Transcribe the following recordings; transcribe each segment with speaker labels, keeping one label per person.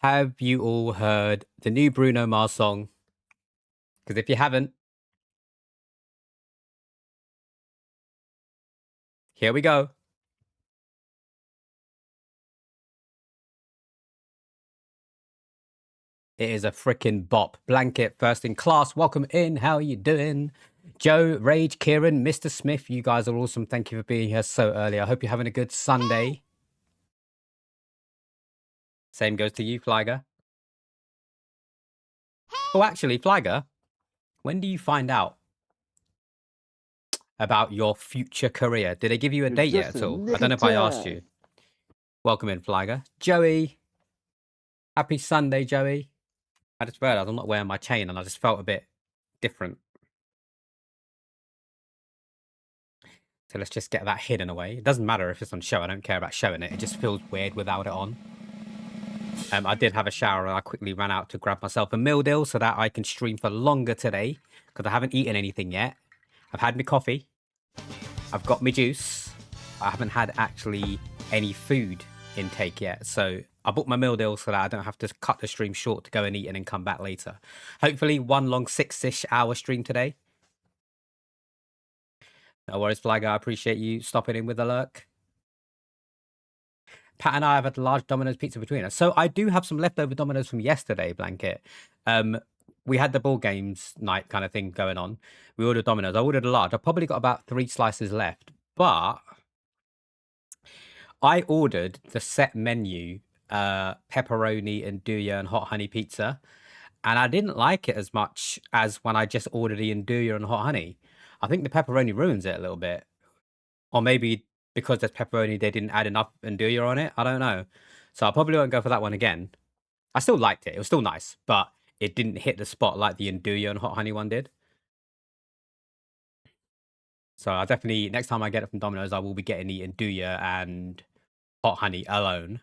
Speaker 1: Have you all heard the new Bruno Mars song? Because if you haven't, here we go. It is a freaking bop. Blanket, first in class. Welcome in. How are you doing? Joe, Rage, Kieran, Mr. Smith, you guys are awesome. Thank you for being here so early. I hope you're having a good Sunday. Same goes to you, Flyger. Oh, actually, Flyger, when do you find out about your future career? Did they give you a date yet at all? I don't know if I asked you. Welcome in, Flyger. Joey, happy Sunday, Joey. I just realized I'm not wearing my chain and I just felt a bit different. So let's just get that hidden away. It doesn't matter if it's on show. I don't care about showing it. It just feels weird without it on. I did have a shower and I quickly ran out to grab myself a meal deal so that I can stream for longer today because I haven't eaten anything yet. I've had my coffee. I've got my juice. I haven't had actually any food intake yet. So I bought my meal deal so that I don't have to cut the stream short to go and eat and then come back later. Hopefully one long 6-ish hour stream today. No worries, Flagger. I appreciate you stopping in with a lurk. Pat and I have had a large Domino's pizza between us. So I do have some leftover Domino's from yesterday, Blanket. We had the ball games night kind of thing going on. We ordered Domino's. I ordered a large. I probably got about 3 slices left. But I ordered the set menu, pepperoni and andouille and hot honey pizza. And I didn't like it as much as when I just ordered the andouille and hot honey. I think the pepperoni ruins it a little bit. Or maybe because there's pepperoni, they didn't add enough andouille on it. I don't know. So I probably won't go for that one again. I still liked it. It was still nice, but it didn't hit the spot like the andouille and hot honey one did. So I definitely, next time I get it from Domino's, I will be getting the andouille and hot honey alone.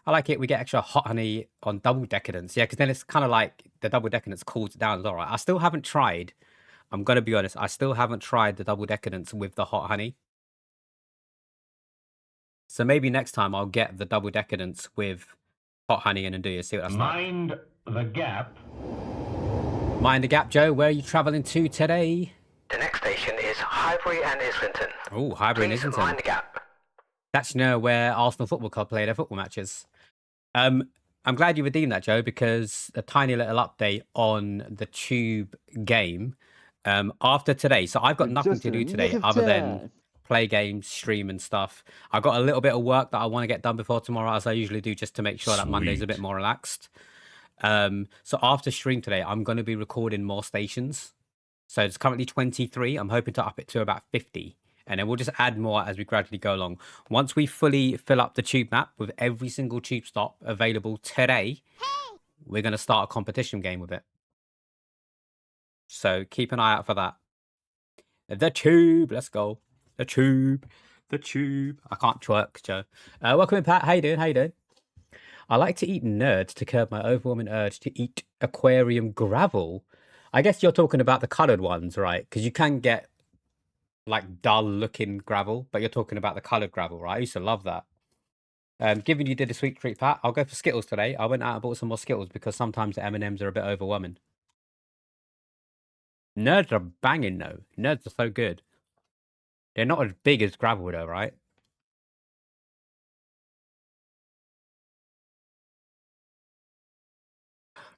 Speaker 1: I like it. We get extra hot honey on double decadence. Yeah, because then it's kind of like the double decadence cools it down as well, right? I still haven't tried. I'm going to be honest. I still haven't tried the double decadence with the hot honey. So maybe next time I'll get the double decadence with hot honey and andouille. See what that's like.
Speaker 2: Mind the gap.
Speaker 1: Mind the gap, Joe. Where are you traveling to today?
Speaker 3: The next station is Highbury and Islington.
Speaker 1: Oh, Highbury and
Speaker 3: Please
Speaker 1: Islington.
Speaker 3: mind the gap.
Speaker 1: That's where Arsenal Football Club play their football matches. I'm glad you redeemed that, Joe, because a tiny little update on the Tube game after today. So I've got nothing to do today other than play games, stream and stuff. I've got a little bit of work that I want to get done before tomorrow, as I usually do, just to make sure that Monday's a bit more relaxed. So after stream today, I'm going to be recording more stations. So it's currently 23. I'm hoping to up it to about 50. And then we'll just add more as we gradually go along. Once we fully fill up the tube map with every single tube stop available today, we're going to start a competition game with it. So keep an eye out for that. The tube, let's go. The tube. I can't twerk, Joe. Welcome in, Pat. How you doing? I like to eat nerds to curb my overwhelming urge to eat aquarium gravel. I guess you're talking about the coloured ones, right? Because you can get like dull looking gravel, but you're talking about the coloured gravel, right? I used to love that. Given you did a sweet treat, Pat, I'll go for Skittles today. I went out and bought some more Skittles because sometimes the M&Ms are a bit overwhelming. Nerds are banging though. Nerds are so good. They're not as big as gravel though, right?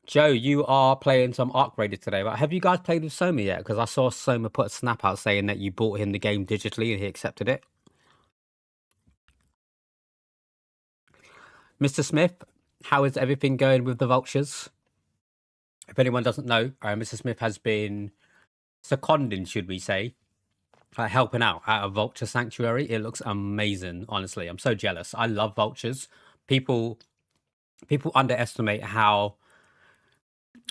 Speaker 1: Joe, you are playing some Arc Raiders today, right? Have you guys played with Soma yet? Because I saw Soma put a snap out saying that you bought him the game digitally and he accepted it. Mr. Smith, how is everything going with the vultures? If anyone doesn't know, Mr. Smith has been seconding, should we say, helping out at a vulture sanctuary. It looks amazing, honestly. I'm so jealous. I love vultures. People underestimate how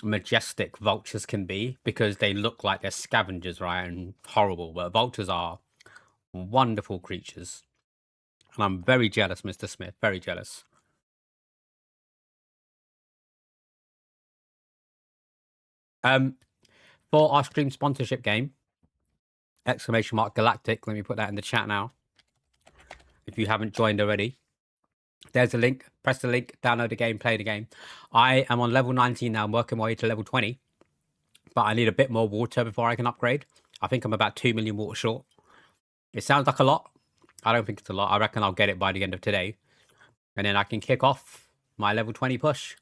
Speaker 1: majestic vultures can be because they look like they're scavengers, right? And horrible. But vultures are wonderful creatures. And I'm very jealous, Mr. Smith. Very jealous. For our stream sponsorship game, !Galactic. Let me put that in the chat now. If you haven't joined already, There's a link. Press the link, download the game, play the game. I am on level 19 now. I'm working my way to level 20, but I need a bit more water before I can upgrade. I think I'm about 2 million water short. It sounds like a lot. I don't think it's a lot. I reckon I'll get it by the end of today. And then I can kick off my level 20 push.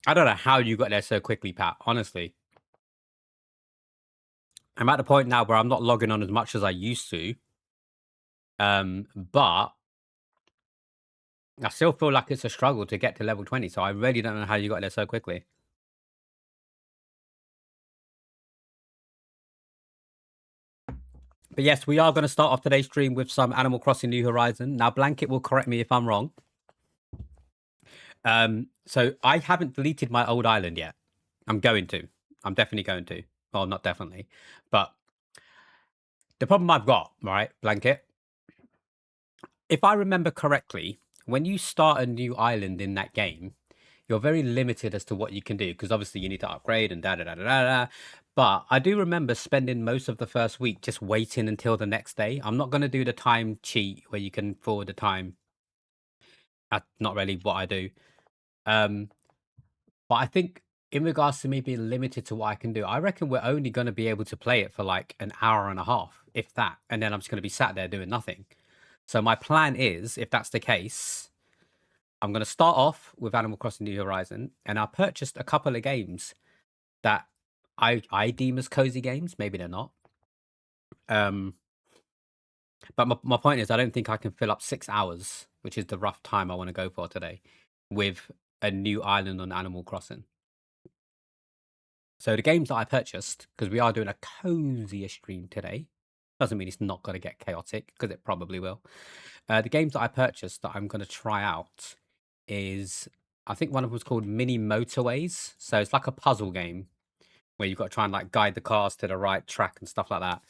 Speaker 1: I don't know how you got there so quickly, Pat. Honestly, I'm at the point now where I'm not logging on as much as I used to. But I still feel like it's a struggle to get to level 20. So I really don't know how you got there so quickly. But yes, we are going to start off today's stream with some Animal Crossing New Horizon. Now, Blanket will correct me if I'm wrong. So I haven't deleted my old island yet. I'm going to. I'm definitely going to. Well, not definitely. But the problem I've got, right, Blanket, if I remember correctly, when you start a new island in that game, you're very limited as to what you can do because obviously you need to upgrade and da da da da da. Da. But I do remember spending most of the first week just waiting until the next day. I'm not going to do the time cheat where you can forward the time. That's not really what I do. Um, but I think in regards to me being limited to what I can do, I reckon we're only going to be able to play it for like an hour and a half, if that. And then I'm just going to be sat there doing nothing. So my plan is, if that's the case, I'm going to start off with Animal Crossing New Horizon, and I purchased a couple of games that I deem as cozy games. Maybe they're not. But my point is, I don't think I can fill up 6 hours, which is the rough time I want to go for today, with a new island on Animal Crossing. So the games that I purchased, because we are doing a cozier stream today, doesn't mean it's not going to get chaotic, because it probably will. The games that I purchased that I'm going to try out is, I think one of them was called Mini Motorways. So it's like a puzzle game where you've got to try and like guide the cars to the right track and stuff like that.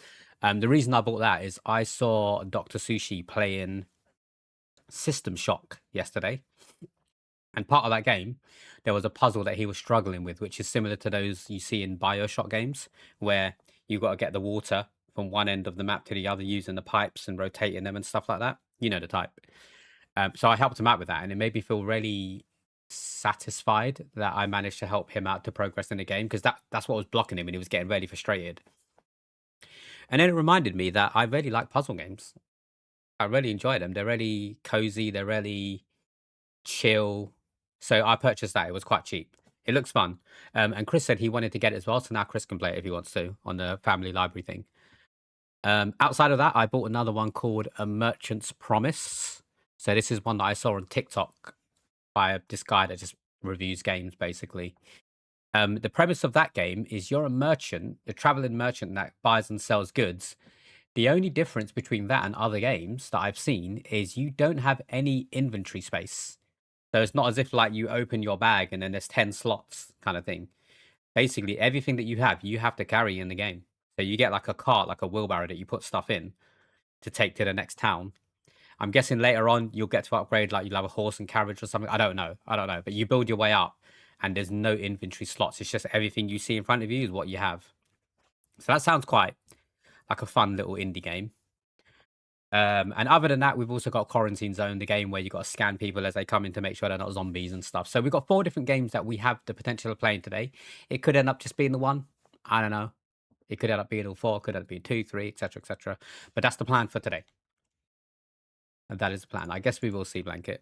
Speaker 1: The reason I bought that is I saw Dr. Sushi playing System Shock yesterday. And part of that game, there was a puzzle that he was struggling with, which is similar to those you see in Bioshock games, where you've got to get the water from one end of the map to the other using the pipes and rotating them and stuff like that. You know the type. So I helped him out with that, and it made me feel really satisfied that I managed to help him out to progress in the game, because that's what was blocking him, and he was getting really frustrated. And then it reminded me that I really like puzzle games. I really enjoy them. They're really cozy. They're really chill. So I purchased that. It was quite cheap. It looks fun. And Chris said he wanted to get it as well. So now Chris can play it if he wants to on the family library thing. Outside of that, I bought another one called A Merchant's Promise. So this is one that I saw on TikTok by this guy that just reviews games, basically. The premise of that game is you're a merchant, a traveling merchant that buys and sells goods. The only difference between that and other games that I've seen is you don't have any inventory space. So it's not as if like you open your bag and then there's 10 slots kind of thing. Basically, everything that you have to carry in the game. So you get like a cart, like a wheelbarrow that you put stuff in to take to the next town. I'm guessing later on you'll get to upgrade, like you'll have a horse and carriage or something. I don't know. But you build your way up and there's no inventory slots. It's just everything you see in front of you is what you have. So that sounds quite like a fun little indie game. And other than that, we've also got Quarantine Zone, the game where you got to scan people as they come in to make sure they're not zombies and stuff. So we've got 4 different games that we have the potential of playing today. It could end up just being the one. I don't know. It could end up being all 4, could end up being 2, 3, etc., etc. But that's the plan for today. And that is the plan. I guess we will see, Blanket.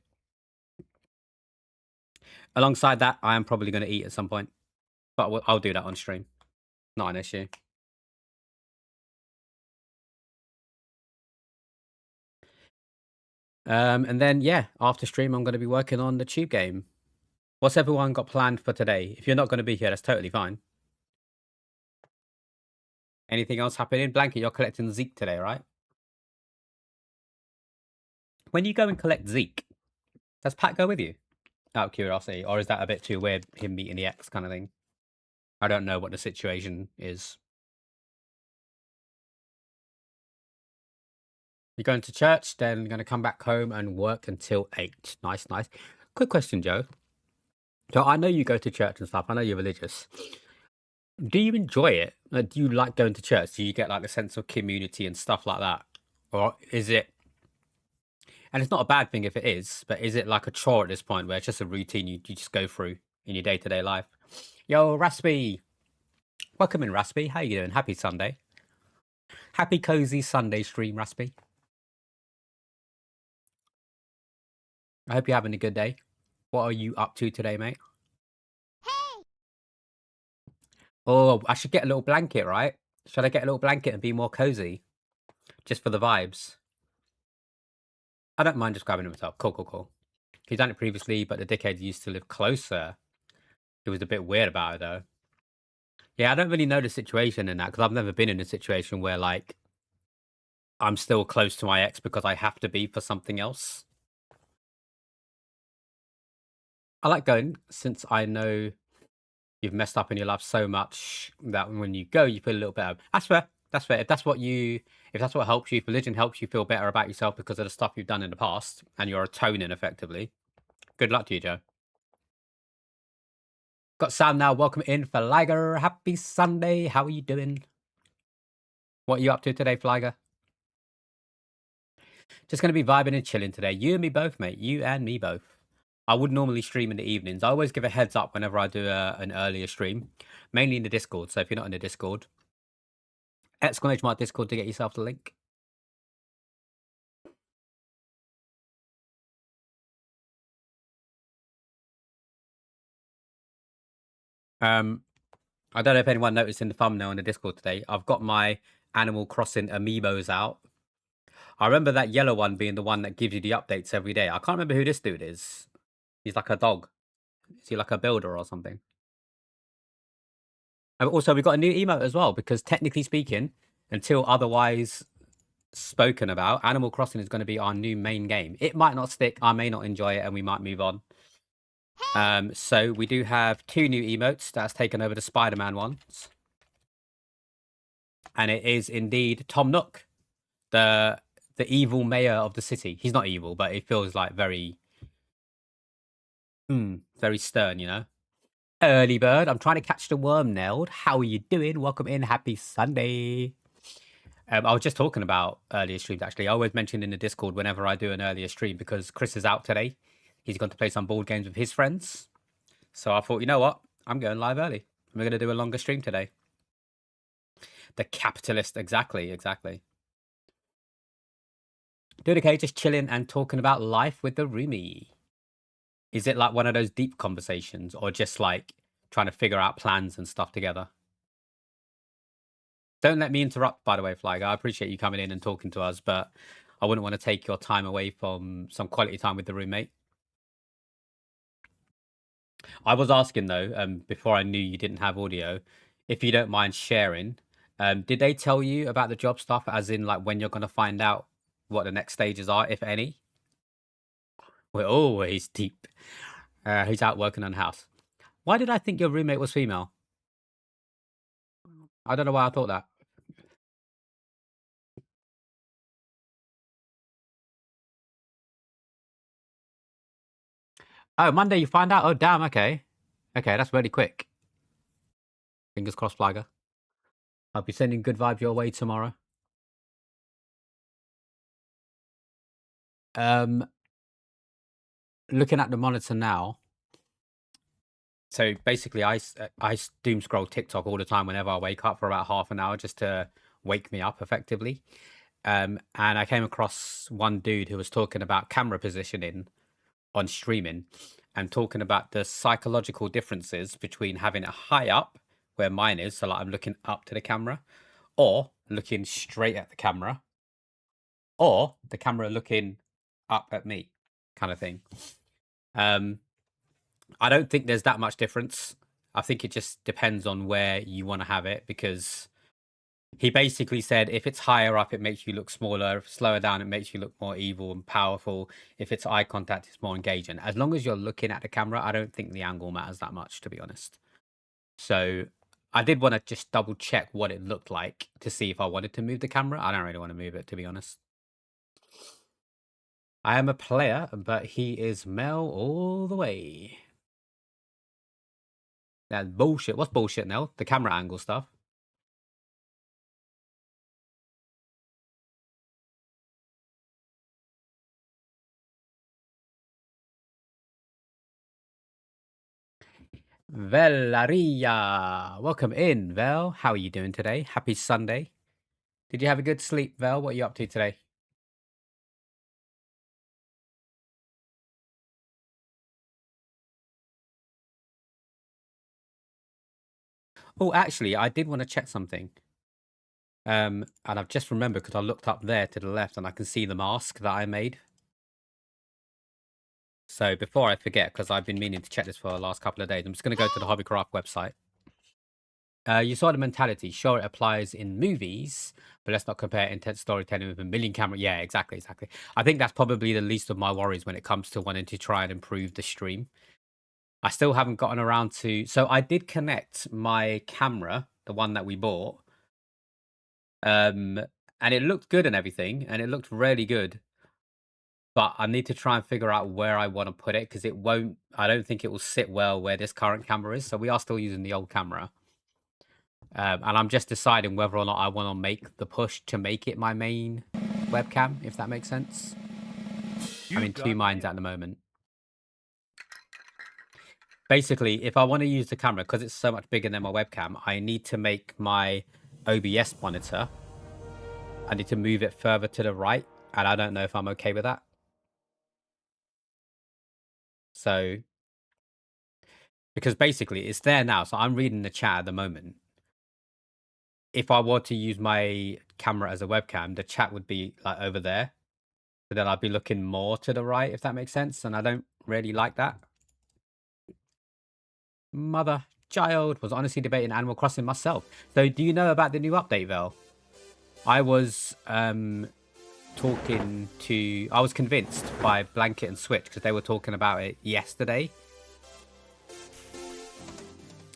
Speaker 1: Alongside that, I am probably going to eat at some point. But I'll do that on stream. Not an issue. And then, yeah, after stream, I'm going to be working on the tube game. What's everyone got planned for today? If you're not going to be here, that's totally fine. Anything else happening? Blanket, you're collecting Zeke today, right? When you go and collect Zeke, does Pat go with you? Out of curiosity. Or is that a bit too weird, him meeting the ex kind of thing? I don't know what the situation is. You're going to church, then going to come back home and work until 8. Nice, nice. Quick question, Joe. So I know you go to church and stuff. I know you're religious. Do you enjoy it? Like, do you like going to church? Do you get like a sense of community and stuff like that? Or is it And it's not a bad thing if it is, but is it like a chore at this point where it's just a routine you just go through in your day-to-day life? Yo, Raspy. Welcome in, Raspy. How you doing? Happy Sunday. Happy cozy Sunday stream, Raspy. I hope you're having a good day. What are you up to today, mate? Oh, I should get a little blanket, right? Should I get a little blanket and be more cozy? Just for the vibes. I don't mind just grabbing it myself. Cool, cool, cool. He's done it previously, but the dickhead used to live closer. He was a bit weird about it, though. Yeah, I don't really know the situation in that because I've never been in a situation where, like, I'm still close to my ex because I have to be for something else. I like going since I know you've messed up in your life so much that when you go, you feel a little better. That's fair. That's fair. If that's what helps you, if religion helps you feel better about yourself because of the stuff you've done in the past and you're atoning effectively, good luck to you, Joe. Got Sam now. Welcome in, Fliger. Happy Sunday. How are you doing? What are you up to today, Fliger? Just going to be vibing and chilling today. You and me both, mate. You and me both. I would normally stream in the evenings. I always give a heads up whenever I do an earlier stream, mainly in the Discord. So if you're not in the Discord, exclamation mark Discord to get yourself the link. I don't know if anyone noticed in the thumbnail in the Discord today, I've got my Animal Crossing amiibos out. I remember that yellow one being the one that gives you the updates every day. I can't remember who this dude is. He's like a dog. Is he like a builder or something? And also, we got a new emote as well, because technically speaking, until otherwise spoken about, Animal Crossing is going to be our new main game. It might not stick, I may not enjoy it, and we might move on. So we do have 2 new emotes that's taken over the Spider-Man ones. And it is indeed Tom Nook, the evil mayor of the city. He's not evil, but it feels like very very stern, you know. Early bird, I'm trying to catch the worm, Neld. How are you doing? Welcome in. Happy Sunday. I was just talking about earlier streams, actually. I always mention in the Discord whenever I do an earlier stream because Chris is out today. He's gone to play some board games with his friends. So I thought, you know what? I'm going live early. We're going to do a longer stream today. The capitalist, exactly. Doing okay, just chilling and talking about life with the roomie. Is it like one of those deep conversations or just like trying to figure out plans and stuff together? Don't let me interrupt, by the way, Flyger. I appreciate you coming in and talking to us, but I wouldn't want to take your time away from some quality time with the roommate. I was asking though, before I knew you didn't have audio, if you don't mind sharing, did they tell you about the job stuff, as in like when you're going to find out what the next stages are, if any? We're always deep. Who's out working on house? Why did I think your roommate was female? I don't know why I thought that. Oh, Monday you find out? Oh, damn, okay. Okay, that's really quick. Fingers crossed, Flagger. I'll be sending good vibes your way tomorrow. Looking at the monitor now. So basically, I doom scroll TikTok all the time whenever I wake up for about half an hour just to wake me up effectively. And I came across one dude who was talking about camera positioning on streaming and talking about the psychological differences between having it high up where mine is, so like I'm looking up to the camera, or looking straight at the camera, or the camera looking up at me, kind of thing. I don't think there's that much difference. I think it just depends on where you want to have it, because he basically said if it's higher up, it makes you look smaller. If it's lower down, it makes you look more evil and powerful. If it's eye contact, it's more engaging. As long as you're looking at the camera, I don't think the angle matters that much, to be honest. So I did want to just double check what it looked like to see if I wanted to move the camera. I don't really want to move it, to be honest. I am a player, but he is Mel all the way. That's bullshit. What's bullshit, Nell? The camera angle stuff. Velaria, welcome in, Vel. How are you doing today? Happy Sunday. Did you have a good sleep, Vel? What are you up to today? Oh, actually, I did want to check something. And I've just remembered because I looked up there to the left and I can see the mask that I made. So before I forget, because I've been meaning to check this for the last couple of days, I'm just going to go to the Hobbycraft website. You saw the mentality. Sure, it applies in movies, but let's not compare intense storytelling with a million camera. Yeah, exactly. I think that's probably the least of my worries when it comes to wanting to try and improve the stream. I still haven't gotten around to. So I did connect my camera, the one that we bought, um, and it looked good and everything, and it looked really good. But I need to try and figure out where I want to put it because it won't. I don't think it will sit well where this current camera is. So we are still using the old camera. And I'm just deciding whether or not I want to make the push to make it my main webcam, if that makes sense. I'm in two minds at the moment. Basically, if I want to use the camera, because it's so much bigger than my webcam, I need to make my OBS monitor. I need to move it further to the right, and I don't know if I'm okay with that. So, because basically it's there now, so I'm reading the chat at the moment. If I were to use my camera as a webcam, the chat would be like over there. So then I'd be looking more to the right, if that makes sense. And I don't really like that. Mother child was honestly debating Animal Crossing myself. So do you know about the new update, Vel? I was I was convinced by Blanket and Switch because they were talking about it yesterday.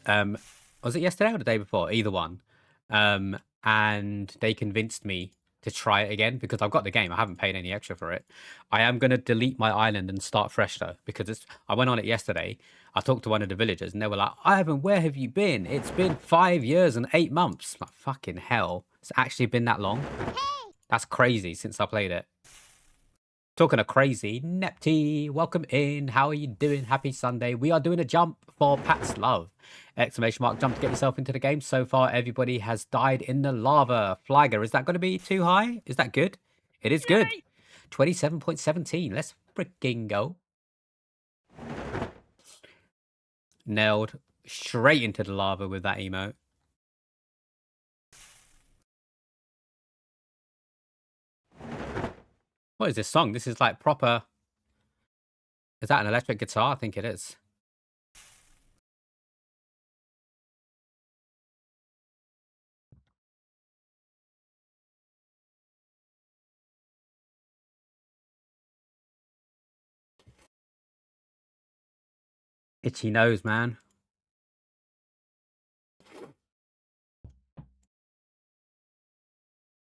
Speaker 1: Was it yesterday or the day before? Either one. And they convinced me to try it again because I've got the game. I haven't paid any extra for it. I am going to delete my island and start fresh though because I went on it yesterday. I talked to one of the villagers and they were like, Ivan, where have you been? It's been 5 years and 8 months. I'm like, fucking hell. It's actually been that long. That's crazy since I played it. Talking of crazy, Nepti, welcome in. How are you doing? Happy Sunday. We are doing a jump for Pat's love. Exclamation mark, jump to get yourself into the game. So far, everybody has died in the lava. Flagger, is that going to be too high? Is that good? It is good. 27.17. Let's freaking go. Nailed straight into the lava with that emote. What is this song? This is like proper. Is that an electric guitar? I think it is. Itchy nose, man.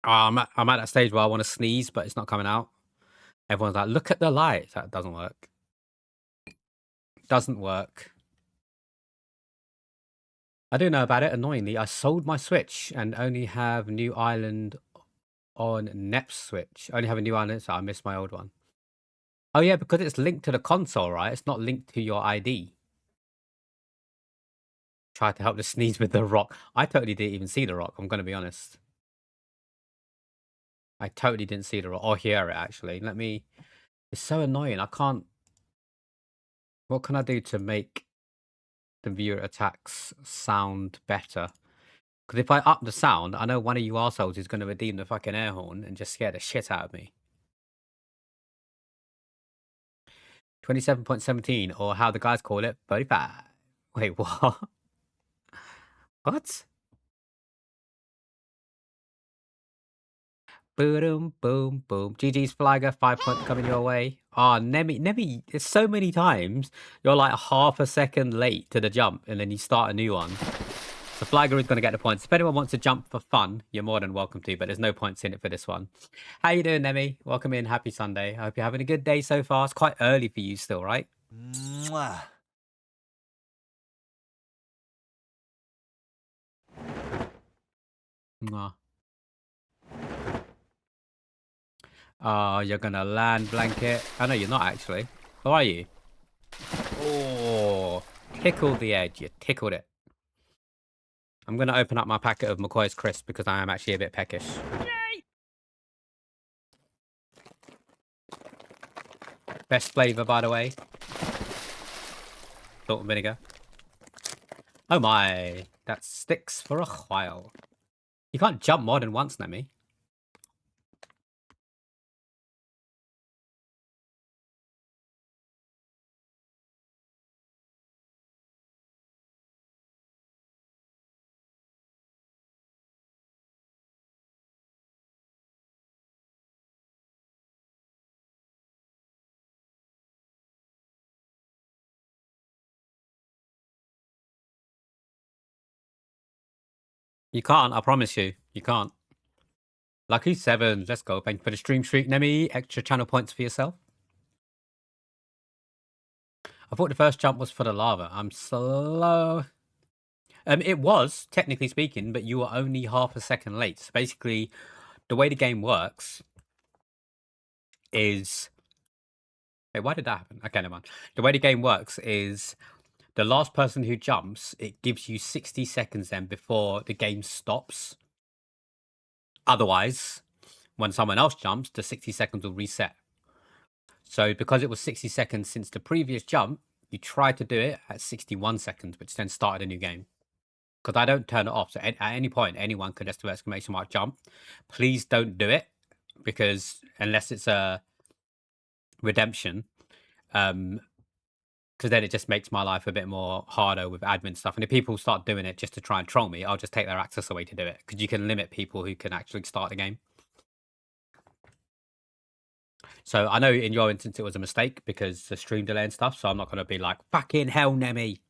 Speaker 1: Oh, I'm at that stage where I want to sneeze, but it's not coming out. Everyone's like, look at the light. That doesn't work. Doesn't work. I do know about it. Annoyingly, I sold my Switch and only have new island on Nep's Switch. I only have a new island, so I missed my old one. Oh yeah, because it's linked to the console, right? It's not linked to your ID. Tried to help the sneeze with the rock. I totally didn't even see the rock. I'm going to be honest. I totally didn't see the rock or hear it actually. Let me. It's so annoying. I can't. What can I do to make the viewer attacks sound better? Because if I up the sound, I know one of you assholes is going to redeem the fucking air horn and just scare the shit out of me. 27.17, or how the guys call it, 35. Wait, what? What? Boom, boom, boom. GG's Flagger, 5 points coming your way. Oh, Nemi, it's so many times you're like half a second late to the jump and then you start a new one. So Flagger is going to get the points. If anyone wants to jump for fun, you're more than welcome to, but there's no points in it for this one. How you doing, Nemi? Welcome in. Happy Sunday. I hope you're having a good day so far. It's quite early for you still, right? Mwah. Mwah. Oh, you're gonna land, Blanket. Oh, no, you're not actually. Who are you? Oh, tickled the edge. You tickled it. I'm going to open up my packet of McCoy's crisp because I am actually a bit peckish. Yay! Best flavour, by the way. Salt and vinegar. Oh my. That sticks for a while. You can't jump more than once, Nemi. You can't, I promise you. You can't. Lucky 7. Let's go. Thank you for the stream streak, Nemi. Extra channel points for yourself. I thought the first jump was for the lava. I'm slow. It was, technically speaking, but you were only half a second late. So basically, the way the game works is... Wait, why did that happen? Okay, never mind. The way the game works is the last person who jumps, it gives you 60 seconds then before the game stops. Otherwise, when someone else jumps, the 60 seconds will reset. So because it was 60 seconds since the previous jump, you try to do it at 61 seconds, which then started a new game. Because I don't turn it off. So at any point, anyone could just do exclamation mark jump. Please don't do it, because unless it's a redemption, because then it just makes my life a bit more harder with admin stuff. And if people start doing it just to try and troll me, I'll just take their access away to do it, because you can limit people who can actually start the game. So I know in your instance it was a mistake because the stream delay and stuff, so I'm not going to be like, fucking hell, Nemi.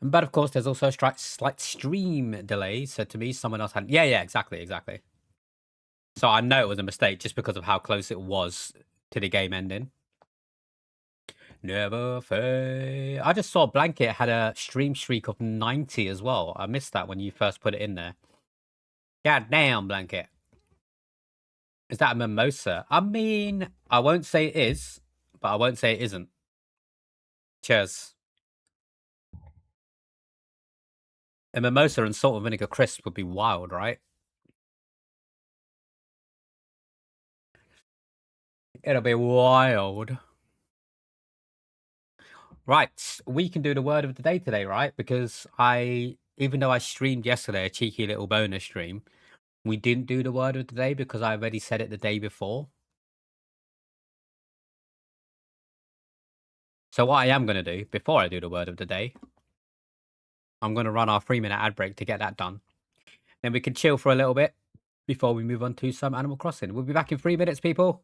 Speaker 1: But of course, there's also a slight stream delay. So to me, someone else had... Yeah, exactly. So I know it was a mistake just because of how close it was to the game ending. Never fail. I just saw Blanket had a stream streak of 90 as well. I missed that when you first put it in there. God damn, Blanket. Is that a mimosa? I mean, I won't say it is, but I won't say it isn't. Cheers. A mimosa and salt and vinegar crisp would be wild, right? It'll be wild. Right, we can do the word of the day today, right? Because even though I streamed yesterday, a cheeky little bonus stream, we didn't do the word of the day because I already said it the day before. So what I am going to do, before I do the word of the day, I'm going to run our 3-minute ad break to get that done. Then we can chill for a little bit before we move on to some Animal Crossing. We'll be back in 3 minutes, people.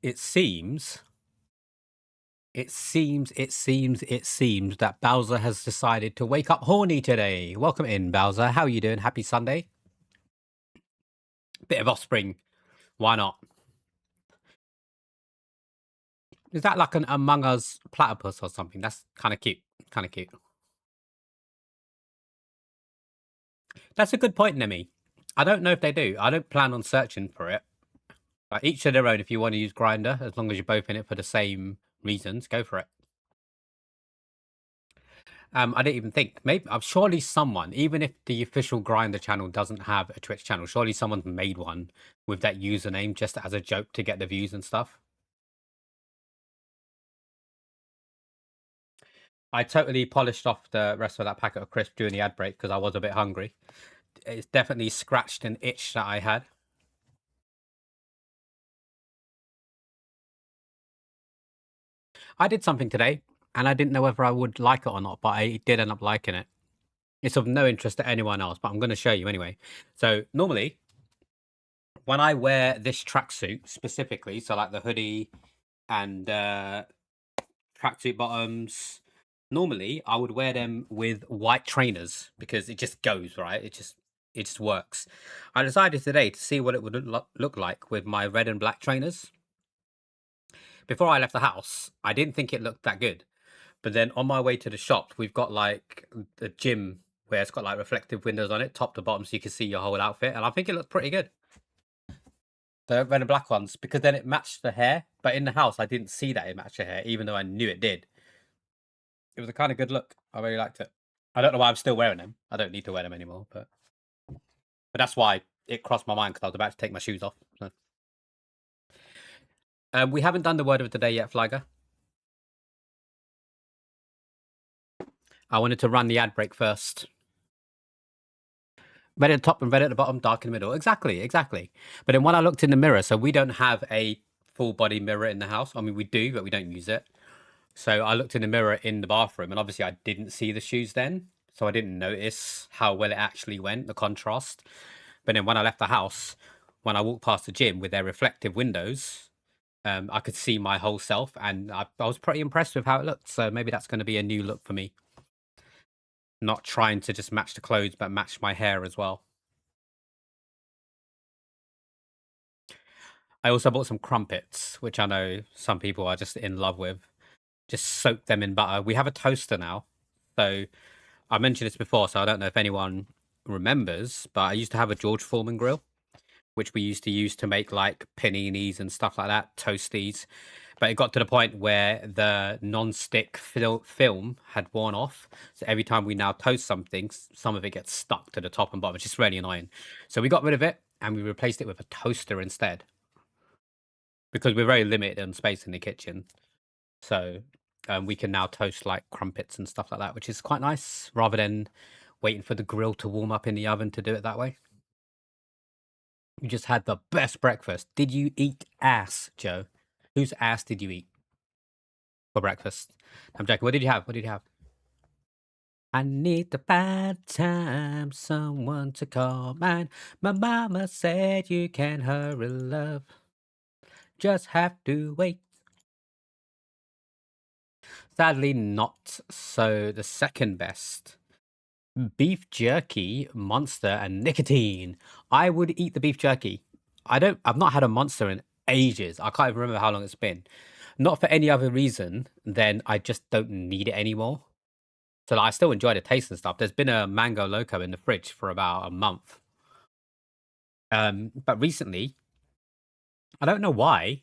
Speaker 1: It seems, it seems that Bowser has decided to wake up horny today. Welcome in, Bowser. How are you doing? Happy Sunday. Bit of offspring. Why not? Is that like an Among Us platypus or something? That's kind of cute. Kind of cute. That's a good point, Nemi. I don't know if they do. I don't plan on searching for it. Like, each to their own. If you want to use Grinder, as long as you're both in it for the same reasons, go for it. I didn't even think. Maybe I'm surely someone, even if the official Grinder channel doesn't have a Twitch channel, surely someone's made one with that username just as a joke to get the views and stuff. I totally polished off the rest of that packet of crisps during the ad break because I was a bit hungry. It's definitely scratched an itch that I had. I did something today, and I didn't know whether I would like it or not, but I did end up liking it. It's of no interest to anyone else, but I'm going to show you anyway. So normally, when I wear this tracksuit specifically, so like the hoodie and tracksuit bottoms, normally I would wear them with white trainers because it just goes, right. It just works. I decided today to see what it would look like with my red and black trainers. Before I left the house, I didn't think it looked that good. But then on my way to the shop, we've got like the gym where it's got like reflective windows on it, top to bottom, so you can see your whole outfit. And I think it looked pretty good. The red and black ones, because then it matched the hair. But in the house, I didn't see that it matched the hair, even though I knew it did. It was a kind of good look. I really liked it. I don't know why I'm still wearing them. I don't need to wear them anymore, but that's why it crossed my mind because I was about to take my shoes off. So. We haven't done the word of the day yet, Flagger. I wanted to run the ad break first. Red at the top and red at the bottom, dark in the middle. Exactly. But then when I looked in the mirror, so we don't have a full body mirror in the house. I mean, we do, but we don't use it. So I looked in the mirror in the bathroom, and obviously I didn't see the shoes then. So I didn't notice how well it actually went, the contrast. But then when I left the house, when I walked past the gym with their reflective windows, I could see my whole self, and I was pretty impressed with how it looked. So maybe that's going to be a new look for me. Not trying to just match the clothes, but match my hair as well. I also bought some crumpets, which I know some people are just in love with. Just soak them in butter. We have a toaster now. So I mentioned this before, so I don't know if anyone remembers, but I used to have a George Foreman grill, which we used to use to make like paninis and stuff like that, toasties. But it got to the point where the non-stick film had worn off. So every time we now toast something, some of it gets stuck to the top and bottom. It's just really annoying. So we got rid of it and we replaced it with a toaster instead because we're very limited on space in the kitchen. So we can now toast like crumpets and stuff like that, which is quite nice rather than waiting for the grill to warm up in the oven to do it that way. You just had the best breakfast. Did you eat ass, Joe? Whose ass did you eat for breakfast? I'm joking. What did you have? What did you have? I need to find time, someone to call mine. My mama said you can hurry, love. Just have to wait. Sadly, not. So the second best. Beef jerky, monster, and nicotine. I would eat the beef jerky. I've not had a monster in ages. I can't even remember how long it's been. Not for any other reason than I just don't need it anymore. So like, I still enjoy the taste and stuff. There's been a mango loco in the fridge for about a month. But recently, I don't know why.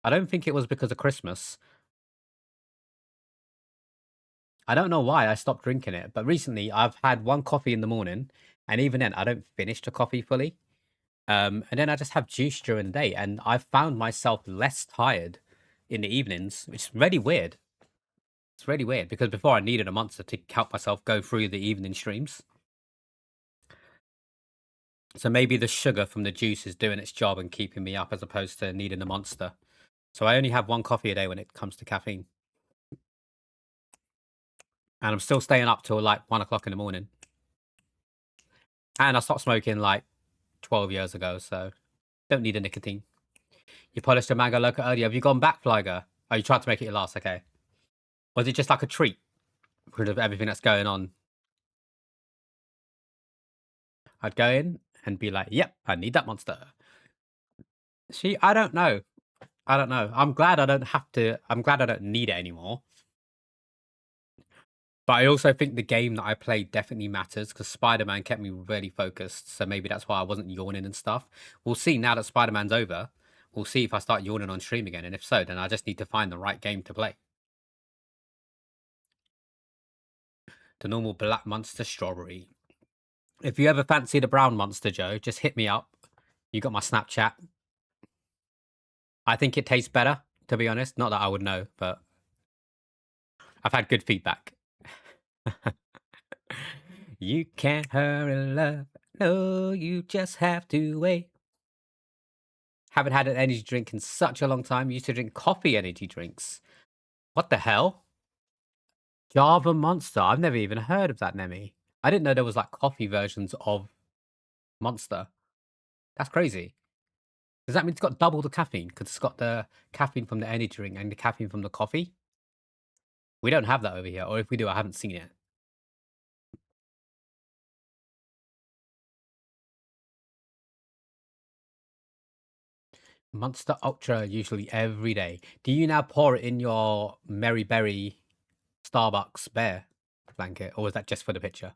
Speaker 1: I don't think it was because of Christmas. I don't know why I stopped drinking it, but recently I've had one coffee in the morning, and even then I don't finish the coffee fully. And then I just have juice during the day, and I've found myself less tired in the evenings, which is really weird. It's really weird because before I needed a monster to help myself go through the evening streams. So maybe the sugar from the juice is doing its job and keeping me up as opposed to needing a monster. So I only have one coffee a day when it comes to caffeine. And I'm still staying up till like 1 o'clock in the morning. And I stopped smoking like 12 years ago, so don't need a nicotine. You polished a mango loco earlier. Have you gone back, Flyger? Oh, you tried to make it your last. Okay. Was it just like a treat for everything that's going on? I'd go in and be like, "Yep, I need that monster." See, I don't know. I don't know. I'm glad I don't have to. I'm glad I don't need it anymore. But I also think the game that I played definitely matters because Spider-Man kept me really focused. So maybe that's why I wasn't yawning and stuff. We'll see now that Spider-Man's over. We'll see if I start yawning on stream again. And if so, then I just need to find the right game to play. The normal black monster strawberry. If you ever fancy the brown monster, Joe, just hit me up. You got my Snapchat. I think it tastes better, to be honest. Not that I would know, but I've had good feedback. You can't hurry love. No, you just have to wait. Haven't had an energy drink in such a long time. Used to drink coffee energy drinks. What the hell? Java Monster. I've never even heard of that, Nemi. I didn't know there was like coffee versions of Monster. That's crazy. Does that mean it's got double the caffeine? Because it's got the caffeine from the energy drink and the caffeine from the coffee? We don't have that over here. Or if we do, I haven't seen it. Monster Ultra usually every day. Do you now pour it in your Merry Berry Starbucks bear blanket? Or is that just for the picture?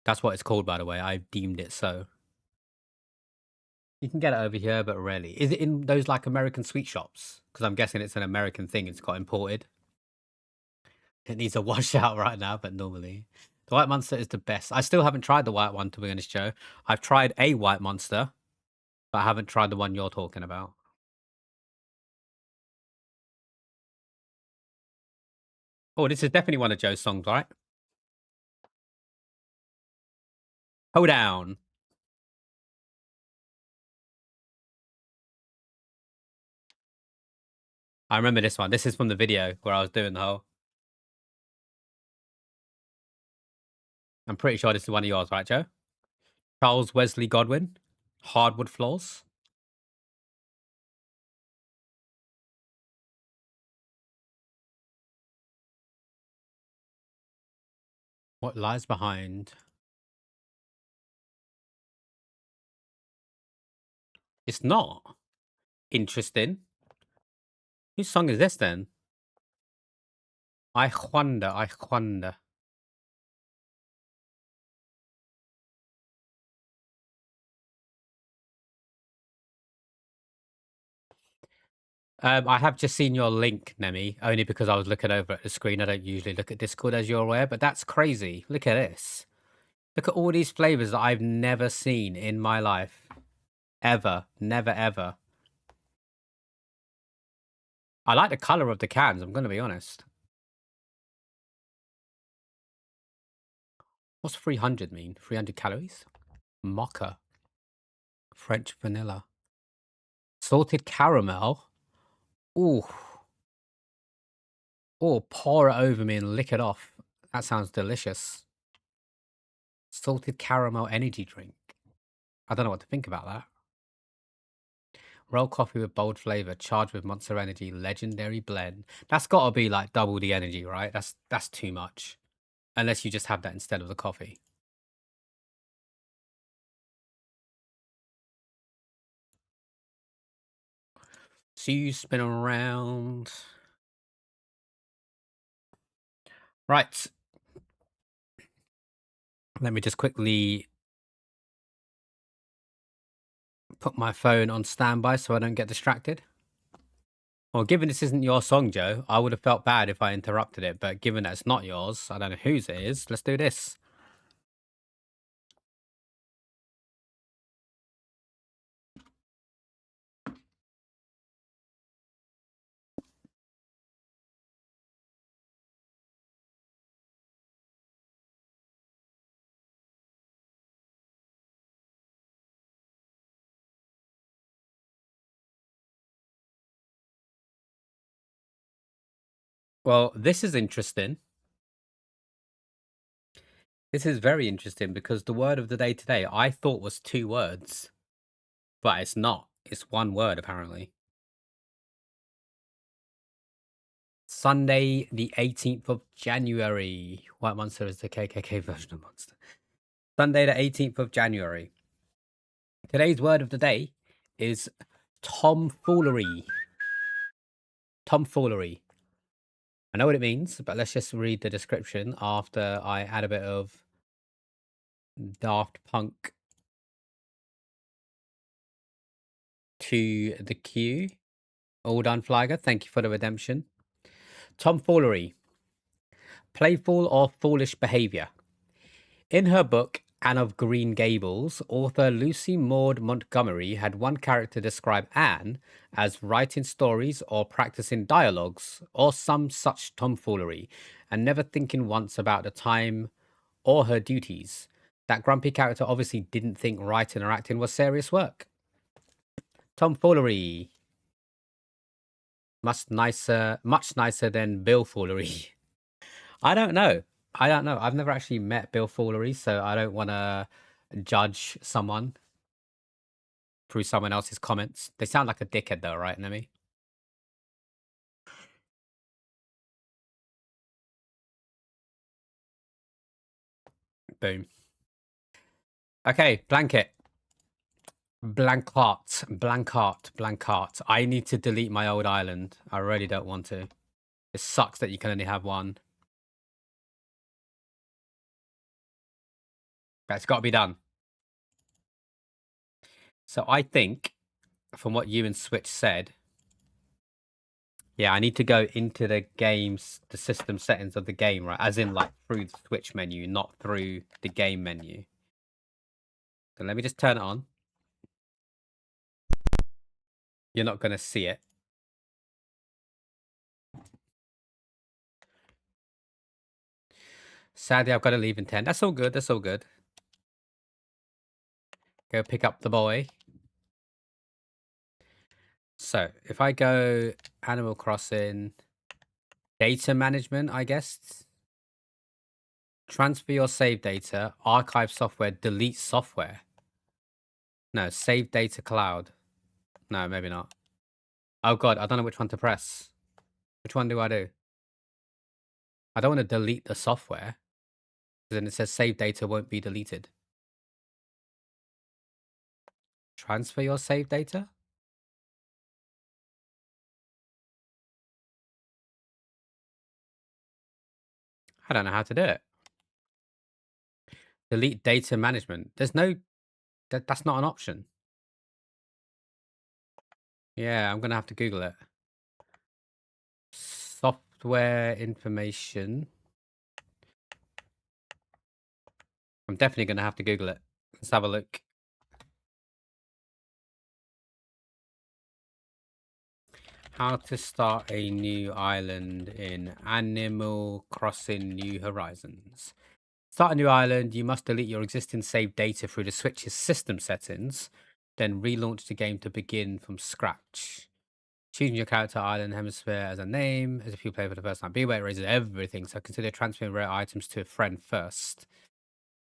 Speaker 1: That's what it's called, by the way. I deemed it so. You can get it over here, but rarely. Is it in those like American sweet shops? Because I'm guessing it's an American thing. It's got imported. It needs a washout right now, but normally. The white monster is the best. I still haven't tried the white one, to be honest, Joe. I've tried a white monster, but I haven't tried the one you're talking about. Oh, this is definitely one of Joe's songs, right? Hold down. I remember this one. This is from the video where I was doing the whole. I'm pretty sure this is one of yours, right, Joe? Charles Wesley Godwin, Hardwood Floors. What lies behind? It's not. Interesting. Whose song is this then? I wonder, I wonder. I have just seen your link, Nemi, only because I was looking over at the screen. I don't usually look at Discord, as you're aware, but that's crazy. Look at this. Look at all these flavors that I've never seen in my life. Ever. Never, ever. I like the color of the cans, I'm going to be honest. What's 300 mean? 300 calories? Mocha. French vanilla. Salted caramel. Ooh. Oh, pour it over me and lick it off. That sounds delicious. Salted caramel energy drink. I don't know what to think about that. Roll coffee with bold flavor, charged with Monster Energy, legendary blend. That's got to be like double the energy, right? That's too much. Unless you just have that instead of the coffee. See you spin around. Right. Let me just quickly put my phone on standby so I don't get distracted. Well, given this isn't your song, Joe, I would have felt bad if I interrupted it. But given that it's not yours, I don't know whose it is. Let's do this. Well, this is interesting. This is very interesting because the word of the day today I thought was two words, but it's not. It's one word apparently. Sunday, the 18th of January. White Monster is the KKK version of Monster. Sunday, the 18th of January. Today's word of the day is tomfoolery. Tomfoolery. I know what it means, but let's just read the description after I add a bit of Daft Punk to the queue. All done, Flagger. Thank you for the redemption. Tomfoolery. Playful or foolish behavior. In her book, Anne of Green Gables, author Lucy Maud Montgomery had one character describe Anne as writing stories or practicing dialogues or some such tomfoolery and never thinking once about the time or her duties. That grumpy character obviously didn't think writing or acting was serious work. Tomfoolery. Much nicer than billfoolery. I don't know. I don't know. I've never actually met Bill Foolery, so I don't want to judge someone through someone else's comments. They sound like a dickhead, though, right, Nemi? Boom. Okay, blanket. Blancart. I need to delete my old island. I really don't want to. It sucks that you can only have one. But it's got to be done. So I think, from what you and Switch said, yeah, I need to go into the game's, the system settings of the game, right? As in, like, through the Switch menu, not through the game menu. So let me just turn it on. You're not going to see it. Sadly, I've got to leave in 10. That's all good. That's all good. Go pick up the boy. So if I go Animal Crossing, data management, I guess. Transfer your save data, archive software, delete software. No, save data cloud. No, maybe not. Oh God, I don't know which one to press. Which one do I do? I don't want to delete the software. Then it says save data won't be deleted. Transfer your save data? I don't know how to do it. Delete data management. There's no, that's not an option. Yeah, I'm going to have to Google it. Software information. I'm definitely going to have to Google it. Let's have a look. How to start a new island in Animal Crossing New Horizons. Start a new island. You must delete your existing saved data through the Switch's system settings, then relaunch the game to begin from scratch. Choosing your character, island, hemisphere as a name, as if you play for the first time. Beware, it raises everything, so consider transferring rare items to a friend first.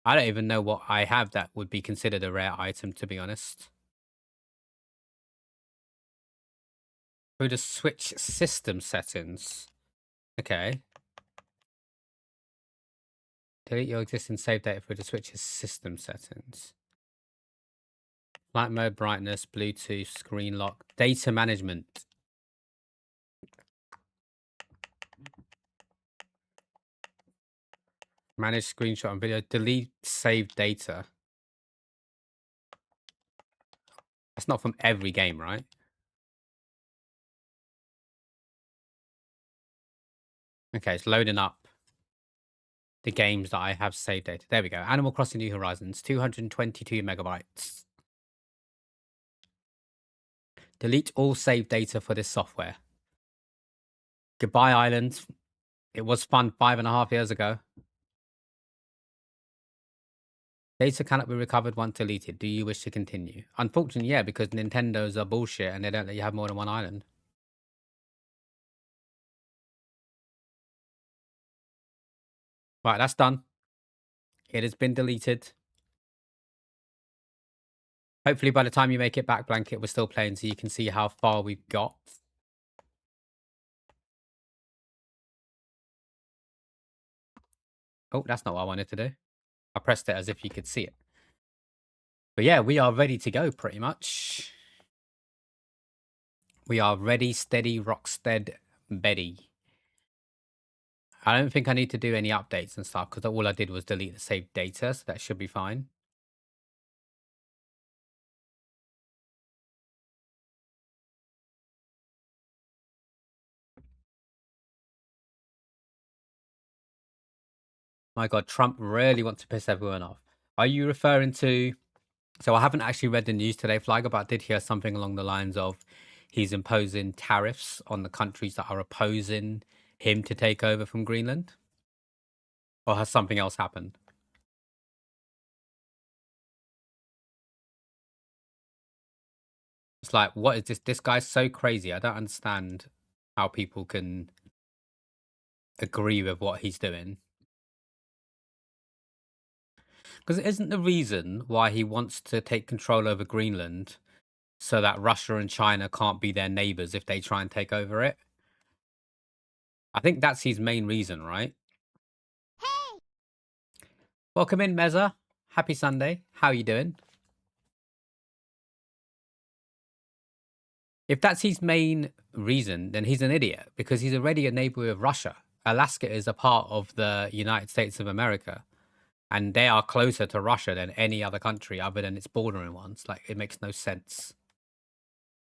Speaker 1: I don't even know what I have that would be considered a rare item, to be honest. Through the Switch system settings. Okay. Delete your existing save data through the Switch's system settings. Flight mode, brightness, Bluetooth, screen lock, data management. Manage screenshot and video. Delete saved data. That's not from every game, right? Okay, it's loading up the games that I have saved data. There we go. Animal Crossing New Horizons, 222 megabytes. Delete all saved data for this software. Goodbye, Island. It was fun 5.5 years ago. Data cannot be recovered once deleted. Do you wish to continue? Unfortunately, yeah, because Nintendo's are bullshit and they don't let you have more than one island. Right, that's done. It has been deleted. Hopefully, by the time you make it back, Blanket, we're still playing so you can see how far we've got. Oh, that's not what I wanted to do. I pressed it as if you could see it. But yeah, we are ready to go pretty much. We are ready, steady, rockstead, Betty. I don't think I need to do any updates and stuff because all I did was delete the saved data, so that should be fine. My God, Trump really wants to piss everyone off. Are you referring to? So I haven't actually read the news today, Flagger, but I did hear something along the lines of he's imposing tariffs on the countries that are opposing him to take over from Greenland. Or has something else happened? It's like, what is this? This guy's so crazy. I don't understand how people can agree with what he's doing. Because it isn't the reason why he wants to take control over Greenland so that Russia and China can't be their neighbors if they try and take over it. I think that's his main reason, right? Welcome in, Meza. Happy Sunday. How are you doing? If that's his main reason, then he's an idiot because he's already a neighbor of Russia. Alaska is a part of the United States of America, and they are closer to Russia than any other country other than its bordering ones. Like, it makes no sense.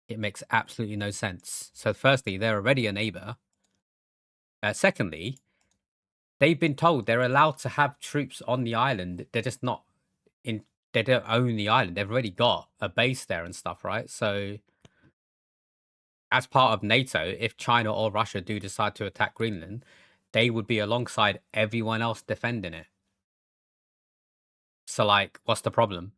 Speaker 1: It makes absolutely no sense. So, firstly, they're already a neighbor. Secondly, they've been told they're allowed to have troops on the island. They're just not in. They don't own the island. They've already got a base there and stuff, right? So, as part of NATO, if China or Russia do decide to attack Greenland, they would be alongside everyone else defending it. So, like, what's the problem?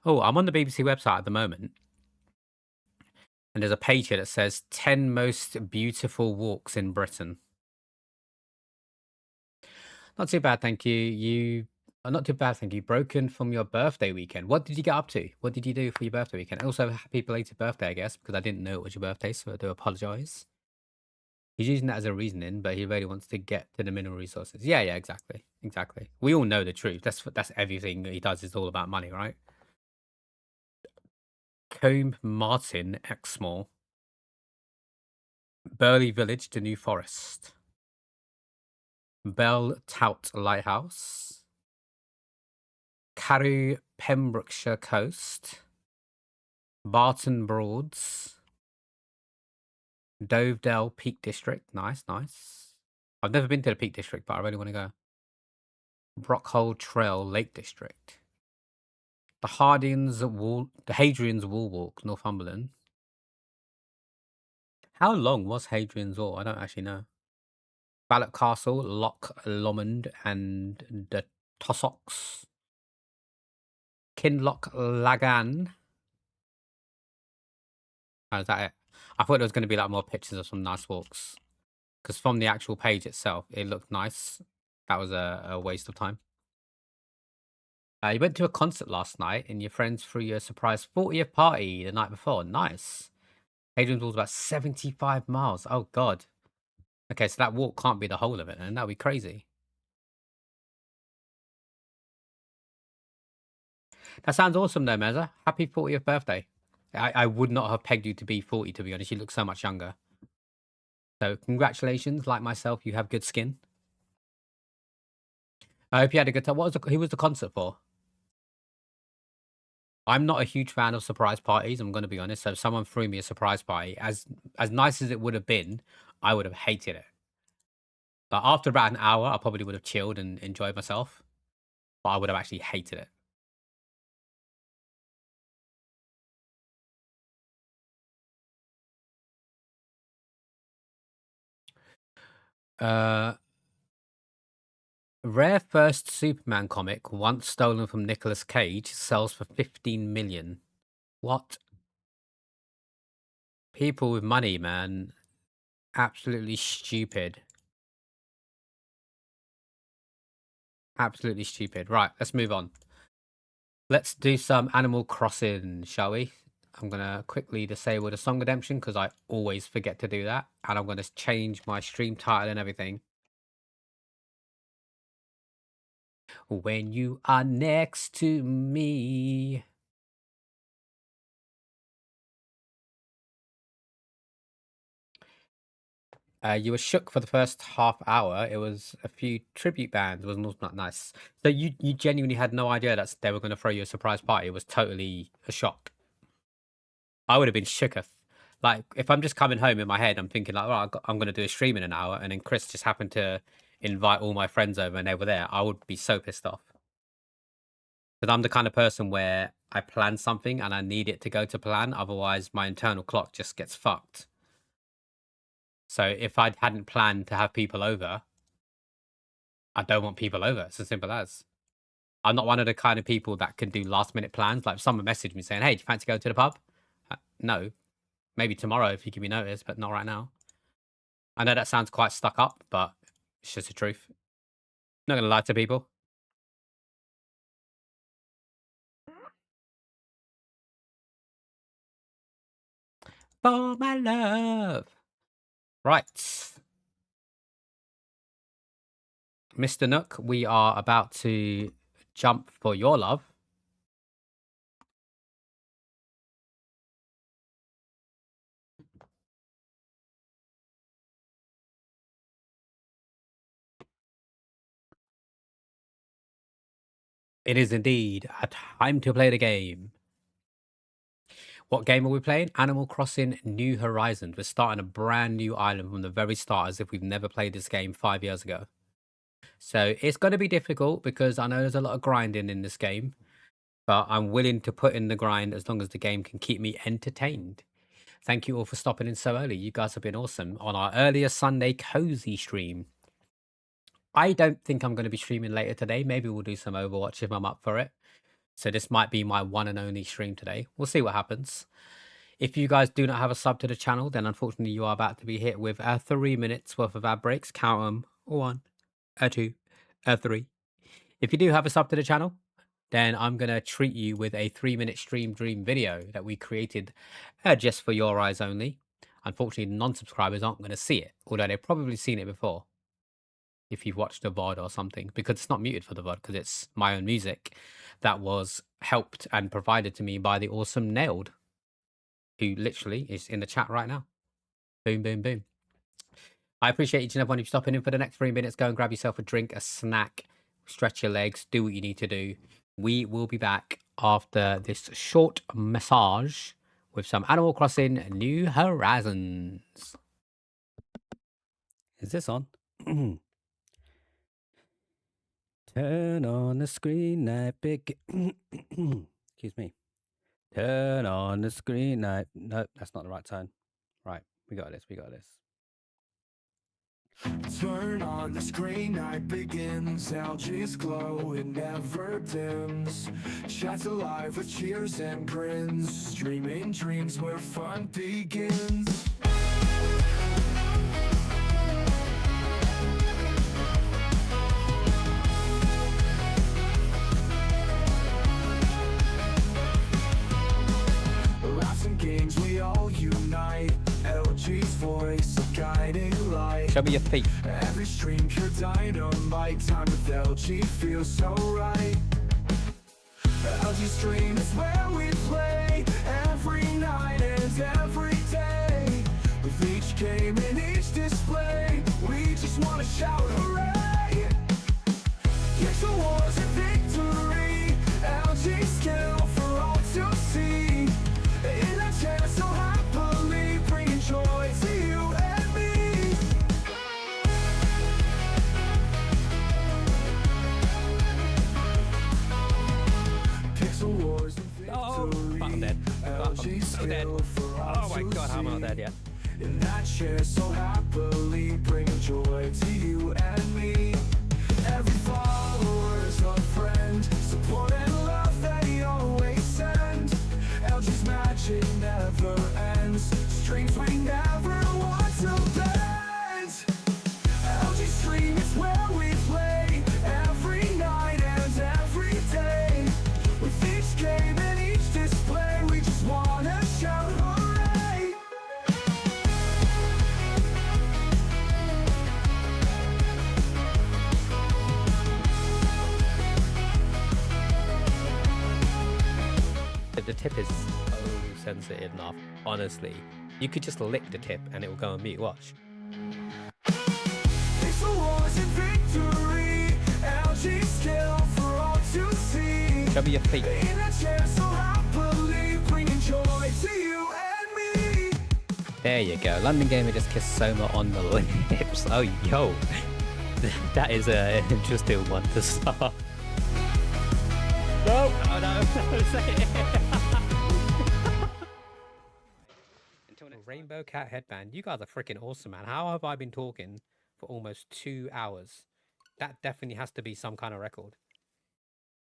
Speaker 1: Oh, I'm on the BBC website at the moment, and there's a page here that says 10 most beautiful walks in Britain. Not too bad, thank you. Not too bad, thank you. Broken from your birthday weekend. What did you get up to? What did you do for your birthday weekend? Also, happy belated birthday, I guess, because I didn't know it was your birthday, so I do apologize. He's using that as a reasoning, but he really wants to get to the mineral resources. Yeah, yeah, exactly, exactly. We all know the truth. That's everything he does is all about money, right? Combe Martin Exmoor, Burley Village to New Forest, Bell Tout Lighthouse, Carew Pembrokeshire Coast, Barton Broads, Dovedale Peak District. Nice, nice. I've never been to the Peak District, but I really want to go. Brockhole Trail Lake District. The Hadrian's Wall Walk, Northumberland. How long was Hadrian's Wall? I don't actually know. Ballot Castle, Loch Lomond, and the Tossocks. Kinloch Lagan. Oh, is that it? I thought there was going to be like more pictures of some nice walks. Because from the actual page itself, it looked nice. That was a waste of time. You went to a concert last night and your friends threw you a surprise 40th party the night before. Nice. Hadrian's Wall's about 75 miles. Oh, God. Okay, so that walk can't be the whole of it, and that'd be crazy. That sounds awesome, though, Meza. Happy 40th birthday. I would not have pegged you to be 40, to be honest. You look so much younger. So, congratulations. Like myself, you have good skin. I hope you had a good time. Who was the concert for? I'm not a huge fan of surprise parties. I'm going to be honest. So, if someone threw me a surprise party, as nice as it would have been, I would have hated it. But after about an hour, I probably would have chilled and enjoyed myself. But I would have actually hated it. Uh, Rare first Superman comic, once stolen from Nicolas Cage, sells for 15 million. What? People with money, man. Absolutely stupid. Absolutely stupid. Right, let's move on. Let's do some Animal Crossing, shall we? I'm going to quickly disable the song redemption because I always forget to do that. And I'm going to change my stream title and everything. When you are next to me. You were shook for the first half hour. It was a few tribute bands. It was not nice. So you genuinely had no idea that they were going to throw you a surprise party. It was totally a shock. I would have been shooketh. Like if I'm just coming home in my head, I'm thinking like, oh, I'm going to do a stream in an hour, and then Chris just happened to invite all my friends over, and they were there. I would be so pissed off because I'm the kind of person where I plan something and I need it to go to plan. Otherwise, my internal clock just gets fucked. So if I hadn't planned to have people over, I don't want people over. It's as simple as. I'm not one of the kind of people that can do last minute plans. Like if someone messaged me saying, "Hey, do you fancy going to the pub?" No, maybe tomorrow if you give me notice, but not right now. I know that sounds quite stuck up, but it's just the truth. Not gonna lie to people. For my love. Right. Mr. Nook, we are about to jump for your love. It is indeed a time to play the game. What game are we playing? Animal Crossing New Horizons. We're starting a brand new island from the very start as if we've never played this game 5 years ago. So it's going to be difficult because I know there's a lot of grinding in this game, but I'm willing to put in the grind as long as the game can keep me entertained. Thank you all for stopping in so early. You guys have been awesome on our earlier Sunday cozy stream. I don't think I'm going to be streaming later today. Maybe we'll do some Overwatch if I'm up for it. So this might be my one and only stream today. We'll see what happens. If you guys do not have a sub to the channel, then unfortunately you are about to be hit with 3 minutes worth of ad breaks. Count them. 1, 2, 3. If you do have a sub to the channel, then I'm going to treat you with a 3-minute stream dream video that we created just for your eyes only. Unfortunately, non-subscribers aren't going to see it, although they've probably seen it before if you've watched the VOD or something, because it's not muted for the VOD, because it's my own music that was helped and provided to me by the awesome Nailed, who literally is in the chat right now. Boom, boom, boom. I appreciate each and every one of you stopping in for the next 3 minutes. Go and grab yourself a drink, a snack, stretch your legs, do what you need to do. We will be back after this short massage with some Animal Crossing New Horizons. Is this on? Turn on the screen, night big. Excuse me. Turn on the screen, night. No, that's not the right tone. Right, we got this. We got this.
Speaker 2: Turn on the screen, night begins. Algae's glow, it never dims. Chats alive with cheers and grins. Dreaming dreams where fun begins. Laughs and games, we all unite. LG's voice, a guiding light.
Speaker 1: Show me your feet.
Speaker 2: Every stream, pure dynamite. Time with LG feels so right. LG stream is where we play. Every night and every day. With each game and each display, we just wanna shout hooray. Pixel wars and victory. LG skill for all to see. In our channel so happily, bringing joy to you and me. Pixel wars and victory.
Speaker 1: Oh, fuck, I'm dead.
Speaker 2: LG
Speaker 1: I'm dead.
Speaker 2: skill for all
Speaker 1: Oh my
Speaker 2: to
Speaker 1: god, I'm not
Speaker 2: see.
Speaker 1: dead yet.
Speaker 2: In that chair so happily, bringing joy to you and me. Every support and love that he always sends. LG's magic never ends. Streams we never want to bend. LG Stream is where we play every night and every day. With each game and each display, we just wanna shout hooray!
Speaker 4: The tip is so sensitive enough, honestly. You could just lick the tip and it will go on mute. Watch.
Speaker 2: It's the wars and victory. LG skill for all to see.
Speaker 4: Show me your feet.
Speaker 2: In a chair so happily, bringing joy to you and me.
Speaker 4: There you go. London Gamer just kissed Soma on the lips. Oh, yo. That is an interesting one to start. No! Oh, no. Say it. Rainbow Cat headband. You guys are freaking awesome, man. How have I been talking for almost 2 hours? That definitely has to be some kind of record.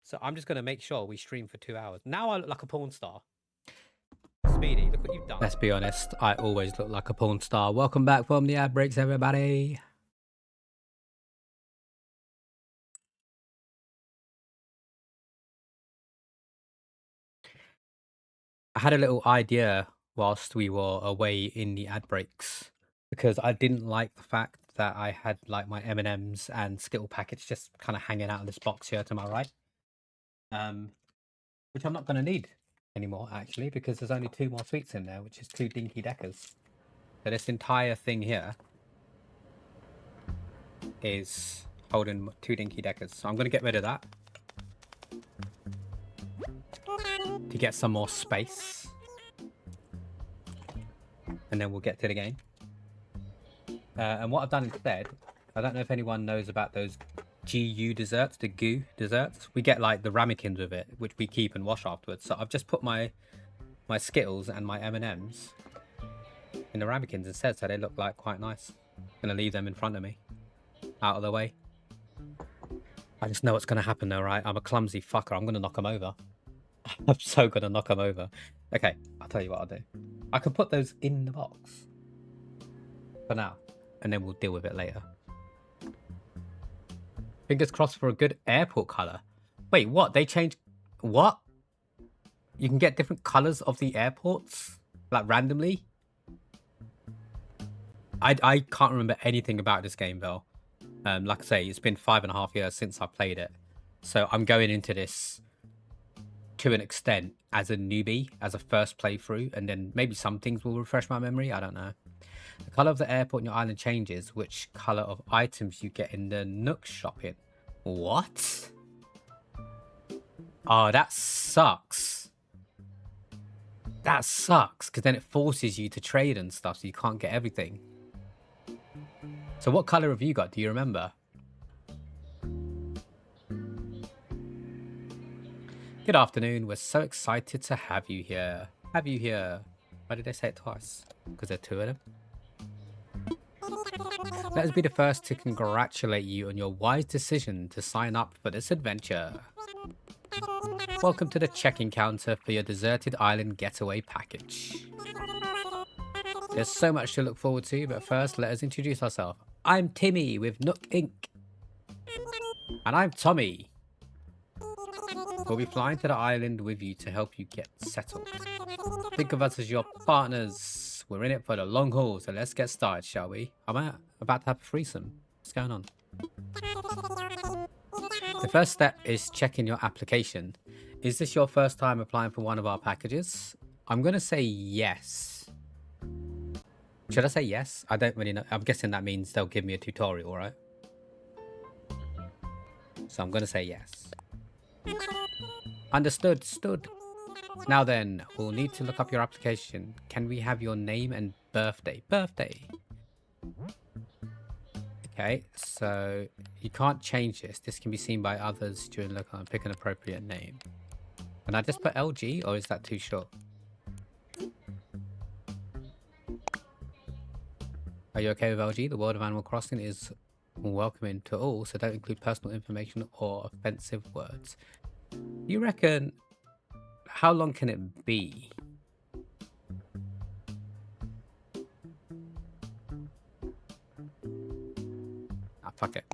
Speaker 4: So I'm just going to make sure we stream for 2 hours. Now I look like a porn star. Speedy, look what you've done. Let's be honest. I always look like a porn star. Welcome back from the ad breaks, everybody. I had a little idea whilst we were away in the ad breaks because I didn't like the fact that I had like my M&Ms and Skittle packets just kind of hanging out of this box here to my right, which I'm not going to need anymore actually because there's only 2 more sweets in there, which is 2 Dinky Deckers. So this entire thing here is holding 2 Dinky Deckers, so I'm going to get rid of that to get some more space. And then we'll get to the game. And what I've done instead, I don't know if anyone knows about those GU desserts, the goo desserts. We get like the ramekins with it, which we keep and wash afterwards. So I've just put my Skittles and my M&Ms in the ramekins instead, so they look like quite nice. I'm gonna leave them in front of me, out of the way. I just know what's gonna happen though, right? I'm a clumsy fucker. I'm gonna knock them over. I'm so gonna knock them over. Okay, I'll tell you what I'll do. I can put those in the box for now, and then we'll deal with it later. Fingers crossed for a good airport color. Wait, what? They changed... What? You can get different colors of the airports? Like, randomly? I can't remember anything about this game, though. Like I say, it's been 5.5 years since I played it. So I'm going into this to an extent as a newbie, as a first playthrough, and then maybe some things will refresh my memory. I don't know. The color of the airport in your island changes which color of items you get in the Nook shopping. What? Oh, that sucks. That sucks, because then it forces you to trade and stuff, so you can't get everything. So what color have you got? Do you remember? Good afternoon. We're so excited to have you here. Have you here? Why did they say it twice? Because there are 2 of them. Let us be the first to congratulate you on your wise decision to sign up for this adventure. Welcome to the check-in counter for your deserted island getaway package. There's so much to look forward to, but first let us introduce ourselves. I'm Timmy with Nook Inc. And I'm Tommy. We'll be flying to the island with you to help you get settled. Think of us as your partners. We're in it for the long haul, so let's get started, shall we? I'm about to have a threesome. What's going on? The first step is checking your application. Is this your first time applying for one of our packages? I'm going to say yes. Should I say yes? I don't really know. I'm guessing that means they'll give me a tutorial, right? So I'm going to say yes. Understood. Stood. Now then, we'll need to look up your application. Can we have your name and birthday? Birthday. Okay, so you can't change this. This can be seen by others during look on. Pick an appropriate name. Can I just put LG, or is that too short? Are you okay with LG? The world of Animal Crossing is welcoming to all, so don't include personal information or offensive words.
Speaker 1: You reckon, how long can it be? Ah, fuck it.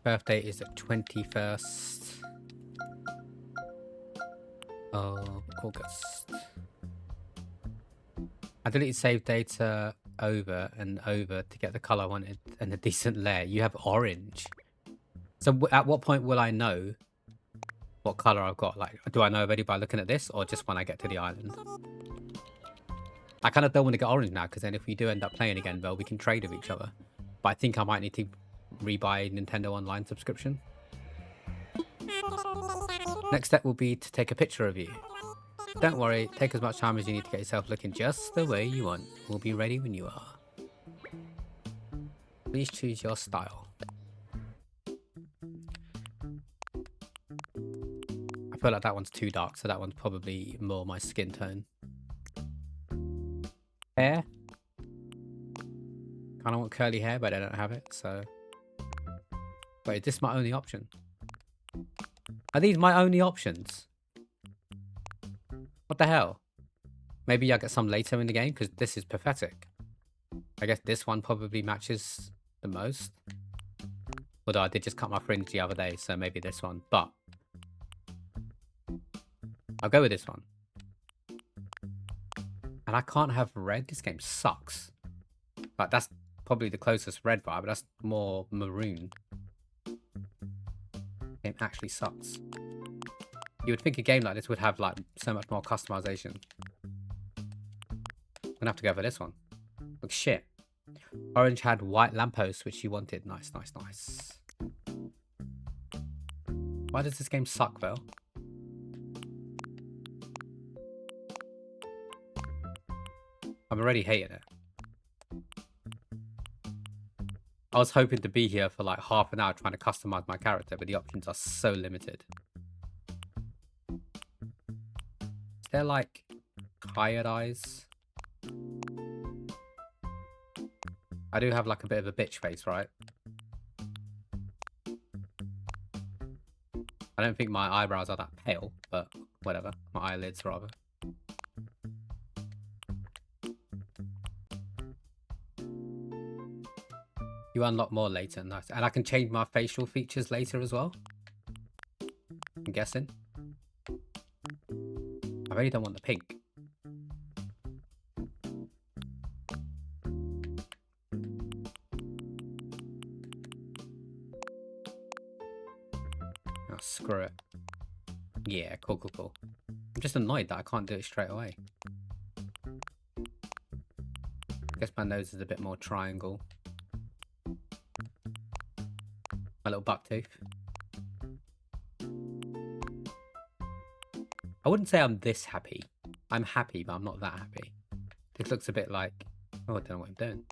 Speaker 1: Birthday is the 21st of August. I deleted save data over and over to get the color I wanted and a decent layer. You have orange. So at what point will I know what color I've got? Like, do I know already by looking at this, or just when I get to the island? I kind of don't want to get orange now, because then if we do end up playing again, well, we can trade with each other. But I think I might need to rebuy Nintendo Online subscription. Next step will be to take a picture of you. Don't worry, take as much time as you need to get yourself looking just the way you want. We'll be ready when you are. Please choose your style. I feel like that one's too dark, so that one's probably more my skin tone. Hair. Kind of want curly hair, but I don't have it, so... Wait, is this my only option? Are these my only options? What the hell? Maybe I'll get some later in the game, because this is pathetic. I guess this one probably matches the most. Although I did just cut my fringe the other day, so maybe this one. But I'll go with this one. And I can't have red. This game sucks. Like, that's probably the closest red vibe, but that's more maroon. Game actually sucks. You would think a game like this would have like so much more customization. I'm gonna have to go for this one. Looks shit. Orange had white lampposts, which you wanted. Nice, nice, nice. Why does this game suck, though? I'm already hating it. I was hoping to be here for like half an hour trying to customize my character, but the options are so limited. Is there like hired eyes? I do have like a bit of a bitch face, right? I don't think my eyebrows are that pale, but whatever. My eyelids, rather. You unlock more later, nice. And I can change my facial features later as well? I'm guessing. I really don't want the pink. Oh, screw it. Yeah, cool, cool, cool. I'm just annoyed that I can't do it straight away. I guess my nose is a bit more triangle. My little buck tooth. I wouldn't say I'm this happy. I'm happy, but I'm not that happy. This looks a bit like... Oh, I don't know what I'm doing.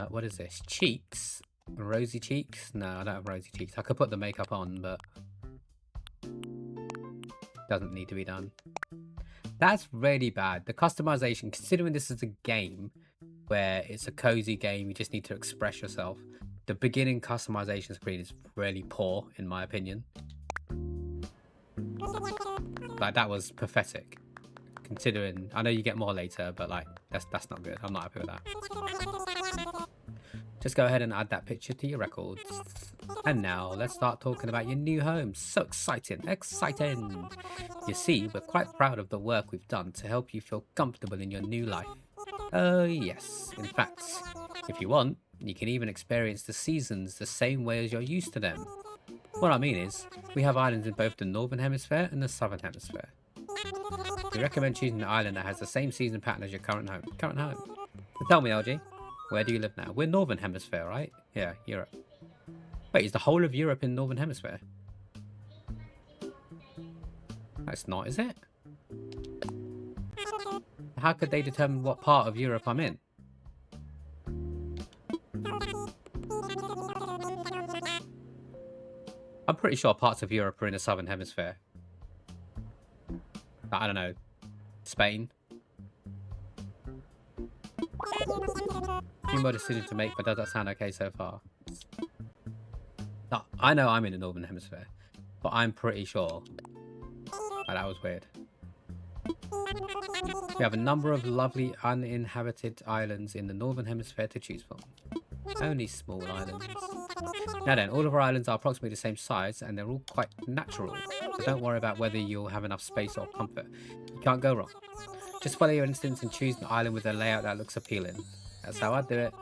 Speaker 1: What is this? Cheeks? Rosy cheeks? No, I don't have rosy cheeks. I could put the makeup on, but... doesn't need to be done. That's really bad. The customization, considering this is a game where it's a cozy game, you just need to express yourself. The beginning customization screen is really poor, in my opinion. Like, that was pathetic. Considering, I know you get more later, but like, that's not good. I'm not happy with that. Just go ahead and add that picture to your records. And now, let's start talking about your new home. So exciting, exciting! You see, we're quite proud of the work we've done to help you feel comfortable in your new life. Oh yes, in fact, if you want, you can even experience the seasons the same way as you're used to them. What I mean is, we have islands in both the Northern Hemisphere and the Southern Hemisphere. We recommend choosing an island that has the same season pattern as your current home. So tell me, LG, where do you live now? We're Northern Hemisphere, right? Yeah, Europe. Wait, is the whole of Europe in Northern Hemisphere? That's not, is it? How could they determine what part of Europe I'm in? I'm pretty sure parts of Europe are in the Southern Hemisphere. I don't know. Spain? Few more decisions to make, but does that sound okay so far? I know I'm in the Northern Hemisphere, but I'm pretty sure. Oh, that was weird. We have a number of lovely uninhabited islands in the Northern Hemisphere to choose from. Only small islands. Now then, all of our islands are approximately the same size and they're all quite natural. So don't worry about whether you'll have enough space or comfort. You can't go wrong. Just follow your instincts and choose an island with a layout that looks appealing. That's how I do it.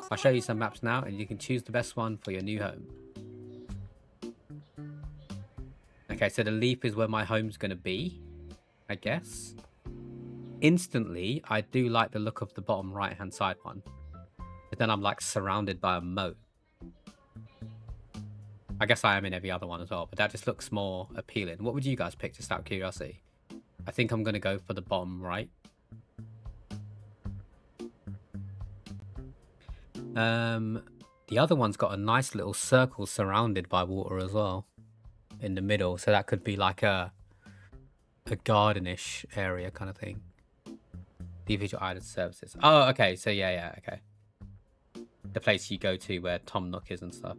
Speaker 1: I'll show you some maps now and you can choose the best one for your new home. Okay, so the leaf is where my home's going to be, I guess. Instantly, I do like the look of the bottom right-hand side one. But then I'm like surrounded by a moat. I guess I am in every other one as well, but that just looks more appealing. What would you guys pick, just out of curiosity? I think I'm going to go for the bottom right. The other one's got a nice little circle surrounded by water as well. In the middle, so that could be like a gardenish area kind of thing. Individual island services. Oh, okay. So yeah, okay. The place you go to where Tom Nook is and stuff.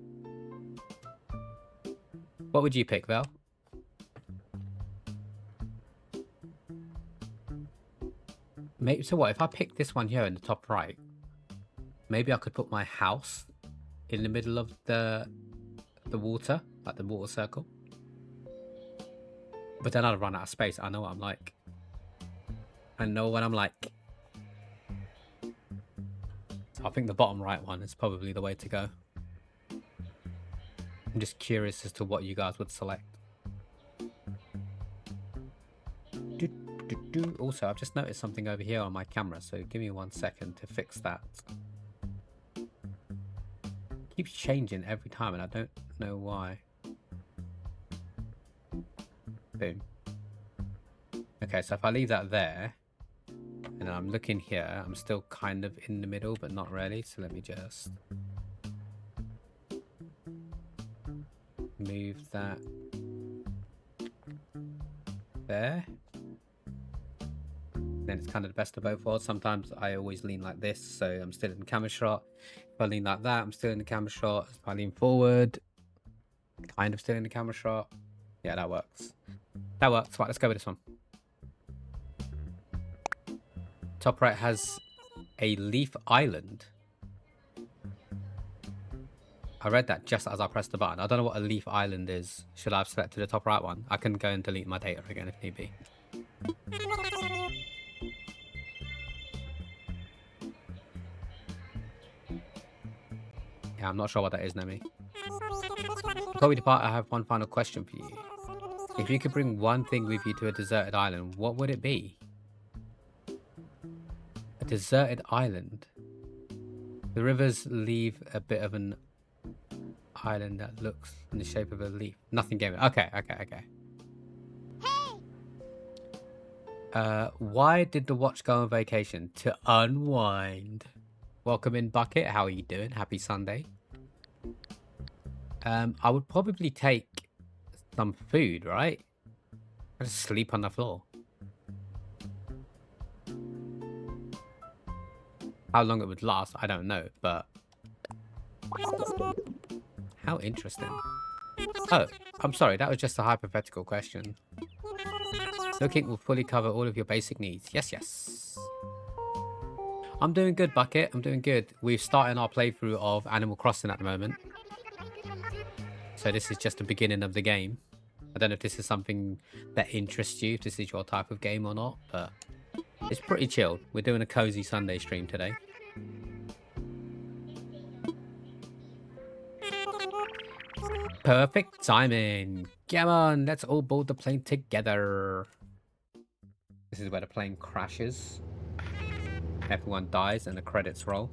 Speaker 1: What would you pick, Val? Maybe, so what, if I pick this one here in the top right, maybe I could put my house in the middle of the water, like the water circle. But then I'd run out of space. I know what I'm like. I know what I'm like. So I think the bottom right one is probably the way to go. I'm just curious as to what you guys would select. Also, I've just noticed something over here on my camera, so give me 1 second to fix that. It keeps changing every time and I don't know why. Boom. Okay, so if I leave that there, and I'm looking here, I'm still kind of in the middle, but not really. So let me just move that there. Then it's kind of the best of both worlds. Sometimes I always lean like this, so I'm still in the camera shot. If I lean like that, I'm still in the camera shot. If I lean forward, kind of still in the camera shot. Yeah, that works. That works. Right, let's go with this one. Top right has a leaf island. I read that just as I pressed the button. I don't know what a leaf island is. Should I have selected the top right one? I can go and delete my data again if need be. Yeah, I'm not sure what that is, Nemi. Before we depart, I have one final question for you. If you could bring one thing with you to a deserted island, what would it be? A deserted island. The rivers leave a bit of an island that looks in the shape of a leaf. Nothing Gaymer. Okay. Hey! Why did the watch go on vacation? To unwind. Welcome in, Bucket. How are you doing? Happy Sunday. I would probably take some food, right? I just sleep on the floor. How long it would last, I don't know, but how interesting. Oh, I'm sorry, that was just a hypothetical question. Looking will fully cover all of your basic needs. Yes. I'm doing good, Bucket. I'm doing good. We're starting our playthrough of Animal Crossing at the moment. So this is just the beginning of the game. I don't know if this is something that interests you, if this is your type of game or not, but it's pretty chilled. We're doing a cozy Sunday stream today. Perfect timing. Come on, let's all board the plane together. This is where the plane crashes. Everyone dies and the credits roll.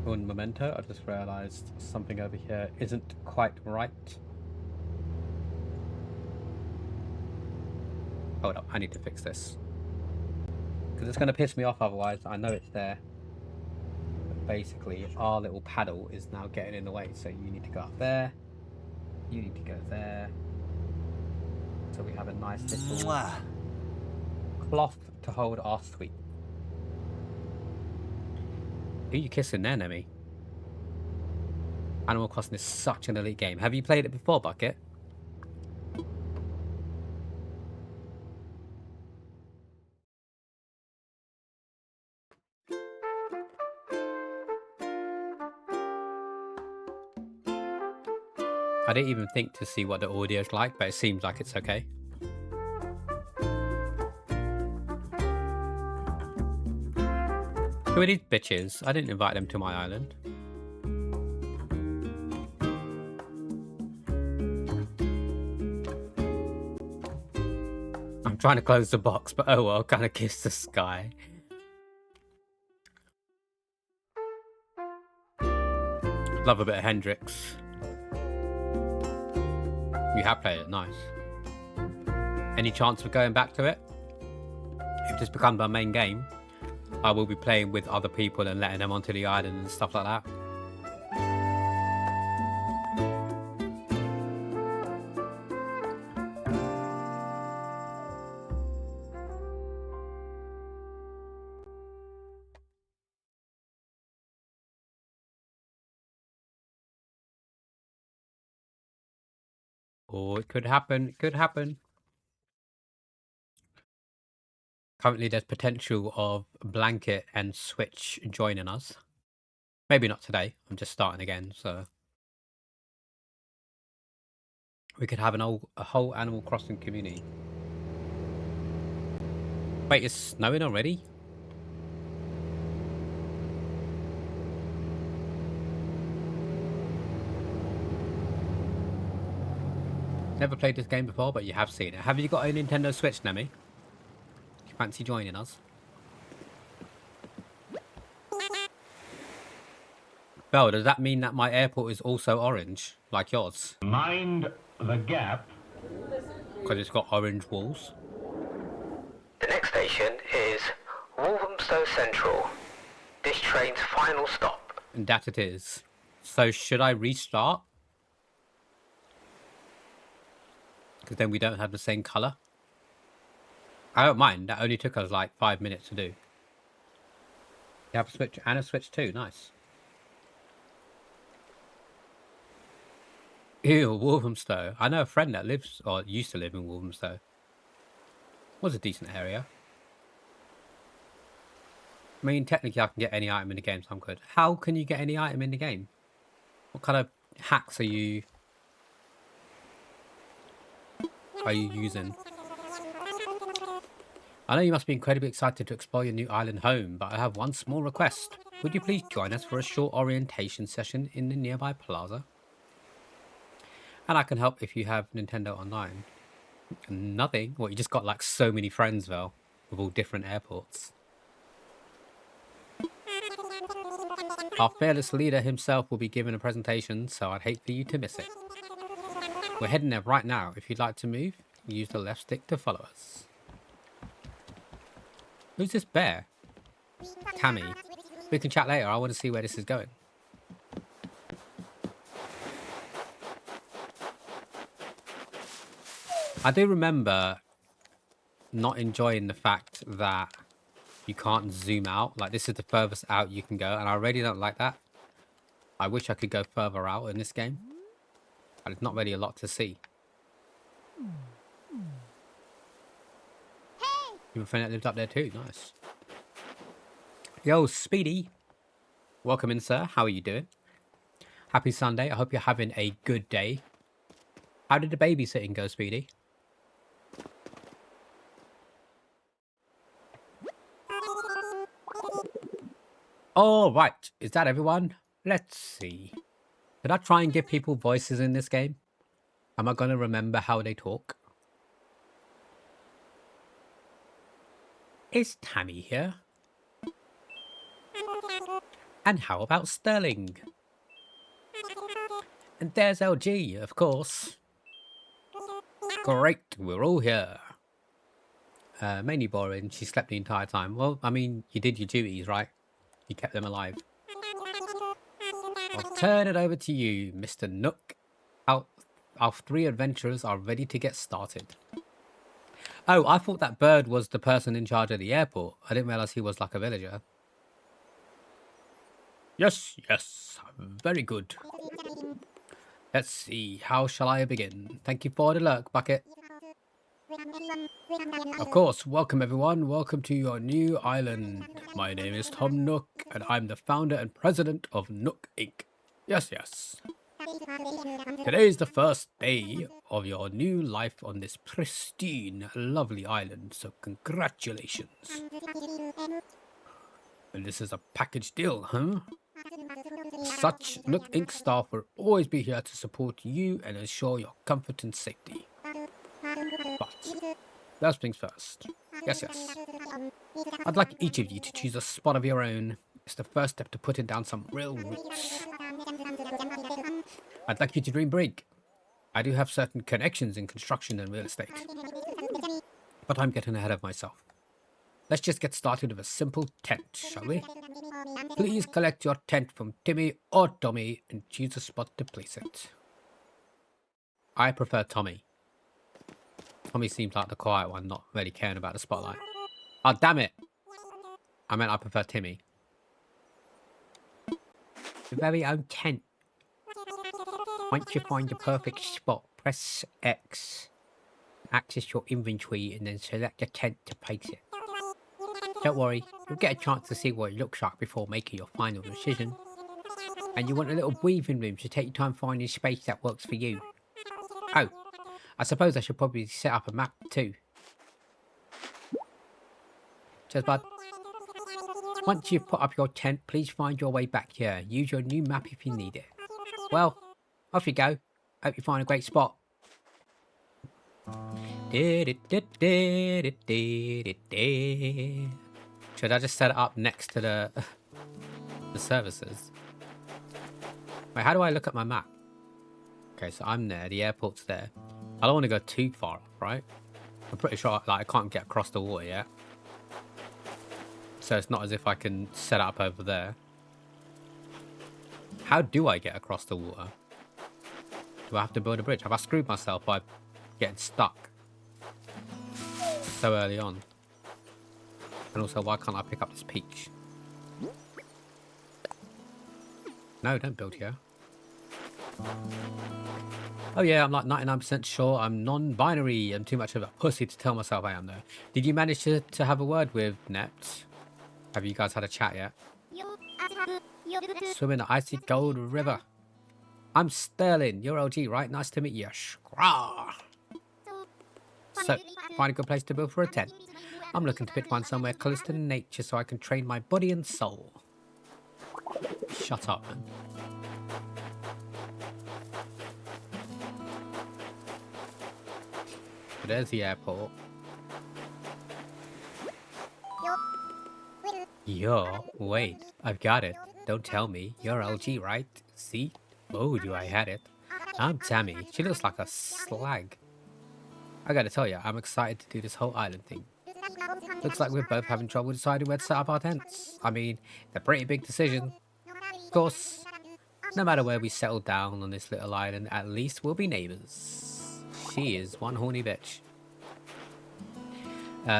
Speaker 1: Un momento, I just realized something over here isn't quite right. Hold up, I need to fix this. Because it's going to piss me off otherwise. I know it's there. But basically, our little paddle is now getting in the way. So you need to go up there. You need to go there. So we have a nice little cloth to hold our sweet. Who are you kissing there, Nemi? Animal Crossing is such an elite game. Have you played it before, Bucket? I didn't even think to see what the audio's like, but it seems like it's okay. Who are these bitches? I didn't invite them to my island. I'm trying to close the box, but oh well, kind of kiss the sky. Love a bit of Hendrix. You have played it, nice. Any chance of going back to it? If this becomes our main game, I will be playing with other people and letting them onto the island and stuff like that. Oh, it could happen. It could happen. Currently, there's potential of Blanket and Switch joining us. Maybe not today. I'm just starting again, so we could have a whole Animal Crossing community. Wait, it's snowing already? Never played this game before, but you have seen it. Have you got a Nintendo Switch, Nemi? You fancy joining us? Belle, does that mean that my airport is also orange, like yours?
Speaker 5: Mind the gap.
Speaker 1: Because it's got orange walls.
Speaker 3: The next station is Walthamstow Central. This train's final stop.
Speaker 1: And that it is. So should I restart? Because then we don't have the same colour. I don't mind. That only took us like 5 minutes to do. You have a Switch and a Switch too. Nice. Ew, Walthamstow. I know a friend that lives or used to live in Walthamstow. Was a decent area. I mean, technically I can get any item in the game, so I'm good. How can you get any item in the game? What kind of hacks are you using? I know you must be incredibly excited to explore your new island home, but I have one small request. Would you please join us for a short orientation session in the nearby plaza? And I can help if you have Nintendo Online. Nothing? What, you just got like so many friends, Vel, with all different airports. Our fearless leader himself will be giving a presentation, so I'd hate for you to miss it. We're heading there right now. If you'd like to move, use the left stick to follow us. Who's this bear? Tammy. We can chat later. I want to see where this is going. I do remember not enjoying the fact that you can't zoom out. Like, this is the furthest out you can go, and I really don't like that. I wish I could go further out in this game. But there's not really a lot to see. You have a friend that lives up there too. Nice. Yo, Speedy. Welcome in, sir. How are you doing? Happy Sunday. I hope you're having a good day. How did the babysitting go, Speedy? All right. Is that everyone? Let's see. Did I try and give people voices in this game? Am I going to remember how they talk? Is Tammy here? And how about Sterling? And there's LG, of course. Great, we're all here. Mainly boring. She slept the entire time. Well, I mean, you did your duties, right? You kept them alive. I'll turn it over to you, Mr. Nook. Our three adventurers are ready to get started. Oh, I thought that bird was the person in charge of the airport. I didn't realize he was like a villager. Yes, yes, very good. Let's see, how shall I begin? Thank you for the lurk, Bucket. Of course, welcome everyone. Welcome to your new island. My name is Tom Nook, and I'm the founder and president of Nook Inc. Yes, yes. Today is the first day of your new life on this pristine, lovely island, so congratulations. And this is a package deal, huh? Such Nook Inc. staff will always be here to support you and ensure your comfort and safety. But first things first. Yes, yes. I'd like each of you to choose a spot of your own. It's the first step to putting down some real roots. I'd like you to dream big. I do have certain connections in construction and real estate, but I'm getting ahead of myself. Let's just get started with a simple tent, shall we? Please collect your tent from Timmy or Tommy and choose a spot to place it. I prefer Tommy. Tommy seems like the quiet one, not really caring about the spotlight. Oh, damn it! I meant I prefer Timmy. Your very own tent. Once you find the perfect spot, press X. Access your inventory and then select the tent to place it. Don't worry, you'll get a chance to see what it looks like before making your final decision. And you want a little breathing room to take your time finding space that works for you. Oh, I suppose I should probably set up a map too. Cheers, bud. Once you've put up your tent, please find your way back here. Use your new map if you need it. Well, off you go. Hope you find a great spot. Should I just set it up next to the services? Wait, how do I look at my map? Okay, so I'm there. The airport's there. I don't want to go too far off, right? I'm pretty sure like I can't get across the water yet. So it's not as if I can set it up over there. How do I get across the water? Do I have to build a bridge? Have I screwed myself by getting stuck so early on? And also, why can't I pick up this peach? No, don't build here. Oh yeah, I'm like 99% sure I'm non-binary. I'm too much of a pussy to tell myself I am though. Did you manage to have a word with Nept? Have you guys had a chat yet? Swim in the icy gold river. I'm Sterling, you're LG, right? Nice to meet you. Scraw. So, find a good place to build for a tent. I'm looking to pick one somewhere close to nature so I can train my body and soul. Shut up, man. So there's the airport. Yo, wait, I've got it. Don't tell me. You're LG, right? See? Oh, do I had it. I'm Tammy. She looks like a slag. I gotta tell you, I'm excited to do this whole island thing. Looks like we're both having trouble deciding where to set up our tents. I mean, it's a pretty big decision. Of course, no matter where we settle down on this little island, at least we'll be neighbours. She is one horny bitch.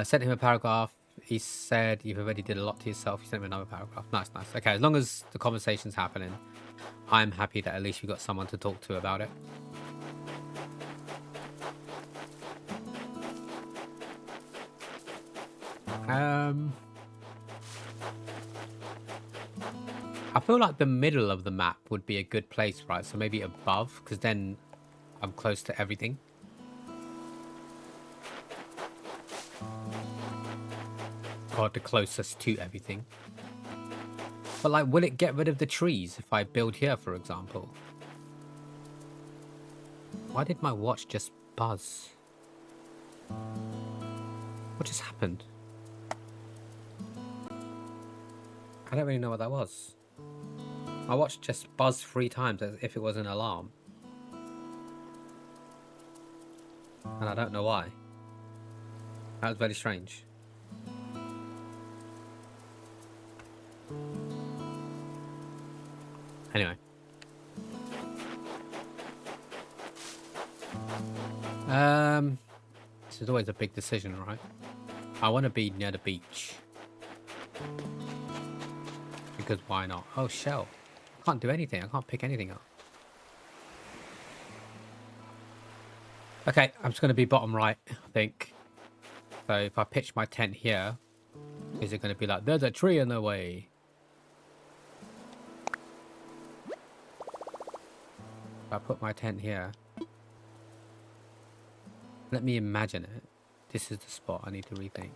Speaker 1: Sent him a paragraph. He said you've already did a lot to yourself. He sent him another paragraph. Nice, nice. Okay, as long as the conversation's happening, I'm happy that at least we got someone to talk to about it. I feel like the middle of the map would be a good place, right? So maybe above, because then I'm close to everything. Or the closest to everything. But like, will it get rid of the trees if I build here, for example? Why did my watch just buzz? What just happened? I don't really know what that was. My watch just buzzed 3 times as if it was an alarm. And I don't know why. That was very strange. Anyway. This is always a big decision, right? I want to be near the beach. Because why not? Oh, shell. I can't do anything. I can't pick anything up. Okay, I'm just going to be bottom right, I think. So if I pitch my tent here, is it going to be like, there's a tree in the way? If I put my tent here, let me imagine it. This is the spot I need to rethink.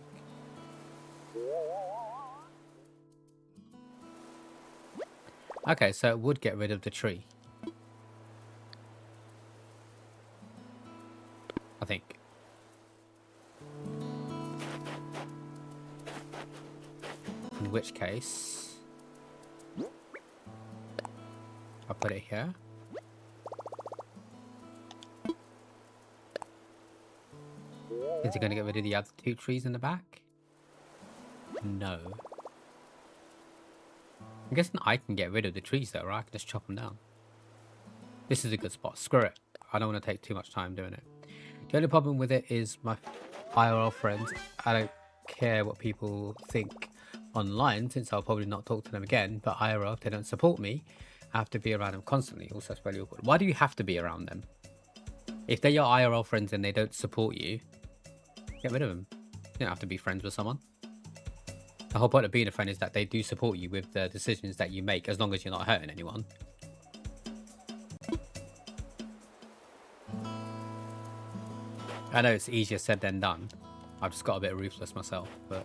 Speaker 1: Okay, so it would get rid of the tree. I think. In which case, I'll put it here. Is it going to get rid of the other two trees in the back? No. I'm guessing I can get rid of the trees though, right? I can just chop them down. This is a good spot. Screw it. I don't want to take too much time doing it. The only problem with it is my IRL friends. I don't care what people think online, since I'll probably not talk to them again. But IRL, if they don't support me, I have to be around them constantly. Also, it's really awkward. Why do you have to be around them? If they're your IRL friends and they don't support you, get rid of them. You don't have to be friends with someone. The whole point of being a friend is that they do support you with the decisions that you make, as long as you're not hurting anyone. I know it's easier said than done. I've just got a bit ruthless myself, but...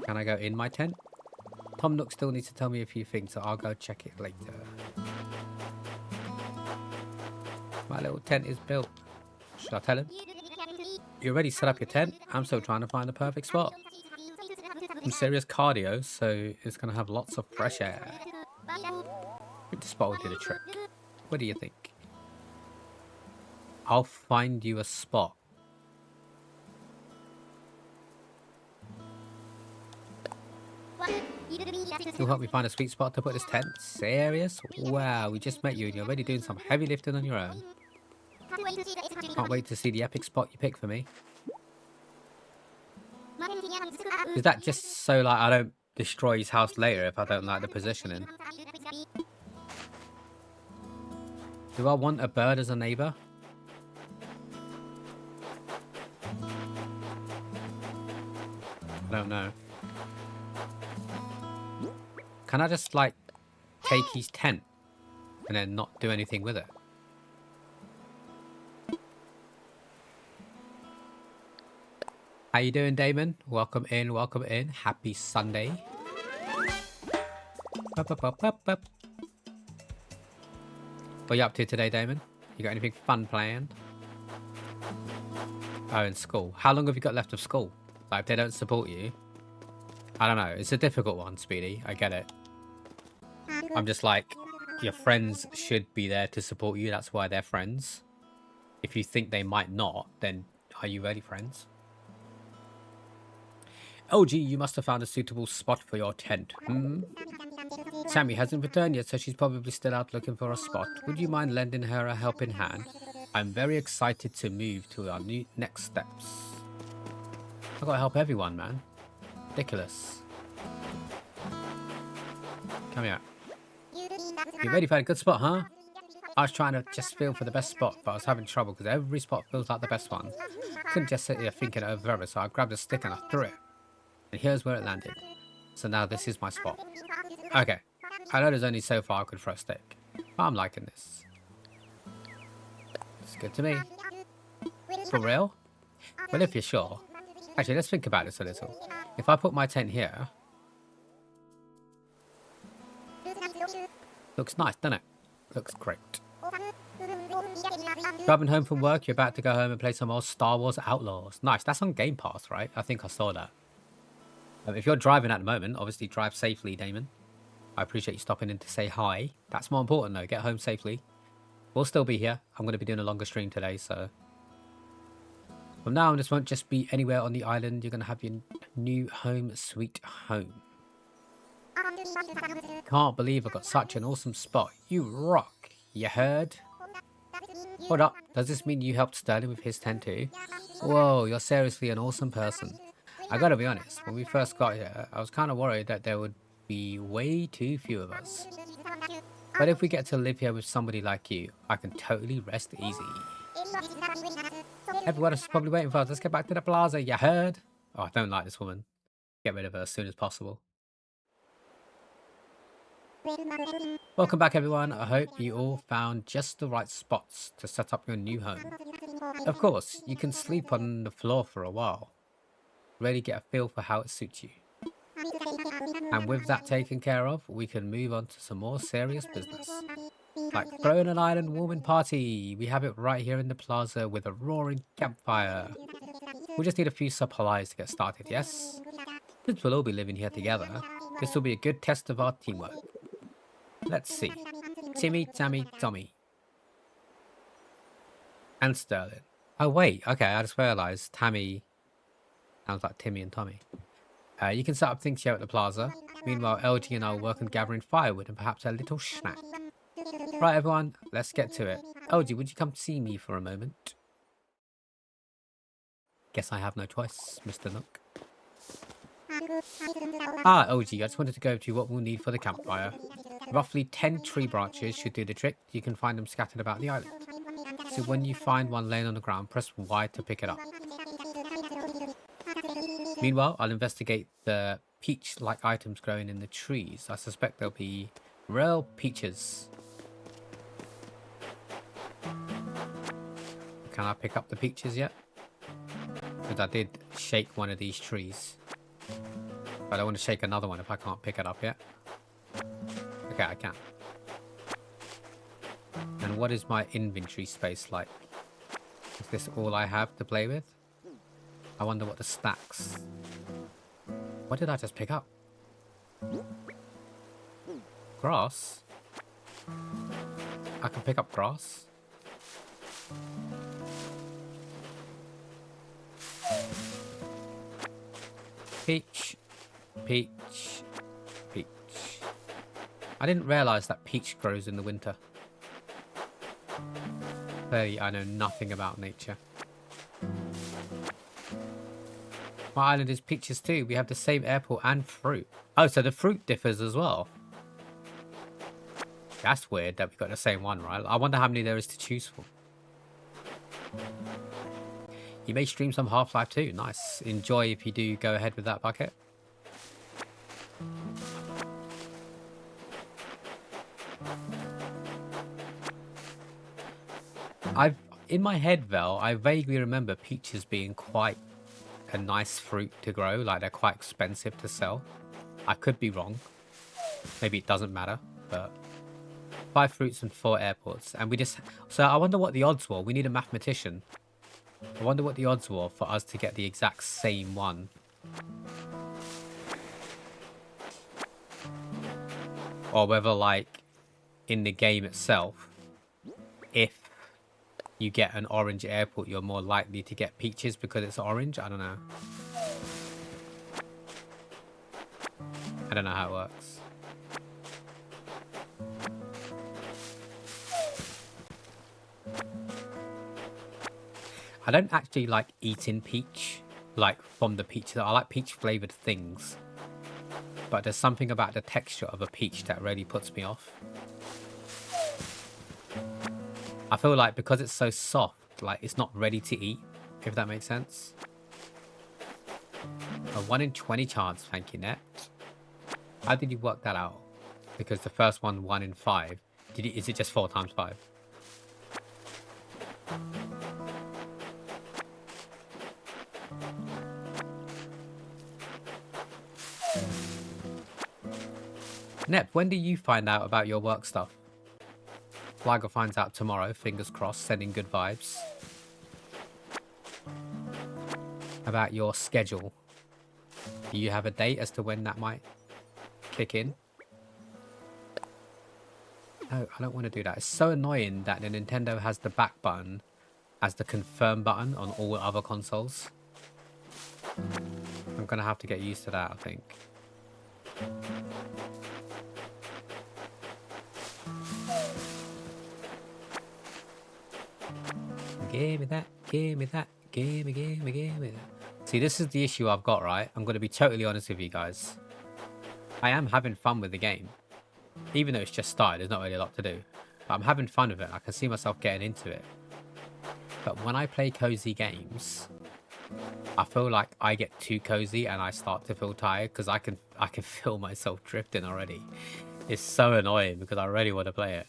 Speaker 1: Can I go in my tent? Tom Nook still needs to tell me a few things, so I'll go check it later. My little tent is built. Should I tell him? You already set up your tent? I'm still trying to find the perfect spot. Some serious cardio, so it's going to have lots of fresh air. I think the spot will do the trick. What do you think? I'll find you a spot. You'll help me find a sweet spot to put this tent? Serious? Wow, we just met you and you're already doing some heavy lifting on your own. Can't wait to see the epic spot you pick for me. Is that just so like I don't destroy his house later if I don't like the positioning? Do I want a bird as a neighbour? I don't know. Can I just like take his tent and then not do anything with it? How you doing, Damon? Welcome in, welcome in. Happy Sunday. What are you up to today, Damon? You got anything fun planned? Oh, in school. How long have you got left of school? Like, if they don't support you? I don't know. It's a difficult one, Speedy. I get it. I'm just like, your friends should be there to support you. That's why they're friends. If you think they might not, then are you really friends? Oh, gee, you must have found a suitable spot for your tent. Sammy hasn't returned yet, so she's probably still out looking for a spot. Would you mind lending her a helping hand? I'm very excited to move to our new next steps. I've got to help everyone, man. Ridiculous. Come here. You ready for a good spot, huh? I was trying to just feel for the best spot, but I was having trouble because every spot feels like the best one. Couldn't just sit here thinking it over forever, so I grabbed a stick and I threw it. And here's where it landed. So now this is my spot. Okay. I know there's only so far I could throw a stick. But I'm liking this. It's good to me. For real? Well, if you're sure. Actually, let's think about this a little. If I put my tent here... Looks nice, doesn't it? Looks great. Driving home from work, you're about to go home and play some more Star Wars Outlaws. Nice. That's on Game Pass, right? I think I saw that. If you're driving at the moment, obviously drive safely, Damon. I appreciate you stopping in to say hi. That's more important, though. Get home safely. We'll still be here. I'm going to be doing a longer stream today, so... From now on, this won't just be anywhere on the island. You're going to have your new home sweet home. Can't believe I got such an awesome spot. You rock. You heard? Hold up, does this mean you helped Sterling with his tent too? Whoa, you're seriously an awesome person. I gotta be honest, when we first got here, I was kind of worried that there would be way too few of us. But if we get to live here with somebody like you, I can totally rest easy. Everyone is probably waiting for us. Let's get back to the plaza, you heard? Oh, I don't like this woman. Get rid of her as soon as possible. Welcome back, everyone. I hope you all found just the right spots to set up your new home. Of course, you can sleep on the floor for a while. Really get a feel for how it suits you. And with that taken care of, we can move on to some more serious business. Like throwing an island warming party. We have it right here in the plaza with a roaring campfire. We just need a few supplies to get started, yes? Since we'll all be living here together, this will be a good test of our teamwork. Let's see. Timmy, Tammy, Tommy. And Sterling. Oh, wait. Okay, I just realised Tammy sounds like Timmy and Tommy. You can set up things here at the plaza. Meanwhile, LG and I will work on gathering firewood and perhaps a little snack. Right, everyone, let's get to it. LG, would you come see me for a moment? Guess I have no choice, Mr. Nook. Ah, LG, I just wanted to go to what we'll need for the campfire. Roughly 10 tree branches should do the trick. You can find them scattered about the island. So when you find one laying on the ground, press Y to pick it up. Meanwhile, I'll investigate the peach-like items growing in the trees. I suspect there'll be real peaches. Can I pick up the peaches yet? Because I did shake one of these trees. But I don't want to shake another one if I can't pick it up yet. Okay, I can. And what is my inventory space like? Is this all I have to play with? I wonder what the stacks... What did I just pick up? Grass? I can pick up grass? Peach. Peach. Peach. I didn't realise that peach grows in the winter. Clearly, I know nothing about nature. My island is peaches too. We have the same airport and fruit. Oh, so the fruit differs as well. That's weird that we got the same one, right? I wonder how many there is to choose from. You may stream some Half-Life too. Nice. Enjoy if you do go ahead with that bucket. In my head, Vel, I vaguely remember peaches being quite a nice fruit to grow. Like, they're quite expensive to sell. I could be wrong. Maybe it doesn't matter, but 5 fruits and 4 airports. And we just... So I wonder what the odds were. We need a mathematician. I wonder what the odds were for us to get the exact same one. Or whether, like, in the game itself, if you get an orange airport, you're more likely to get peaches because it's orange. I don't know. I don't know how it works. I don't actually like eating peach, like from the peach. I like peach flavored things. But there's something about the texture of a peach that really puts me off. I feel like because it's so soft, like it's not ready to eat, if that makes sense. A 1 in 20 chance, thank you, Net. How did you work that out? Because the first one, 1 in 5. Is it just 4 times 5? Nep, when do you find out about your work stuff? Flagger finds out tomorrow, fingers crossed, sending good vibes. About your schedule. Do you have a date as to when that might kick in? No, I don't want to do that. It's so annoying that the Nintendo has the back button as the confirm button on all other consoles. I'm going to have to get used to that, I think. Give me that, give me that, give me that. See, this is the issue I've got, right? I'm going to be totally honest with you guys. I am having fun with the game. Even though it's just started, there's not really a lot to do. But I'm having fun with it. I can see myself getting into it. But when I play cozy games, I feel like I get too cozy and I start to feel tired because I can feel myself drifting already. It's so annoying because I really want to play it.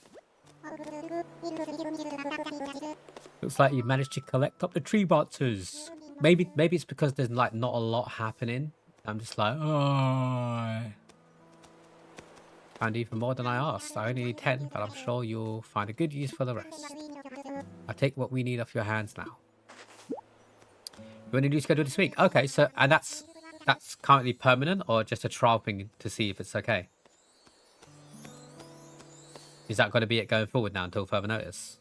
Speaker 1: Looks like you've managed to collect up the tree boxes. Maybe it's because there's like not a lot happening. I'm just like, oh. And even more than I asked. I only need 10, but I'm sure you'll find a good use for the rest. I'll take what we need off your hands now. You want to do schedule this week? Okay, so and that's currently permanent or just a trial thing to see if it's okay? Is that going to be it going forward now until further notice?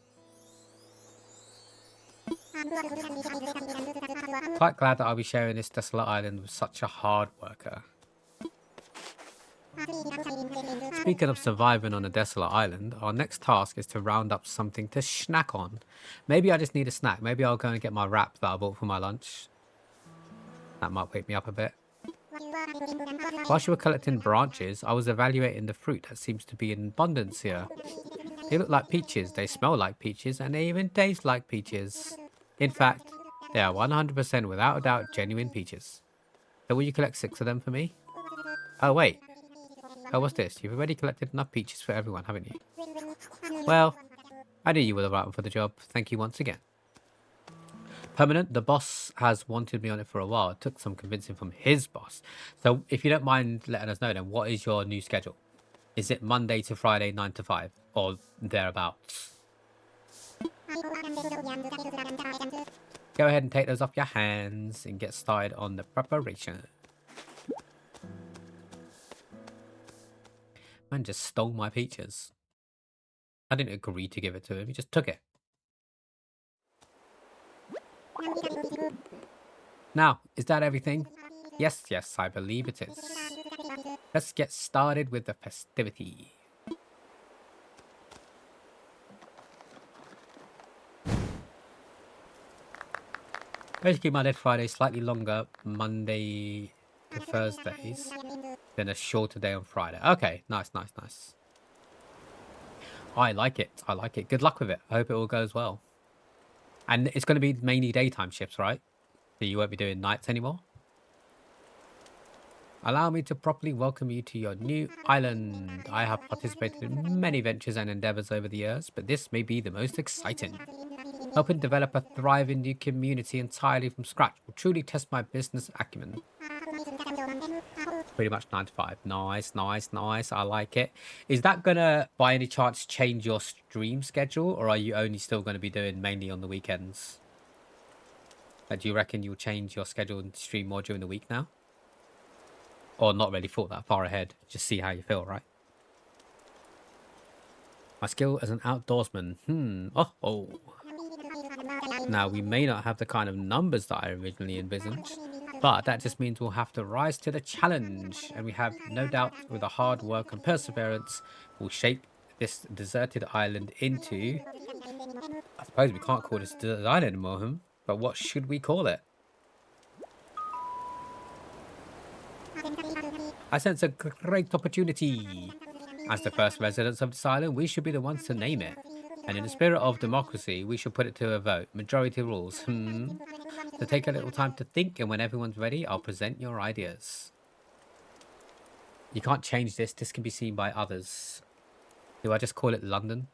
Speaker 1: Quite glad that I'll be sharing this desolate island with such a hard worker. Speaking of surviving on a desolate island, our next task is to round up something to snack on. Maybe I just need a snack. Maybe I'll go and get my wrap that I bought for my lunch. That might wake me up a bit. Whilst you were collecting branches, I was evaluating the fruit that seems to be in abundance here. They look like peaches, they smell like peaches, and they even taste like peaches. In fact, they are 100% without a doubt genuine peaches. So will you collect 6 of them for me? Oh wait. Oh, what's this? You've already collected enough peaches for everyone, haven't you? Well, I knew you were the right one for the job. Thank you once again. Permanent, the boss has wanted me on it for a while. It took some convincing from his boss. So if you don't mind letting us know then, what is your new schedule? Is it Monday to Friday, 9 to 5? Or thereabouts? Go ahead and take those off your hands and get started on the preparation. Man just stole my peaches. I didn't agree to give it to him. He just took it. Now, is that everything? Yes, I believe it is. Let's get started with the festivity. Basically, my Dead Friday slightly longer Monday to Thursdays, then a shorter day on Friday. Okay, nice. I like it. Good luck with it. I hope it all goes well. And it's going to be mainly daytime shifts, right? So you won't be doing nights anymore? Allow me to properly welcome you to your new island. I have participated in many ventures and endeavors over the years, but this may be the most exciting. Helping develop a thriving new community entirely from scratch will truly test my business acumen. Pretty much 9 to 5. Nice. I like it. Is that going to, by any chance, change your stream schedule? Or are you only still going to be doing mainly on the weekends? Do you reckon you'll change your schedule and stream more during the week now? Or not really thought that far ahead? Just see how you feel, right? My skill as an outdoorsman. Oh. Now, we may not have the kind of numbers that I originally envisioned, but that just means we'll have to rise to the challenge. And we have no doubt with the hard work and perseverance, we'll shape this deserted island into... I suppose we can't call this a deserted island anymore, but what should we call it? I sense a great opportunity. As the first residents of this island, we should be the ones to name it. And in the spirit of democracy, we should put it to a vote. Majority rules. So take a little time to think, and when everyone's ready, I'll present your ideas. You can't change this. This can be seen by others. Do I just call it London?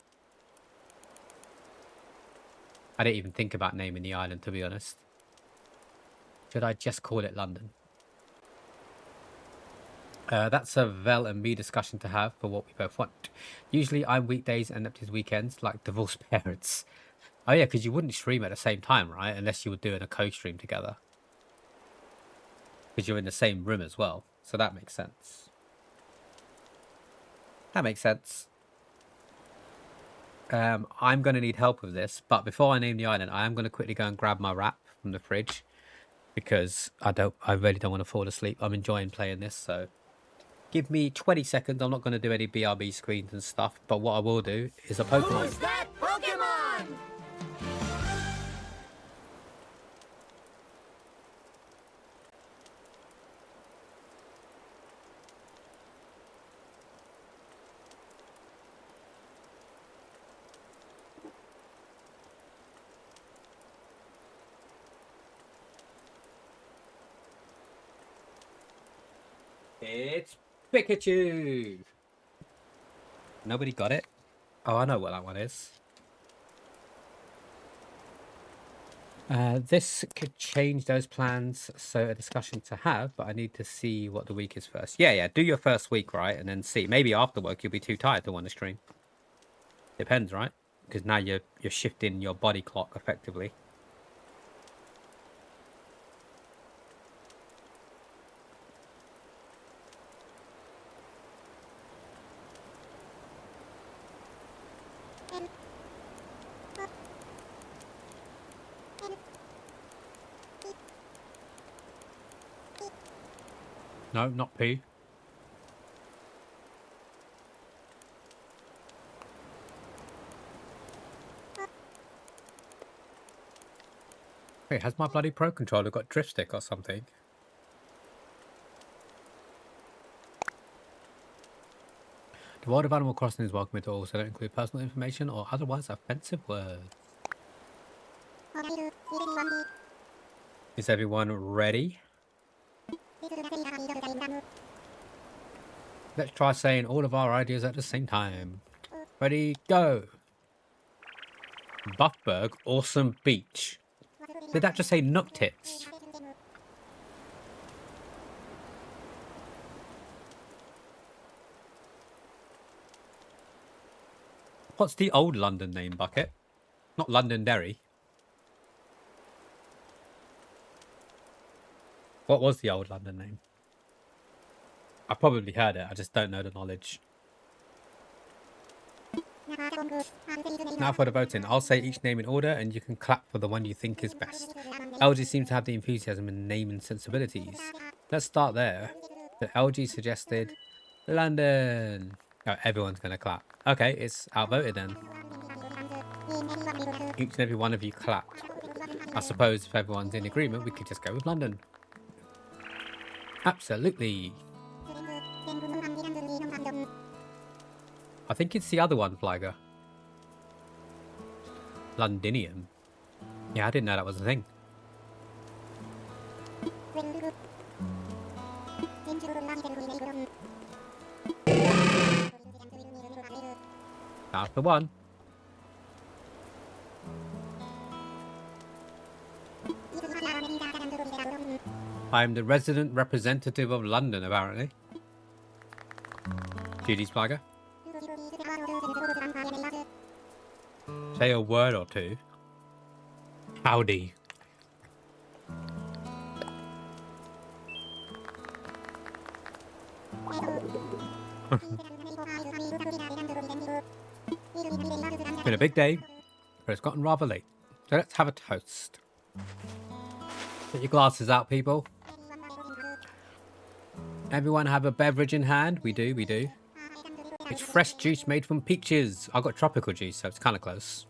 Speaker 1: I didn't even think about naming the island, to be honest. Should I just call it London? That's a Vel and me discussion to have for what we both want. Usually I'm weekdays and Neptune's weekends, like divorced parents. Oh yeah, because you wouldn't stream at the same time, right? Unless you were doing a co-stream together. Because you're in the same room as well. So that makes sense. I'm going to need help with this. But before I name the island, I am going to quickly go and grab my wrap from the fridge. Because I really don't want to fall asleep. I'm enjoying playing this, so... Give me 20 seconds. I'm not going to do any BRB screens and stuff. But what I will do is a Pokemon.
Speaker 2: Who's that Pokemon?
Speaker 1: It's Pikachu. Nobody got it? Oh, I know what that one is. This could change those plans, so a discussion to have, but I need to see what the week is first. Yeah, do your first week, right? And then see. Maybe after work you'll be too tired to want to stream. Depends, right? Because now you're shifting your body clock effectively. No, not poo. Wait, has my bloody Pro Controller got drift stick or something? The world of Animal Crossing is welcome to all, so don't include personal information or otherwise offensive words. Is everyone ready? Let's try saying all of our ideas at the same time. Ready, go! Buffberg, awesome beach. Did that just say Nook Tits? What's the old London name, Bucket? Not Londonderry. What was the old London name? I probably heard it, I just don't know the knowledge. Now for the voting. I'll say each name in order and you can clap for the one you think is best. LG seems to have the enthusiasm and naming sensibilities. Let's start there. So LG suggested London. Oh, everyone's going to clap. Okay, it's outvoted then. Each and every one of you clapped. I suppose if everyone's in agreement, we could just go with London. Absolutely. I think it's the other one, Flagger. Londinium. Yeah, I didn't know that was a thing. That's the one. I'm the resident representative of London, apparently. GG's Flagger. Say a word or two. Howdy. It's been a big day, but it's gotten rather late. So let's have a toast. Get your glasses out, people. Everyone have a beverage in hand? We do, we do. It's fresh juice made from peaches. I got tropical juice, so it's kind of close.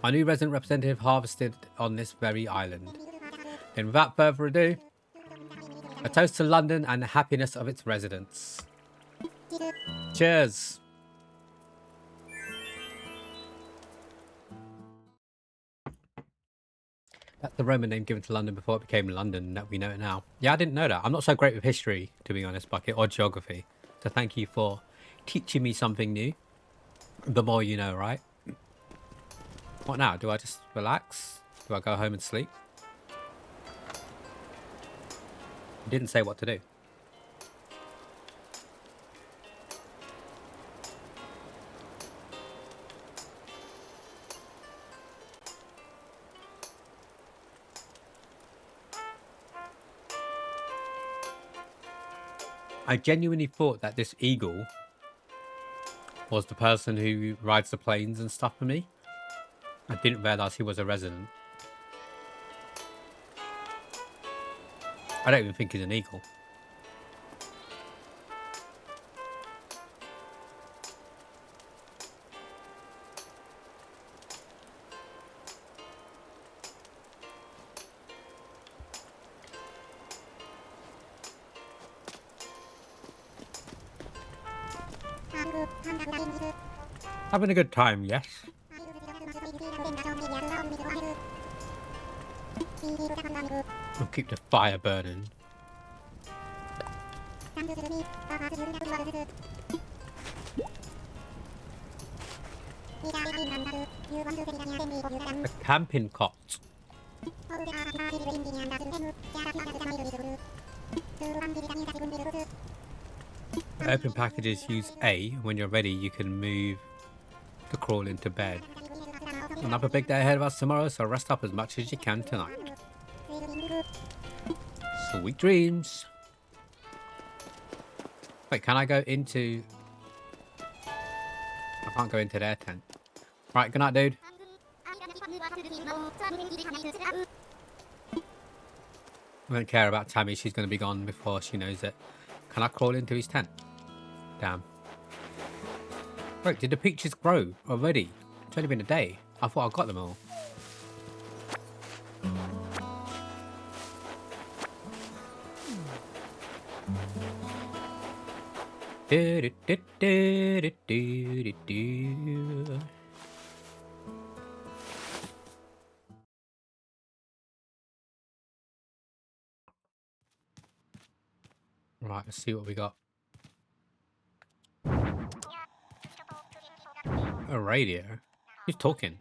Speaker 1: Our new resident representative harvested on this very island. And without further ado, a toast to London and the happiness of its residents. Cheers. That's the Roman name given to London before it became London that we know it now. Yeah, I didn't know that. I'm not so great with history, to be honest, Bucket, or geography. So thank you for teaching me something new. The more you know, right? What now? Do I just relax? Do I go home and sleep? It didn't say what to do. I genuinely thought that this eagle was the person who rides the planes and stuff for me. I didn't realise he was a resident. I don't even think he's an eagle. Having a good time, yes. I'll keep the fire burning. A camping cot. Open packages, use A. When you're ready, you can move to crawl into bed. Another big day ahead of us tomorrow, so rest up as much as you can tonight. Sweet dreams. Wait, can I go into... I can't go into their tent. Right, good night, dude. I don't care about Tammy. She's going to be gone before she knows it. Can I crawl into his tent? Damn. Wait, did the peaches grow already? It's only been a day. I thought I got them all. Right, let's see what we got. A radio? Who's talking?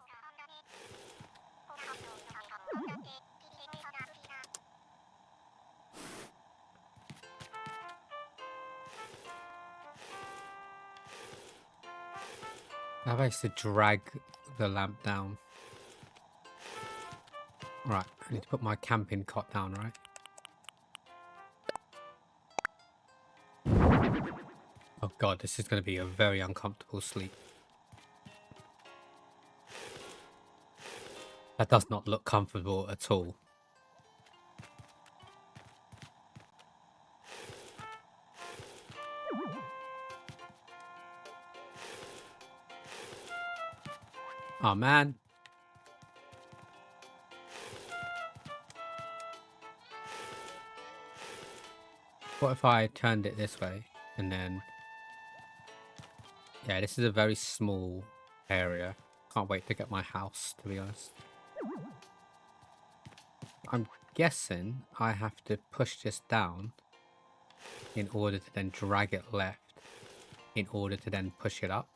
Speaker 1: How about to drag the lamp down? Right, I need to put my camping cot down, right? Oh god, this is going to be a very uncomfortable sleep. That does not look comfortable at all. Oh man. What if I turned it this way and then... Yeah, this is a very small area. Can't wait to get my house, to be honest. I'm guessing I have to push this down in order to then drag it left in order to then push it up.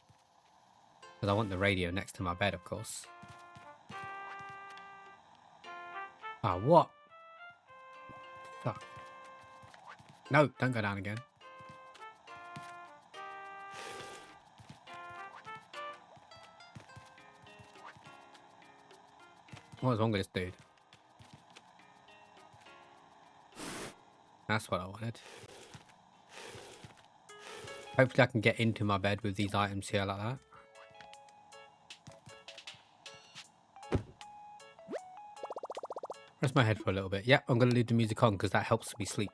Speaker 1: Because I want the radio next to my bed, of course. Ah, what? Fuck. No, don't go down again. What's wrong with this dude? That's what I wanted. Hopefully I can get into my bed with these items here like that. Rest my head for a little bit. Yep, I'm going to leave the music on because that helps me sleep.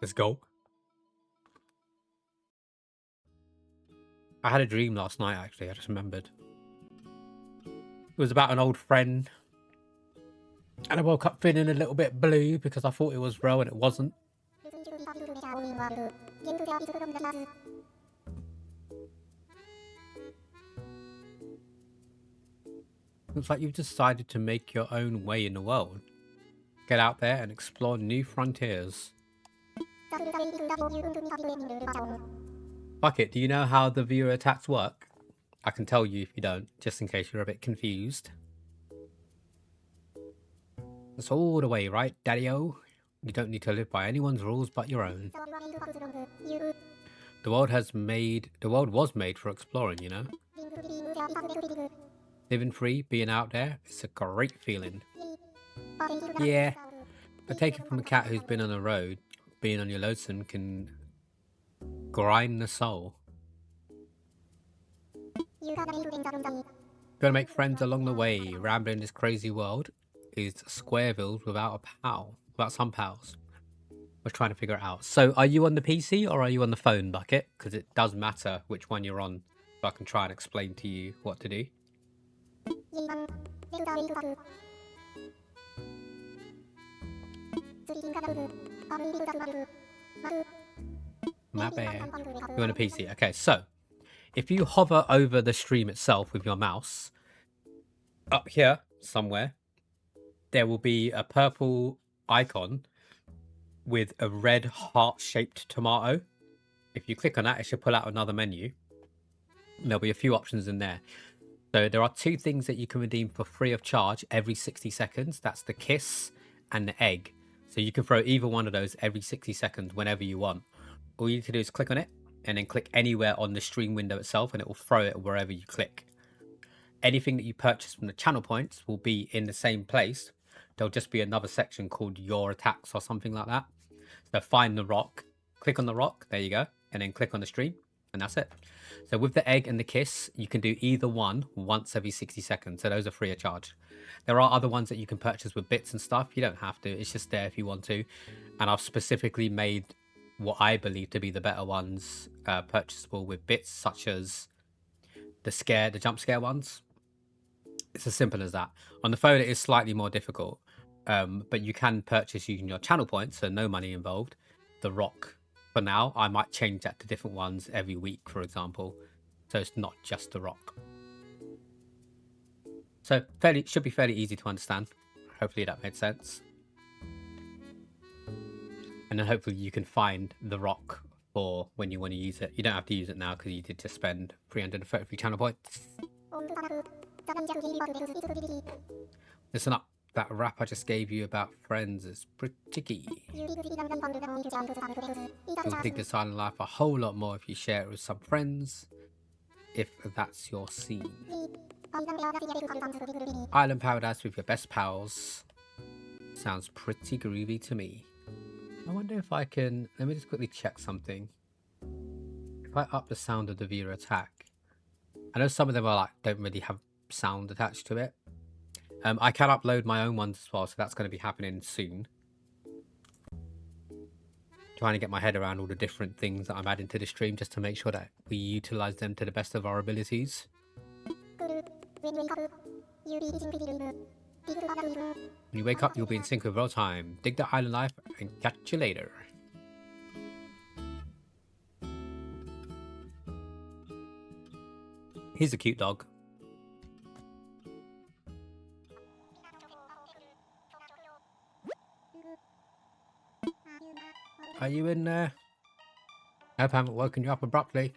Speaker 1: Let's go. I had a dream last night, actually. I just remembered. It was about an old friend. And I woke up feeling a little bit blue because I thought it was real and it wasn't. Looks like you've decided to make your own way in the world. Get out there and explore new frontiers. Fuck it, do you know how the viewer attacks work? I can tell you if you don't, just in case you're a bit confused. That's all the way, right, Daddy-o? You don't need to live by anyone's rules but your own. The world was made for exploring, you know? Living free, being out there, it's a great feeling. Yeah, I take it from a cat who's been on the road, being on your lonesome can grind the soul. Gotta make friends along the way. Rambling this crazy world is Squareville without a pal, without some pals. We're trying to figure it out. So, are you on the PC or are you on the phone, Bucket? Because it does matter which one you're on, so I can try and explain to you what to do. My bad. You're on a PC. Okay, so if you hover over the stream itself with your mouse, up here somewhere, there will be a purple icon with a red heart-shaped tomato. If you click on that, it should pull out another menu. There'll be a few options in there. So there are two things that you can redeem for free of charge every 60 seconds. That's the kiss and the egg. So you can throw either one of those every 60 seconds whenever you want. All you need to do is click on it and then click anywhere on the stream window itself, and it will throw it wherever you click. Anything that you purchase from the channel points will be in the same place. There'll just be another section called your attacks or something like that. So find the rock, click on the rock, there you go, and then click on the stream, and that's it. So with the egg and the kiss, you can do either one once every 60 seconds. So those are free of charge. There are other ones that you can purchase with bits and stuff. You don't have to. It's just there if you want to. And I've specifically made what I believe to be the better ones purchasable with bits, such as the jump scare ones. It's as simple as that. On the phone, it is slightly more difficult. But you can purchase using your channel points, so no money involved. The rock. For now, I might change that to different ones every week, for example. So it's not just the rock. So should be fairly easy to understand. Hopefully that made sense. And then hopefully you can find the rock for when you want to use it. You don't have to use it now because you did just spend 333 channel points. Listen up. That rap I just gave you about friends is pretty key. You'll dig this island life a whole lot more if you share it with some friends, if that's your scene. Island paradise with your best pals. Sounds pretty groovy to me. I wonder if I can... Let me just quickly check something. If I up the sound of the viewer attack... I know some of them are like don't really have sound attached to it. I can upload my own ones as well, so that's going to be happening soon. Trying to get my head around all the different things that I'm adding to the stream, just to make sure that we utilize them to the best of our abilities. When you wake up, you'll be in sync with real time. Dig the island life and catch you later. He's a cute dog. Are you in there? I hope I haven't woken you up abruptly.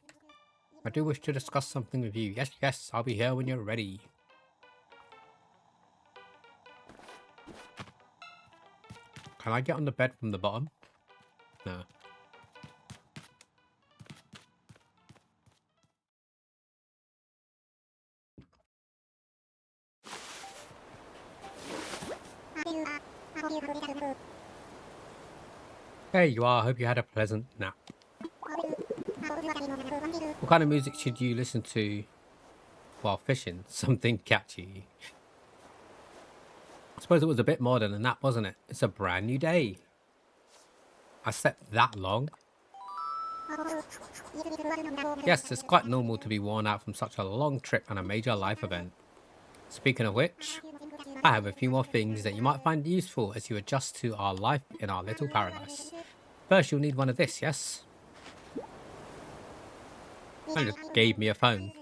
Speaker 1: I do wish to discuss something with you. Yes, yes, I'll be here when you're ready. Can I get on the bed from the bottom? No. There you are. I hope you had a pleasant nap. What kind of music should you listen to while fishing? Something catchy. I suppose it was a bit more than a nap, wasn't it? It's a brand new day. I slept that long. Yes, it's quite normal to be worn out from such a long trip and a major life event. Speaking of which, I have a few more things that you might find useful as you adjust to our life in our little paradise. First, you'll need one of this, yes? They just gave me a phone.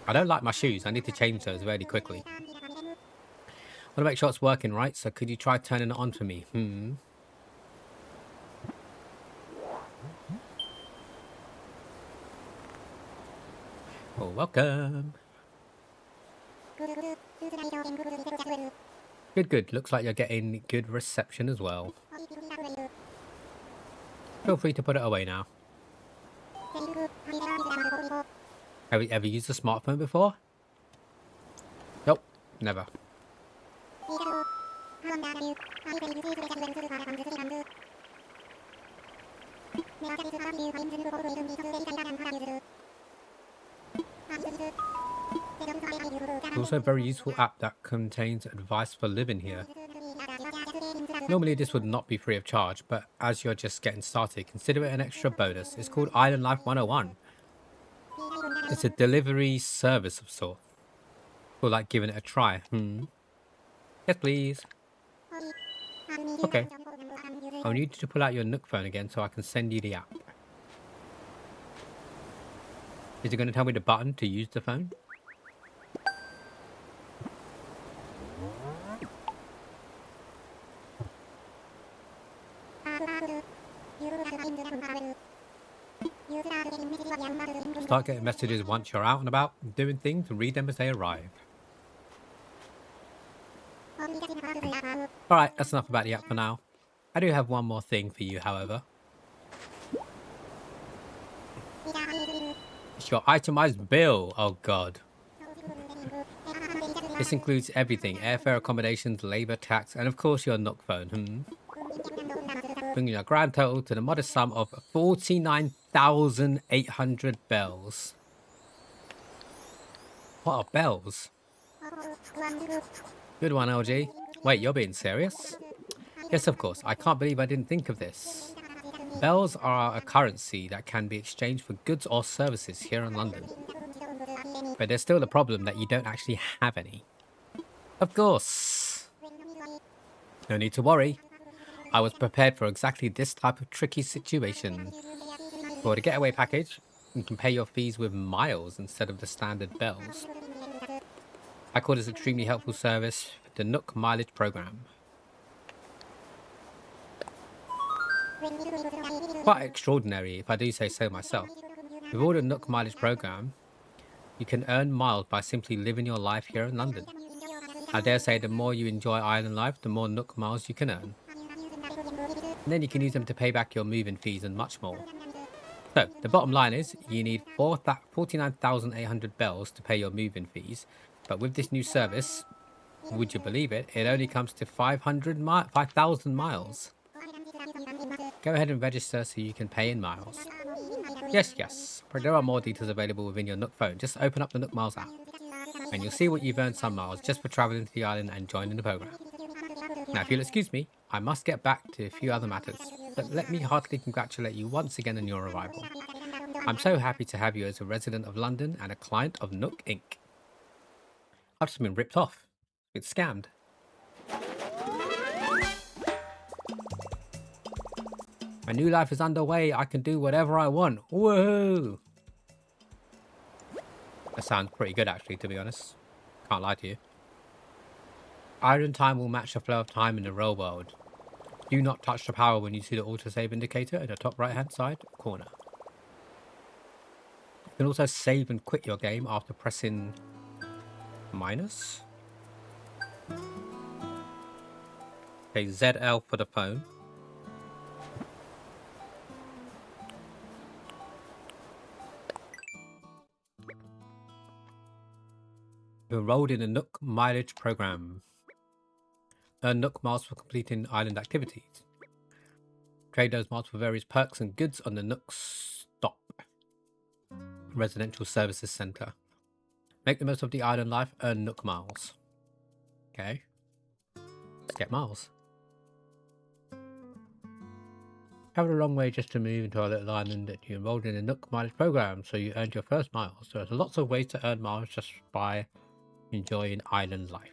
Speaker 1: I don't like my shoes. I need to change those really quickly. I want to make sure it's working right, so could you try turning it on for me? Oh, welcome. Good, good. Looks like you're getting good reception as well. Feel free to put it away now. Have you ever used a smartphone before? Nope, never. It's also a very useful app that contains advice for living here. Normally this would not be free of charge, but as you're just getting started, consider it an extra bonus. It's called Island Life 101. It's a delivery service of sorts. Or like giving it a try. Yes, please. Okay. I'll need you to pull out your Nook phone again so I can send you the app. Is it going to tell me the button to use the phone? Start getting messages once you're out and about doing things and read them as they arrive. Alright, that's enough about the app for now. I do have one more thing for you, however. It's your itemized bill. Oh god. This includes everything: airfare, accommodations, labour, tax, and of course your Nook phone. Bringing your grand total to the modest sum of 49,800 bells. What are bells? Good one, LG. Wait, you're being serious? Yes, of course. I can't believe I didn't think of this. Bells are a currency that can be exchanged for goods or services here in London. But there's still the problem that you don't actually have any. Of course. No need to worry. I was prepared for exactly this type of tricky situation. For the getaway package, you can pay your fees with miles instead of the standard bells. I call this extremely helpful service the Nook Mileage Program. Quite extraordinary, if I do say so myself. With all the Nook Mileage Program, you can earn miles by simply living your life here in London. I dare say the more you enjoy island life, the more Nook miles you can earn. And then you can use them to pay back your moving fees and much more. So, the bottom line is, you need 49,800 bells to pay your moving fees, but with this new service, would you believe it, it only comes to 5,000 miles. Go ahead and register so you can pay in miles. Yes, but there are more details available within your Nook phone. Just open up the Nook Miles app, and you'll see what you've earned some miles just for travelling to the island and joining the program. Now, if you'll excuse me, I must get back to a few other matters, but let me heartily congratulate you once again on your arrival. I'm so happy to have you as a resident of London and a client of Nook Inc. I've just been ripped off. It's scammed. My new life is underway. I can do whatever I want. Woohoo! That sounds pretty good, actually, to be honest. Can't lie to you. Island time will match the flow of time in the real world. Do not touch the power when you see the autosave indicator in the top right hand side corner. You can also save and quit your game after pressing minus. Okay, ZL for the phone. You're enrolled in the Nook Mileage Program. Earn Nook miles for completing island activities. Trade those miles for various perks and goods on the Nook Stop Residential Services Centre. Make the most of the island life, earn Nook miles. Okay. Let's get miles. Travel a long way just to move into our little island that you enrolled in the Nook Mileage Program, so you earned your first miles. So there's lots of ways to earn miles just by enjoying island life.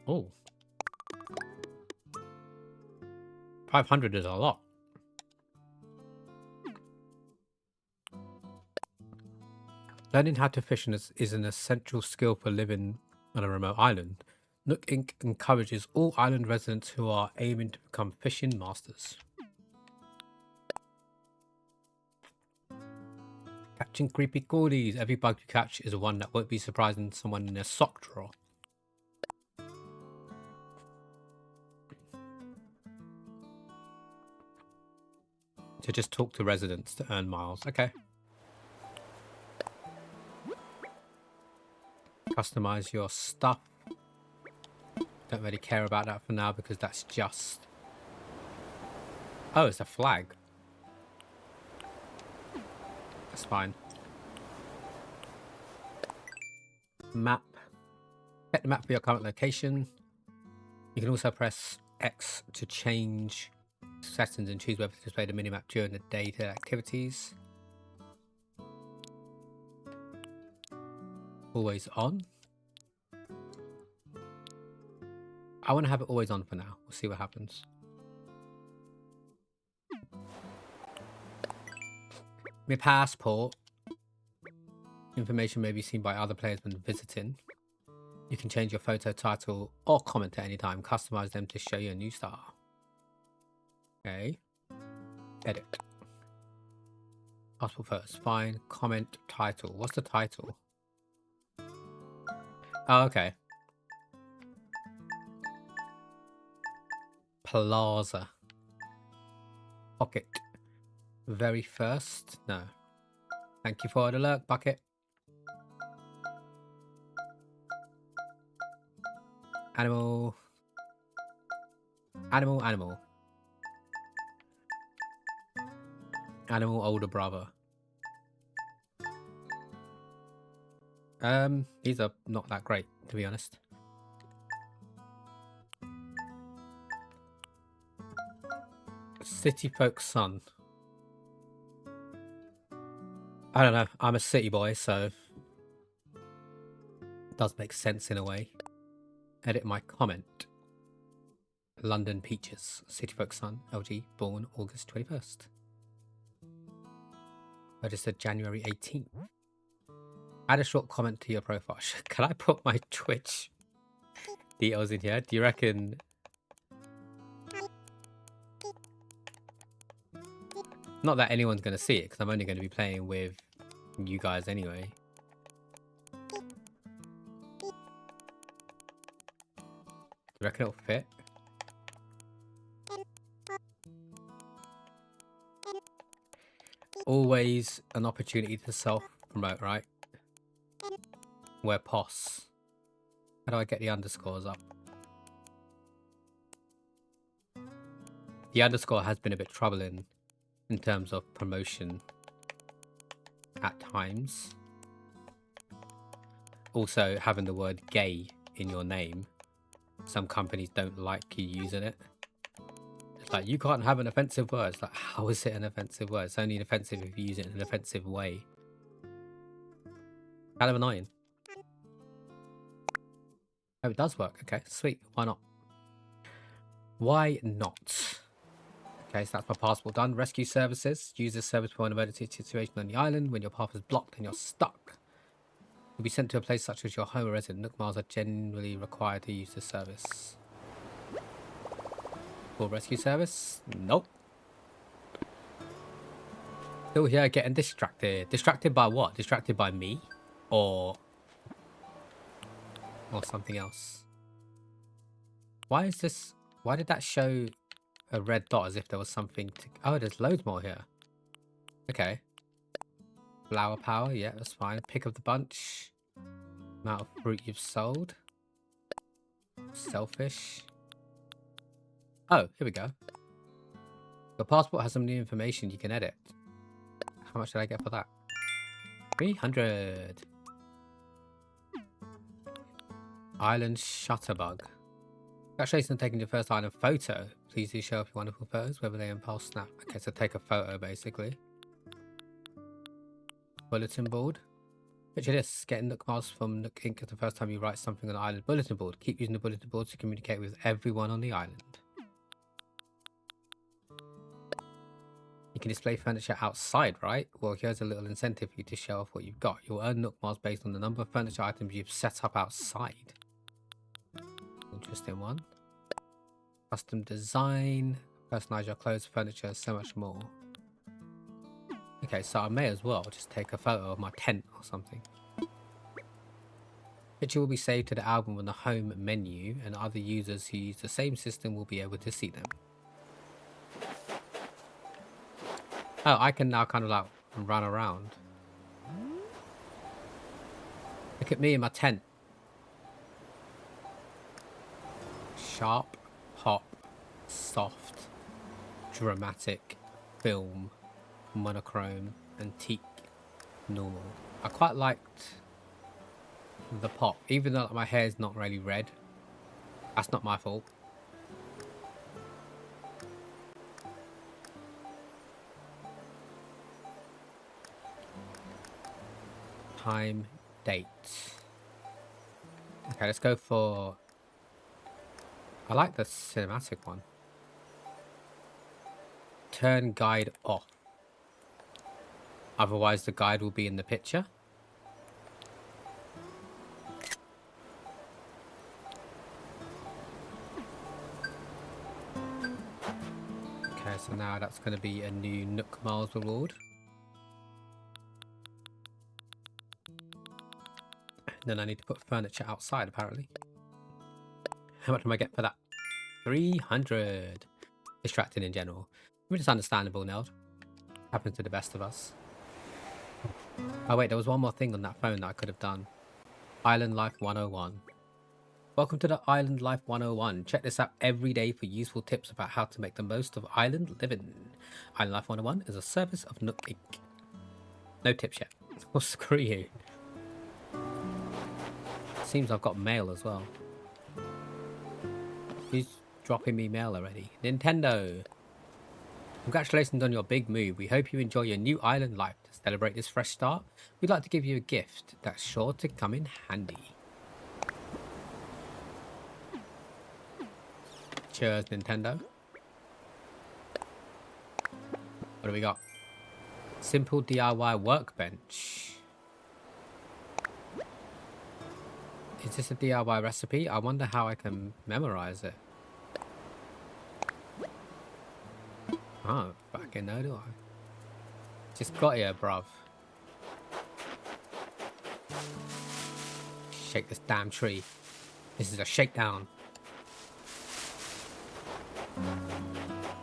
Speaker 1: Oh. 500 is a lot. Learning how to fish is an essential skill for living on a remote island. Nook Inc. encourages all island residents who are aiming to become fishing masters. Catching creepy crawlies. Every bug you catch is one that won't be surprising someone in a sock drawer. To just talk to residents to earn miles. Okay. Customize your stuff. Don't really care about that for now because that's just... Oh, it's a flag. That's fine. Map. Get the map for your current location. You can also press X to change settings and choose whether to display the minimap during the day-to-day activities. Always on. I want to have it always on for now. We'll see what happens. My passport. Information may be seen by other players when visiting. You can change your photo, title, or comment at any time. Customize them to show you a new star. Okay. Edit. Passport photos. Fine. Comment. Title. What's the title? Oh, okay. Plaza. Pocket. Very first. No. Thank you for the alert, bucket. Animal. Animal, animal. Animal older brother. These are not that great, to be honest. City folk son. I don't know. I'm a city boy, so it does make sense in a way. Edit my comment. London Peaches. City folk son. LG. Born August 21st. Registered January 18th. Add a short comment to your profile. Can I put my Twitch details in here? Do you reckon? Not that anyone's going to see it, because I'm only going to be playing with you guys anyway. Do you reckon it'll fit? Always an opportunity to self-promote, right? Where POS. How do I get the underscores up? The underscore has been a bit troubling in terms of promotion at times. Also, having the word gay in your name. Some companies don't like you using it. It's like, you can't have an offensive word. It's like, how is it an offensive word? It's only an offensive if you use it in an offensive way. Kind of annoying. Oh, it does work. Okay, sweet. Why not? Why not? Okay, so that's my passport done. Rescue services. Use this service for an emergency situation on the island. When your path is blocked and you're stuck, you'll be sent to a place such as your home or residence. Nook Miles are generally required to use this service. Full rescue service? Nope. Still here getting distracted. Distracted by what? Distracted by me? Or something else? Why is this? Why did that show a red dot as if there was something to... Oh, there's loads more here. Okay. Flower power. Yeah, that's fine. Pick of the bunch. Amount of fruit you've sold. Selfish. Oh, here we go. Your passport has some new information you can edit. How much did I get for that? 300. Island Shutterbug. Congratulations on taking your first island photo. Please do show off your wonderful photos, whether they impulse snap. Okay, so take a photo basically. Bulletin board. Picture this, getting Nook Miles from Nook Inc. the first time you write something on the island bulletin board. Keep using the bulletin board to communicate with everyone on the island. You can display furniture outside, right? Well, here's a little incentive for you to show off what you've got. You'll earn Nook Miles based on the number of furniture items you've set up outside. Interesting one. Custom design. Personalize your clothes, furniture, so much more. Okay, so I may as well just take a photo of my tent or something. Picture will be saved to the album on the home menu, and other users who use the same system will be able to see them. Oh, I can now kind of like run around. Look at me in my tent. Sharp, pop, soft, dramatic, film, monochrome, antique, normal. I quite liked the pop, even though my hair is not really red. That's not my fault. Time, date. Okay, let's go for... I like the cinematic one. Turn guide off. Otherwise the guide will be in the picture. now that's going to be a new Nook Miles reward. Then I need to put furniture outside, apparently. How much do I get for that? 300. Distracted in general. Which is understandable, Neld. Happens to the best of us. Oh wait, there was one more thing on that phone that I could have done. Island Life 101. Welcome to the Island Life 101. Check this out every day for useful tips about how to make the most of island living. Island Life 101 is a service of Nook Inc. No tips yet. Well, screw you. Seems I've got mail as well. Who's dropping me mail already? Nintendo! Congratulations on your big move. We hope you enjoy your new island life. To celebrate this fresh start, we'd like to give you a gift that's sure to come in handy. Cheers, Nintendo. What do we got? Simple DIY workbench. Is this a DIY recipe? I wonder how I can memorize it. Oh, back in there, do I? Just got here, bruv. Shake this damn tree. This is a shakedown.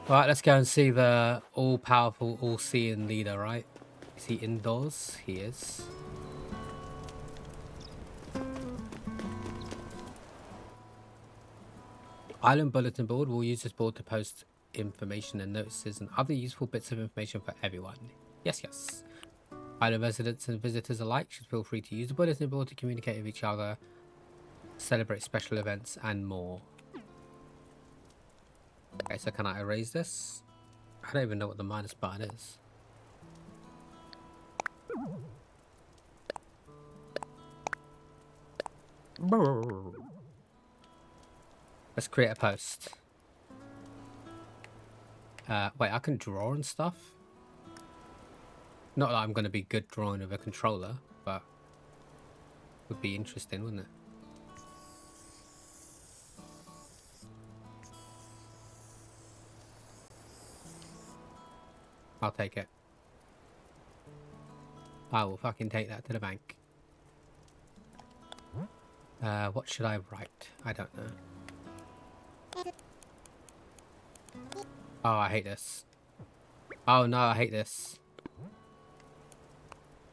Speaker 1: Alright, let's go and see the all-powerful, all-seeing leader, right? Is he indoors? He is. Island Bulletin Board. We'll use this board to post information and notices and other useful bits of information for everyone. Yes, yes. Island residents and visitors alike should feel free to use the bulletin board to communicate with each other, celebrate special events, and more. Okay, so can I erase this? I don't even know what the minus button is. Let's create a post. Wait, I can draw and stuff? Not that I'm going to be good drawing with a controller, but would be interesting, wouldn't it? I'll take it. I will fucking take that to the bank. What should I write? I don't know. Oh, I hate this. Oh no, I hate this.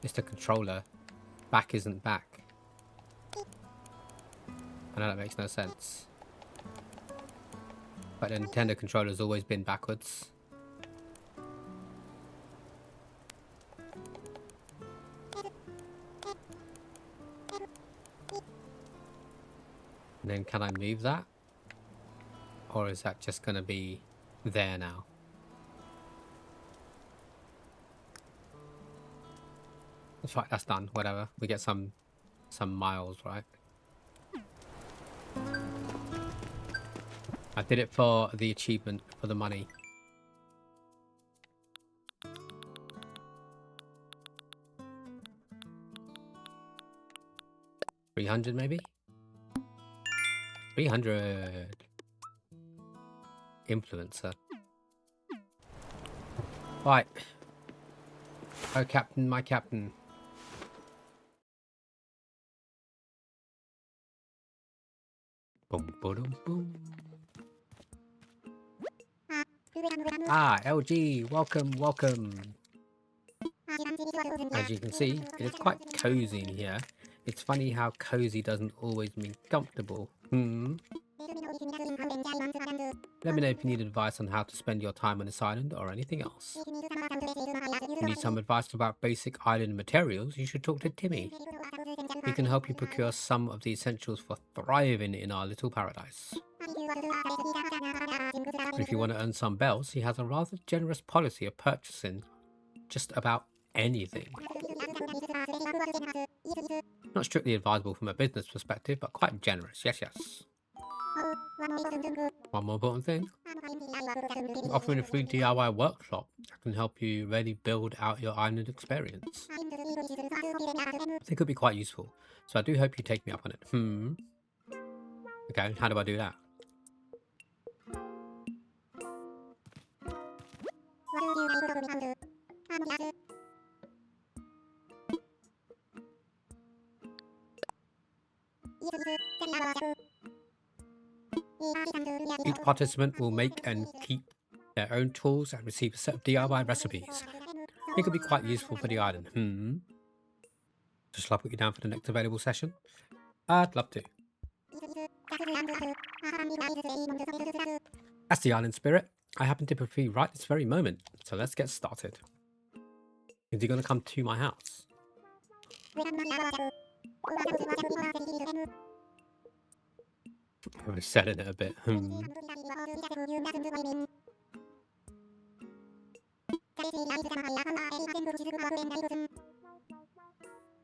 Speaker 1: It's the controller. Back isn't back. I know that makes no sense. But the Nintendo controller's always been backwards. And then can I move that? Or is that just going to be there now? That's right, that's done. Whatever. We get some miles, right? I did it for the achievement, for the money. $300 maybe? 300. Influencer. Right. Oh, Captain, my Captain. Boom, boom, boom. Ah, LG, welcome, welcome. As you can see, it is quite cozy in here. It's funny how cozy doesn't always mean comfortable. Let me know if you need advice on how to spend your time on this island or anything else. If you need some advice about basic island materials, you should talk to Timmy. He can help you procure some of the essentials for thriving in our little paradise. And if you want to earn some bells, he has a rather generous policy of purchasing just about anything. Not strictly advisable from a business perspective, but quite generous. Yes, yes. One more important thing. I'm offering a free DIY workshop that can help you really build out your island experience. I think it would be quite useful. So I do hope you take me up on it. Okay, how do I do that? Each participant will make and keep their own tools and receive a set of DIY recipes. It could be quite useful for the island. Just shall I put you down for the next available session? I'd love to. That's the island spirit. I happen to be free right this very moment, so let's get started. Is he going to come to my house? I would have said it a bit.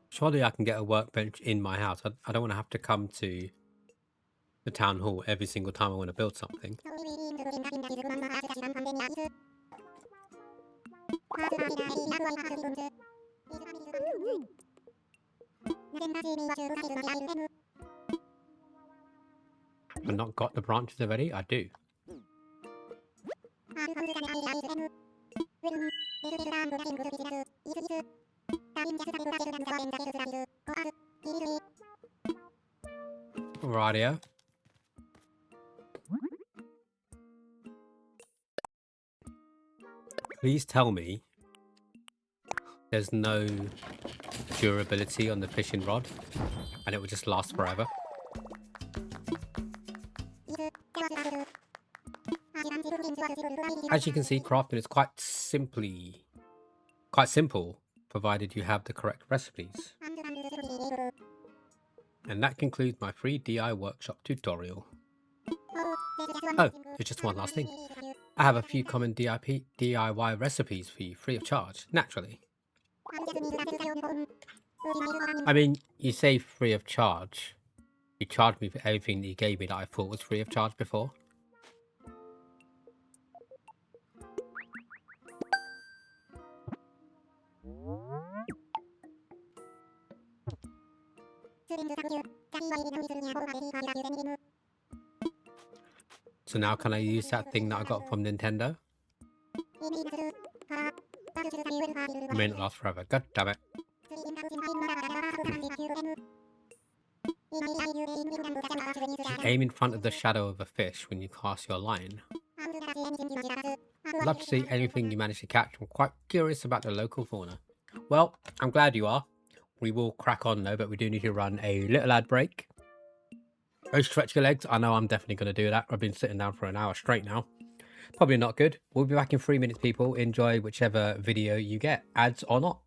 Speaker 1: Surely I can get a workbench in my house. I don't want to have to come to the town hall every single time I want to build something. I've not got the branches already? I do. Rightio. Please tell me there's no durability on the fishing rod and it will just last forever. As you can see, crafting is quite simple, provided you have the correct recipes. And that concludes my free DIY workshop tutorial. Oh, there's just one last thing. I have a few common DIY recipes for you, free of charge, naturally. I mean, you say free of charge. You charged me for everything that you gave me that I thought was free of charge before. So now can I use that thing that I got from Nintendo? It may not last forever. God damn it. Just aim in front of the shadow of a fish when you cast your line. I'd love to see anything you manage to catch. I'm quite curious about the local fauna. Well, I'm glad you are. We will crack on though, but we do need to run a little ad break. Oh, stretch your legs. I know I'm definitely going to do that. I've been sitting down for an hour straight now. Probably not good. We'll be back in 3 minutes, people. Enjoy whichever video you get, ads or not.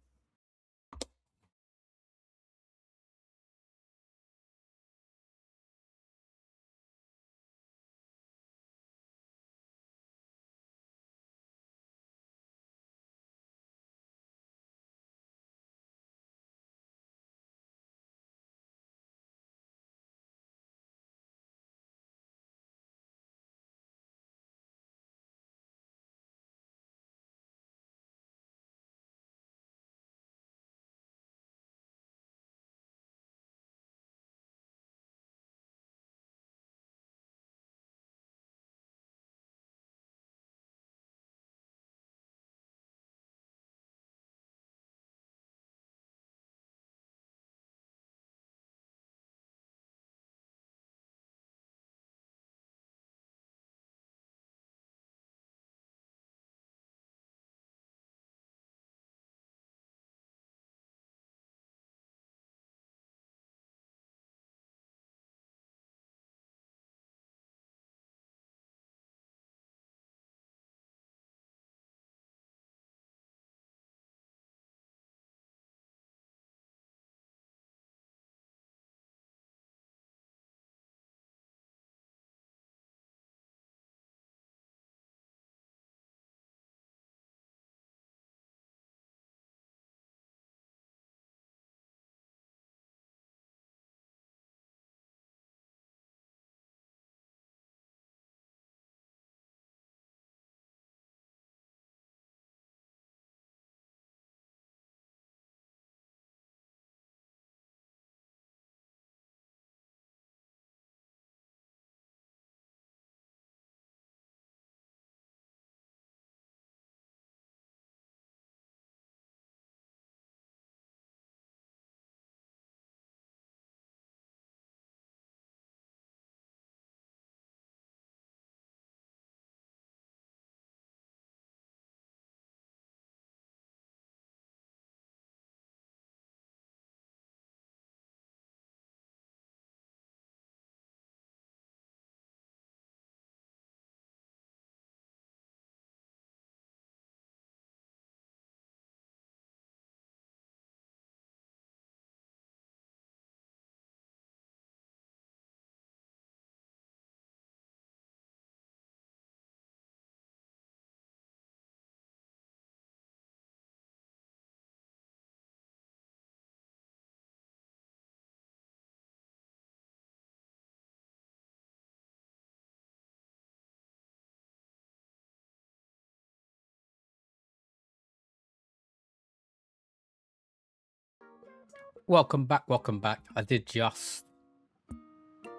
Speaker 1: Welcome back, welcome back. I did just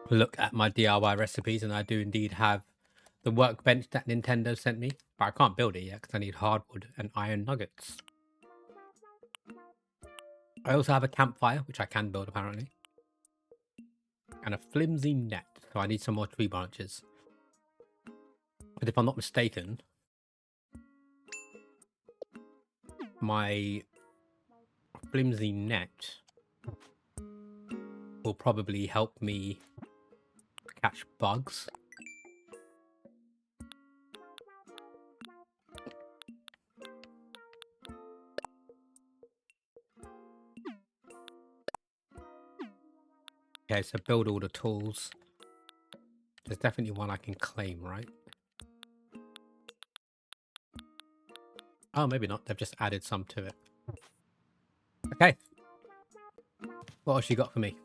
Speaker 1: look at my DIY recipes, and I do indeed have the workbench that Nintendo sent me, but I can't build it yet because I need hardwood and iron nuggets. I also have a campfire, which I can build apparently, and a flimsy net, so I need some more tree branches. But if I'm not mistaken, my flimsy net will probably help me catch bugs. Okay, so build all the tools. There's definitely one I can claim, right? Oh, maybe not. They've just added some to it. Okay. What else you got for me?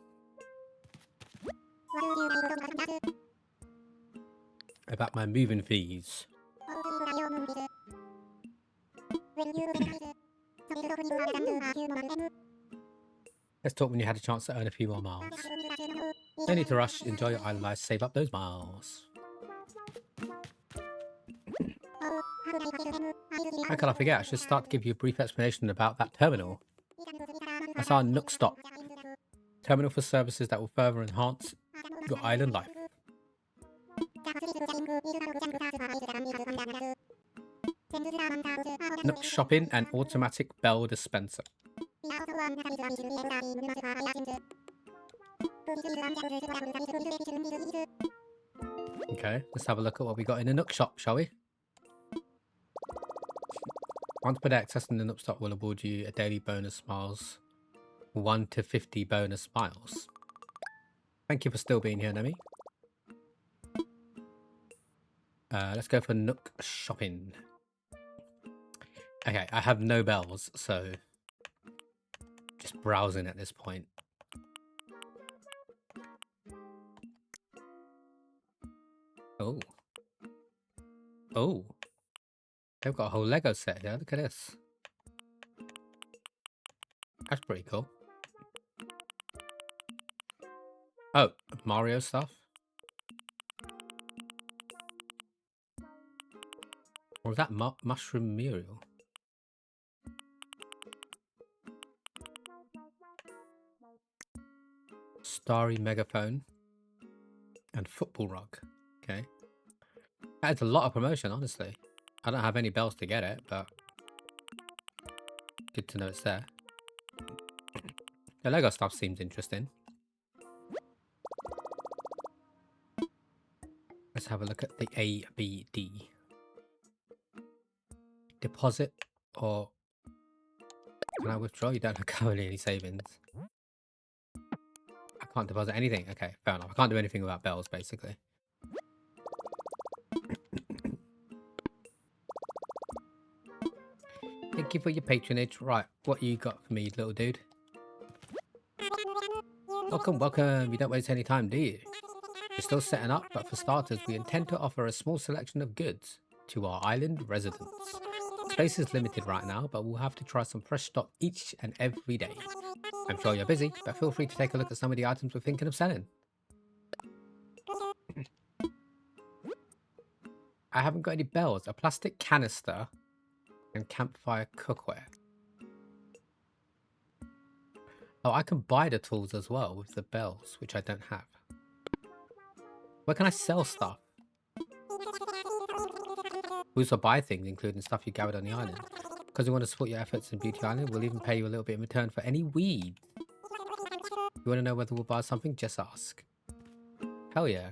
Speaker 1: About my moving fees. Let's talk when you had a chance to earn a few more miles. No need to rush. Enjoy your island life. Save up those miles. How could I forget? I should start to give you a brief explanation about that terminal. That's our Nook Stop. Terminal for services that will further enhance your island life. Nook Shopping and automatic bell dispenser. Okay, let's have a look at what we got in the Nook shop, shall we? Once per day, accessing the Nook Stop will award you a daily bonus miles. 1 to 50 bonus miles. Thank you for still being here, Nemi. Let's go for Nook Shopping. Okay, I have no bells, so just browsing at this point. Oh. Oh. They've got a whole Lego set here. Look at this. That's pretty cool. Oh, Mario stuff. Or was that Mushroom Muriel? Starry Megaphone. And Football Rug. Okay. That is a lot of promotion, honestly. I don't have any bells to get it, but good to know it's there. The Lego stuff seems interesting. Let's have a look at the ABD. Deposit or can I withdraw? You don't have currently any savings. I can't deposit anything. Okay, fair enough. I can't do anything without bells, basically. Thank you for your patronage. Right, what you got for me, little dude? Welcome, welcome. You don't waste any time, do you? We're still setting up, but for starters, we intend to offer a small selection of goods to our island residents. Space is limited right now, but we'll have to try some fresh stock each and every day. I'm sure you're busy, but feel free to take a look at some of the items we're thinking of selling. I haven't got any bells. A plastic canister and campfire cookware. Oh, I can buy the tools as well with the bells, which I don't have. Where can I sell stuff? We also buy things, including stuff you gathered on the island. Because we want to support your efforts in Beauty Island, we'll even pay you a little bit in return for any weed. You want to know whether we'll buy something? Just ask. Hell yeah.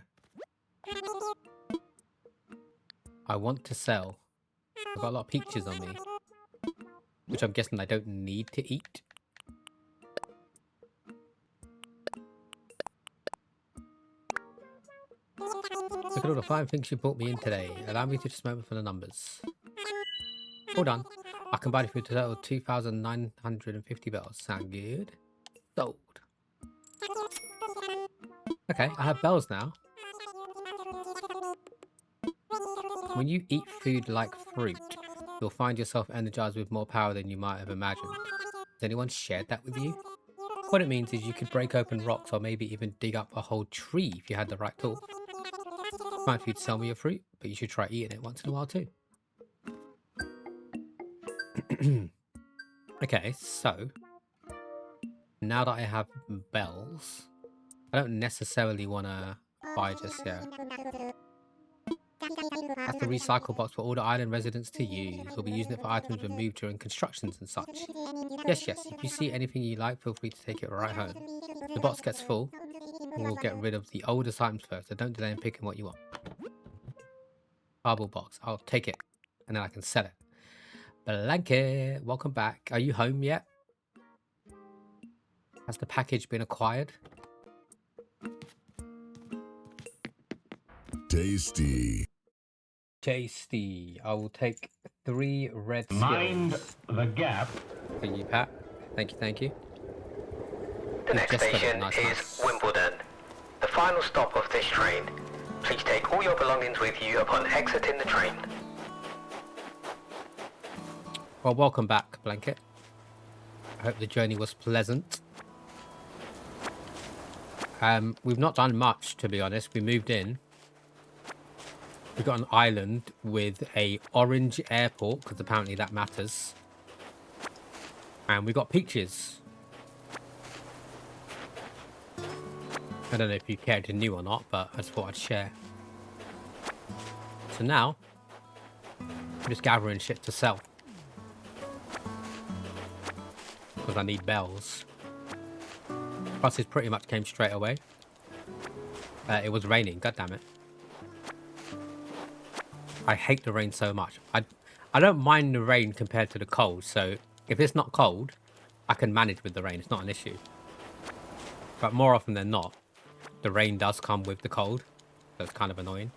Speaker 1: I want to sell. I've got a lot of peaches on me, which I'm guessing I don't need to eat. Look at all the fine things you brought me in today. Allow me to just moment for the numbers. Hold on. I can buy it for a total of 2,950 bells. Sound good? Sold. Okay, I have bells now. When you eat food like fruit, you'll find yourself energized with more power than you might have imagined. Has anyone shared that with you? What it means is you could break open rocks or maybe even dig up a whole tree if you had the right tool. Fine for you to sell me your fruit, but you should try eating it once in a while too. Okay, so now that I have bells, I don't necessarily want to buy just yet. That's the recycle box for all the island residents to use. We'll be using it for items removed during constructions and such. Yes, if you see anything you like, feel free to take it right home. The box gets full, and we'll get rid of the oldest items first, so don't delay in picking what you want. Marble box, I'll take it, and then I can sell it. Blanket, welcome back. Are you home yet? Has the package been acquired?
Speaker 2: Tasty.
Speaker 1: Tasty. I will take 3 red
Speaker 5: Mind
Speaker 1: skills.
Speaker 5: the gap.
Speaker 1: For you, Pat. Thank you.
Speaker 3: The next
Speaker 1: Just got it.
Speaker 3: station
Speaker 1: Nice,
Speaker 3: is
Speaker 1: nice.
Speaker 3: Wimbledon. The final stop of this train. Please take all your belongings with you upon exiting the train.
Speaker 1: Well, welcome back, Blanket. I hope the journey was pleasant. We've not done much, to be honest. We moved in. We got an island with a orange airport, because apparently that matters. And we got peaches. I don't know if you cared to knew or not, but I just thought I'd share. So now, I'm just gathering shit to sell. Because I need bells. Buses pretty much came straight away. It was raining, god damn it. I hate the rain so much. I don't mind the rain compared to the cold, so if it's not cold, I can manage with the rain, it's not an issue. But more often than not, the rain does come with the cold, so it's kind of annoying.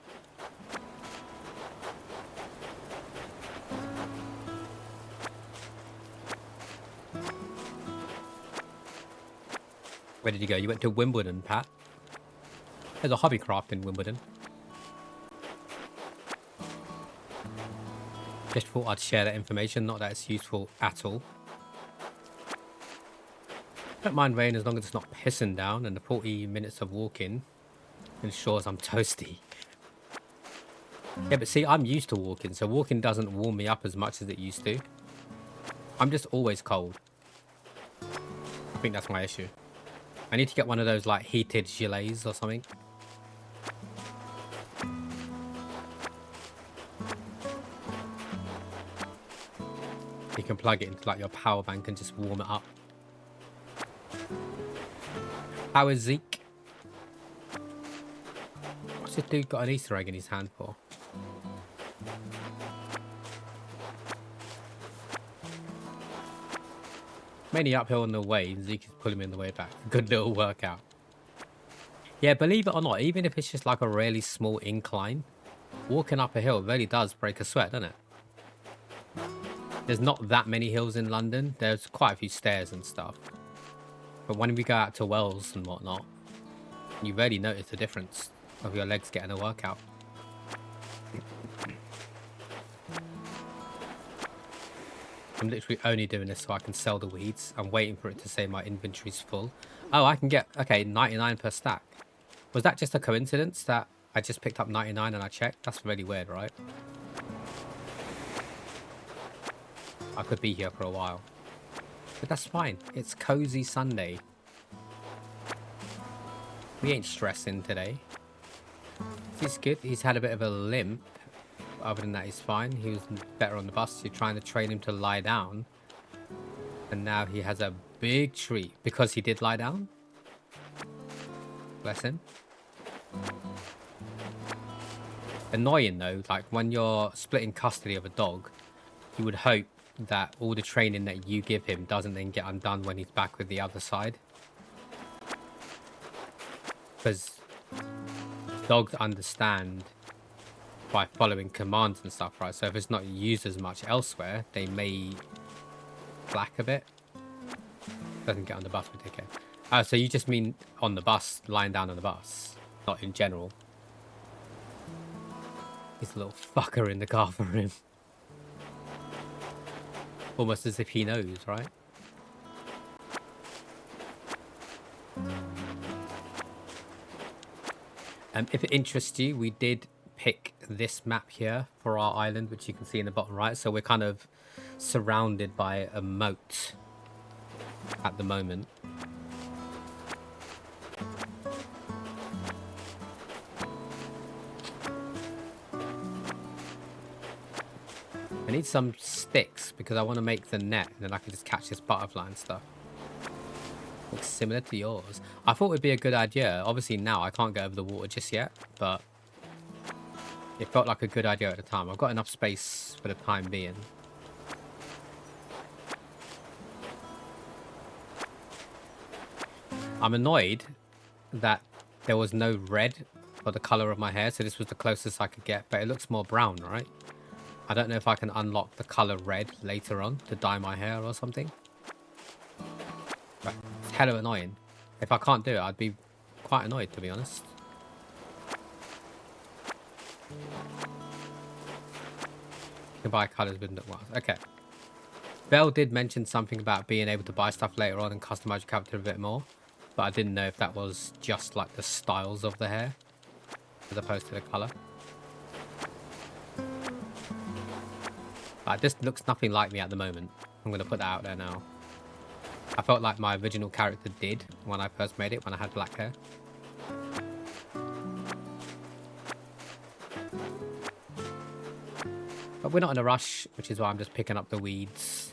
Speaker 1: Where did you go? You went to Wimbledon, Pat? There's a hobbycraft in Wimbledon. Just thought I'd share that information, not that it's useful at all. Don't mind rain as long as it's not pissing down, and the 40 minutes of walking ensures I'm toasty. Yeah, but see, I'm used to walking, so walking doesn't warm me up as much as it used to. I'm just always cold. I think that's my issue. I need to get one of those, like, heated gilets or something. You can plug it into, like, your power bank and just warm it up. How is Zeke? What's this dude got an Easter egg in his hand for? Mainly uphill on the way, Zeke is pulling me on the way back. Good little workout. Yeah, believe it or not, even if it's just like a really small incline, walking up a hill really does break a sweat, doesn't it? There's not that many hills in London. There's quite a few stairs and stuff. But when we go out to Wells and whatnot, you really notice the difference of your legs getting a workout. I'm literally only doing this so I can sell the weeds. I'm waiting for it to say my inventory's full. Oh, I can get, okay, 99 per stack. Was that just a coincidence that I just picked up 99 and I checked? That's really weird, right? I could be here for a while. But that's fine. It's Cozy Sunday. We ain't stressing today. He's good. He's had a bit of a limp. Other than that, he's fine. He was better on the bus. You're trying to train him to lie down. And now he has a big treat because he did lie down. Bless him. Annoying though, like when you're splitting custody of a dog, you would hope that all the training that you give him doesn't then get undone when he's back with the other side. Because dogs understand by following commands and stuff, right? So if it's not used as much elsewhere, they may flack a bit. Doesn't get on the bus, we take care. Oh, so you just mean on the bus, lying down on the bus, not in general. He's a little fucker in the car for him. Almost as if he knows, right? If it interests you, we did pick this map here for our island, which you can see in the bottom right. So we're kind of surrounded by a moat at the moment. I need some sticks because I want to make the net and then I can just catch this butterfly and stuff. Looks similar to yours. I thought it would be a good idea. Obviously now I can't get over the water just yet, but it felt like a good idea at the time. I've got enough space for the time being. I'm annoyed that there was no red for the color of my hair, so this was the closest I could get, but it looks more brown, right? I don't know if I can unlock the color red later on to dye my hair or something. But it's hella annoying. If I can't do it, I'd be quite annoyed, to be honest. You can buy colors with well. Okay. Belle did mention something about being able to buy stuff later on and customize your character a bit more. But I didn't know if that was just like the styles of the hair as opposed to the color. This looks nothing like me at the moment. I'm going to put that out there now. I felt like my original character did when I first made it, when I had black hair. But we're not in a rush, which is why I'm just picking up the weeds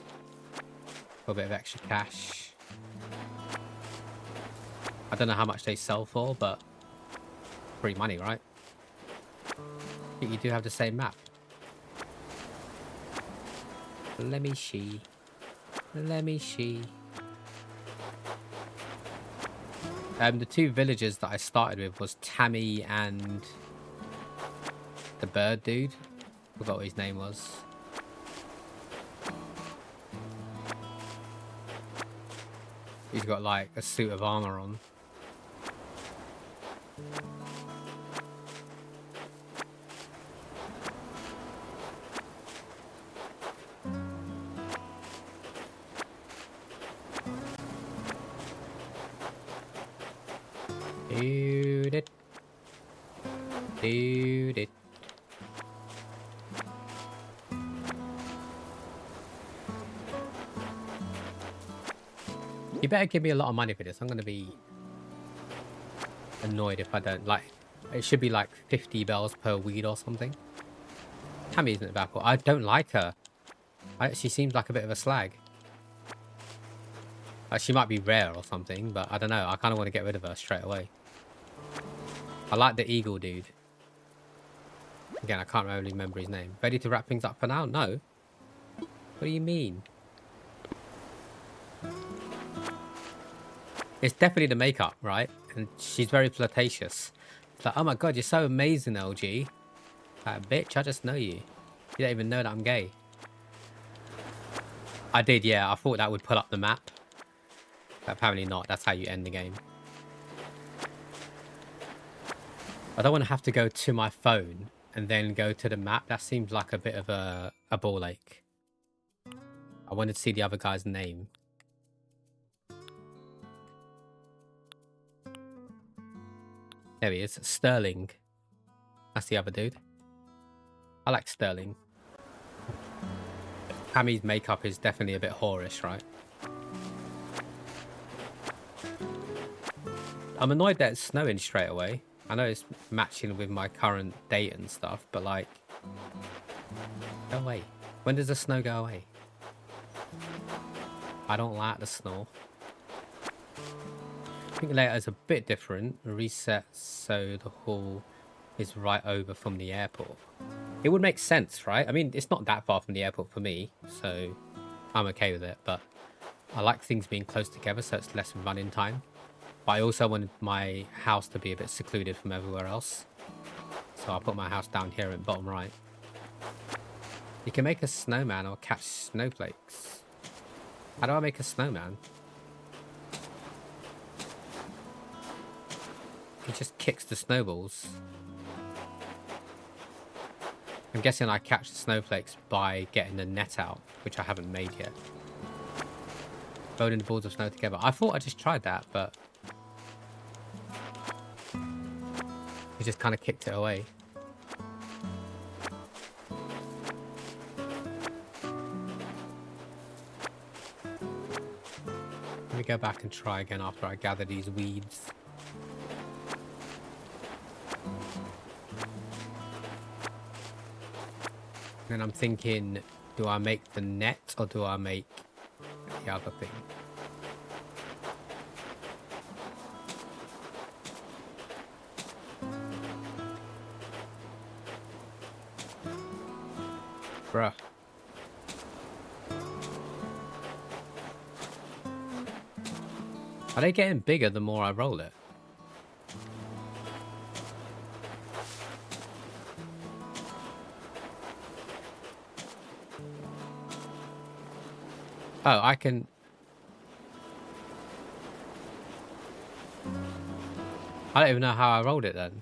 Speaker 1: for a bit of extra cash. I don't know how much they sell for, but free money, right? But you do have the same map. Let me see. Let me see. The two villagers that I started with was Tammy and the bird dude. Forgot what his name was. He's got like a suit of armor on. Dude it. Dude it. You better give me a lot of money for this. I'm going to be annoyed if I don't. Like, it should be like 50 bells per weed or something. Tammy isn't a bad boy. I don't like her. She seems like a bit of a slag. Like, she might be rare or something, but I don't know. I kind of want to get rid of her straight away. I like the eagle dude. Again, I can't really remember his name. Ready to wrap things up for now? No. What do you mean? It's definitely the makeup, right? And she's very flirtatious. It's like, oh my god, you're so amazing, LG. Like, bitch, I just know you. You don't even know that I'm gay. I did, yeah. I thought that would pull up the map. But apparently not. That's how you end the game. I don't want to have to go to my phone and then go to the map. That seems like a bit of a ball ache. I wanted to see the other guy's name. There he is. Sterling. That's the other dude. I like Sterling. Tammy's makeup is definitely a bit whorish, right? I'm annoyed that it's snowing straight away. I know it's matching with my current date and stuff, but like... Go away. When does the snow go away? I don't like the snow. I think later is a bit different. Reset so the hall is right over from the airport. It would make sense, right? I mean, it's not that far from the airport for me, so I'm okay with it. But I like things being close together, so it's less running time. But I also wanted my house to be a bit secluded from everywhere else. So I put my house down here in bottom right. You can make a snowman or catch snowflakes. How do I make a snowman? He just kicks the snowballs. I'm guessing I catch the snowflakes by getting the net out, which I haven't made yet. Building the balls of snow together. I thought I just tried that, but just kind of kicked it away. Let me go back and try again after I gather these weeds. And I'm thinking, do I make the net or do I make the other thing? Bruh. Are they getting bigger the more I roll it? Oh, I can... I don't even know how I rolled it then.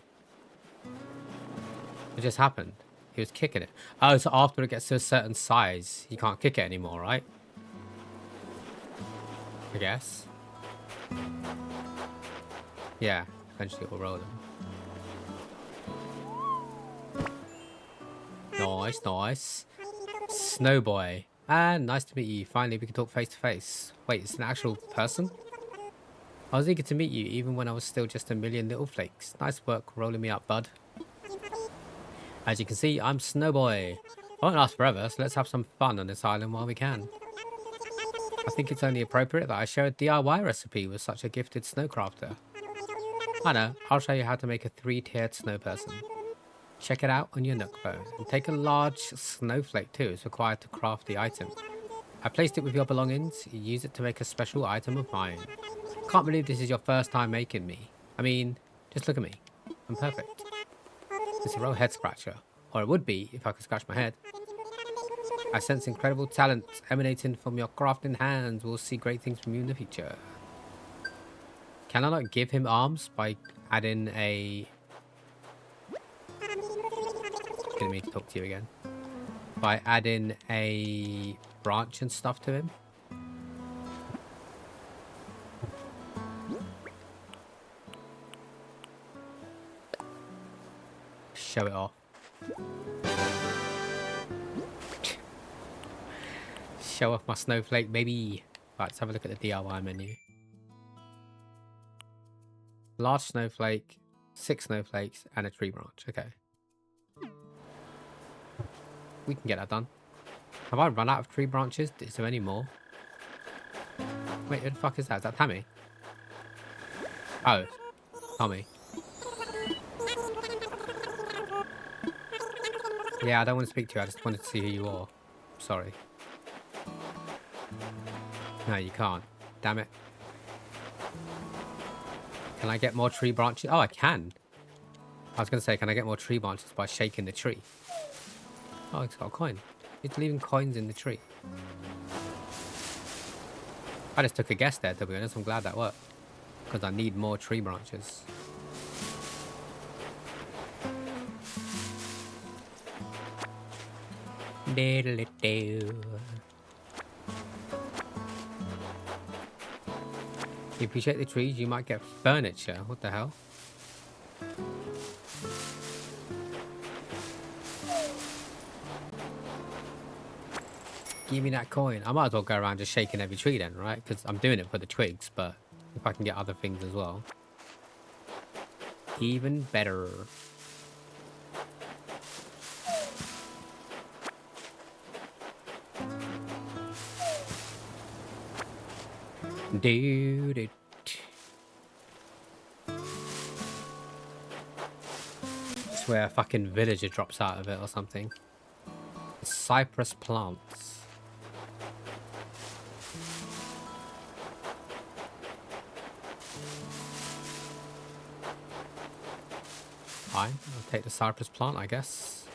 Speaker 1: It just happened. He was kicking it. Oh, so after it gets to a certain size, you can't kick it anymore, right? I guess. Yeah, eventually it will roll them. Nice, nice. Snowboy. And nice to meet you. Finally, we can talk face to face. Wait, it's an actual person? I was eager to meet you, even when I was still just a million little flakes. Nice work rolling me up, bud. As you can see, I'm Snowboy. I won't last forever, so let's have some fun on this island while we can. I think it's only appropriate that I share a DIY recipe with such a gifted snowcrafter. I know, I'll show you how to make a 3-tiered snow person. Check it out on your Nook phone. And take a large snowflake too, it's required to craft the item. I placed it with your belongings, you use it to make a special item of mine. Can't believe this is your first time making me. I mean, just look at me. I'm perfect. It's a real head scratcher. Or it would be if I could scratch my head. I sense incredible talent emanating from your crafting hands. We'll see great things from you in the future. Can I not give him arms by adding a... Getting me to talk to you again. By adding a branch and stuff to him? Show it off. Show off my snowflake, baby. Right, let's have a look at the DIY menu. Large snowflake, 6 snowflakes, and a tree branch. Okay. We can get that done. Have I run out of tree branches? Is there any more? Wait, who the fuck is that? Is that Tammy? Oh, Tommy. Yeah, I don't want to speak to you. I just wanted to see who you are. Sorry. No, you can't. Damn it. Can I get more tree branches? Oh, I can. I was going to say, can I get more tree branches by shaking the tree? Oh, it's got a coin. It's leaving coins in the tree. I just took a guess there, to be honest. I'm glad that worked. Because I need more tree branches. Diddle-a-doo. If you appreciate the trees, you might get furniture. What the hell? Give me that coin. I might as well go around just shaking every tree then, right? Because I'm doing it for the twigs, but if I can get other things as well. Even better. Dude, it. I swear a fucking villager drops out of it or something. Cypress plants. Fine, I'll take the cypress plant, I guess.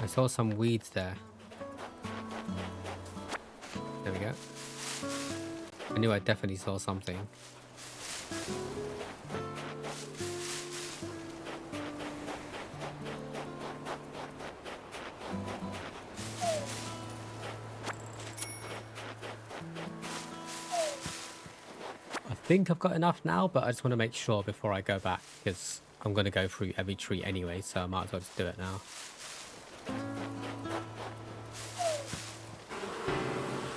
Speaker 1: I saw some weeds there. There we go. I knew I definitely saw something. think I've got enough now, but I just want to make sure before I go back, because I'm going to go through every tree anyway, so I might as well just do it now.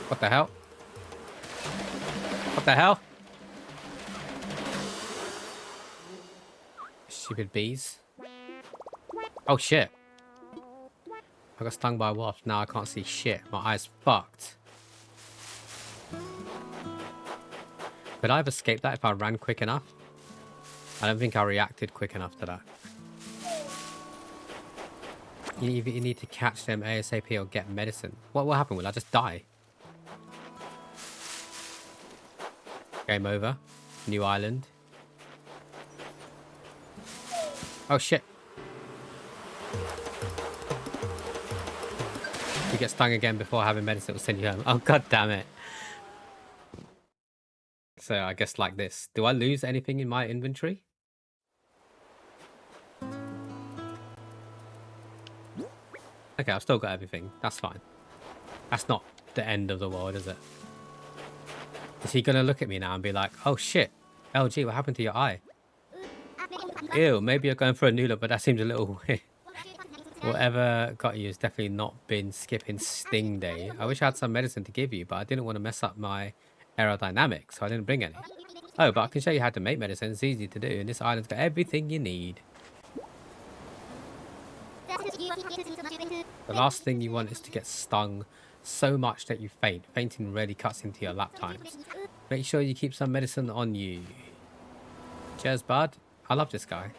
Speaker 1: What the hell? What the hell? Stupid bees. Oh shit. I got stung by a wasp. Now I can't see shit. My eye's fucked. Could I have escaped that if I ran quick enough? I don't think I reacted quick enough to that. You need to catch them ASAP or get medicine. What will happen? Will I just die? Game over. New island. Oh shit. If you get stung again before having medicine, it will send you home. Oh god damn it. So I guess like this. Do I lose anything in my inventory? Okay, I've still got everything. That's fine. That's not the end of the world, is it? Is he gonna look at me now and be like, oh shit, LG, what happened to your eye? Ew, maybe you're going for a new look, but that seems a little weird. Whatever got you has definitely not been skipping Sting Day. I wish I had some medicine to give you, but I didn't want to mess up my aerodynamics, so I didn't bring any. Oh, but I can show you how to make medicine. It's easy to do, and this island's got everything you need. The last thing you want is to get stung so much that you faint. Fainting really cuts into your lap times. Make sure you keep some medicine on you. Cheers, bud. I love this guy.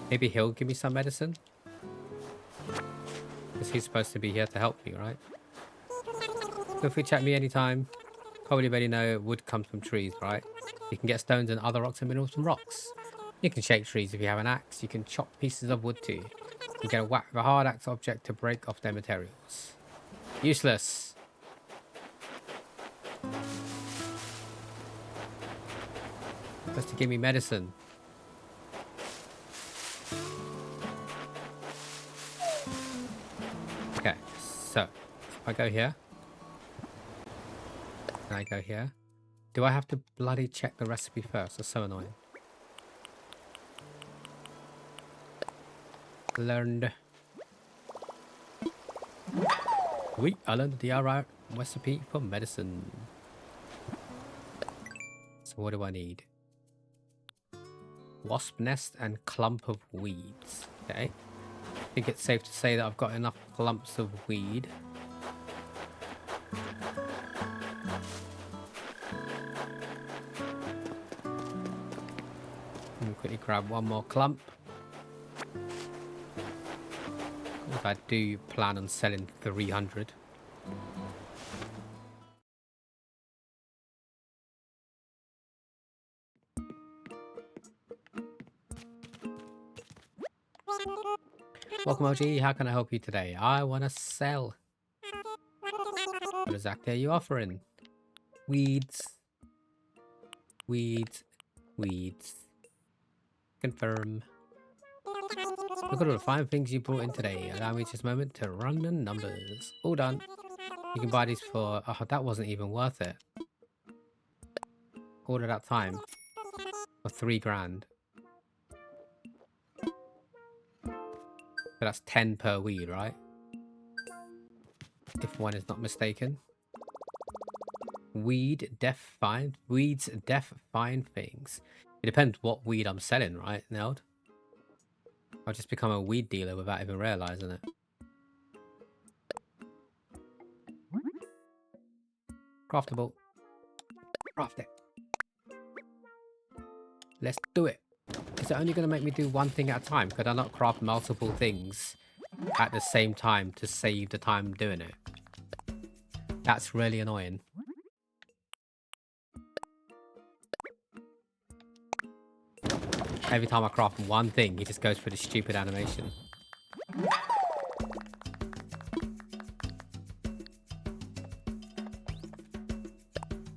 Speaker 1: Maybe he'll give me some medicine? Because he's supposed to be here to help me, right? Feel free to chat me anytime. Probably already know wood comes from trees, right? You can get stones and other rocks and minerals from rocks. You can shake trees if you have an axe. You can chop pieces of wood too. You get a whack of a hard axe object to break off their materials. Useless. Just to give me medicine. Okay, so if I go here, and I go here, do I have to bloody check the recipe first? That's so annoying. Learned. I learned the DIY recipe for medicine. So what do I need? Wasp nest and clump of weeds. Okay. I think it's safe to say that I've got enough clumps of weed. Let me quickly grab one more clump. If I do plan on selling 300. Welcome, OG. How can I help you today? I want to sell. What exactly are you offering? Weeds. Weeds. Weeds. Confirm. Look at all the fine things you brought in today. Allow me just a moment to run the numbers. All done. You can buy these for... Oh, that wasn't even worth it. All of that time. For 3 grand. So that's 10 per weed, right? If one is not mistaken. Weeds deaf fine things. It depends what weed I'm selling, right, Neld? I'll just become a weed dealer without even realizing it. Craftable. Craft it. Let's do it. Is it only going to make me do one thing at a time? Could I not craft multiple things at the same time to save the time doing it? That's really annoying. Every time I craft one thing, it just goes for the stupid animation.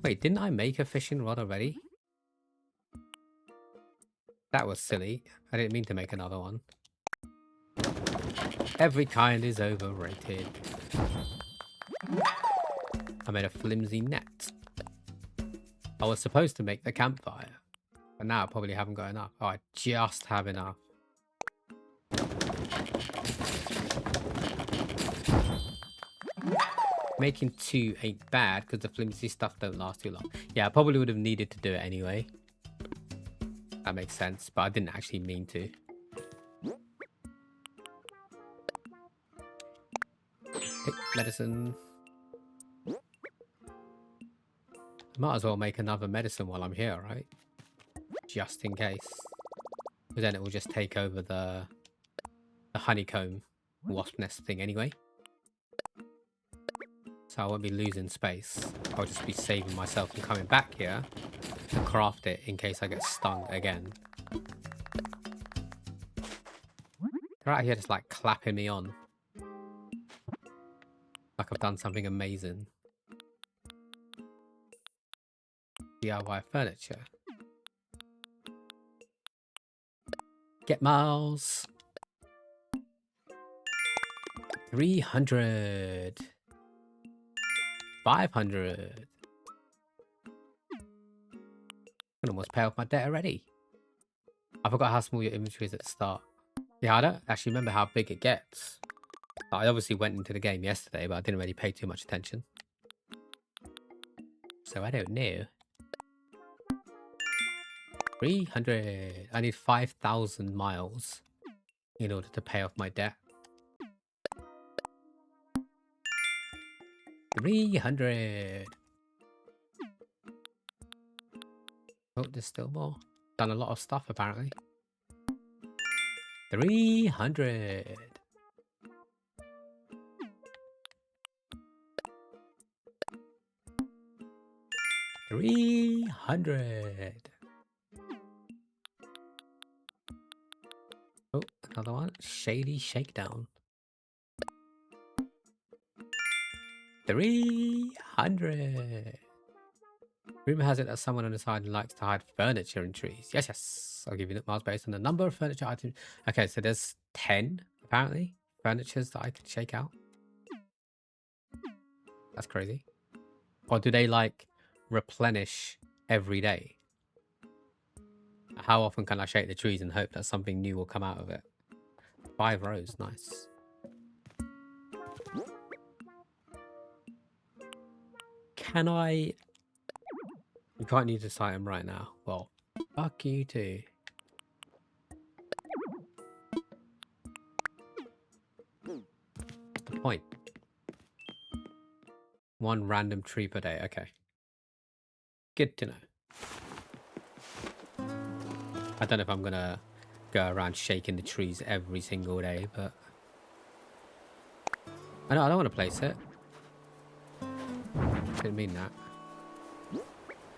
Speaker 1: Wait, didn't I make a fishing rod already? That was silly. I didn't mean to make another one. Every kind is overrated. I made a flimsy net. I was supposed to make the campfire, but now I probably haven't got enough. Oh, I just have enough. Making 2 ain't bad because the flimsy stuff don't last too long. Yeah, I probably would have needed to do it anyway. That makes sense, but I didn't actually mean to. Take medicine. Might as well make another medicine while I'm here, right? Just in case. Because then it will just take over the honeycomb wasp nest thing anyway. So I won't be losing space. I'll just be saving myself from coming back here to craft it in case I get stung again. They're out here just like clapping me on. Like I've done something amazing. DIY furniture. Get miles. 300. 500. I can almost pay off my debt already. I forgot how small your inventory is at the start. Yeah, I don't actually remember how big it gets. I obviously went into the game yesterday, but I didn't really pay too much attention. So I don't know. 300. I need 5,000 miles in order to pay off my debt. 300. Oh, there's still more. Done a lot of stuff apparently. 300. $300. Oh, another one. Shady Shakedown. 300. Rumor has it that someone on the side likes to hide furniture in trees. Yes, yes. I'll give you the miles based on the number of furniture items. Okay, so there's 10, apparently, furnitures that I can shake out. That's crazy. Or do they, like, replenish every day? How often can I shake the trees and hope that something new will come out of it? 5 rows, nice. Can I... You can't use this item right now. Well, fuck you too. What's the point? 1 random tree per day, okay. Good to know. I don't know if I'm gonna go around shaking the trees every single day, but... I don't want to place it. Didn't mean that.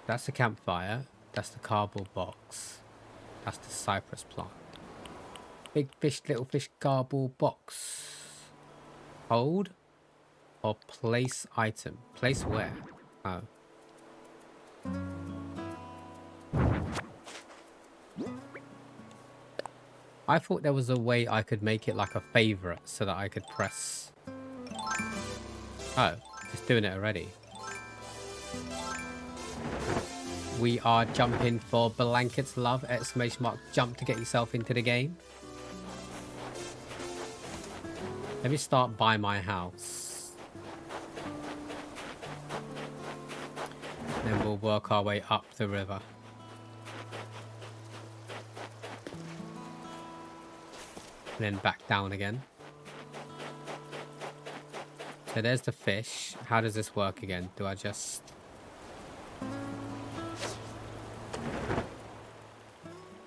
Speaker 1: That's the campfire. That's the cardboard box. That's the cypress plant. Big fish, little fish, cardboard box. Hold or place item. Place where? Oh. I thought there was a way I could make it like a favorite so that I could press... Oh, just doing it already. We are jumping for blankets, love! Exclamation mark, jump to get yourself into the game. Let me start by my house. Then we'll work our way up the river. And then back down again. So there's the fish. How does this work again? Do I just...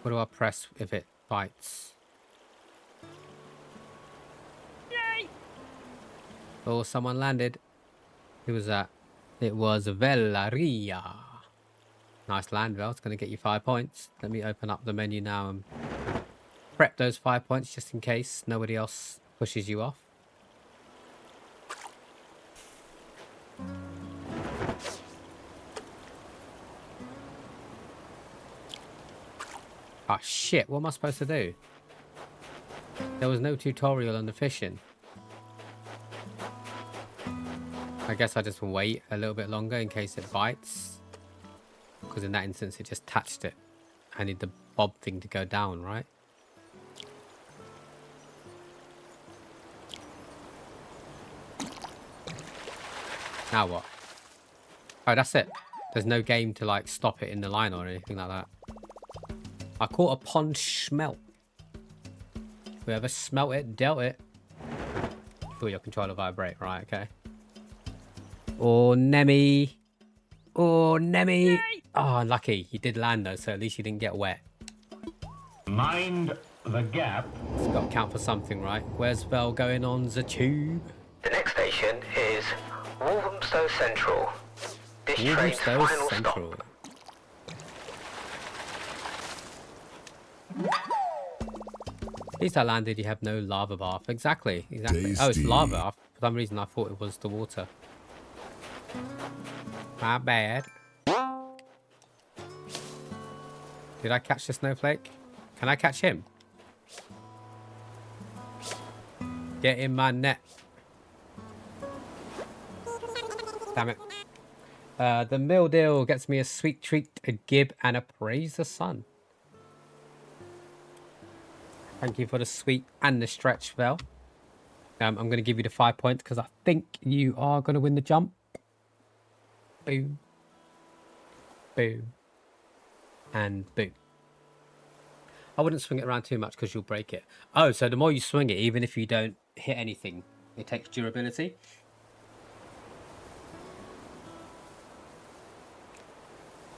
Speaker 1: What do I press if it bites? Yay! Oh, someone landed. Who was that? It was Velaria. Nice land, Vel. It's going to get you 5 points. Let me open up the menu now and prep those 5 points just in case nobody else pushes you off. Oh shit, what am I supposed to do? There was no tutorial on the fishing. I guess I just wait a little bit longer in case it bites. Because in that instance, it just attached it. I need the bob thing to go down, right? Now what? Oh, that's it. There's no game to like stop it in the line or anything like that. I caught a pond smelt. Whoever smelt it, dealt it. Feel your controller vibrate. Right, okay. Oh, Nemi. Oh, Nemi. Oh, lucky. You did land though, so at least you didn't get wet.
Speaker 5: Mind the gap.
Speaker 1: It's got to count for something, right? Where's Bell going on the tube?
Speaker 3: The next station is Walthamstow Central. This train's
Speaker 1: Walthamstow
Speaker 3: final
Speaker 1: Central.
Speaker 3: stop.
Speaker 1: At least I landed, you have no lava bath. Exactly, exactly. Oh, it's
Speaker 2: Tasty.
Speaker 1: lava. For some reason, I thought it was the water. My bad. Did I catch the snowflake? Can I catch him? Get in my net. Damn it. The meal deal gets me a sweet treat, a gib, and a praise the sun. Thank you for the sweet and the stretch, Vel. I'm going to give you the 5 points because I think you are going to win the jump. Boom. Boom. And boom. I wouldn't swing it around too much because you'll break it. Oh, so the more you swing it, even if you don't hit anything, it takes durability.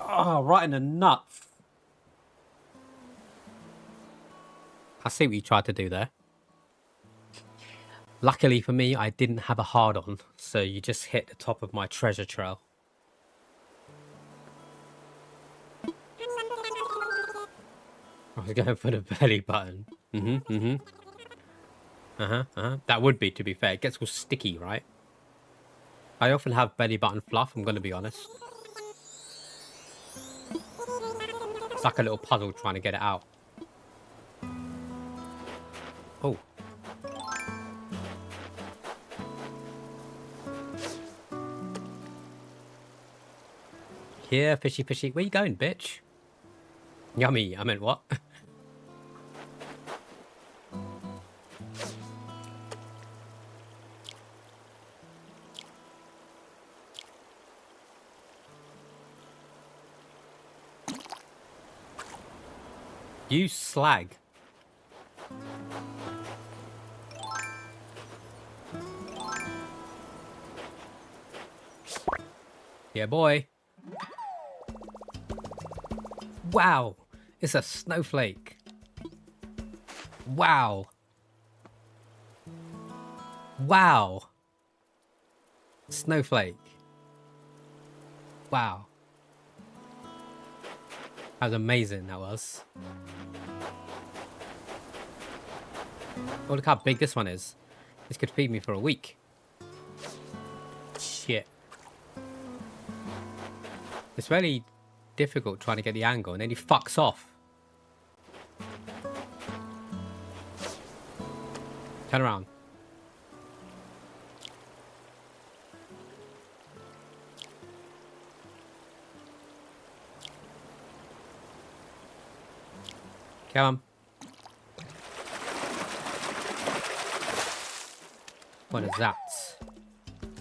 Speaker 1: Oh, right in the nuts. I see what you tried to do there. Luckily for me, I didn't have a hard-on, so you just hit the top of my treasure trail. I was going for the belly button. That would be, to be fair. It gets all sticky, right? I often have belly button fluff, I'm going to be honest. It's like a little puzzle trying to get it out. Oh. Here, fishy, fishy. Where you going, bitch? Yummy. I meant what? You slag. Yeah, boy. Wow. It's a snowflake. Wow. Wow. Snowflake. Wow. That was amazing, that was. Oh, look how big this one is. This could feed me for a week. Shit. It's really difficult trying to get the angle, and then he fucks off. Turn around. Come on. What is that?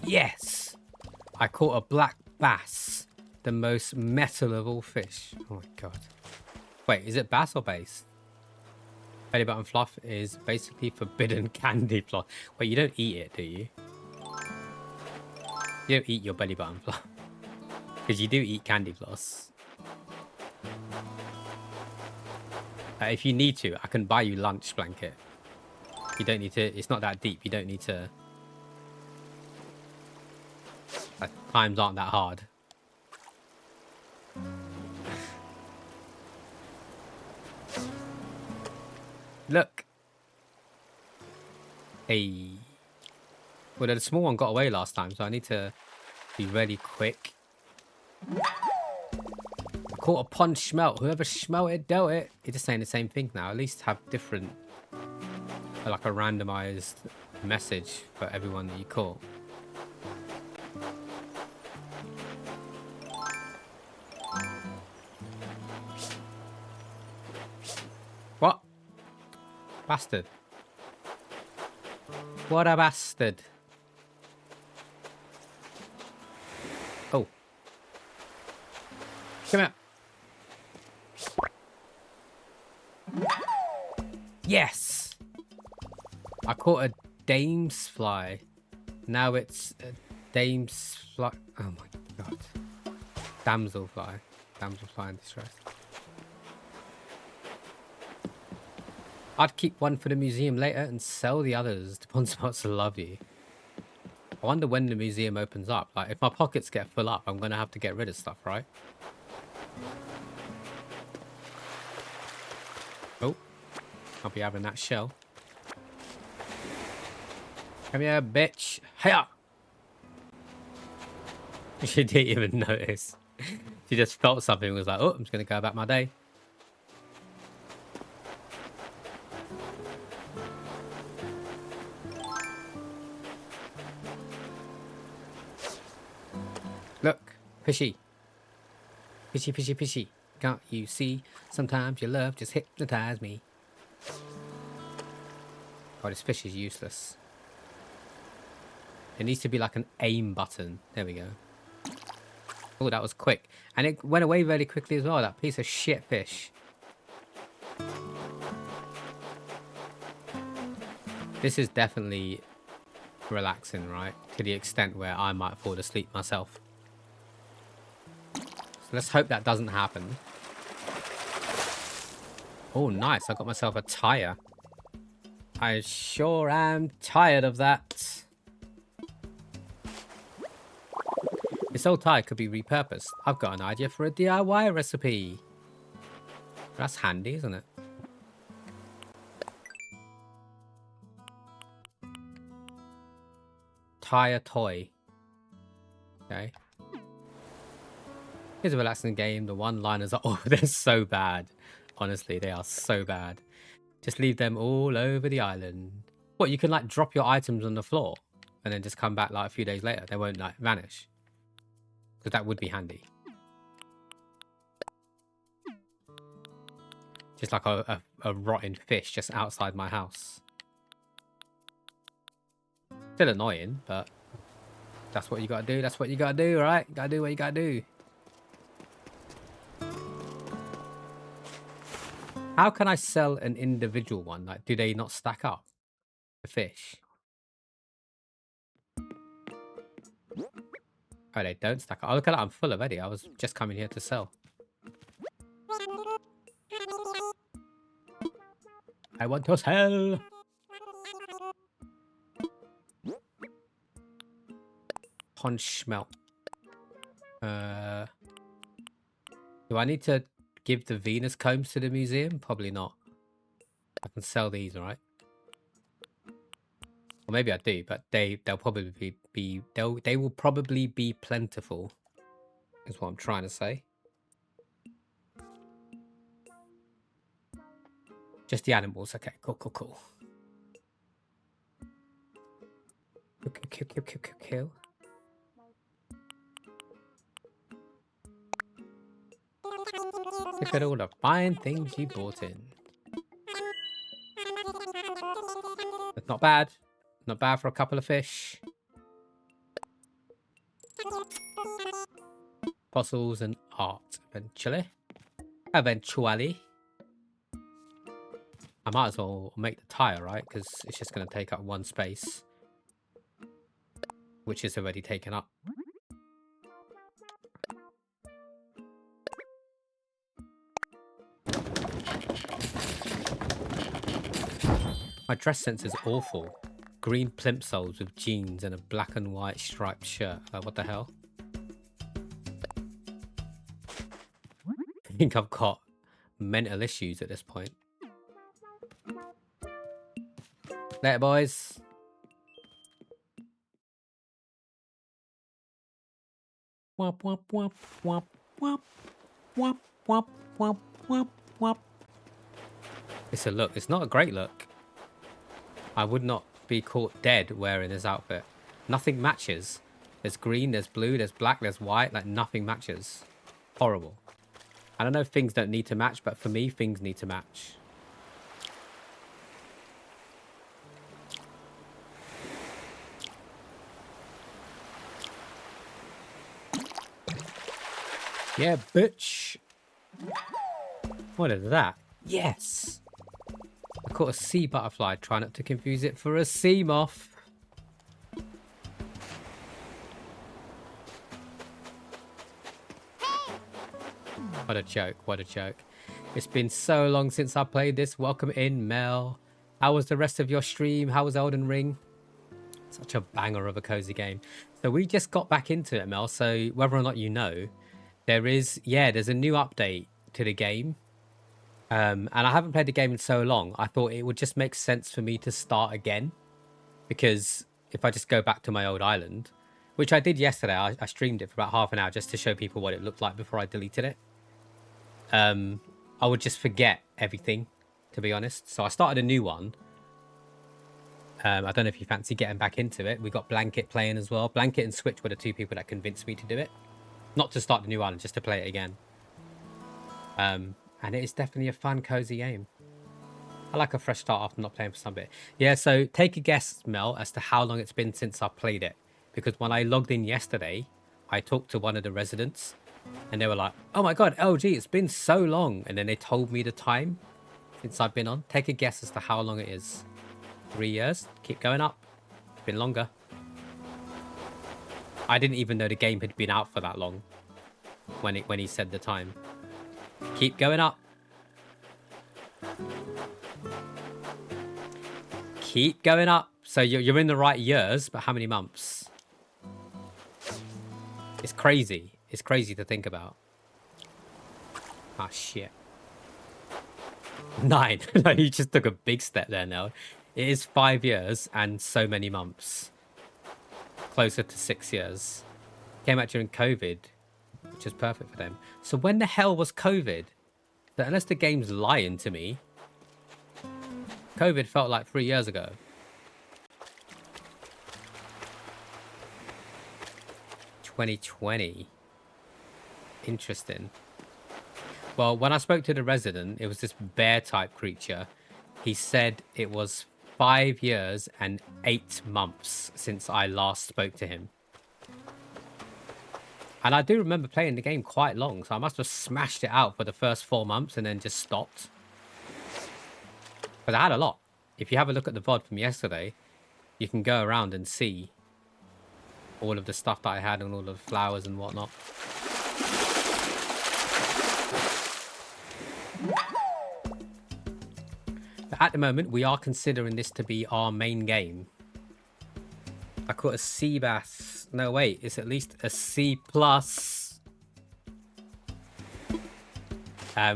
Speaker 1: Yes! I caught a black bass. The most metal of all fish. Oh my god. Wait, is it bass or bass? Belly button fluff is basically forbidden candy floss. Wait, you don't eat it, do you? You don't eat your belly button fluff. Because you do eat candy floss. If you need to, I can buy you lunch blanket. You don't need to, it's not that deep. You don't need to. Times aren't that hard. Look. Hey. Well, the small one got away last time, so I need to be really quick. Caught a pond smelt. Whoever smelt it, dealt it. You're just saying the same thing now. At least have different, like a randomized message for everyone that you caught. Bastard. What a bastard. Oh. Come here. Yes! I caught a dame's fly. Now it's a dame's fly. Oh my god. Damsel fly. Damsel fly in distress. I'd keep one for the museum later and sell the others to Ponspots love you. I wonder when the museum opens up. Like, if my pockets get full up, I'm going to have to get rid of stuff, right? Oh. I'll be having that shell. Come here, bitch. Hiya! She didn't even notice. She just felt something and was like, oh, I'm just going to go about my day. Look, fishy. Fishy, fishy, fishy. Can't you see? Sometimes your love just hypnotizes me. Oh, this fish is useless. It needs to be like an aim button. There we go. Oh, that was quick. And it went away very quickly as well, that piece of shit fish. This is definitely relaxing, right? To the extent where I might fall asleep myself. So let's hope that doesn't happen. Oh, nice. I got myself a tire. I sure am tired of that. This old tire could be repurposed. I've got an idea for a DIY recipe. That's handy, isn't it? Tire toy. Okay. Here's a relaxing game. The one-liners are... Oh, they're so bad. Honestly, they are so bad. Just leave them all over the island. What, you can like drop your items on the floor and then just come back like a few days later. They won't like vanish. Because that would be handy. Just like a rotten fish just outside my house. Still annoying, but that's what you gotta do. That's what you gotta do, right? You gotta do what you gotta do. How can I sell an individual one? Like, do they not stack up? The fish. Oh, they don't stack up. Oh, look at that. I'm full already. I was just coming here to sell. I want to sell. Conch smelt. Do I need to give the Venus combs to the museum? Probably not. I can sell these, right? Or maybe I do, but they'll probably be they will probably be plentiful. Is what I'm trying to say. Just the animals. Okay, cool, cool, cool. Kill. Look at all the fine things you brought in. That's not bad. Not bad for a couple of fish. Fossils and art, eventually. Eventually. I might as well make the tire, right? Because it's just going to take up one space. Which is already taken up. My dress sense is awful. Green plimsolls with jeans and a black and white striped shirt. What the hell? I think I've got mental issues at this point. Later, boys. Wop, wop, wop, wop, wop, wop, wop, wop, wop, wop. It's a look. It's not a great look. I would not be caught dead wearing this outfit. Nothing matches. There's green, there's blue, there's black, there's white. Like, nothing matches. Horrible. I don't know if things don't need to match, but for me, things need to match. Yeah, bitch. What is that? Yes. I caught a sea butterfly. Try not to confuse it for a sea moth. What a joke. What a joke. It's been so long since I played this. Welcome in, Mel. How was the rest of your stream? How was Elden Ring? Such a banger of a cozy game. So we just got back into it, Mel. So whether or not you know, there's a new update to the game. And I haven't played the game in so long. I thought it would just make sense for me to start again. Because if I just go back to my old island, which I did yesterday, I streamed it for about half an hour just to show people what it looked like before I deleted it. I would just forget everything, to be honest. So I started a new one. I don't know if you fancy getting back into it. We got Blanket playing as well. Blanket and Switch were the two people that convinced me to do it. Not to start the new island, just to play it again. And it is definitely a fun, cozy game. I like a fresh start after not playing for some bit. Yeah, so take a guess, Mel, as to how long it's been since I played it. Because when I logged in yesterday, I talked to one of the residents. And they were like, oh my god, LG, it's been so long. And then they told me the time since I've been on. Take a guess as to how long it is. 3 years? Keep going up. It's been longer. I didn't even know the game had been out for that long when he said the time. Keep going up. Keep going up. So you're in the right years, but how many months? It's crazy. It's crazy to think about. Ah, shit. 9. No, you just took a big step there now. It is 5 years and so many months. Closer to 6 years. Came out during COVID, which is perfect for them. So when the hell was COVID? So unless the game's lying to me, COVID felt like 3 years ago. "2020. Interesting. Well, when I spoke to the resident, it was this bear-type creature. He said it was 5 years and 8 months since I last spoke to him. And I do remember playing the game quite long, so I must have smashed it out for the first 4 months and then just stopped. But I had a lot. If you have a look at the VOD from yesterday, you can go around and see all of the stuff that I had and all of the flowers and whatnot. But at the moment, we are considering this to be our main game. I caught a sea bass. No, wait, it's at least a C+.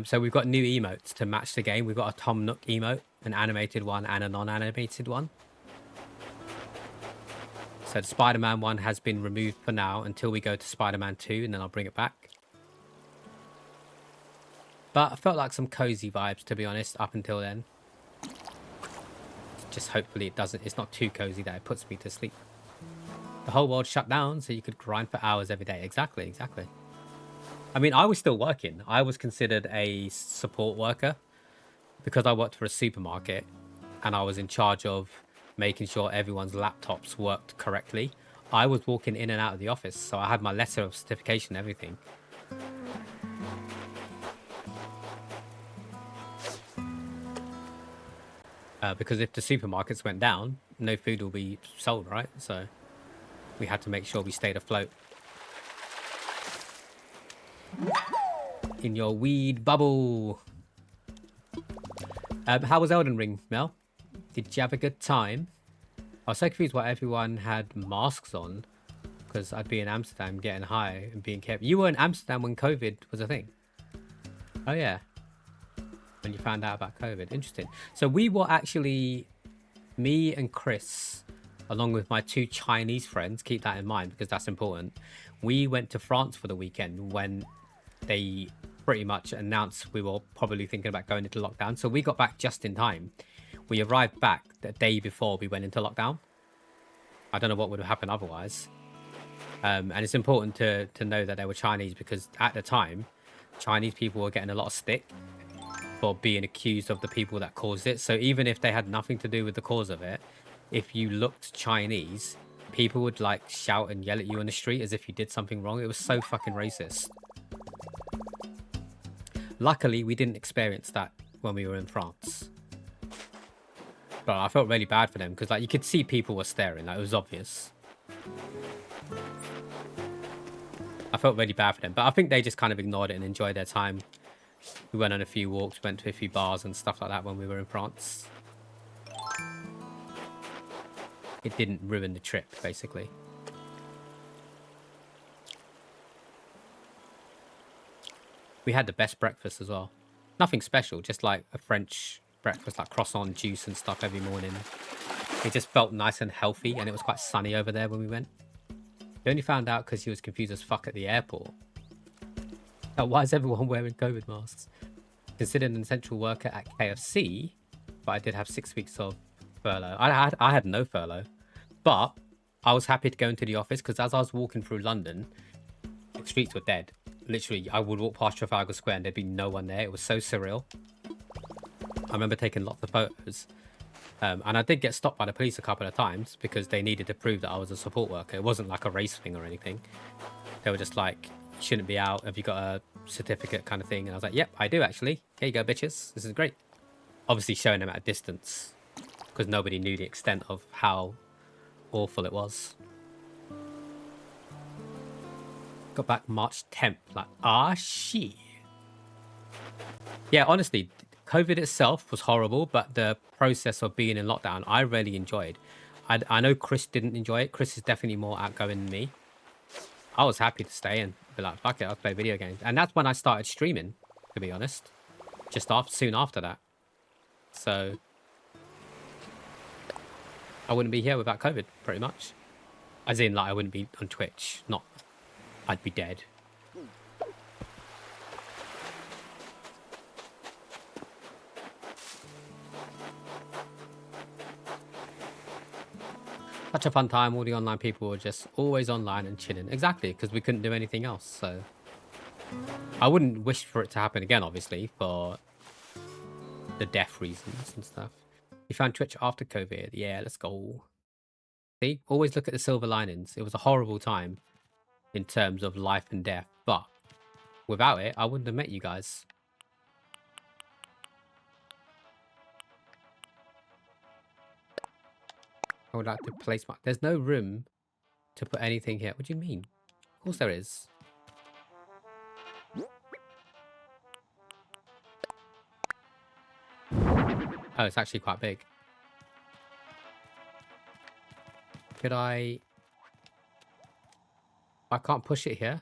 Speaker 1: So we've got new emotes to match the game. We've got a Tom Nook emote, an animated one and a non-animated one. So the Spider-Man one has been removed for now until we go to Spider-Man 2, and then I'll bring it back. But I felt like some cozy vibes, to be honest, up until then. Just hopefully it's not too cozy that it puts me to sleep. The whole world shut down, so you could grind for hours every day. Exactly, exactly. I mean, I was still working. I was considered a support worker because I worked for a supermarket and I was in charge of making sure everyone's laptops worked correctly. I was walking in and out of the office, so I had my letter of certification and everything. Because if the supermarkets went down, no food will be sold, right? So we had to make sure we stayed afloat. In your weed bubble. How was Elden Ring, Mel? Did you have a good time? I was so confused why everyone had masks on. Because I'd be in Amsterdam getting high and being kept. You were in Amsterdam when COVID was a thing. Oh, yeah. When you found out about COVID. Interesting. So we were actually, me and Chris, along with my 2 Chinese friends, keep that in mind because that's important. We went to France for the weekend when they pretty much announced we were probably thinking about going into lockdown. So we got back just in time. We arrived back the day before we went into lockdown. I don't know what would have happened otherwise. And it's important to know that they were Chinese because at the time, Chinese people were getting a lot of stick for being accused of the people that caused it. So even if they had nothing to do with the cause of it, if you looked Chinese, people would like shout and yell at you on the street as if you did something wrong. It was so fucking racist. Luckily, we didn't experience that when we were in France. But I felt really bad for them because like you could see people were staring, like it was obvious. I felt really bad for them, but I think they just kind of ignored it and enjoyed their time. We went on a few walks, went to a few bars and stuff like that when we were in France. It didn't ruin the trip, basically. We had the best breakfast as well. Nothing special, just like a French breakfast, like croissant juice and stuff every morning. It just felt nice and healthy, and it was quite sunny over there when we went. We only found out because he was confused as fuck at the airport. Oh, why is everyone wearing COVID masks? Considered an essential worker at KFC, but I did have 6 weeks of furlough. I had no furlough, but I was happy to go into the office because as I was walking through London, the streets were dead. Literally, I would walk past Trafalgar Square and there'd be no one there. It was so surreal. I remember taking lots of photos. And I did get stopped by the police a couple of times because they needed to prove that I was a support worker. It wasn't like a race thing or anything. They were just like, you shouldn't be out. Have you got a certificate kind of thing? And I was like, yep, I do actually. Here you go, bitches. This is great. Obviously showing them at a distance because nobody knew the extent of how awful it was. Got back March 10th. Like, ah, shit. Yeah, honestly, COVID itself was horrible, but the process of being in lockdown, I really enjoyed. I know Chris didn't enjoy it. Chris is definitely more outgoing than me. I was happy to stay and be like, fuck it, I'll play video games. And that's when I started streaming, to be honest. Just soon after that. So I wouldn't be here without COVID, pretty much. As in, like, I wouldn't be on Twitch. Not, I'd be dead. Such a fun time. All the online people were just always online and chilling. Exactly, because we couldn't do anything else. So I wouldn't wish for it to happen again, obviously, for the death reasons and stuff. You found Twitch after COVID. Yeah, let's go. See, always look at the silver linings. It was a horrible time in terms of life and death, but without it, I wouldn't have met you guys. I would like to place my... There's no room to put anything here. What do you mean? Of course there is. Oh, it's actually quite big. Could I can't push it here.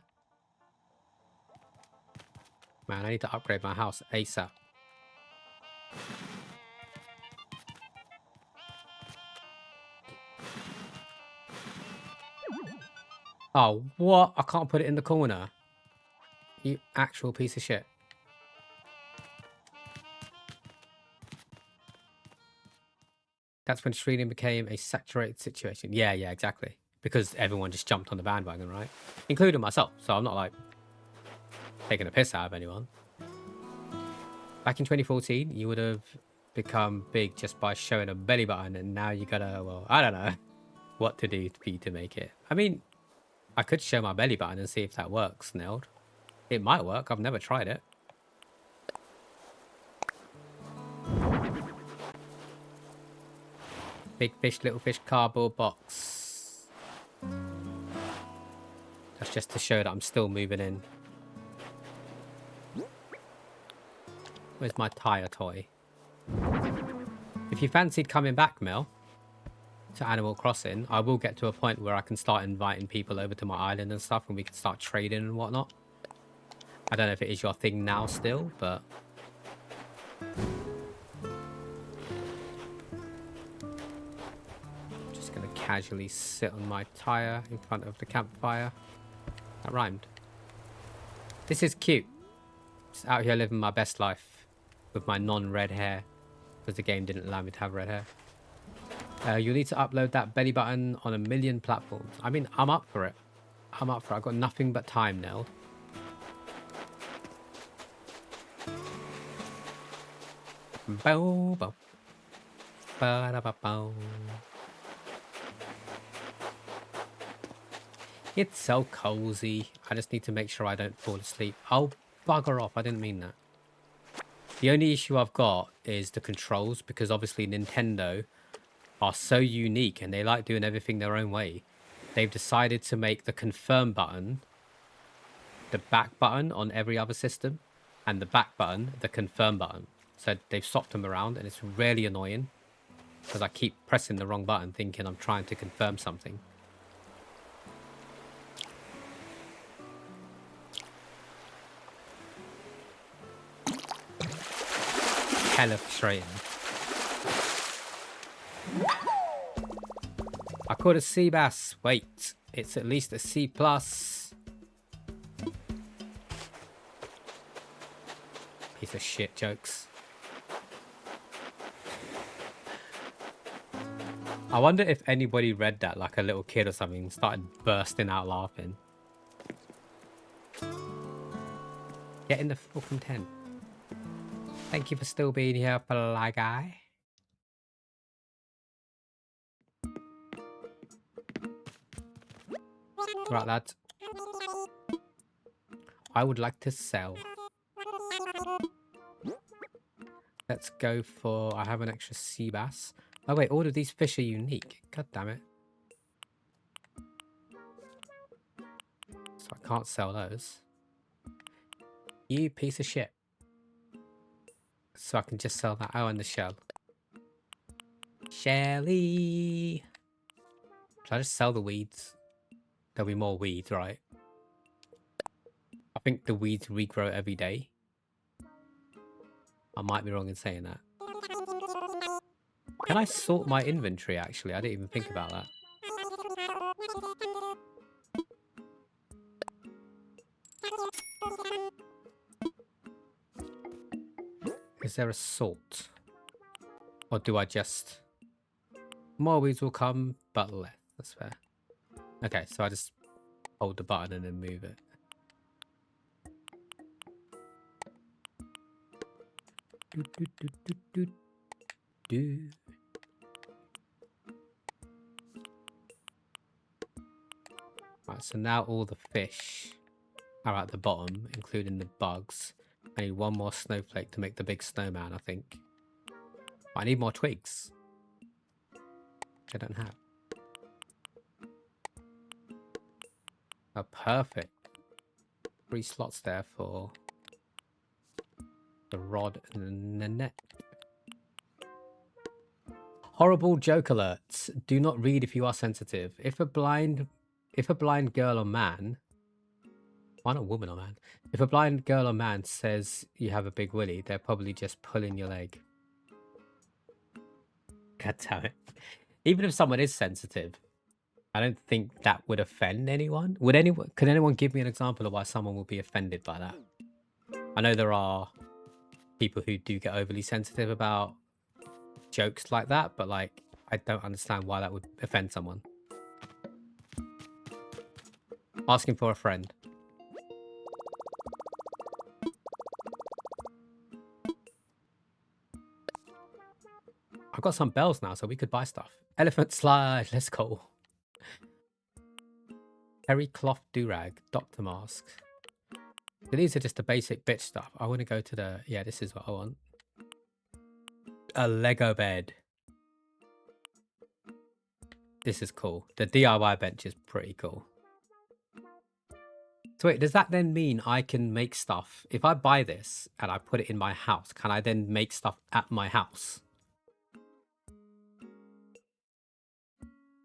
Speaker 1: Man, I need to upgrade my house ASAP. Oh, what? I can't put it in the corner. You actual piece of shit. That's when streaming became a saturated situation. Yeah, exactly. Because everyone just jumped on the bandwagon, right? Including myself. So I'm not like taking a piss out of anyone. Back in 2014, you would have become big just by showing a belly button, and now you gotta, well, I don't know what to do for you to make it. I mean, I could show my belly button and see if that works, Neld. It might work. I've never tried it. Big fish, little fish, cardboard box. That's just to show that I'm still moving in. Where's my tire toy? If you fancied coming back, Mel, to Animal Crossing, I will get to a point where I can start inviting people over to my island and stuff, and we can start trading and whatnot. I don't know if it is your thing now still, but... just gonna casually sit on my tire in front of the campfire. That rhymed. This is cute. Just out here living my best life with my non-red hair, because the game didn't allow me to have red hair. You'll need to upload that belly button on 1 million platforms. I mean, I'm up for it. I'm up for it. I've got nothing but time now. Bow, bow. Ba-da-ba-bow. It's so cozy. I just need to make sure I don't fall asleep. Oh, bugger off. I didn't mean that. The only issue I've got is the controls, because obviously Nintendo are so unique and they like doing everything their own way. They've decided to make the confirm button the back button on every other system, and the back button the confirm button. So they've swapped them around, and it's really annoying because I keep pressing the wrong button thinking I'm trying to confirm something. Hella frustrating. I caught a sea bass. Wait, it's at least a C plus. Piece of shit jokes. I wonder if anybody read that, like a little kid or something, and started bursting out laughing. Get in the fucking tent. Thank you for still being here, fly guy. Right, lads. I would like to sell. Let's go for... I have an extra sea bass. Oh wait, all of these fish are unique. God damn it. So I can't sell those. You piece of shit. So I can just sell that. Oh, and the shell. Shelly. Should I just sell the weeds? There'll be more weeds, right? I think the weeds regrow every day. I might be wrong in saying that. Can I sort my inventory, actually? I didn't even think about that. Is there a sort? Or do I just... More weeds will come, but less. That's fair. Okay, so I just hold the button and then move it. Do, do, do, do, do, do. Right, so now all the fish are at the bottom, including the bugs. I need one more snowflake to make the big snowman, I think. But I need more twigs. I don't have. Oh, perfect. 3 slots there for the rod and the net. Horrible joke alerts. Do not read if you are sensitive. If a blind girl or man, why not woman or man? If a blind girl or man says you have a big willy, they're probably just pulling your leg. God damn it. Even if someone is sensitive, I don't think that would offend anyone. Could anyone give me an example of why someone would be offended by that? I know there are people who do get overly sensitive about jokes like that, but like, I don't understand why that would offend someone. Asking for a friend. I've got some bells now, so we could buy stuff. Elephant slide, let's go. Terry cloth durag, doctor mask. So these are just the basic bitch stuff. I want to go to the... Yeah, this is what I want. A Lego bed. This is cool. The DIY bench is pretty cool. So wait, does that then mean I can make stuff? If I buy this and I put it in my house, can I then make stuff at my house?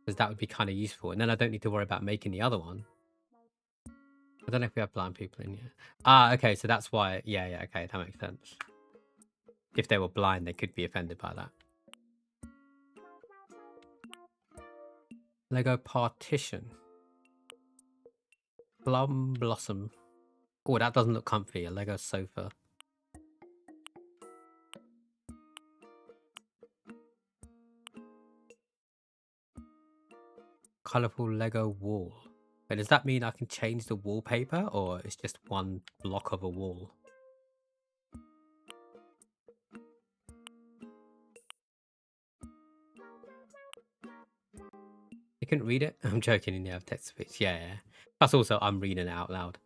Speaker 1: Because that would be kind of useful. And then I don't need to worry about making the other one. I don't know if we have blind people in here. Ah, okay, so that's why... Yeah, okay, that makes sense. If they were blind, they could be offended by that. Lego partition. Plum blossom. Oh, that doesn't look comfy. A Lego sofa. Colourful Lego wall. But does that mean I can change the wallpaper, or it's just one block of a wall? You couldn't read it? I'm joking, in the text speech. Yeah. Plus also, I'm reading it out loud.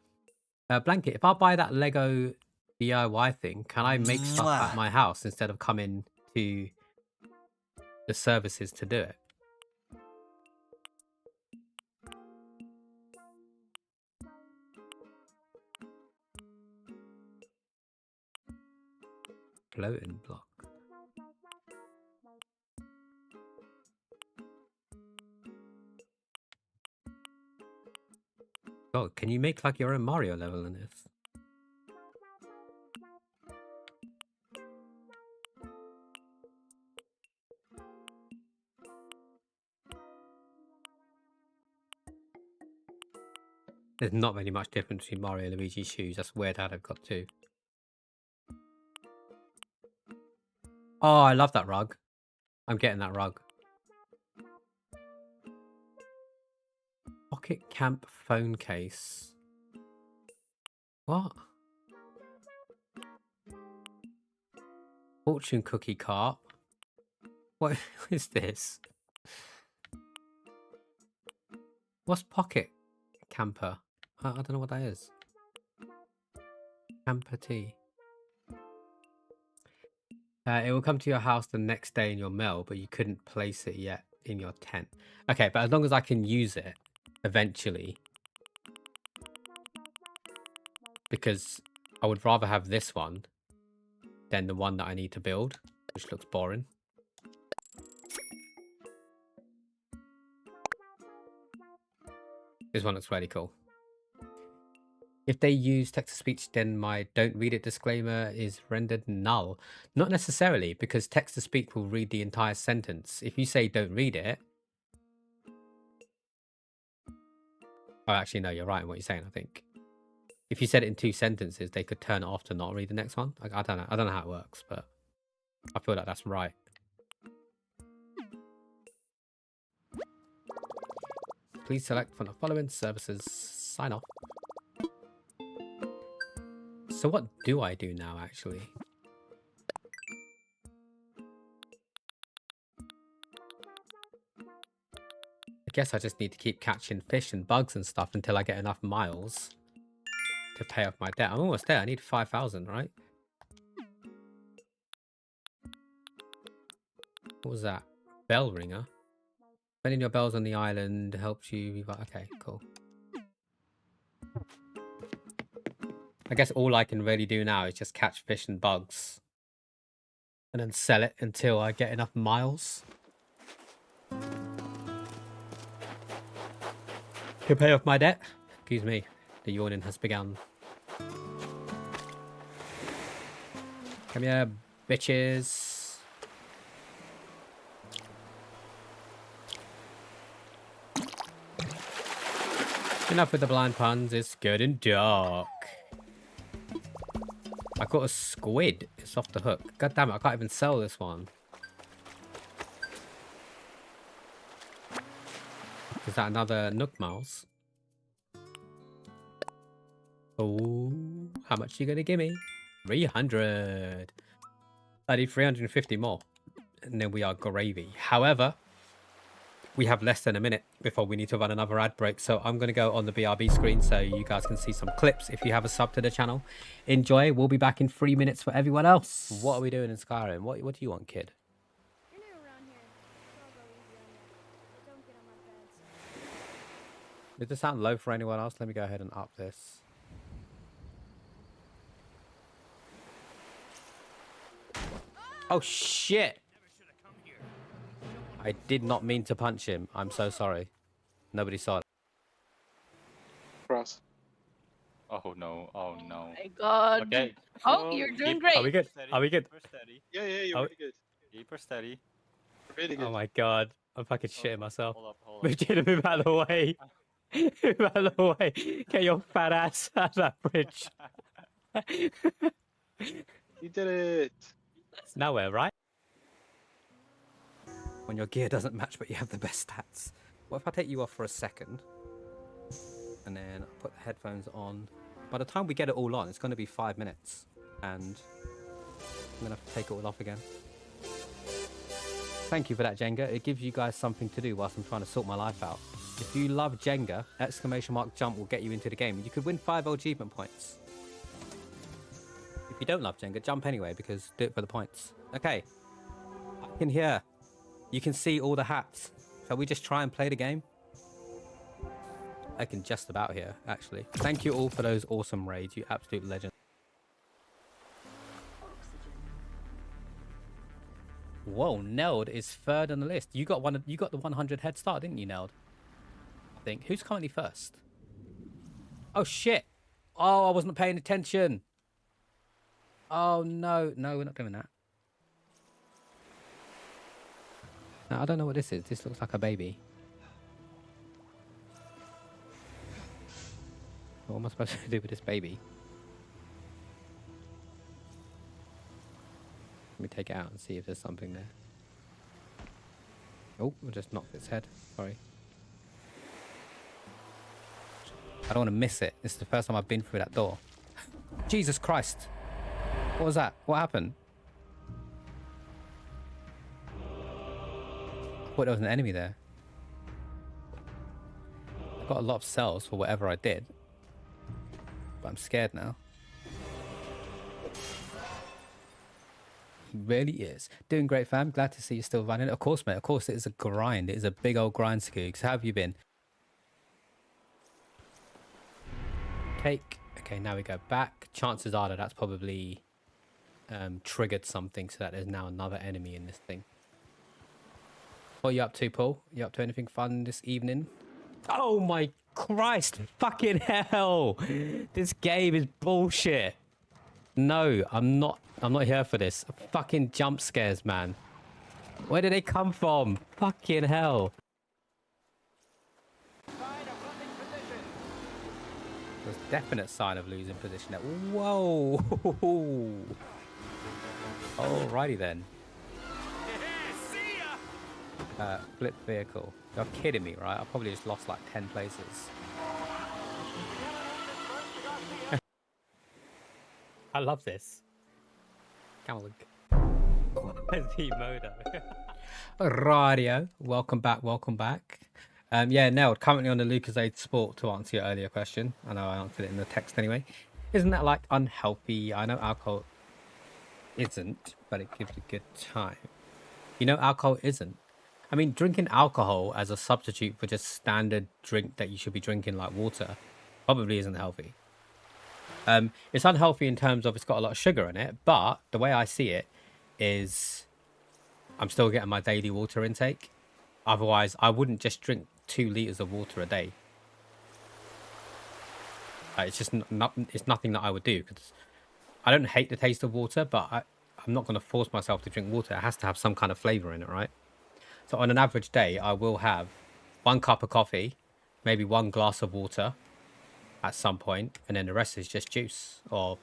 Speaker 1: Blanket, if I buy that Lego DIY thing. Can I make stuff at my house instead of coming to the services to do it? Floating block. Oh, can you make like your own Mario level in this? There's not really much difference between Mario and Luigi's shoes. That's weird how they've got two. Oh, I love that rug. I'm getting that rug. Pocket camp phone case. What? Fortune cookie cart. What is this? What's pocket camper? I don't know what that is. Camper tea. It will come to your house the next day in your mail, but you couldn't place it yet in your tent. Okay, but as long as I can use it eventually. Because I would rather have this one than the one that I need to build, which looks boring. This one looks really cool. If they use text-to-speech, then my don't read it disclaimer is rendered null. Not necessarily, because text-to-speech will read the entire sentence. If you say don't read it... Oh, actually, no, you're right in what you're saying, I think. If you said it in 2 sentences, they could turn it off to not read the next one. I don't know. I don't know how it works, but I feel like that's right. Please select from the following services. Sign off. So what do I do now, actually? I guess I just need to keep catching fish and bugs and stuff until I get enough miles to pay off my debt. I'm almost there. I need 5,000, right? What was that? Bell ringer? Spending your bells on the island helps you... Okay, cool. I guess all I can really do now is just catch fish and bugs. And then sell it until I get enough miles to pay off my debt. Excuse me. The yawning has begun. Come here, bitches. Enough with the blind puns. It's good and dark. I got a squid. It's off the hook. God damn it, I can't even sell this one. Is that another Nook Mouse? Oh, how much are you going to give me? 300. I need 350 more. And then we are gravy. However, we have less than a minute before we need to run another ad break. So I'm going to go on the BRB screen so you guys can see some clips if you have a sub to the channel. Enjoy. We'll be back in 3 minutes for everyone else. What are we doing in Skyrim? What do you want, kid?
Speaker 6: You're new around here, so I'll go easy on you. But don't get on my bad side.
Speaker 1: Did this sound low for anyone else? Let me go ahead and up this. Oh, shit! I did not mean to punch him. I'm so sorry. Nobody saw it.
Speaker 7: Cross.
Speaker 8: Oh no, oh no.
Speaker 6: My God.
Speaker 8: Okay.
Speaker 6: Oh, you're doing great.
Speaker 1: Are we good? Are we good?
Speaker 8: Keep steady.
Speaker 7: Yeah, you're
Speaker 1: Oh.
Speaker 7: really good.
Speaker 8: Keep her steady.
Speaker 7: Really good.
Speaker 1: Oh my god. I'm fucking shitting myself.
Speaker 8: Hold up.
Speaker 1: Vegeta, move out of the way. Move out of the way. Get your fat ass out of that bridge.
Speaker 7: You did it.
Speaker 1: It's nowhere, right? When your gear doesn't match but you have the best stats. What if I take you off for a second? And then put the headphones on. By the time we get it all on, it's going to be 5 minutes. And I'm going to have to take it all off again. Thank you for that, Jenga. It gives you guys something to do whilst I'm trying to sort my life out. If you love Jenga, !jump will get you into the game. You could win 5 achievement points. If If you don't love Jenga, jump anyway because do it for the points. Okay. I can hear. You can see all the hats. Shall we just try and play the game? I can just about hear, actually. Thank you all for those awesome raids, you absolute legends. Whoa, Neld is third on the list. You got one. You got the 100 head start, didn't you, Neld? I think. Who's currently first? Oh shit! Oh, I wasn't paying attention. Oh no, no, we're not doing that. No, I don't know what this is. This looks like a baby. What am I supposed to do with this baby? Let me take it out and see if there's something there. Oh, I just knocked its head. Sorry. I don't want to miss it. This is the first time I've been through that door. Jesus Christ. What was that? What happened? I thought there was an enemy there. I got a lot of cells for whatever I did. But I'm scared now. He really is. Doing great, fam. Glad to see you still running. Of course, mate. Of course, it is a grind. It is a big old grind, Skoogs. How have you been? Okay, now we go back. Chances are that that's probably triggered something so that there's now another enemy in this thing. What are you up to, Paul? You up to anything fun this evening? Oh my Christ! Fucking hell! This game is bullshit. No, I'm not here for this. Fucking jump scares, man. Where did they come from? Fucking hell. There's definite sign of losing position there. Whoa! Alrighty then. Flip vehicle. You're kidding me, right? I probably just lost like 10 places. I love this. Camel. Modo. Radio. Welcome back. Welcome back. Yeah, Neld, currently on the Lucozade Sport to answer your earlier question. I know I answered it in the text anyway. Isn't that like unhealthy? I know alcohol isn't, but it gives you a good time. You know, alcohol isn't. I mean, drinking alcohol as a substitute for just standard drink that you should be drinking like water probably isn't healthy. It's unhealthy in terms of it's got a lot of sugar in it, but the way I see it is I'm still getting my daily water intake. Otherwise, I wouldn't just drink 2 liters of water a day. It's just it's nothing that I would do because I don't hate the taste of water, but I'm not going to force myself to drink water. It has to have some kind of flavor in it, right? So on an average day, I will have 1 cup of coffee, maybe 1 glass of water at some point, and then the rest is just juice. Or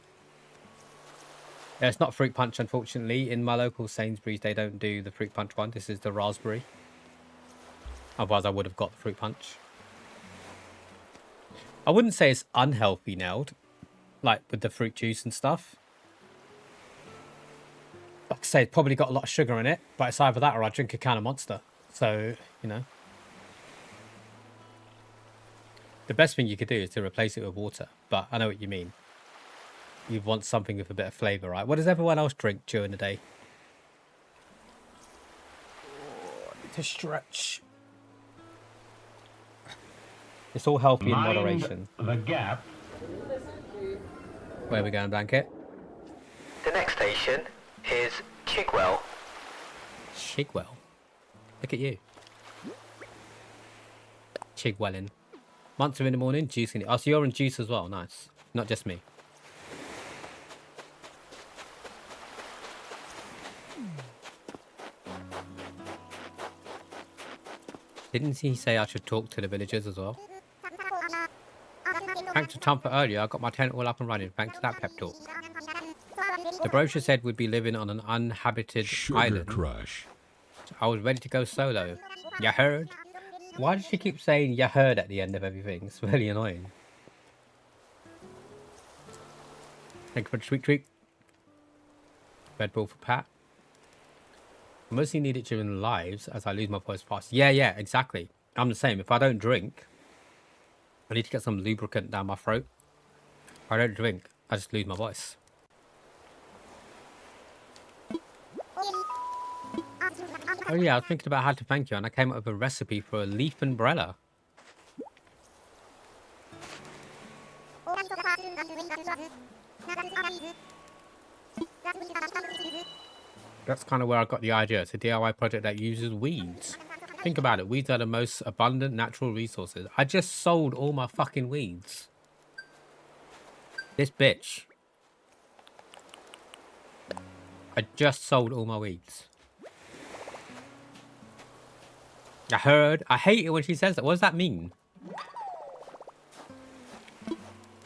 Speaker 1: it's not fruit punch, unfortunately. In my local Sainsbury's, they don't do the fruit punch one. This is the raspberry. Otherwise, I would have got the fruit punch. I wouldn't say it's unhealthy, Neld, like with the fruit juice and stuff. Like I say, it's probably got a lot of sugar in it, but it's either that or I drink a can of Monster. So, you know. The best thing you could do is to replace it with water, but I know what you mean. You want something with a bit of flavour, right? What does everyone else drink during the day? I need to stretch. It's all healthy in moderation.
Speaker 5: The gap.
Speaker 1: Where are we going, Blanket?
Speaker 3: The next station is Chigwell.
Speaker 1: Chigwell? Look at you. Chigwelling. Monster in the morning, juice in it. Oh, so you're on juice as well. Nice. Not just me. Didn't he say I should talk to the villagers as well? Thanks to Tom for earlier, I got my tent all up and running thanks to that pep talk. The brochure said we'd be living on an uninhabited island.
Speaker 2: Crush.
Speaker 1: I was ready to go solo. You heard? Why does she keep saying you heard at the end of everything? It's really annoying. Thank you for the sweet treat. Red Bull for Pat. I mostly need it during lives as I lose my voice fast. Yeah, exactly. I'm the same. If I don't drink, I need to get some lubricant down my throat. If I don't drink, I just lose my voice. Oh yeah, I was thinking about how to thank you, and I came up with a recipe for a leaf umbrella. That's kind of where I got the idea. It's a DIY project that uses weeds. Think about it. Weeds are the most abundant natural resources. I just sold all my fucking weeds. This bitch. I just sold all my weeds. I heard. I hate it when she says that. What does that mean?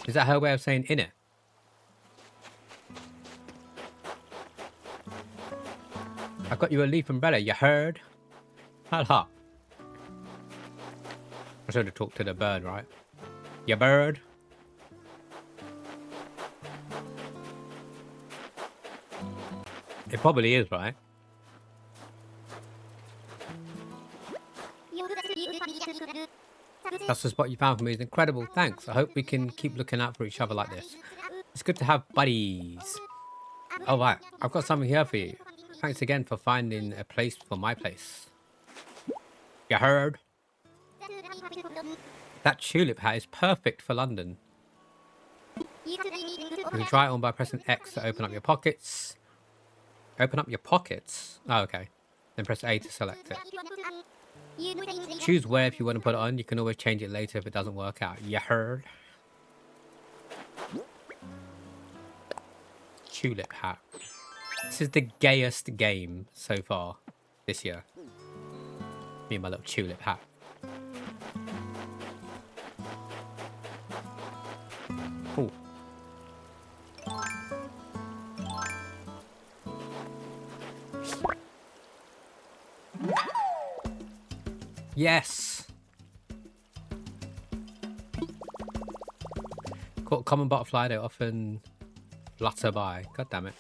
Speaker 1: Is that her way of saying in it? I got you a leaf umbrella, you heard? Ha. I should have talked to the bird, right? You bird. It probably is, right? That's the spot you found for me. It's incredible. Thanks. I hope we can keep looking out for each other like this. It's good to have buddies. Oh, right. I've got something here for you. Thanks again for finding a place for my place. You heard? That tulip hat is perfect for London. You can try it on by pressing X to open up your pockets. Open up your pockets? Oh, okay. Then press A to select it. Choose where if you want to put it on. You can always change it later if it doesn't work out. You heard? Tulip hat. This is the gayest game so far this year. Me and my little tulip hat. Ooh. Yes! Caught common butterfly, they often flutter by. God damn it.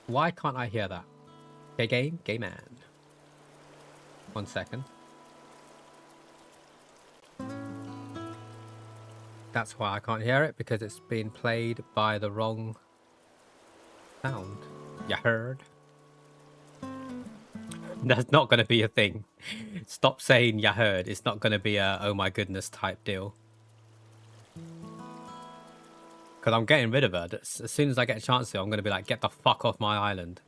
Speaker 1: Why can't I hear that? Gay man. 1 second. That's why I can't hear it, because it's being played by the wrong sound. You heard? That's not going to be a thing. Stop saying you heard. It's not going to be a oh my goodness type deal. Because I'm getting rid of her. As soon as I get a chance to, I'm going to be like, get the fuck off my island.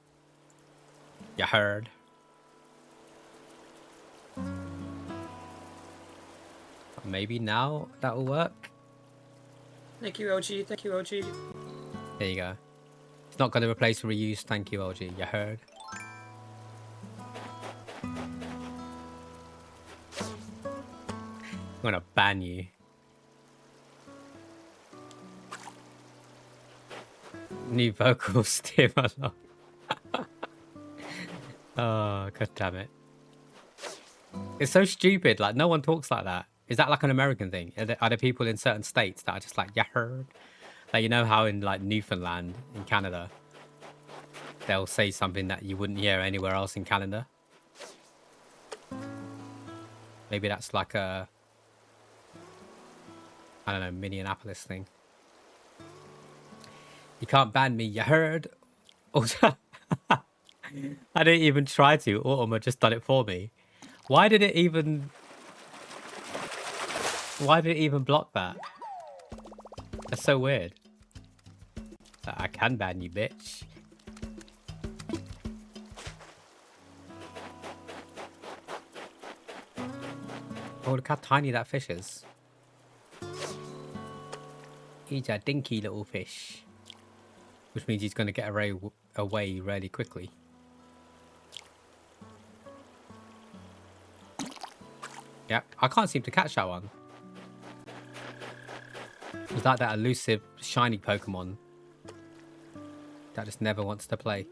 Speaker 1: You heard? Maybe now that'll work.
Speaker 9: Thank you, OG. Thank you, OG.
Speaker 1: There you go. It's not going to replace reuse. Thank you, OG. You heard? I'm going to ban you. New vocals, Tim along. Oh, god damn it. It's so stupid. Like, no one talks like that. Is that like an American thing? Are there people in certain states that are just like, you heard? Like, you know how in like Newfoundland in Canada, they'll say something that you wouldn't hear anywhere else in Canada? Maybe that's like a, I don't know, Minneapolis thing. You can't ban me, you heard? Also, I didn't even try to. Autumn just done it for me. Why did it even block that? That's so weird. I can ban you, bitch. Oh, look how tiny that fish is. He's a dinky little fish. Which means he's going to get away really quickly. Yeah, I can't seem to catch that one. It's like that elusive, shiny Pokemon that just never wants to play.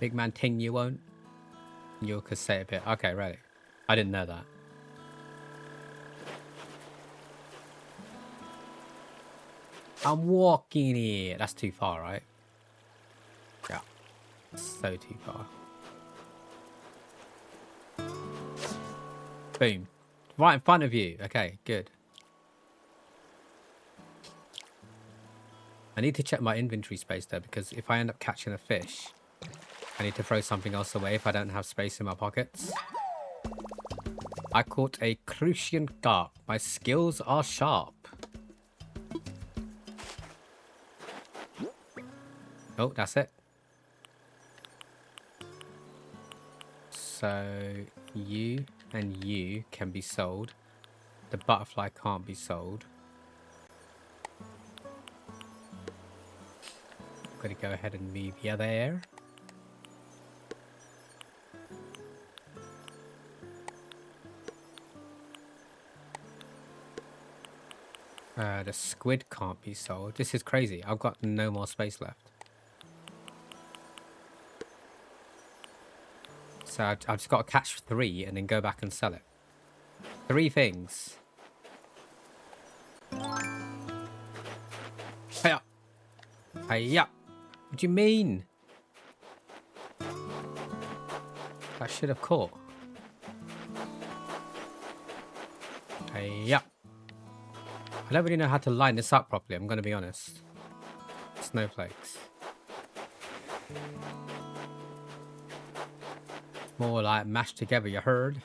Speaker 1: Big man ting, you won't? You'll say a bit. Okay, right. I didn't know that. I'm walking here. That's too far, right? Yeah. So too far. Boom. Right in front of you. Okay, good. I need to check my inventory space though, because if I end up catching a fish, I need to throw something else away if I don't have space in my pockets. I caught a crucian carp. My skills are sharp. Oh, that's it. So you and you can be sold. The butterfly can't be sold. I'm gonna go ahead and move you there. The squid can't be sold. This is crazy. I've got no more space left. So I've just got to catch 3 and then go back and sell it. 3 things. Hiya! Hiya! What do you mean? I should have caught. Hiya! I don't really know how to line this up properly, I'm going to be honest. Snowflakes. More like mashed together, you heard?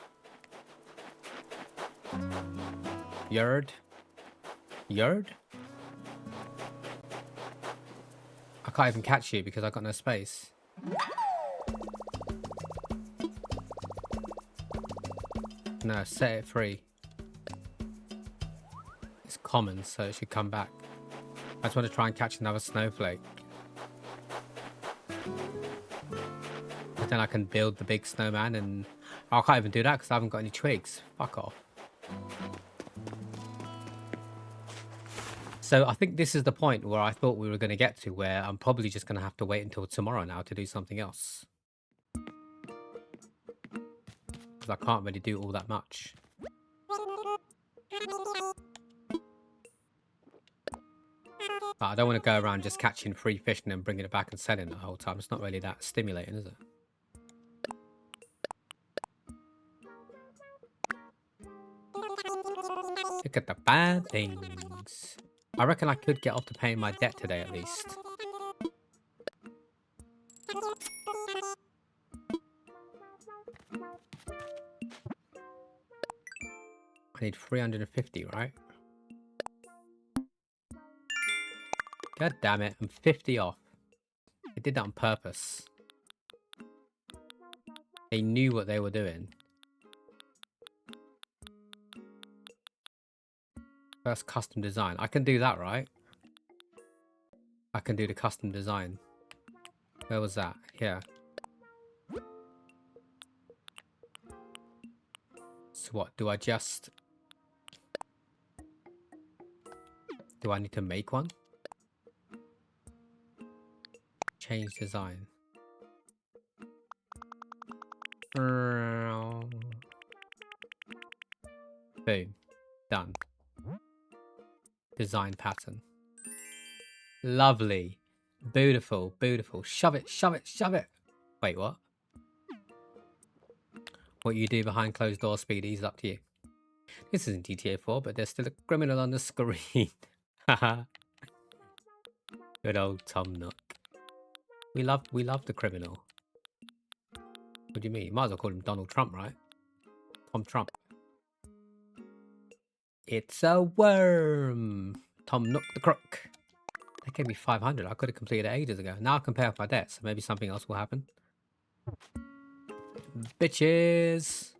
Speaker 1: Yard? Yard? I can't even catch you because I've got no space. No, set it free. It's common, so it should come back. I just want to try and catch another snowflake. But then I can build the big snowman, and I can't even do that because I haven't got any twigs. Fuck off. So I think this is the point where I thought we were going to get to, where I'm probably just going to have to wait until tomorrow now to do something else. Because I can't really do all that much. But I don't want to go around just catching free fish and then bringing it back and selling it the whole time. It's not really that stimulating, is it? Look at the bad things. I reckon I could get off to paying my debt today at least. I need 350, right? God damn it, I'm 50 off. They did that on purpose. They knew what they were doing. First custom design. I can do that, right? I can do the custom design. Where was that? Here. So what? Do I just... Do I need to make one? Change design. Boom. Done. Design pattern. Lovely. Beautiful. Beautiful. Shove it. Shove it. Shove it. Wait, what? What you do behind closed door, Speedy, is up to you. This isn't GTA 4, but there's still a criminal on the screen. Haha. Good old Tom Nook. We love the criminal. What do you mean? You might as well call him Donald Trump, right? Tom Trump. It's a worm. Tom Nook the crook. They gave me 500. I could have completed it ages ago. Now I can pay off my debt, so maybe something else will happen. Bitches.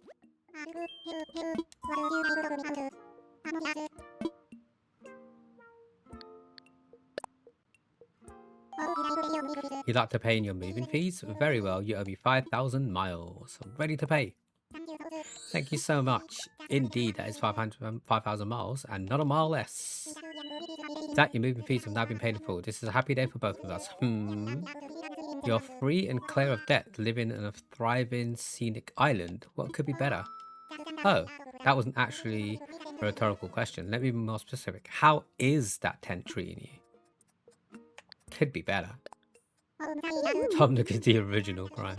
Speaker 1: You'd like to pay in your moving fees? Very well, you owe me 5,000 miles. I'm ready to pay. Thank you so much. Indeed, that is 5,000 miles, and not a mile less. That your moving fees have now been paid in full. This is a happy day for both of us. You're free and clear of debt, living in a thriving scenic island. What could be better? Oh, that wasn't actually a rhetorical question. Let me be more specific. How is that tent treating you? Could be better. Tom Nook is the original crime.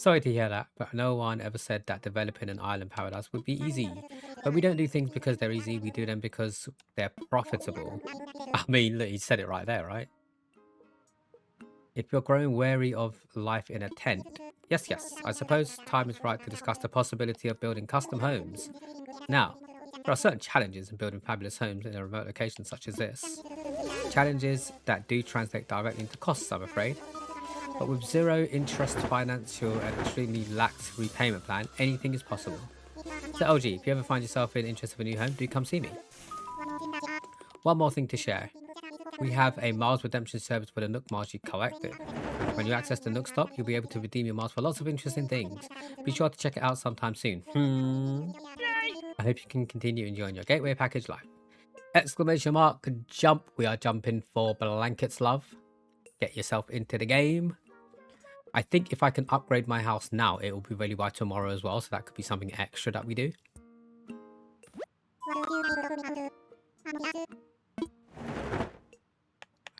Speaker 1: Sorry to hear that, but no one ever said that developing an island paradise would be easy. But we don't do things because they're easy, we do them because they're profitable. I mean, look, you said it right there, right? If you're growing wary of life in a tent, yes, I suppose time is right to discuss the possibility of building custom homes. Now, there are certain challenges in building fabulous homes in a remote location such as this. Challenges that do translate directly into costs, I'm afraid. But with zero interest financial and extremely lax repayment plan, anything is possible. So LG, if you ever find yourself in interest of a new home, do come see me. One more thing to share. We have a Miles redemption service for the Nook Miles you collected. When you access the Nook stop, you'll be able to redeem your Miles for lots of interesting things. Be sure to check it out sometime soon. I hope you can continue enjoying your Gateway package life. Exclamation mark, jump. We are jumping for blankets, love. Get yourself into the game. I think if I can upgrade my house now, it will be ready by tomorrow as well. So that could be something extra that we do.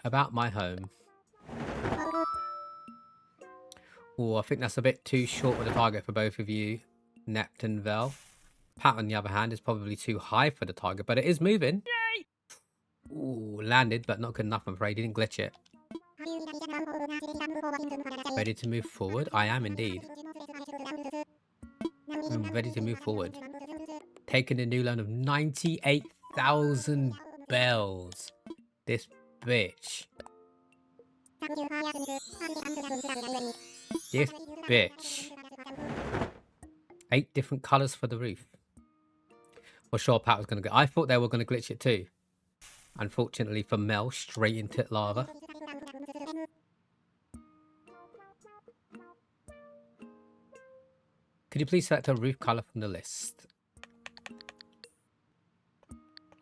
Speaker 1: About my home. Oh, I think that's a bit too short of a target for both of you, Nept and Vel. Pat, on the other hand, is probably too high for the target, but it is moving. Yay! Ooh, landed, but not good enough, I'm afraid. Didn't glitch it. Ready to move forward? I am indeed. I'm ready to move forward. Taking a new loan of 98,000 bells. This bitch. This bitch. 8 different colours for the roof. Well, sure, Pat was going to go. I thought they were going to glitch it too. Unfortunately for Mel, straight into lava. Could you please select a roof colour from the list?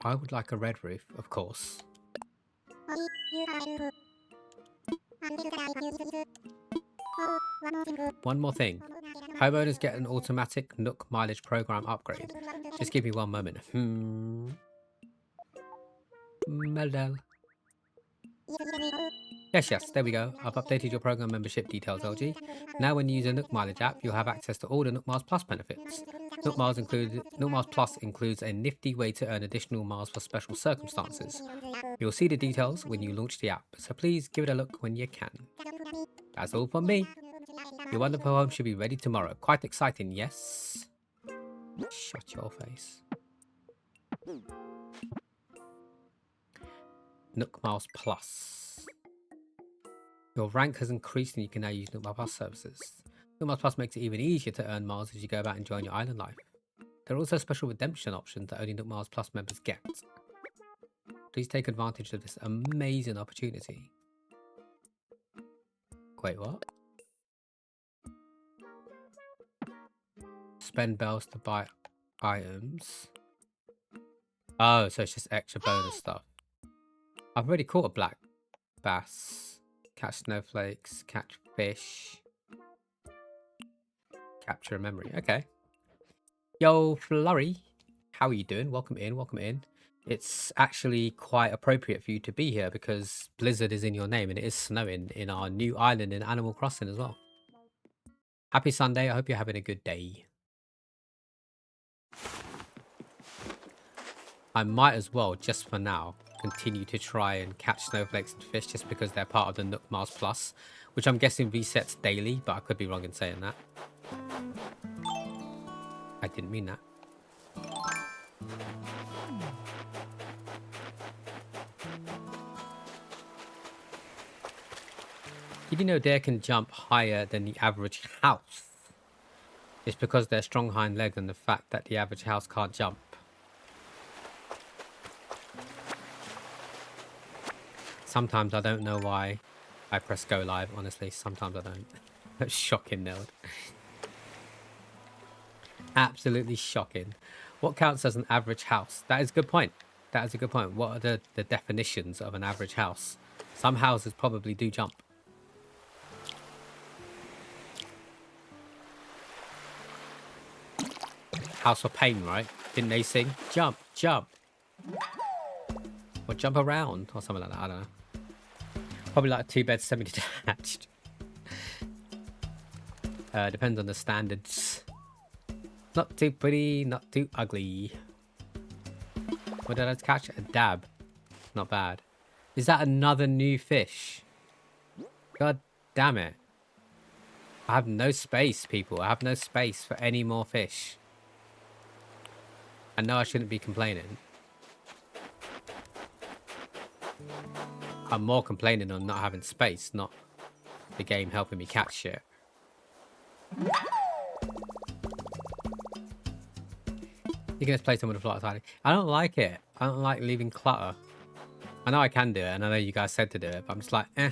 Speaker 1: I would like a red roof, of course. One more thing. Homeowners get an automatic Nook mileage program upgrade. Just give me one moment. Mellow. Yes, there we go. I've updated your program membership details, LG. Now when you use a Nook Mileage app, you'll have access to all the Nook Miles Plus benefits. Nook Miles Plus includes a nifty way to earn additional miles for special circumstances. You'll see the details when you launch the app, so please give it a look when you can. That's all from me. Your wonderful home should be ready tomorrow. Quite exciting, yes? Shut your face. Nook Miles Plus. Your rank has increased and you can now use Nook Miles Plus services. Nook Miles Plus makes it even easier to earn miles as you go about enjoying your island life. There are also special redemption options that only Nook Miles Plus members get. Please take advantage of this amazing opportunity. Wait, what? Spend bells to buy items. Oh, so it's just extra bonus stuff. I've already caught a black bass. Catch snowflakes, catch fish. Capture a memory. Okay. Yo, Flurry. How are you doing? Welcome in, welcome in. It's actually quite appropriate for you to be here because Blizzard is in your name and it is snowing in our new island in Animal Crossing as well. Happy Sunday. I hope you're having a good day. I might as well, just for now, continue to try and catch snowflakes and fish just because they're part of the Nook Miles Plus, which I'm guessing resets daily, but I could be wrong in saying that. I didn't mean that. Did you know deer can jump higher than the average house? It's because they're strong hind legs and the fact that the average house can't jump. Sometimes I don't know why I press go live, honestly. Sometimes I don't. That's shocking, Nerd. Absolutely shocking. What counts as an average house? That is a good point. That is a good point. What are the definitions of an average house? Some houses probably do jump. House of Pain, right? Didn't they sing? Jump, jump. Or jump around, or something like that. I don't know. Probably like a 2-bed semi-detached. Depends on the standards. Not too pretty, not too ugly. What did I catch? A dab. Not bad. Is that another new fish? God damn it. I have no space, people. I have no space for any more fish. I know I shouldn't be complaining. I'm more complaining on not having space, not the game helping me catch shit. You can just play someone with a flat tidy. I don't like it. I don't like leaving clutter. I know I can do it, and I know you guys said to do it, but I'm just like, eh.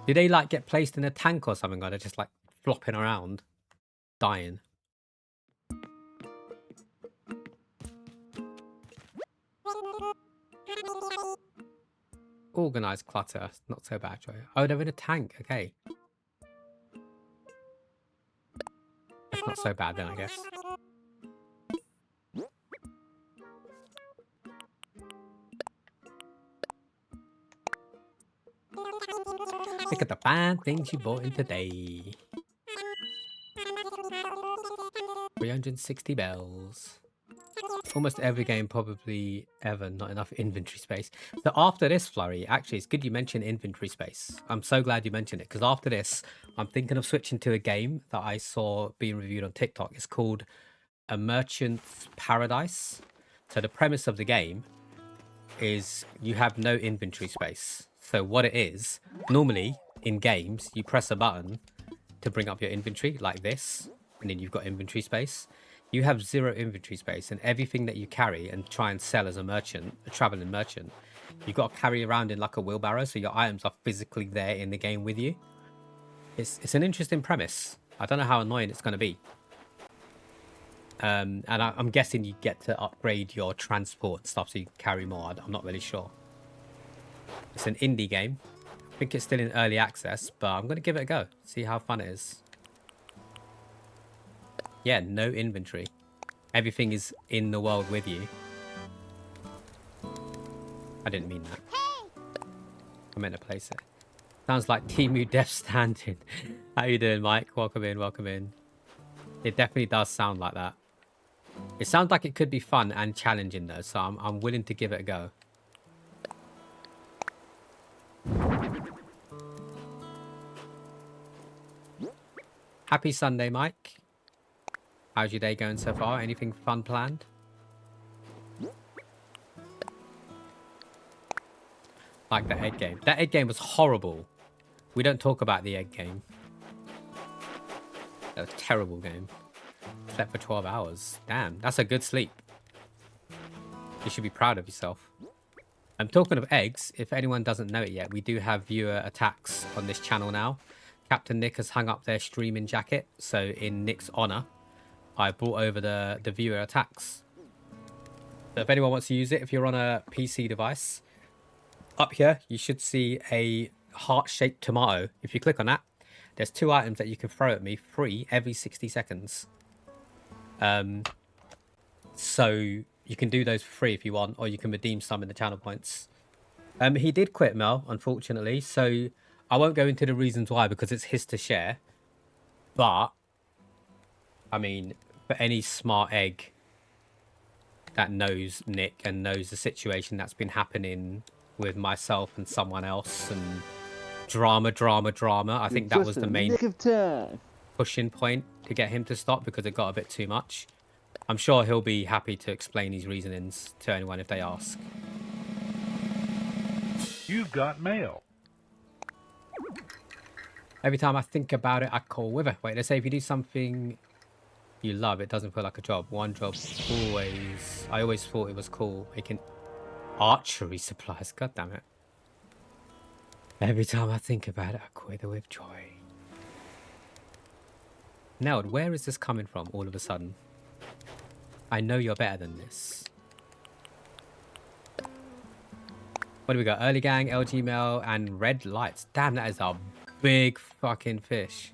Speaker 1: Do they like get placed in a tank or something, or they're just like flopping around, dying? Organized clutter, not so bad, Joy. Oh, they're in a tank. Okay, that's not so bad then, I guess. Look at the fine things you bought in today. 360 bells. Almost every game probably ever, not enough inventory space. So after this, Flurry, actually, it's good you mentioned inventory space. I'm so glad you mentioned it, because after this, I'm thinking of switching to a game that I saw being reviewed on TikTok. It's called A Merchant's Paradise. So the premise of the game is you have no inventory space. So what it is, normally in games, you press a button to bring up your inventory like this, and then you've got inventory space. You have 0 inventory space, and everything that you carry and try and sell as a merchant, a traveling merchant, you've got to carry around in like a wheelbarrow, so your items are physically there in the game with you. It's an interesting premise. I don't know how annoying it's going to be. And I'm guessing you get to upgrade your transport stuff so you can carry more. I'm not really sure. It's an indie game. I think it's still in early access, but I'm going to give it a go. See how fun it is. Yeah, no inventory. Everything is in the world with you. I didn't mean that. I meant to place it. Sounds like Temu Death Standing. How you doing, Mike? Welcome in, welcome in. It definitely does sound like that. It sounds like it could be fun and challenging though, so I'm willing to give it a go. Happy Sunday, Mike. How's your day going so far? Anything fun planned? Like the egg game. That egg game was horrible. We don't talk about the egg game. That was a terrible game. Slept for 12 hours. Damn, that's a good sleep. You should be proud of yourself. I'm talking of eggs. If anyone doesn't know it yet, we do have viewer attacks on this channel now. Captain Nick has hung up their streaming jacket. So in Nick's honor, I brought over the viewer attacks. So if anyone wants to use it, if you're on a PC device, up here, you should see a heart-shaped tomato. If you click on that, there's 2 items that you can throw at me free every 60 seconds. So you can do those for free if you want, or you can redeem some in the channel points. He did quit, Mel, unfortunately. So I won't go into the reasons why, because it's his to share. But, I mean, for any smart egg that knows Nick and knows the situation that's been happening with myself and someone else and drama. I think that was the main pushing point to get him to stop, because it got a bit too much. I'm sure he'll be happy to explain his reasonings to anyone if they ask.
Speaker 5: You've got mail.
Speaker 1: Every time I think about it, I call with her. Wait, they say if you do something you love, it doesn't feel like a job. One job always... I always thought it was cool making archery supplies. God damn it. Every time I think about it, I quiver with joy. Neld, where is this coming from all of a sudden? I know you're better than this. What do we got? Early Gang, LG Mail, and Red Lights. Damn, that is a big fucking fish.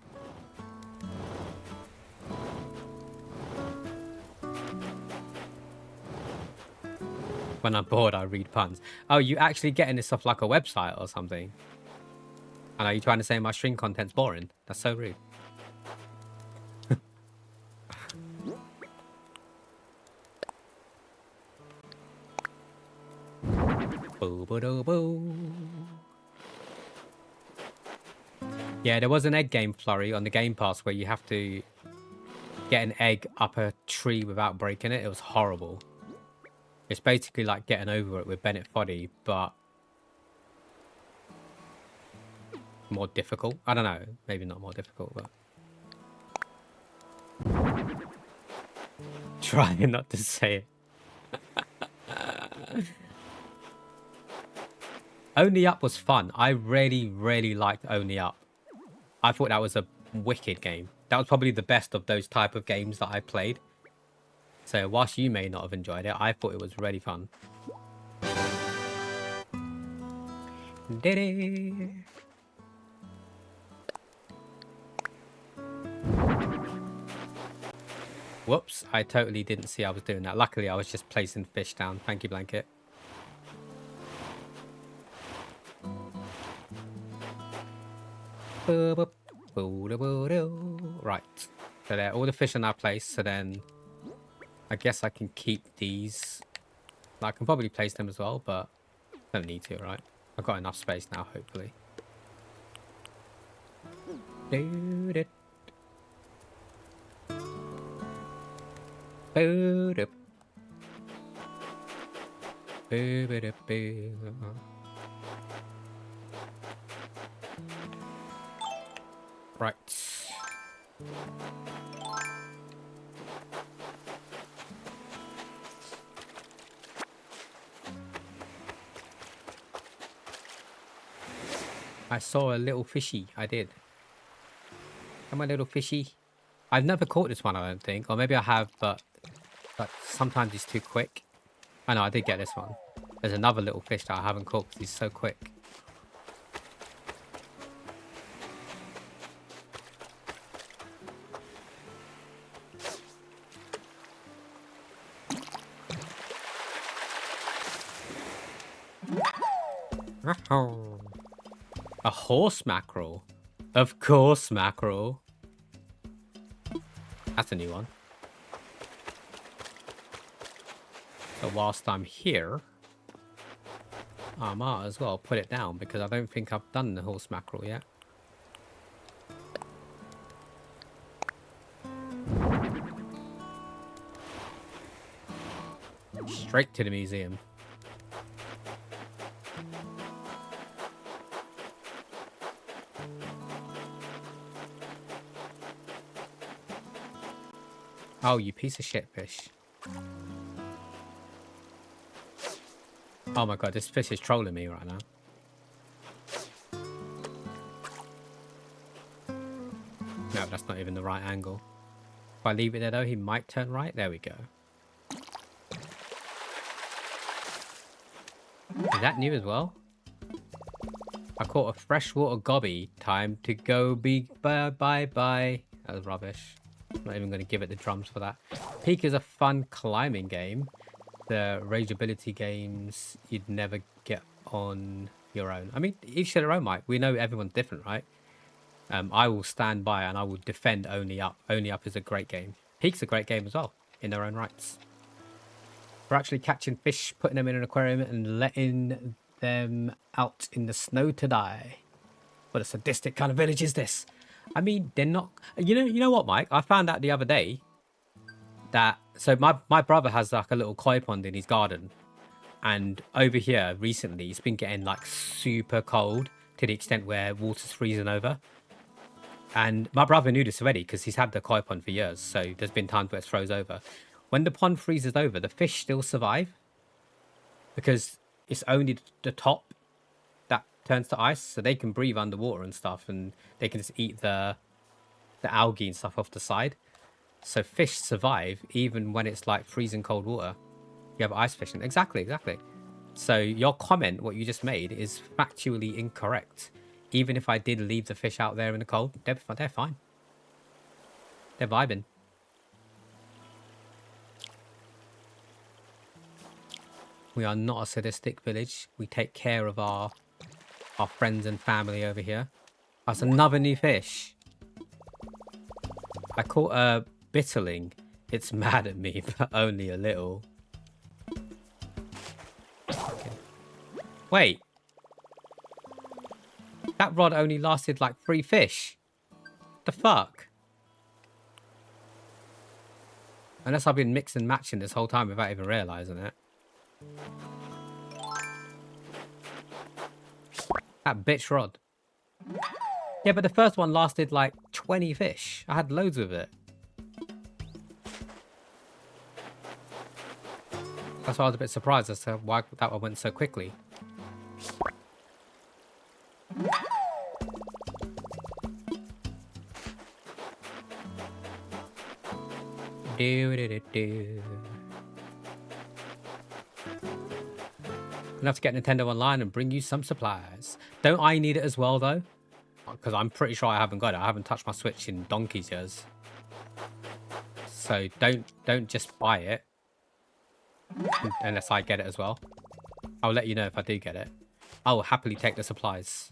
Speaker 1: When I'm bored, I read puns. Oh, you actually getting this off like a website or something? And are you trying to say my stream content's boring? That's so rude. Boo, boo, doo, boo. Yeah, there was an egg game, Flurry, on the Game Pass where you have to get an egg up a tree without breaking it. It was horrible. It's basically like getting over it with Bennett Foddy, but more difficult. I don't know. Maybe not more difficult, but trying not to say it. Only Up was fun. I really, really liked Only Up. I thought that was a wicked game. That was probably the best of those type of games that I played. So whilst you may not have enjoyed it, I thought it was really fun. Did it? Whoops, I totally didn't see I was doing that. Luckily, I was just placing fish down. Thank you, Blanket. Right. So there, all the fish are now placed. So then I guess I can keep these. I can probably place them as well, but don't need to, right? I've got enough space now, hopefully. Right. I saw a little fishy. I did. Come on, little fishy. I've never caught this one, I don't think. Or maybe I have, but sometimes he's too quick. I know, I did get this one. There's another little fish that I haven't caught because he's so quick. A horse mackerel? Of course, mackerel. That's a new one. So whilst I'm here, I might as well put it down because I don't think I've done the horse mackerel yet. Straight to the museum. Oh, you piece of shit fish. Oh my god, this fish is trolling me right now. No, that's not even the right angle. If I leave it there though, he might turn right. There we go. Is that new as well? I caught a freshwater gobby. Time to go big. Bye bye bye. That was rubbish. I'm not even going to give it the drums for that. Peak is a fun climbing game. The rageability games you'd never get on your own. I mean, each to their own, Mike. We know everyone's different, right? I will stand by and I will defend Only Up. Only Up is a great game. Peak's a great game as well, in their own rights. We're actually catching fish, putting them in an aquarium and letting them out in the snow to die. What a sadistic kind of village is this? I mean, they're not... You know what, Mike? I found out the other day that... So my brother has like a little koi pond in his garden. And over here, recently, it's been getting like super cold to the extent where water's freezing over. And my brother knew this already because he's had the koi pond for years. So there's been times where it's froze over. When the pond freezes over, the fish still survive. Because it's only the top that turns to ice, so they can breathe underwater and stuff, and they can just eat the algae and stuff off the side. So fish survive even when it's like freezing cold water. You have ice fishing. Exactly. So your comment, what you just made, is factually incorrect. Even if I did leave the fish out there in the cold, they're fine. They're vibing. We are not a sadistic village. We take care of our friends and family over here. That's another new fish. I caught a bitterling. It's mad at me, but only a little. Okay. Wait. That rod only lasted like 3 fish. The fuck? Unless I've been mixing and matching this whole time without even realising it. That bitch rod. Yeah, but the first one lasted like 20 fish. I had loads of it. That's why I was a bit surprised as to why that one went so quickly. Do. Gonna have to get Nintendo Online and bring you some supplies. Don't I need it as well though? Because I'm pretty sure I haven't got it. I haven't touched my Switch in donkey's years. So don't just buy it unless I get it as well. I'll let you know if I do get it. I will happily take the supplies.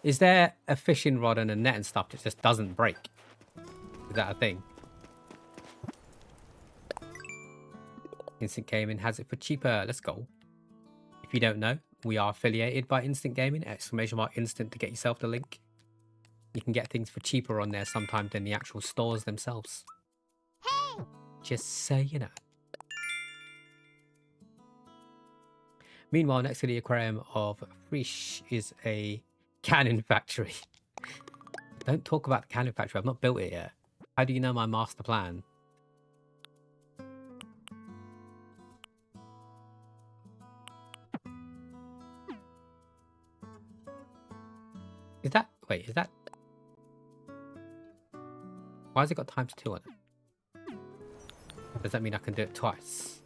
Speaker 1: Is there a fishing rod and a net and stuff that just doesn't break? Is that a thing? Instant Gaming has it for cheaper. Let's go. If you don't know, we are affiliated by Instant Gaming. !instant to get yourself the link. You can get things for cheaper on there sometimes than the actual stores themselves. Hey! Just so you know. Meanwhile, next to the aquarium of Frisch is a cannon factory. Don't talk about the cannon factory. I've not built it yet. How do you know my master plan? Is that... Wait, is that... Why has it got ×2 on it? Does that mean I can do it twice?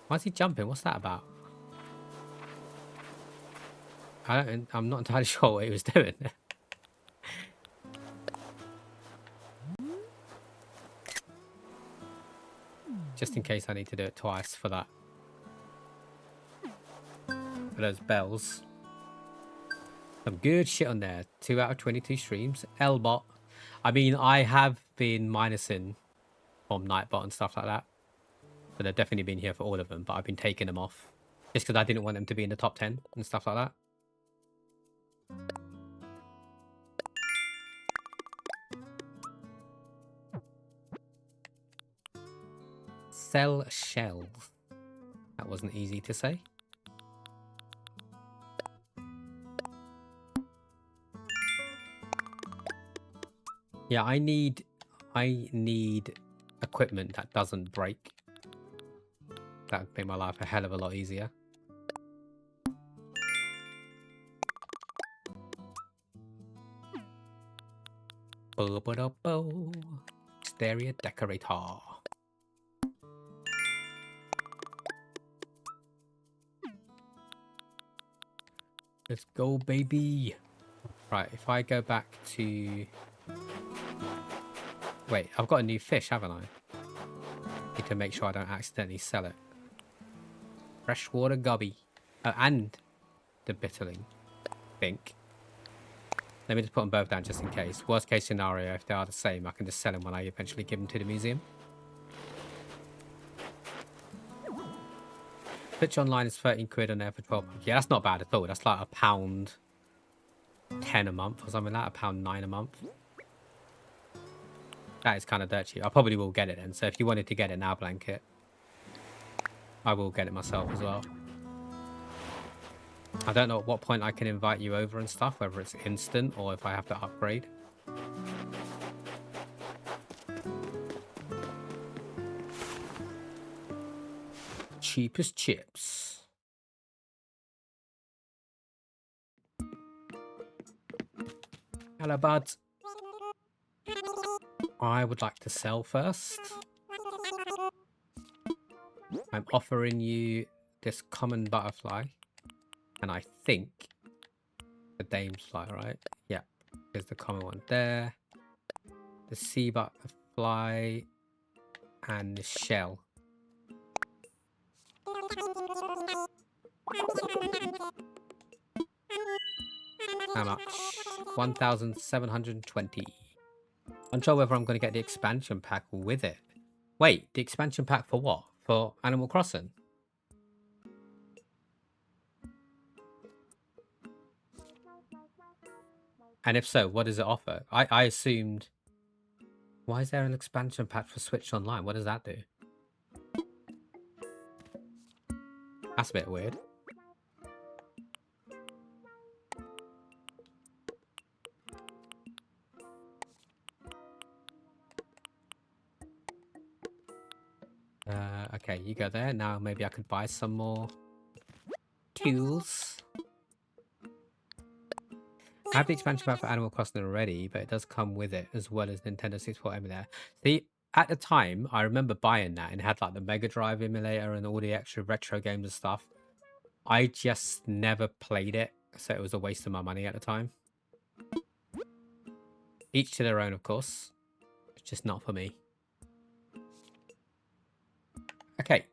Speaker 1: Why is he jumping? What's that about? I'm not entirely sure what he was doing. Just in case I need to do it twice for that. For those bells. Some good shit on there. 2 out of 22 streams. Lbot. I mean, I have been minusing from Nightbot and stuff like that. But they've definitely been here for all of them. But I've been taking them off. Just because I didn't want them to be in the top 10 and stuff like that. Sell shells. That wasn't easy to say. Yeah, I need equipment that doesn't break. That would make my life a hell of a lot easier. Bo-ba-da-bo. Exterior decorator. Let's go, baby. Right, if I go back to... Wait, I've got a new fish, haven't I? Need to make sure I don't accidentally sell it. Freshwater gubby. Oh, and the bitterling. Think. Let me just put them both down just in case. Worst case scenario, if they are the same, I can just sell them when I eventually give them to the museum. Twitch Online is 13 quid on there for 12 months. Yeah, that's not bad at all. That's like £1.10 a month or something like that. £1.09 a month. That is kind of dirt cheap. I probably will get it then. So if you wanted to get it now, Blanket, I will get it myself as well. I don't know at what point I can invite you over and stuff, whether it's instant or if I have to upgrade. Cheap as chips. Hello, buds. I would like to sell first. I'm offering you this common butterfly. And I think the dame's fly, right? Yeah. There's the common one there. The sea butterfly. And the shell. How much? 1,720. Unsure whether I'm going to get the expansion pack with it. Wait, the expansion pack for what? For Animal Crossing? And if so, what does it offer? I assumed... Why is there an expansion pack for Switch Online? What does that do? That's a bit weird. Okay, you go there. Now maybe I could buy some more tools. I have the expansion pack for Animal Crossing already, but it does come with it as well as Nintendo 64 emulator. See, at the time, I remember buying that and it had like the Mega Drive emulator and all the extra retro games and stuff. I just never played it, so it was a waste of my money at the time. Each to their own, of course. It's just not for me. Okay.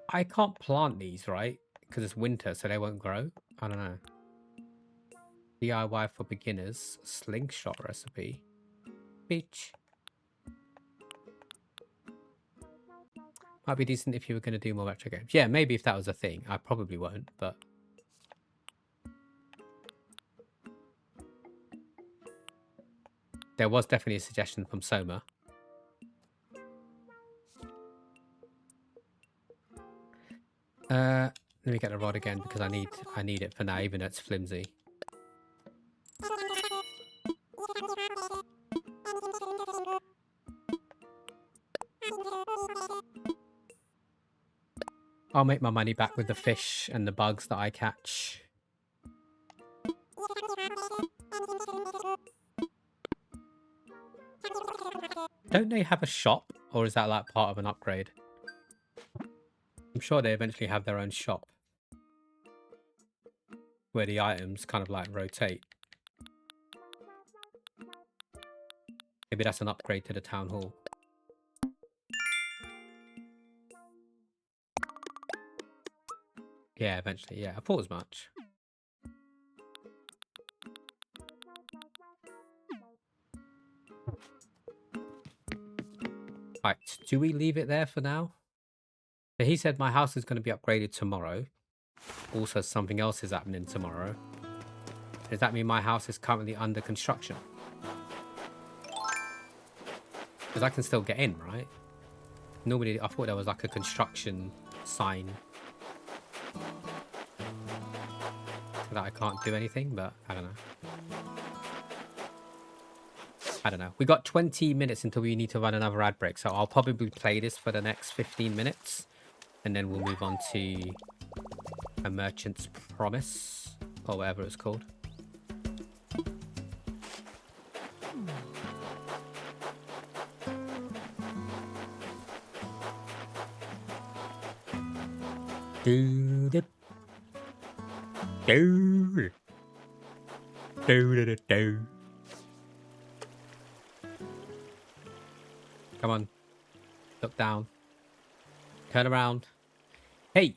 Speaker 1: I can't plant these, right? Because it's winter, so they won't grow. I don't know. DIY for beginners. Slingshot recipe. Beach. Might be decent if you were going to do more retro games. Yeah, maybe if that was a thing. I probably won't, but... There was definitely a suggestion from Soma. Let me get the rod again because I need it for now, even though it's flimsy. I'll make my money back with the fish and the bugs that I catch. Don't they have a shop? Or is that like part of an upgrade? I'm sure they eventually have their own shop. Where the items kind of like rotate. Maybe that's an upgrade to the town hall. Yeah, eventually. Yeah, I thought as much. Right, do we leave it there for now? So he said my house is going to be upgraded tomorrow. Also, something else is happening tomorrow. Does that mean my house is currently under construction? Because I can still get in, right? Normally, I thought there was like a construction sign. So that I can't do anything, but I don't know. I don't know. We got 20 minutes until we need to run another ad break. So I'll probably play this for the next 15 minutes. And then we'll move on to A Merchant's Promise. Or whatever it's called. Do do do do do do. Come on. Look down. Turn around. Hey!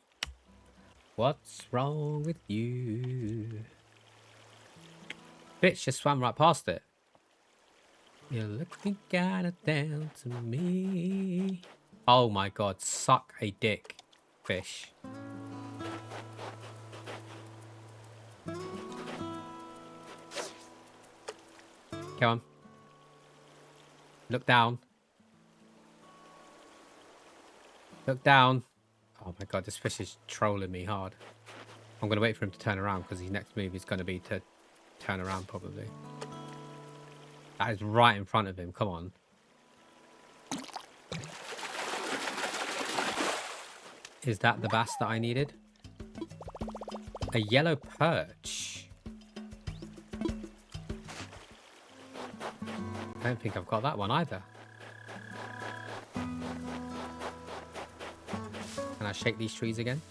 Speaker 1: What's wrong with you? Bitch just swam right past it. You're looking kinda down to me. Oh my god, suck a dick, fish. Come on. Look down. Look down. Oh my god, this fish is trolling me hard. I'm going to wait for him to turn around because his next move is going to be to turn around probably. That is right in front of him. Come on. Is that the bass that I needed? A yellow perch. I don't think I've got that one either. Can I shake these trees again?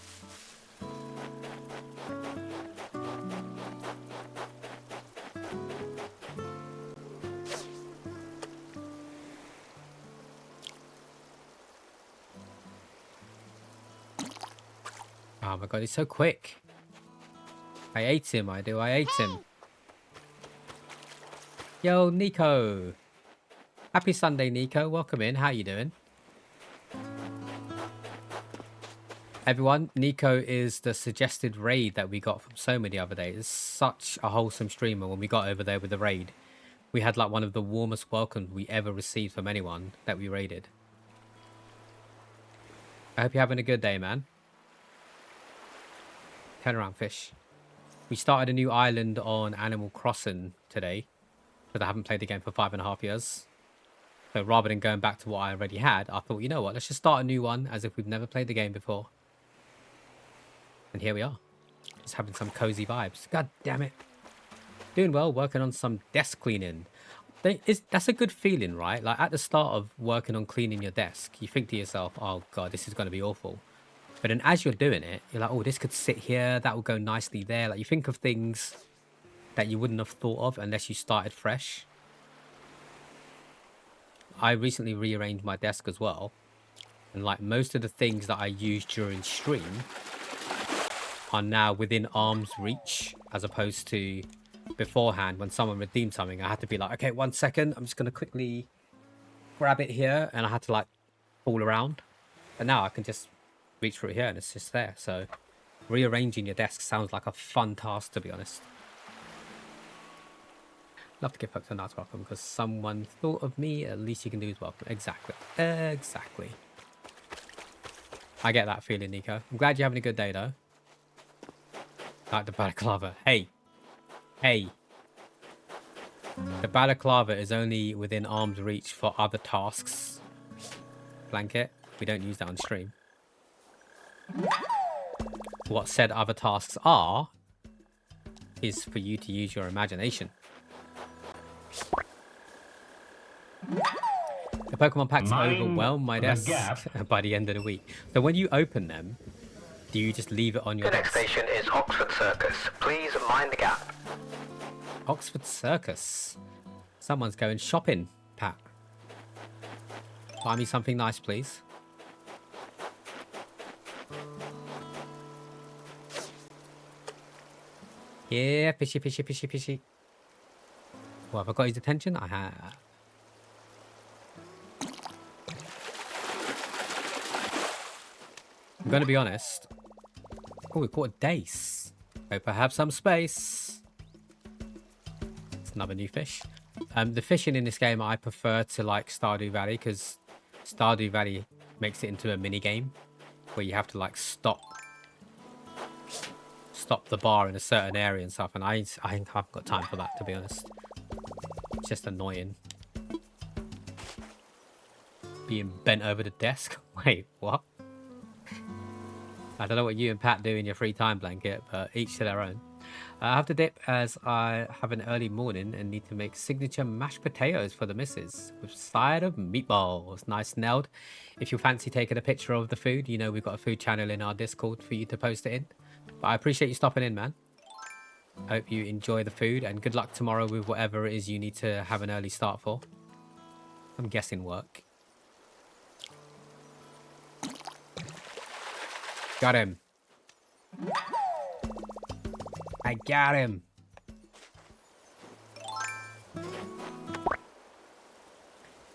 Speaker 1: Oh my god, he's so quick. I ate him, I ate him. Yo, Nico. Happy Sunday, Nico. Welcome in. How you doing? Everyone, Nico is the suggested raid that we got from so many other days. Such a wholesome streamer when we got over there with the raid. We had like one of the warmest welcomes we ever received from anyone that we raided. I hope you're having a good day, man. Turn around, fish. We started a new island on Animal Crossing today, because I haven't played the game for 5.5 years. So rather than going back to what I already had, I thought, you know what, let's just start a new one as if we've never played the game before. And here we are. Just having some cozy vibes. God damn it. Doing well, working on some desk cleaning. That's a good feeling, right? Like at the start of working on cleaning your desk, you think to yourself, oh God, this is going to be awful. But then as you're doing it, you're like, oh, this could sit here. That will go nicely there. Like you think of things that you wouldn't have thought of unless you started fresh. I recently rearranged my desk as well. And like most of the things that I used during stream are now within arm's reach, as opposed to beforehand when someone redeemed something. I had to be like, okay, 1 second. I'm just going to quickly grab it here. And I had to like fall around. But now I can just reach through here and it's just there. So rearranging your desk sounds like a fun task, to be honest. Love to give folks a nice welcome because someone thought of me. At least you can do is welcome. Exactly. Exactly. I get that feeling, Nico. I'm glad you're having a good day, though. Like the balaclava. Hey. Hey. The balaclava is only within arm's reach for other tasks. Blanket. We don't use that on stream. What said other tasks are is for you to use your imagination. The Pokemon packs overwhelm my desk by the end of the week. So when you open them, do you just leave it on your
Speaker 3: The next
Speaker 1: desk?
Speaker 3: station is Oxford Circus. Please mind the gap.
Speaker 1: Oxford Circus. Someone's going shopping, Pat. Buy me something nice, please. Yeah, fishy, fishy, fishy, fishy. Well, have I got his attention? I have. I'm going to be honest. Oh, we caught a dace. Hope I have some space. It's another new fish. The fishing in this game, I prefer to like Stardew Valley because Stardew Valley makes it into a mini game where you have to like stop the bar in a certain area and stuff. And I haven't got time for that, to be honest. It's just annoying. Being bent over the desk. Wait, what? I don't know what you and Pat do in your free time, Blanket, but each to their own. I have to dip as I have an early morning and need to make signature mashed potatoes for the missus with a side of meatballs. Nice nailed. If you fancy taking a picture of the food, you know we've got a food channel in our Discord for you to post it in. But I appreciate you stopping in, man. Hope you enjoy the food and good luck tomorrow with whatever it is you need to have an early start for. I'm guessing work. Got him. I got him.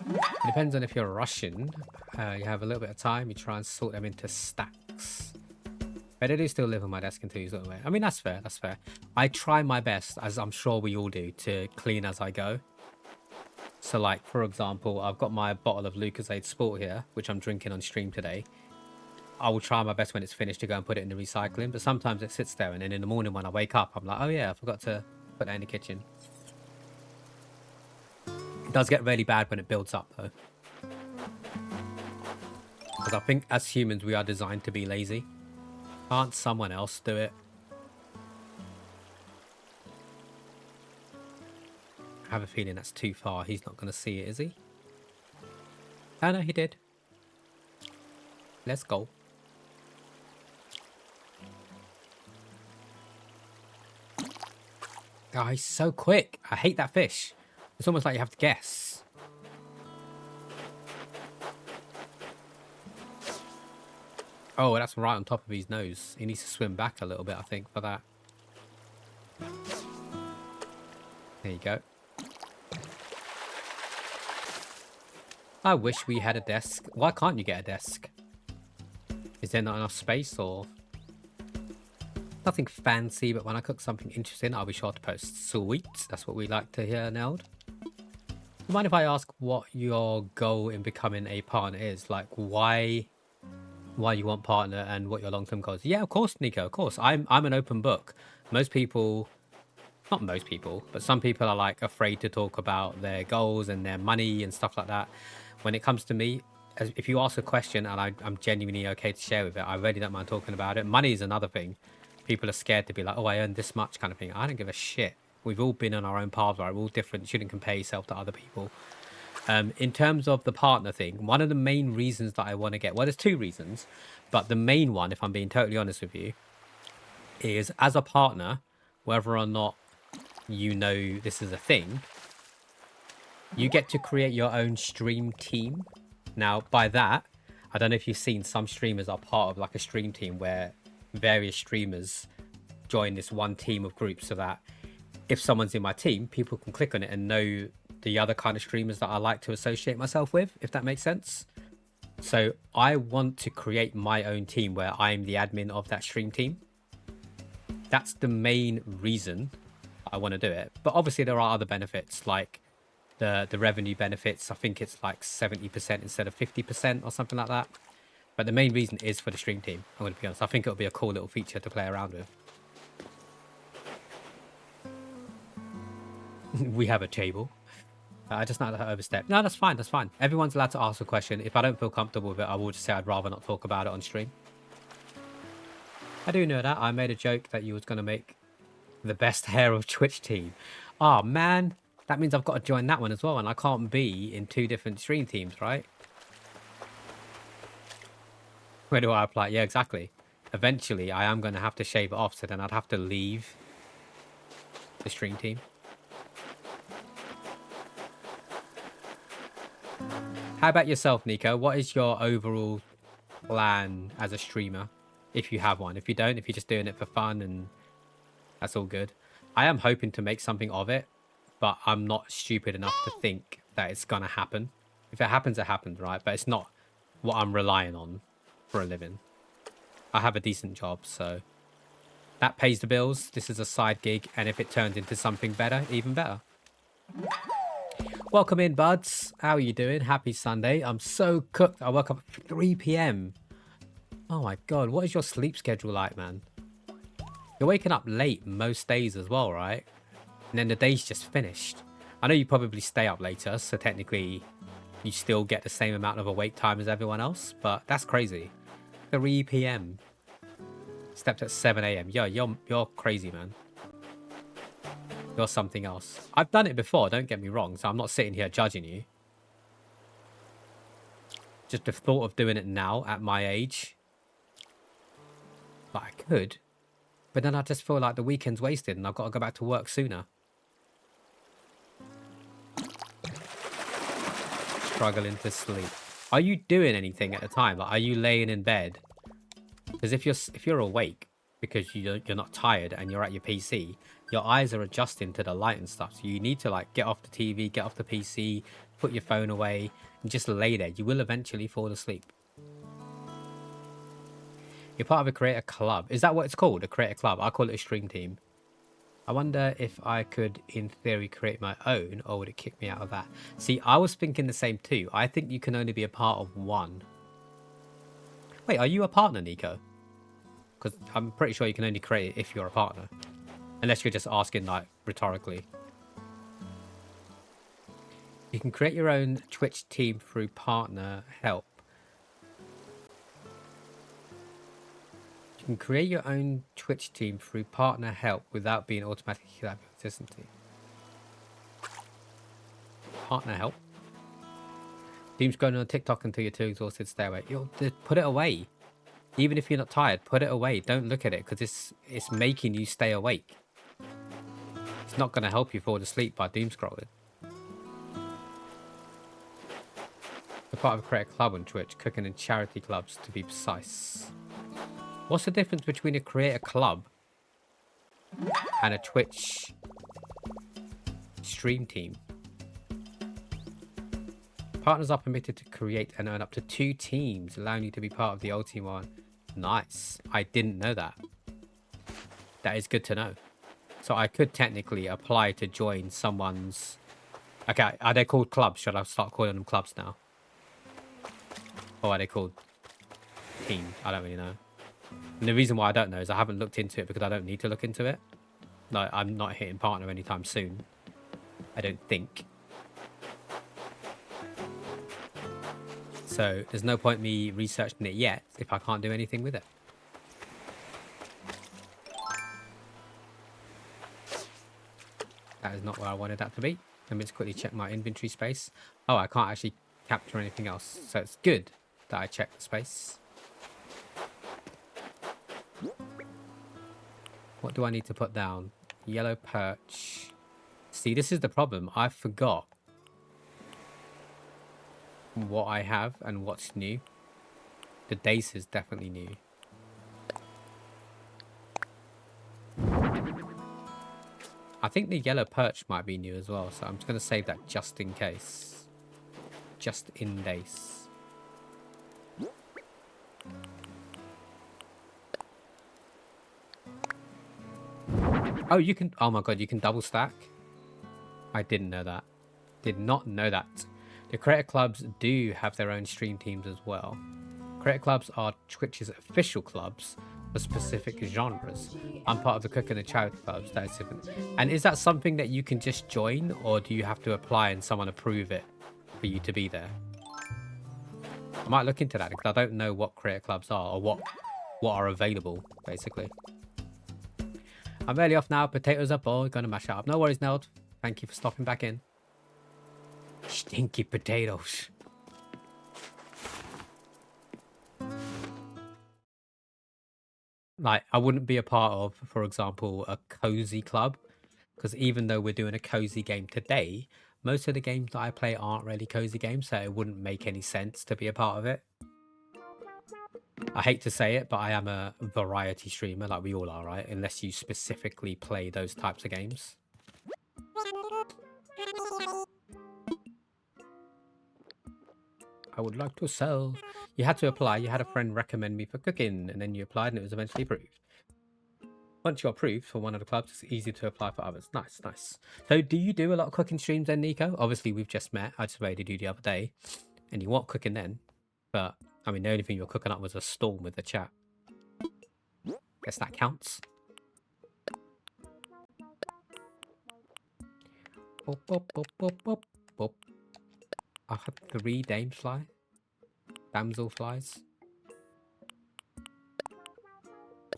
Speaker 1: It depends on if you're Russian. You have a little bit of time. You try and sort them into stacks. But I do still live on my desk in twos, don't I? I mean, that's fair. That's fair. I try my best, as I'm sure we all do, to clean as I go. So, like, for example, I've got my bottle of Lucozade Sport here, which I'm drinking on stream today. I will try my best when it's finished to go and put it in the recycling, but sometimes it sits there and then in the morning when I wake up, I'm like, oh yeah, I forgot to put that in the kitchen. It does get really bad when it builds up though. Because I think as humans, we are designed to be lazy. Can't someone else do it? I have a feeling that's too far. He's not going to see it, is he? Oh no, he did. Let's go. Oh, he's so quick. I hate that fish. It's almost like you have to guess. Oh, that's right on top of his nose. He needs to swim back a little bit, I think, for that. There you go. I wish we had a desk. Why can't you get a desk? Is there not enough space or... Nothing fancy, but when I cook something interesting, I'll be sure to post. Sweet. That's what we like to hear, Neld. Do you mind if I ask what your goal in becoming a partner is? Like, why you want partner and what your long-term goals? Yeah, of course, Nico, of course. I'm an open book. Most people, not most people, but some people are like afraid to talk about their goals and their money and stuff like that. When it comes to me, if you ask a question and I'm genuinely okay to share with it, I really don't mind talking about it. Money is another thing. People are scared to be like, oh, I earn this much kind of thing. I don't give a shit. We've all been on our own paths, right? We're all different. You shouldn't compare yourself to other people. In terms of the partner thing, one of the main reasons that I want to get, well, there's two reasons, but the main one, if I'm being totally honest with you, is as a partner, whether or not you know this is a thing, you get to create your own stream team. Now, by that, I don't know if you've seen some streamers are part of like a stream team where various streamers join this one team of groups so that if someone's in my team, people can click on it and know the other kind of streamers that I like to associate myself with, if that makes sense. So I want to create my own team where I'm the admin of that stream team. That's the main reason I want to do it. But obviously there are other benefits like the revenue benefits. I think it's like 70% instead of 50% or something like that. But the main reason is for the stream team. I'm going to be honest. I think it'll be a cool little feature to play around with. We have a table. I just not to overstep. No, that's fine. That's fine. Everyone's allowed to ask a question. If I don't feel comfortable with it, I will just say I'd rather not talk about it on stream. I do know that. I made a joke that you was going to make the best hair of Twitch team. Oh, man. That means I've got to join that one as well. And I can't be in two different stream teams, right? Where do I apply? Yeah, exactly. Eventually, I am going to have to shave it off. So then I'd have to leave the stream team. How about yourself, Nico? What is your overall plan as a streamer? If you have one. If you don't, if you're just doing it for fun and that's all good. I am hoping to make something of it, but I'm not stupid enough to think that it's going to happen. If it happens, it happens, right? But it's not what I'm relying on for a living. I have a decent job, so that pays the bills. This is a side gig, and if it turns into something better, even better. Welcome in, buds. How are you doing? Happy Sunday. I'm so cooked. I woke up at 3 p.m. Oh my god, what is your sleep schedule like, man? You're waking up late most days as well, right? And then the day's just finished. I know you probably stay up later, so technically you still get the same amount of awake time as everyone else, but that's crazy. 3 p.m. Slept at 7 a.m. Yo, you're crazy, man. You're something else. I've done it before, don't get me wrong, so I'm not sitting here judging you. Just the thought of doing it now at my age. But I could. But then I just feel like the weekend's wasted and I've got to go back to work sooner. Struggling to sleep. Are you doing anything at the time? Like, are you laying in bed? Because if you're awake because you're not tired and you're at your PC, your eyes are adjusting to the light and stuff. So you need to like get off the TV, get off the PC, put your phone away, and just lay there. You will eventually fall asleep. You're part of a creator club. Is that what it's called? A creator club? I call it a stream team. I wonder if I could, in theory, create my own, or would it kick me out of that? See, I was thinking the same too. I think you can only be a part of one. Wait, are you a partner, Nico? Because I'm pretty sure you can only create it if you're a partner. Unless you're just asking, like, rhetorically. You can create your own Twitch team through partner help. You can create your own Twitch team through partner help without being automatically collaborative team. Partner help. Teams going on TikTok until you're too exhausted. Stay away. Put it away. Even if you're not tired, put it away. Don't look at it because it's making you stay awake. It's not going to help you fall asleep by doom scrolling. We're part of a creator club on Twitch, cooking in charity clubs to be precise. What's the difference between a creator club and a Twitch stream team? Part Partners are permitted to create and earn up to 2 teams, allowing you to be part of the Ultimate one. Nice. I didn't know that. That is good to know. So I could technically apply to join someone's... Okay, are they called clubs? Should I start calling them clubs now? Or are they called teams? I don't really know. And the reason why I don't know is I haven't looked into it because I don't need to look into it. Like, I'm not hitting partner anytime soon. I don't think. So there's no point me researching it yet if I can't do anything with it. That is not where I wanted that to be. Let me just quickly check my inventory space. Oh, I can't actually capture anything else. So it's good that I checked the space. What do I need to put down? Yellow perch. See, this is the problem. I forgot what I have and what's new. The dace is definitely new. I think the yellow perch might be new as well, so I'm just going to save that just in case. Just in dace. Oh, you can... Oh my god, you can double stack? I didn't know that. Did not know that. The creator clubs do have their own stream teams as well. Creator clubs are Twitch's official clubs for specific genres. I'm part of the cooking and charity clubs. That is different. And is that something that you can just join, or do you have to apply and someone approve it for you to be there? I might look into that because I don't know what creator clubs are or what are available, basically. I'm early off now. Potatoes up. Oh, gonna mash it up. No worries, Neld. Thank you for stopping back in. Stinky potatoes. Like, I wouldn't be a part of, for example, a cozy club, because even though we're doing a cozy game today, most of the games that I play aren't really cozy games, so it wouldn't make any sense to be a part of it. I hate to say it, but I am a variety streamer, like we all are, right? Unless you specifically play those types of games. I would like to sell. You had to apply. You had a friend recommend me for cooking, and then you applied and it was eventually approved. Once you're approved for one of the clubs, it's easy to apply for others. Nice, nice. So do you do a lot of cooking streams then, Nico? Obviously, we've just met. I just waited you the other day, and you weren't cooking then. But, I mean, the only thing you were cooking up was a storm with the chat. Guess that counts. Boop, boop, boop, boop, boop, boop. I had 3 damsel flies.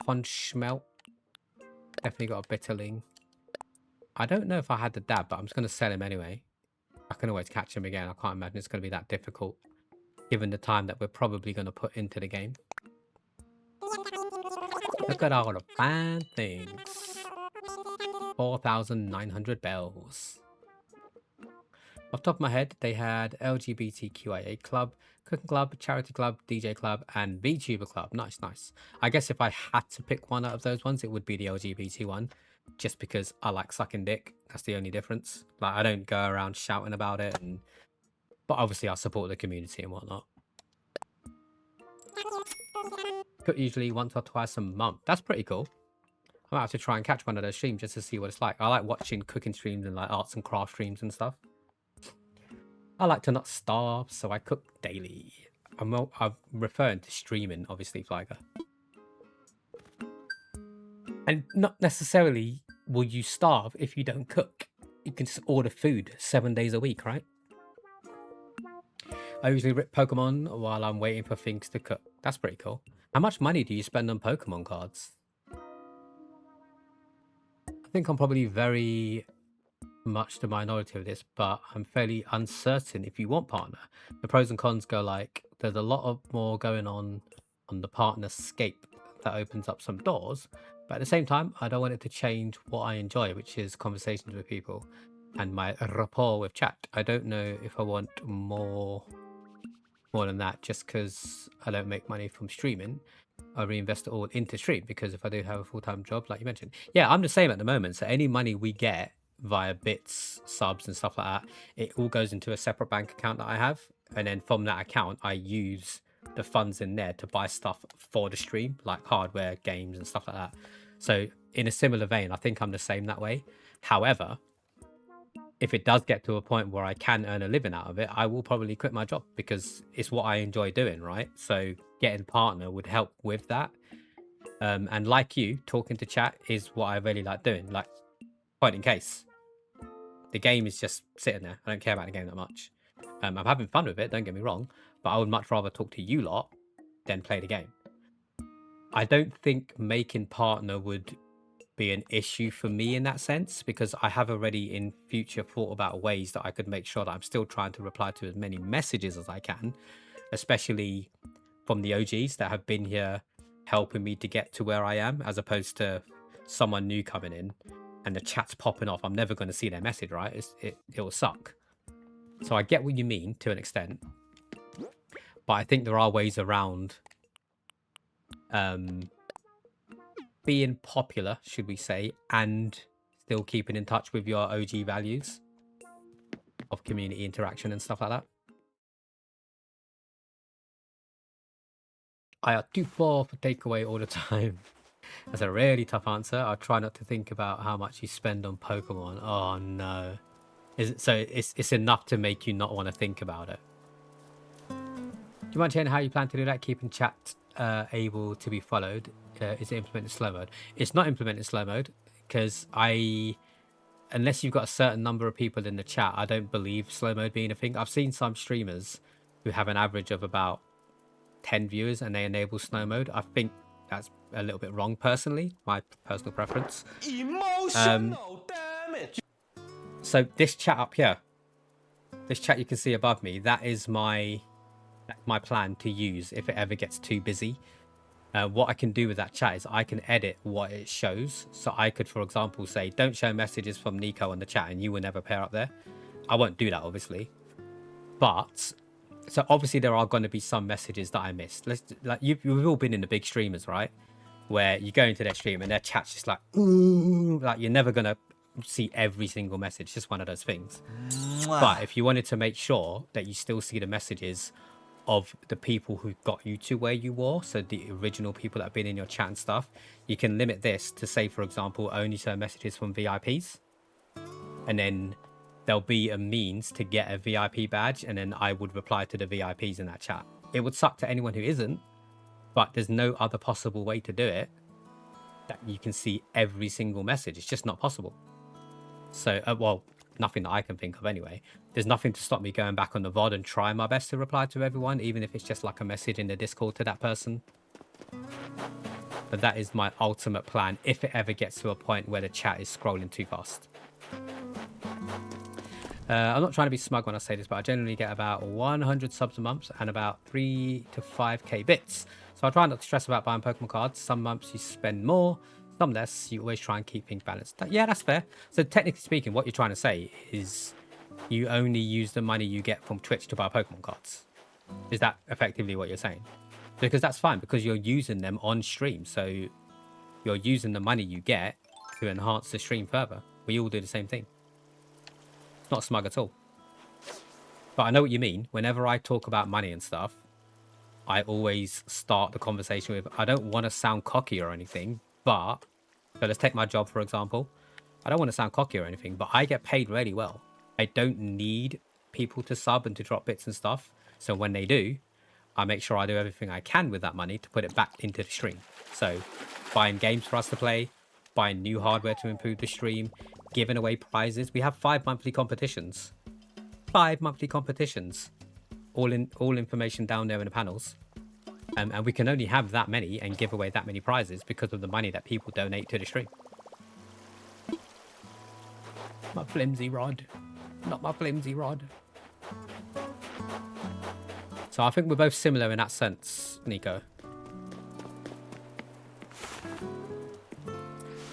Speaker 1: Pond smelt. Definitely got a bitterling. I don't know if I had the dab, but I'm just going to sell him anyway. I can always catch him again. I can't imagine it's going to be that difficult, given the time that we're probably going to put into the game. Look at all the fine things. 4,900 bells. Off the top of my head, they had LGBTQIA club, cooking club, charity club, DJ club, and VTuber club. Nice, nice. I guess if I had to pick one out of those ones, it would be the LGBT one, just because I like sucking dick. That's the only difference. Like, I don't go around shouting about it, but obviously I support the community and whatnot. Cook usually once or twice a month. That's pretty cool. I might have to try and catch one of those streams just to see what it's like. I like watching cooking streams and like arts and craft streams and stuff. I like to not starve, so I cook daily. I'm referring to streaming, obviously, Flagger. And not necessarily will you starve if you don't cook. You can just order food 7 days a week, right? I usually rip Pokemon while I'm waiting for things to cook. That's pretty cool. How much money do you spend on Pokemon cards? I think I'm probably very much the minority of this, but I'm fairly uncertain if you want partner. The pros and cons go like, there's a lot of more going on the partner scape that opens up some doors, but at the same time, I don't want it to change what I enjoy, which is conversations with people and my rapport with chat. I don't know if I want more than that, just because I don't make money from streaming. I reinvest it all into stream, because if I do have a full-time job, like you mentioned, yeah, I'm the same at the moment. So any money we get via bits, subs, and stuff like that, it all goes into a separate bank account that I have. and then from that account, I use the funds in there to buy stuff for the stream, like hardware, games, and stuff like that. So in a similar vein, I think I'm the same that way. However, if it does get to a point where I can earn a living out of it, I will probably quit my job because it's what I enjoy doing, right? So getting partner would help with that. And like you, talking to chat is what I really like doing. Like, point in case, the game is just sitting there. I don't care about the game that much. I'm having fun with it, don't get me wrong, but I would much rather talk to you lot than play the game. I don't think making partner would be an issue for me in that sense, because I have already in future thought about ways that I could make sure that I'm still trying to reply to as many messages as I can, especially from the OGs that have been here helping me to get to where I am, as opposed to someone new coming in and the chat's popping off. I'm never going to see their message, right? It will suck. So I get what you mean to an extent, but I think there are ways around being popular, should we say, and still keeping in touch with your OG values of community interaction and stuff like that. I are too poor for takeaway all the time. That's a really tough answer. I'll try not to think about how much you spend on Pokemon. Oh no. So it's enough to make you not want to think about it. Do you mind sharing how you plan to do that? Keeping chat able to be followed. Is it implemented slow mode? It's not implemented slow mode because unless you've got a certain number of people in the chat, I don't believe slow mode being a thing. I've seen some streamers who have an average of about 10 viewers and they enable slow mode. I think that's a little bit wrong personally, my personal preference.
Speaker 2: Emotional damage.
Speaker 1: So this chat up here, this chat you can see above me, that is my plan to use if it ever gets too busy. What I can do with that chat is I can edit what it shows. So I could, for example, say, don't show messages from Nico on the chat and you will never pair up there. I won't do that, obviously. But, so obviously there are going to be some messages that I missed. You've all been in the big streamers, right? Where you go into their stream and their chat's just like, ooh, like you're never going to see every single message. Just one of those things. But if you wanted to make sure that you still see the messages of the people who got you to where you were, so the original people that have been in your chat and stuff, you can limit this to say, for example, only show messages from VIPs, and then there'll be a means to get a VIP badge, and then I would reply to the VIPs in that chat. It would suck to anyone who isn't, but there's no other possible way to do it that you can see every single message. It's just not possible. So well, nothing that I can think of anyway. There's nothing to stop me going back on the VOD and trying my best to reply to everyone, even if it's just like a message in the Discord to that person. But that is my ultimate plan if it ever gets to a point where the chat is scrolling too fast. I'm not trying to be smug when I say this, but I generally get about 100 subs a month and about 3 to 5k bits. So I try not to stress about buying Pokemon cards. Some months you spend more, some less. You always try and keep things balanced. Yeah, that's fair. So technically speaking, what you're trying to say is you only use the money you get from Twitch to buy Pokemon cards. Is that effectively what you're saying? Because that's fine, because you're using them on stream. So you're using the money you get to enhance the stream further. We all do the same thing. It's not smug at all. But I know what you mean. Whenever I talk about money and stuff, I always start the conversation with, I don't want to sound cocky or anything, but, so let's take my job, for example. I don't want to sound cocky or anything, but I get paid really well. I don't need people to sub and to drop bits and stuff. So when they do, I make sure I do everything I can with that money to put it back into the stream. So buying games for us to play, buying new hardware to improve the stream, giving away prizes. We have 5 monthly competitions. 5 monthly competitions. All information down there in the panels. And we can only have that many and give away that many prizes because of the money that people donate to the stream. My flimsy rod. Not my flimsy rod. So I think we're both similar in that sense, Nico.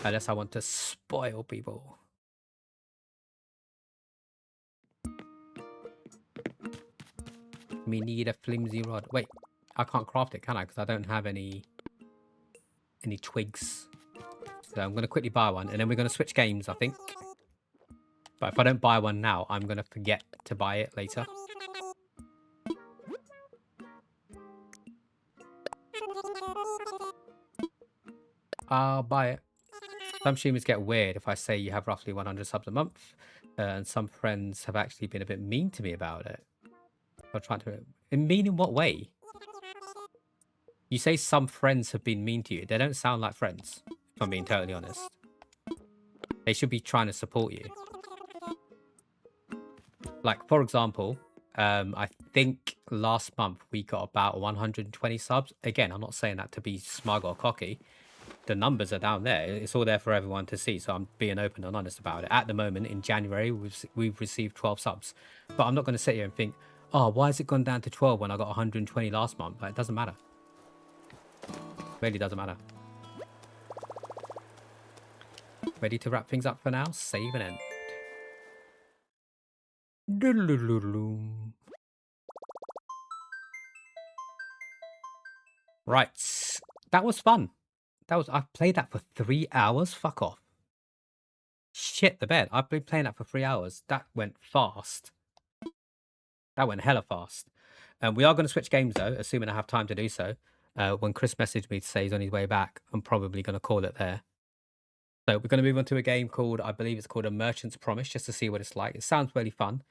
Speaker 1: Unless I want to spoil people. Me need a flimsy rod. Wait, I can't craft it, can I? Because I don't have any twigs. So I'm going to quickly buy one, and then we're going to switch games, I think. But if I don't buy one now, I'm going to forget to buy it later. I'll buy it. Some streamers get weird if I say you have roughly 100 subs a month, and some friends have actually been a bit mean to me about it. I'm trying to... Mean in what way? You say some friends have been mean to you. They don't sound like friends, if I'm being totally honest. They should be trying to support you. Like, for example, I think last month we got about 120 subs. Again, I'm not saying that to be smug or cocky. The numbers are down there. It's all there for everyone to see. So I'm being open and honest about it. At the moment, in January, we've received 12 subs. But I'm not going to sit here and think, oh, why has it gone down to 12 when I got 120 last month? Like, it doesn't matter. Really doesn't matter. Ready to wrap things up for now? Save and end. Right. That was fun. I played that for 3 hours. Fuck off. Shit the bed. I've been playing that for 3 hours. That went fast. That went hella fast. We are going to switch games though, assuming I have time to do so. When Chris messaged me to say he's on his way back, I'm probably going to call it there. So we're going to move on to a game called, I believe it's called A Merchant's Promise, just to see what it's like. It sounds really fun.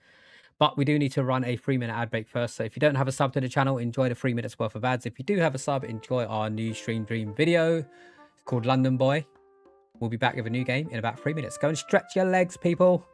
Speaker 1: But we do need to run a 3-minute ad break first. So if you don't have a sub to the channel, enjoy the 3 minutes worth of ads. If you do have a sub, enjoy our new Stream Dream video. It's called London Boy. We'll be back with a new game in about 3 minutes. Go and stretch your legs, people.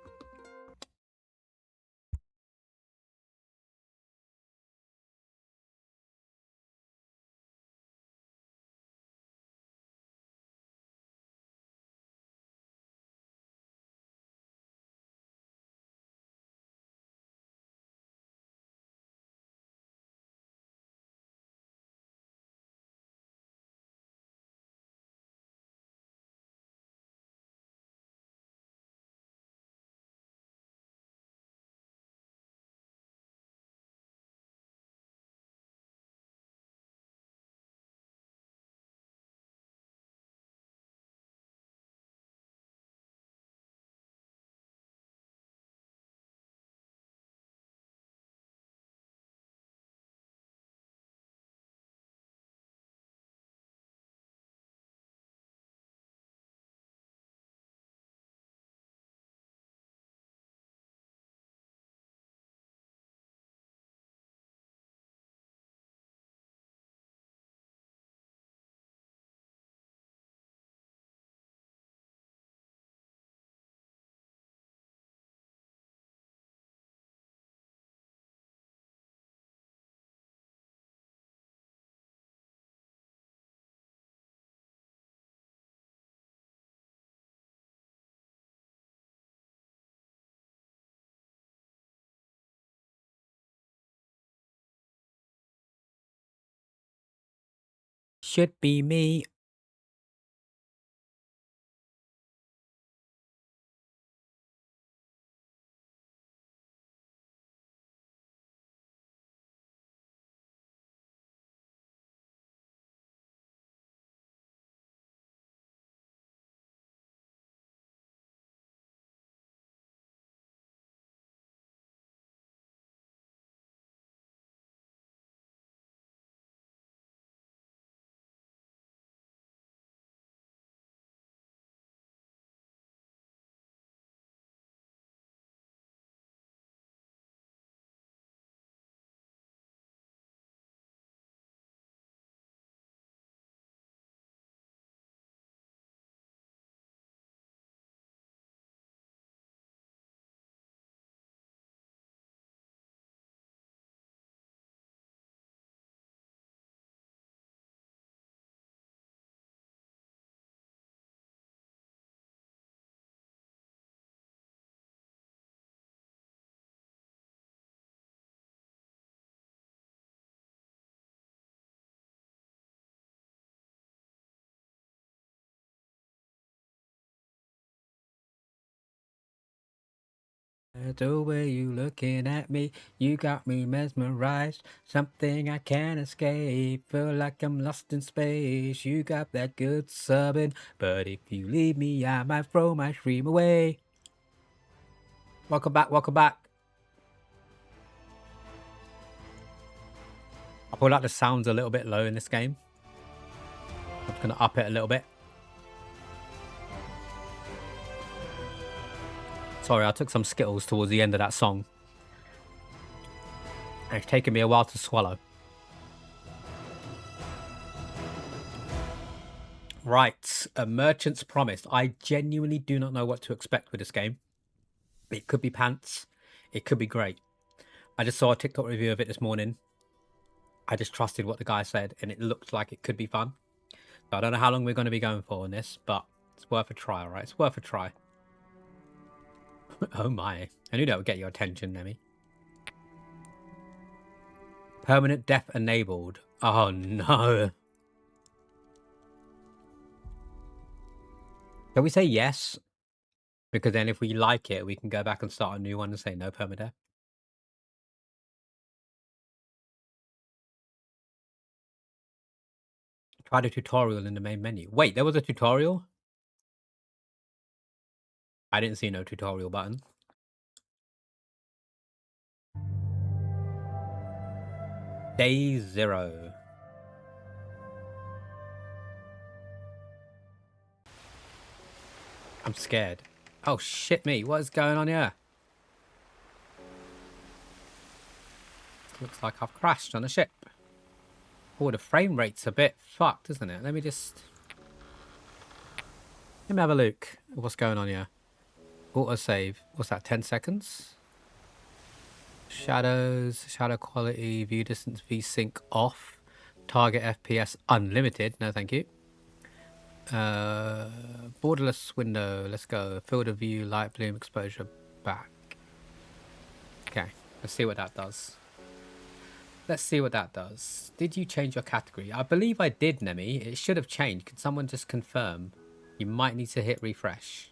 Speaker 1: Should be me. The way you looking at me, you got me mesmerized. Something I can't escape. Feel like I'm lost in space. You got that good subbing, but if you leave me, I might throw my stream away. Welcome back. Welcome back. I feel like the sound's a little bit low in this game. I'm just gonna up it a little bit. Sorry, I took some Skittles towards the end of that song. And it's taken me a while to swallow. Right, A Merchant's Promise. I genuinely do not know what to expect with this game. It could be pants. It could be great. I just saw a TikTok review of it this morning. I just trusted what the guy said, and it looked like it could be fun. So I don't know how long we're going to be going for on this, but it's worth a try, all right? It's worth a try. Oh my. I knew that would get your attention, Nemi. Permanent death enabled. Oh no. Can we say yes? Because then if we like it, we can go back and start a new one and say no permadeath. Try the tutorial in the main menu. Wait, there was a tutorial? I didn't see no tutorial button. Day 0. I'm scared. Oh shit me, what is going on here? Looks like I've crashed on a ship. Oh, the frame rate's a bit fucked, isn't it? Let me have a look at what's going on here. Autosave. What's that, 10 seconds? Shadows, shadow quality, view distance, VSync off. Target FPS unlimited. No, thank you. Borderless window. Let's go. Field of view, light bloom, exposure back. Okay, let's see what that does. Let's see what that does. Did you change your category? I believe I did, Nemi. It should have changed. Can someone just confirm? You might need to hit refresh.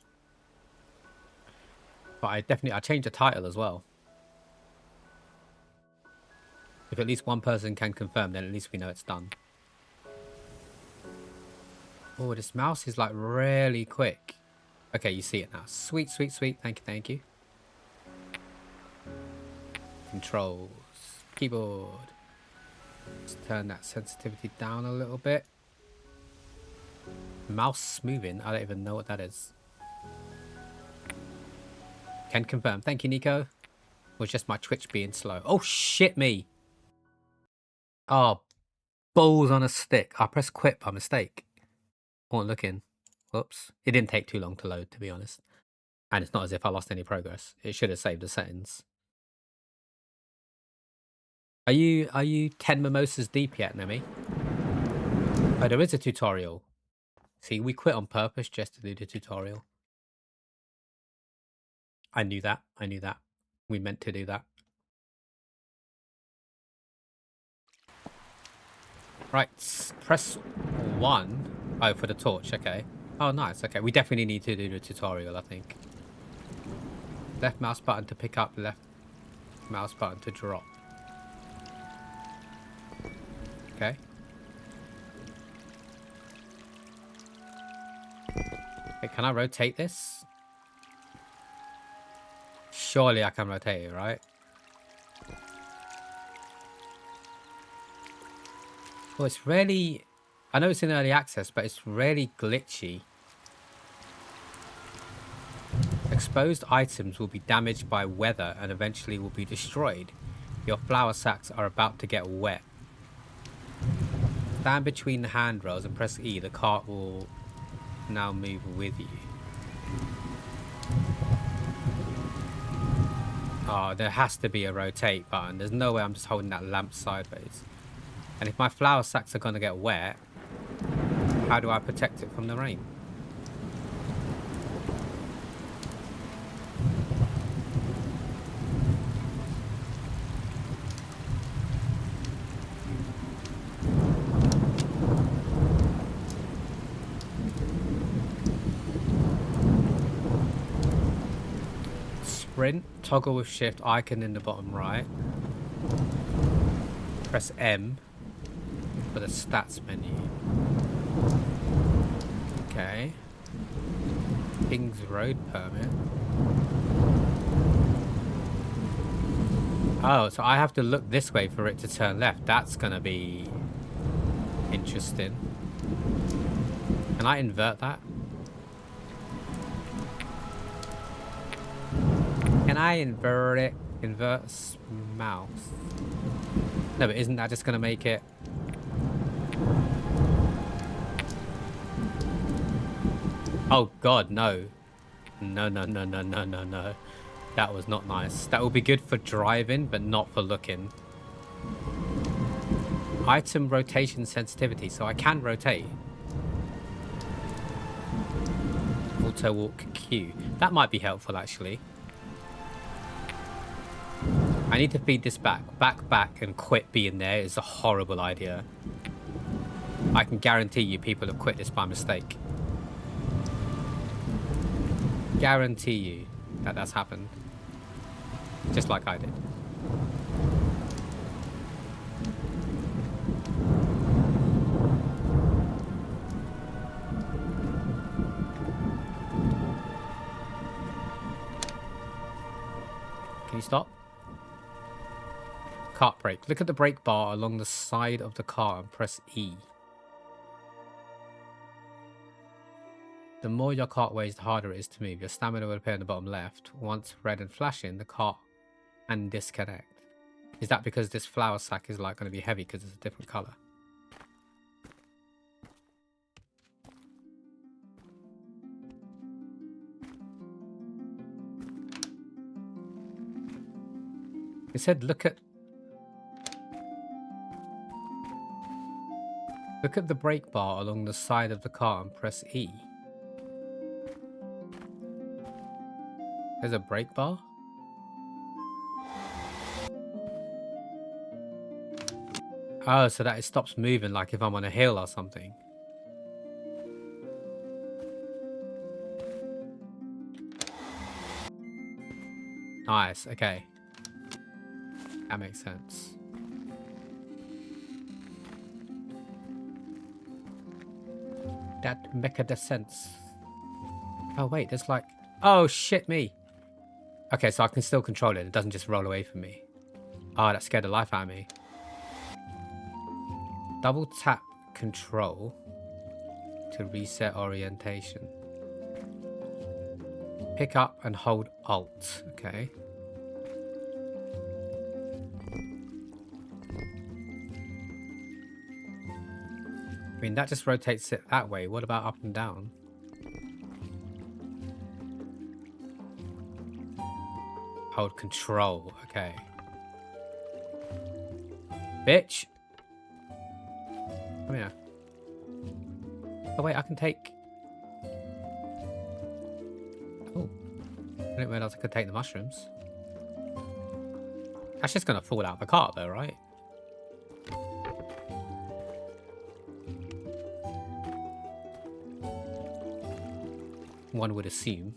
Speaker 1: But I changed the title as well. If at least one person can confirm, then at least we know it's done. Oh, this mouse is like really quick. Okay, you see it now. Sweet, sweet, sweet. Thank you, thank you. Controls. Keyboard. Let's turn that sensitivity down a little bit. Mouse smoothing. I don't even know what that is. Can confirm. Thank you, Nico. Or just my Twitch being slow. Oh, shit me. Oh, balls on a stick. I pressed quit by mistake. I wasn't looking. Whoops. It didn't take too long to load, to be honest. And it's not as if I lost any progress. It should have saved the settings. Are you 10 mimosas deep yet, Nemi? Oh, there is a tutorial. See, we quit on purpose just to do the tutorial. I knew that. I knew that. We meant to do that. Right, press 1. Oh, for the torch, okay. Oh, nice, okay. We definitely need to do the tutorial, I think. Left mouse button to pick up, left mouse button to drop. Okay. Okay, can I rotate this? Surely I can rotate it, right? Well, it's really... I know it's in early access, but it's really glitchy. Exposed items will be damaged by weather and eventually will be destroyed. Your flour sacks are about to get wet. Stand between the handrails and press E. The cart will now move with you. Oh, there has to be a rotate button. There's no way I'm just holding that lamp sideways. And if my flour sacks are going to get wet, how do I protect it from the rain? Sprint, toggle with shift, icon in the bottom right. Press M for the stats menu. Okay. King's Road permit. Oh, so I have to look this way for it to turn left. That's gonna be interesting. Can I invert that? Can I invert it? Invert mouse. No, but isn't that just gonna make it? Oh God, no. No, no, no, no, no, no, no. That was not nice. That will be good for driving, but not for looking. Item rotation sensitivity, so I can rotate. Auto walk Q. That might be helpful, actually. I need to feed this back. Back, and quit being there is a horrible idea. I can guarantee you people have quit this by mistake. Guarantee you that that's happened. Just like I did. Can you stop? Cart brake. Look at the brake bar along the side of the car and press E. The more your cart weighs, the harder it is to move. Your stamina will appear in the bottom left. Once red and flashing, the cart and disconnect. Is that because this flour sack is like going to be heavy because it's a different color? It said look at the brake bar along the side of the car and press E. There's a brake bar? Oh, so that it stops moving like if I'm on a hill or something. Nice, okay. That makes sense. That makes sense. Oh wait, there's like... Oh shit me! Okay, so I can still control it. It doesn't just roll away from me. Oh, that scared the life out of me. Double tap control to reset orientation. Pick up and hold Alt. Okay. I mean, that just rotates it that way. What about up and down? Hold control. Okay. Bitch. Come here. Oh, wait, I can take... Oh. I didn't realize I could take the mushrooms. That's just going to fall out of the cart, though, right? One would assume.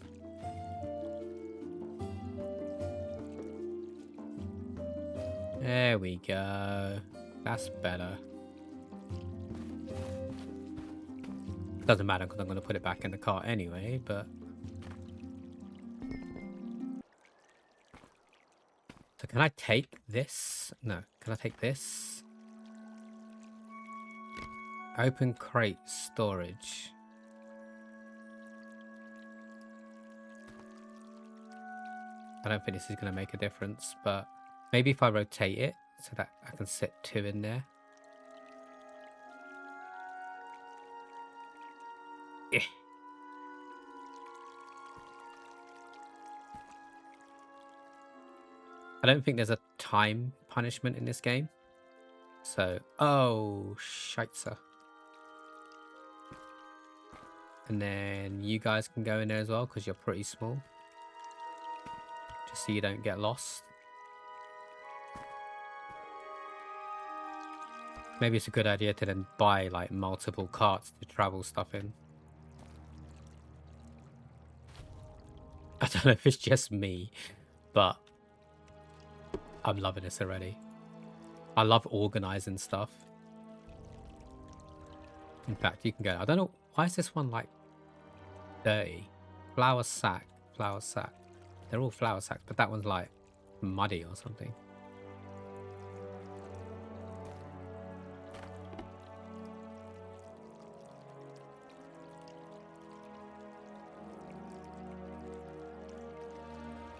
Speaker 1: There we go. That's better. Doesn't matter because I'm going to put it back in the cart anyway, but... So can I take this? No. Can I take this? Open crate storage. I don't think this is going to make a difference, but maybe if I rotate it so that I can sit 2 in there. Yeah. I don't think there's a time punishment in this game. So, oh, scheitzer. And then you guys can go in there as well because you're pretty small. Just so you don't get lost. Maybe it's a good idea to then buy like multiple carts to travel stuff in. I don't know if it's just me, but I'm loving this already. I love organizing stuff. In fact, you can go. I don't know. Why is this one like dirty? Flour sack. Flour sack. They're all flour sacks, but that one's like muddy or something.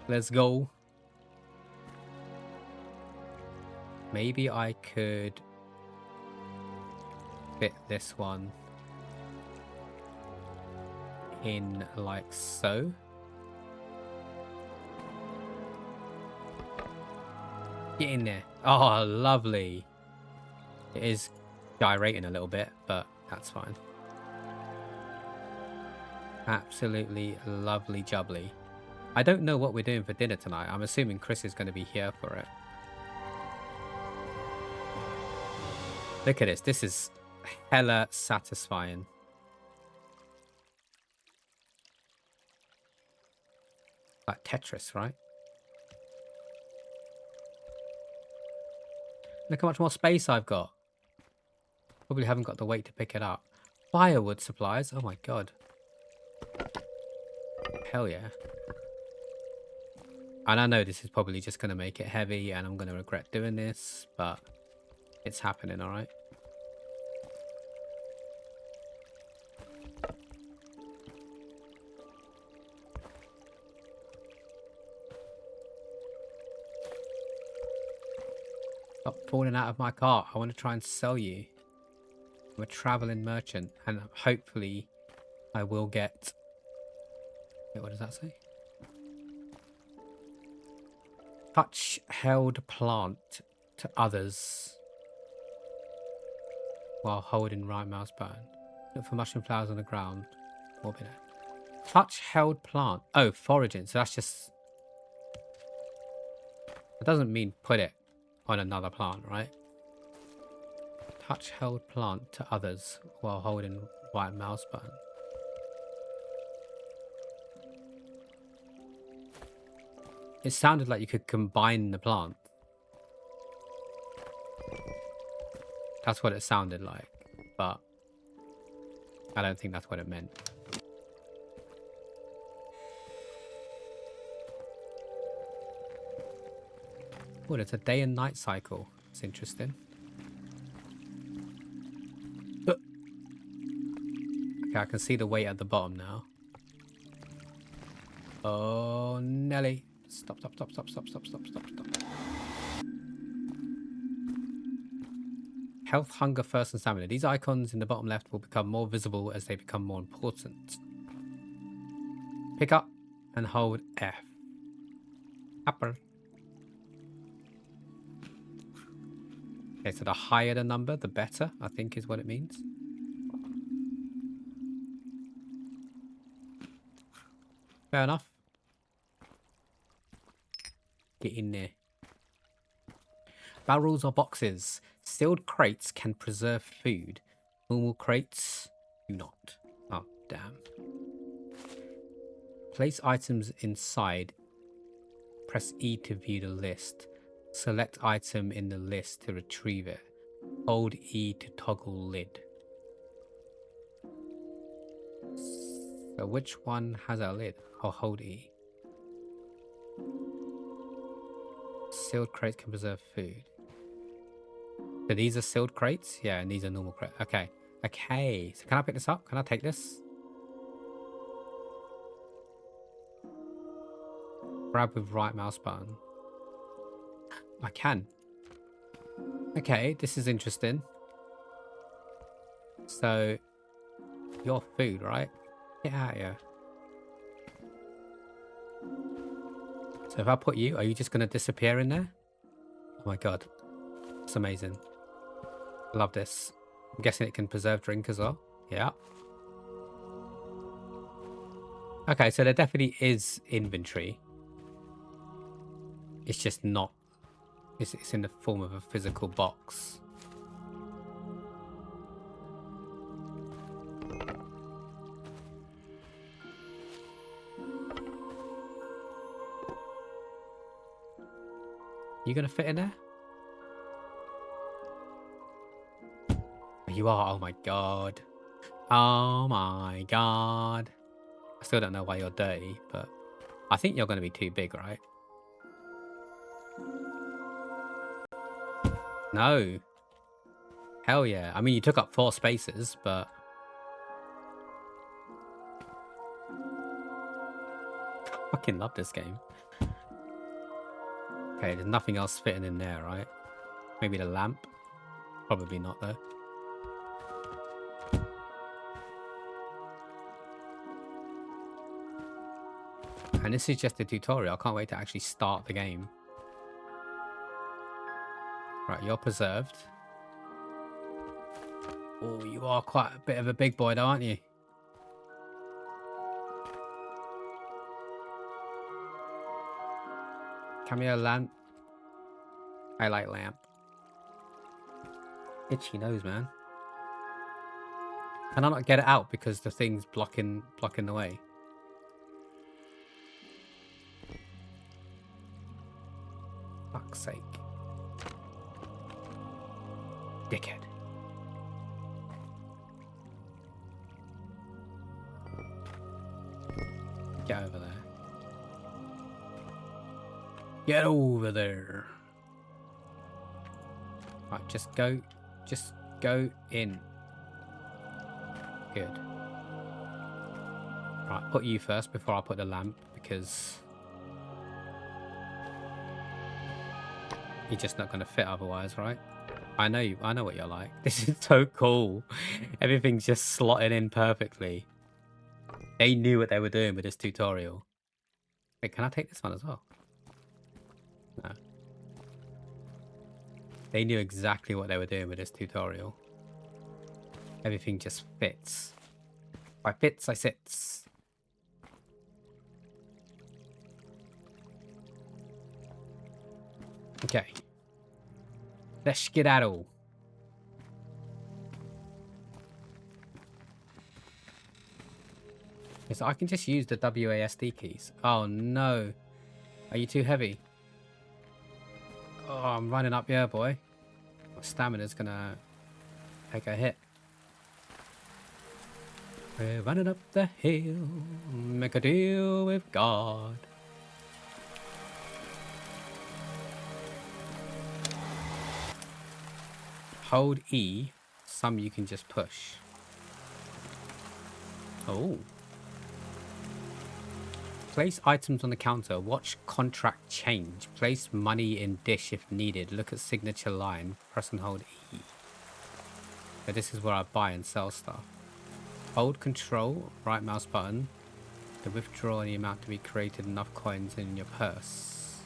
Speaker 1: Let's go. Maybe I could fit this one in like so. Get in there. Oh, lovely. It is gyrating a little bit, but that's fine. Absolutely lovely jubbly. I don't know what we're doing for dinner tonight. I'm assuming Chris is going to be here for it. Look at this. This is hella satisfying. Like Tetris, right? Look how much more space I've got. Probably haven't got the weight to pick it up. Firewood supplies. Oh my god. Hell yeah. And I know this is probably just going to make it heavy and I'm going to regret doing this, but it's happening, alright? Stop falling out of my car. I want to try and sell you. I'm a traveling merchant and hopefully I will get... Wait, what does that say? Touch held plant to others while holding right mouse button. Look for mushroom flowers on the ground. Touch held plant. Oh, foraging. So that's just... It doesn't mean put it on another plant, right? Touch held plant to others while holding right mouse button. It sounded like you could combine the plant. That's what it sounded like, but I don't think that's what it meant. Oh, it's a day and night cycle. It's interesting. Okay, I can see the weight at the bottom now. Oh, Nelly. Stop. Health, hunger, thirst, and stamina. These icons in the bottom left will become more visible as they become more important. Pick up and hold F. Apple. Okay, so the higher the number, the better, I think is what it means. Fair enough. Get in there. Barrels or boxes. Sealed crates can preserve food. Normal crates do not. Oh, damn. Place items inside. Press E to view the list. Select item in the list to retrieve it. Hold E to toggle lid. So which one has a lid? I'll hold E. Sealed crates can preserve food. So these are sealed crates? Yeah, and these are normal crates. Okay. Okay. So can I pick this up? Can I take this? Grab with right mouse button. I can. Okay, this is interesting. So, your food, right? Get out of here. So if I put you, are you just going to disappear in there? Oh my god. It's amazing. Love this. I'm guessing it can preserve drink as well. Yeah. Okay, so there definitely is inventory. It's just not... It's in the form of a physical box. You gonna fit in there? You are. Oh my god. Oh my god. I still don't know why you're dirty, but I think you're gonna be too big, right? No. Hell yeah. I mean, you took up 4 spaces, but... Fucking love this game. Okay, there's nothing else fitting in there, right? Maybe the lamp? Probably not, though. And this is just a tutorial. I can't wait to actually start the game. Right, you're preserved. Oh, you are quite a bit of a big boy, though, aren't you? Cameo lamp. I like lamp. Itchy nose, man. Can I not get it out because the thing's blocking the way? Fuck's sake. Dickhead. Get over there. Get over there. Right, just go in. Good. Right, put you first before I put the lamp, because you're just not going to fit otherwise, right? I know you. I know what you're like. This is so cool. Everything's just slotted in perfectly. They knew what they were doing with this tutorial. Wait, can I take this one as well? No. They knew exactly what they were doing with this tutorial. Everything just fits. By fits, I sits. Okay. Let's skedaddle. So I can just use the WASD keys. Oh no. Are you too heavy? Oh, I'm running up here, boy. My stamina's gonna take a hit. We're running up the hill, make a deal with God. Hold E. Some you can just push. Oh. Place items on the counter. Watch contract change. Place money in dish if needed. Look at signature line. Press and hold E. So this is where I buy and sell stuff. Hold control, right mouse button, to withdraw any amount to be created enough coins in your purse.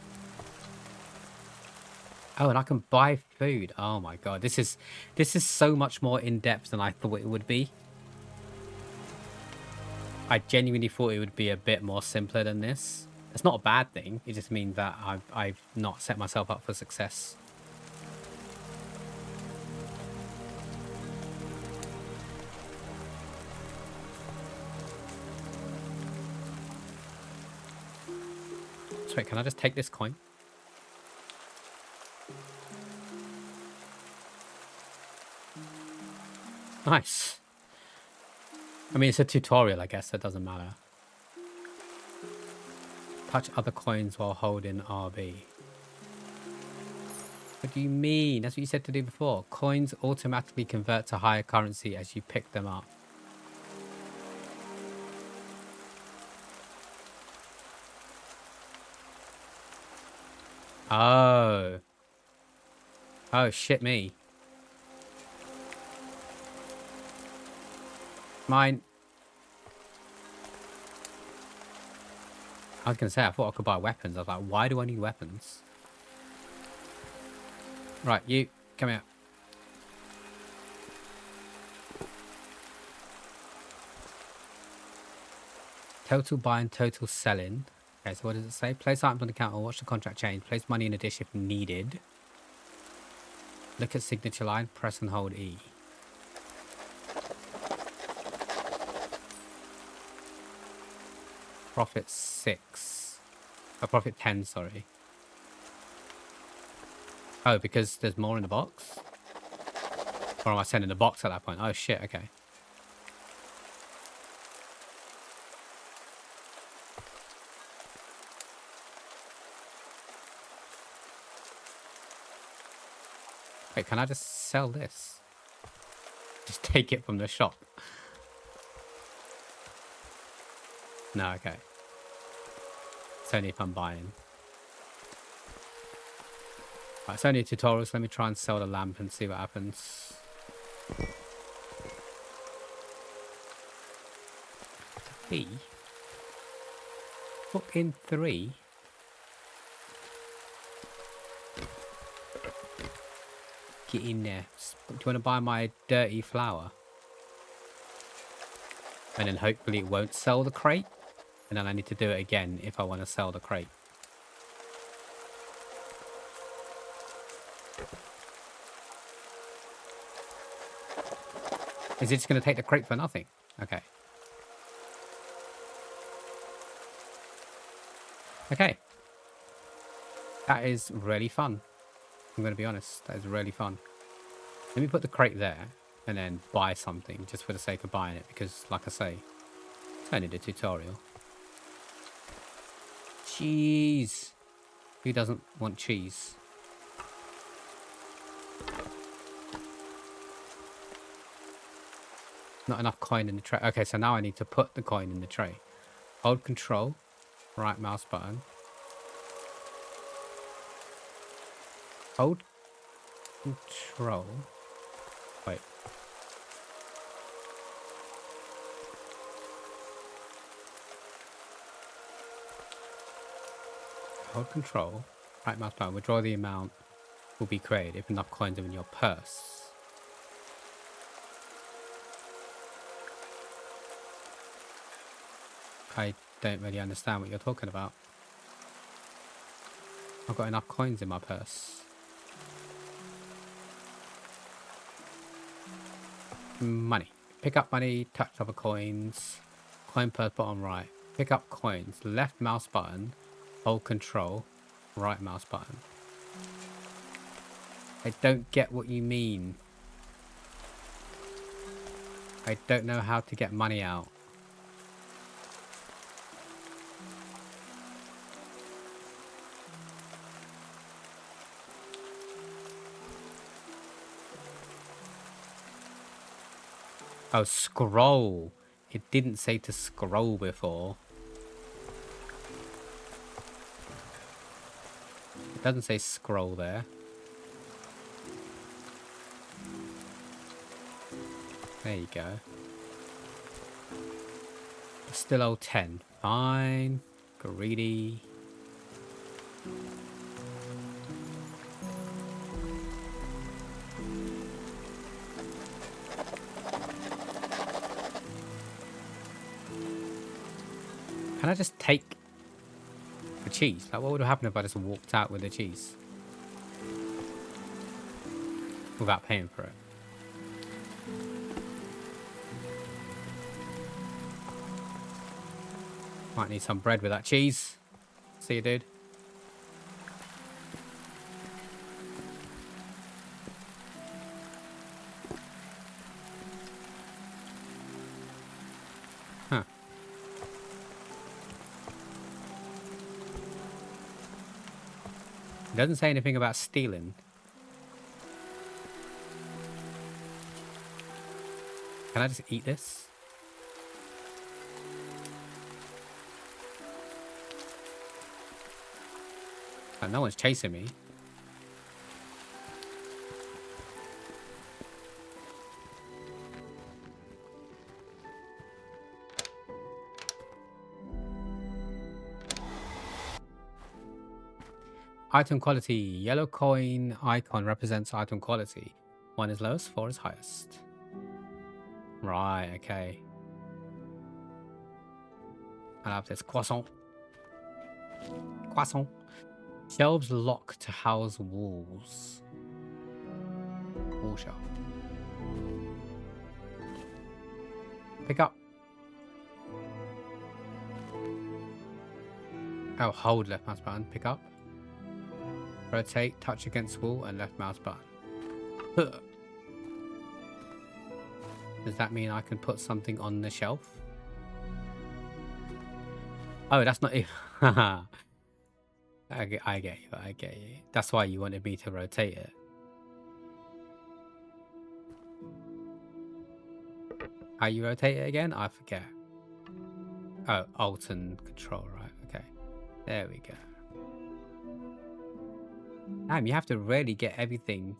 Speaker 1: Oh, and I can buy food. Oh my god, this is so much more in depth than I thought it would be. I genuinely thought it would be a bit more simpler than this. It's not a bad thing. It just means that I've not set myself up for success. So wait, can I just take this coin? Nice. I mean, it's a tutorial, I guess, so it doesn't matter. Touch other coins while holding RB. What do you mean? That's what you said to do before. Coins automatically convert to higher currency as you pick them up. Oh. Oh, shit me. Mine. I was going to say, I thought I could buy weapons. I was like, why do I need weapons? Right, you, come here. Total buying, total selling. Okay, so what does it say? Place items on the counter, watch the contract change. Place money in a dish if needed. Look at signature line, press and hold E. Profit 6. Oh, profit 10, sorry. Oh, because there's more in the box? Or am I sending the box at that point? Oh shit, okay. Wait, can I just sell this? Just take it from the shop. No, okay. It's only if I'm buying. Right, it's only a tutorial, so let me try and sell the lamp and see what happens. P. Book in 3. Get in there. Do you want to buy my dirty flour? And then hopefully it won't sell the crate. And then I need to do it again if I want to sell the crate. Is it just going to take the crate for nothing? Okay. Okay. That is really fun. I'm going to be honest. That is really fun. Let me put the crate there and then buy something just for the sake of buying it. Because, like I say, it's only the tutorial. Cheese. Who doesn't want cheese? Not enough coin in the tray. Okay, so now I need to put the coin in the tray. Hold control. Right mouse button. Hold control. Wait. Hold control. Right mouse button. Withdraw the amount will be created if enough coins are in your purse. I don't really understand what you're talking about. I've got enough coins in my purse. Money. Pick up money, touch other coins. Coin purse bottom right. Pick up coins. Left mouse button. Hold control. Right mouse button. I don't get what you mean. I don't know how to get money out. Oh, scroll. It didn't say to scroll before. It doesn't say scroll there. There you go. Still owe 10. Fine. Greedy. Can I just take the cheese? Like, what would have happened if I just walked out with the cheese? Without paying for it. Might need some bread with that cheese. See you, dude. Huh. It doesn't say anything about stealing. Can I just eat this? Oh, no one's chasing me. Item quality. Yellow coin icon represents item quality. 1 is lowest, 4 is highest. Right, okay. I'll have this croissant. Croissant. Shelves lock to house walls. Wall shelf. Pick up. Oh, hold left mouse button. Pick up. Rotate, touch against wall, and left mouse button. Huh. Does that mean I can put something on the shelf? Oh, that's not... I get you. That's why you wanted me to rotate it. How you rotate it again? I forget. Oh, Alt and Control, right? Okay. There we go. Damn, you have to really get everything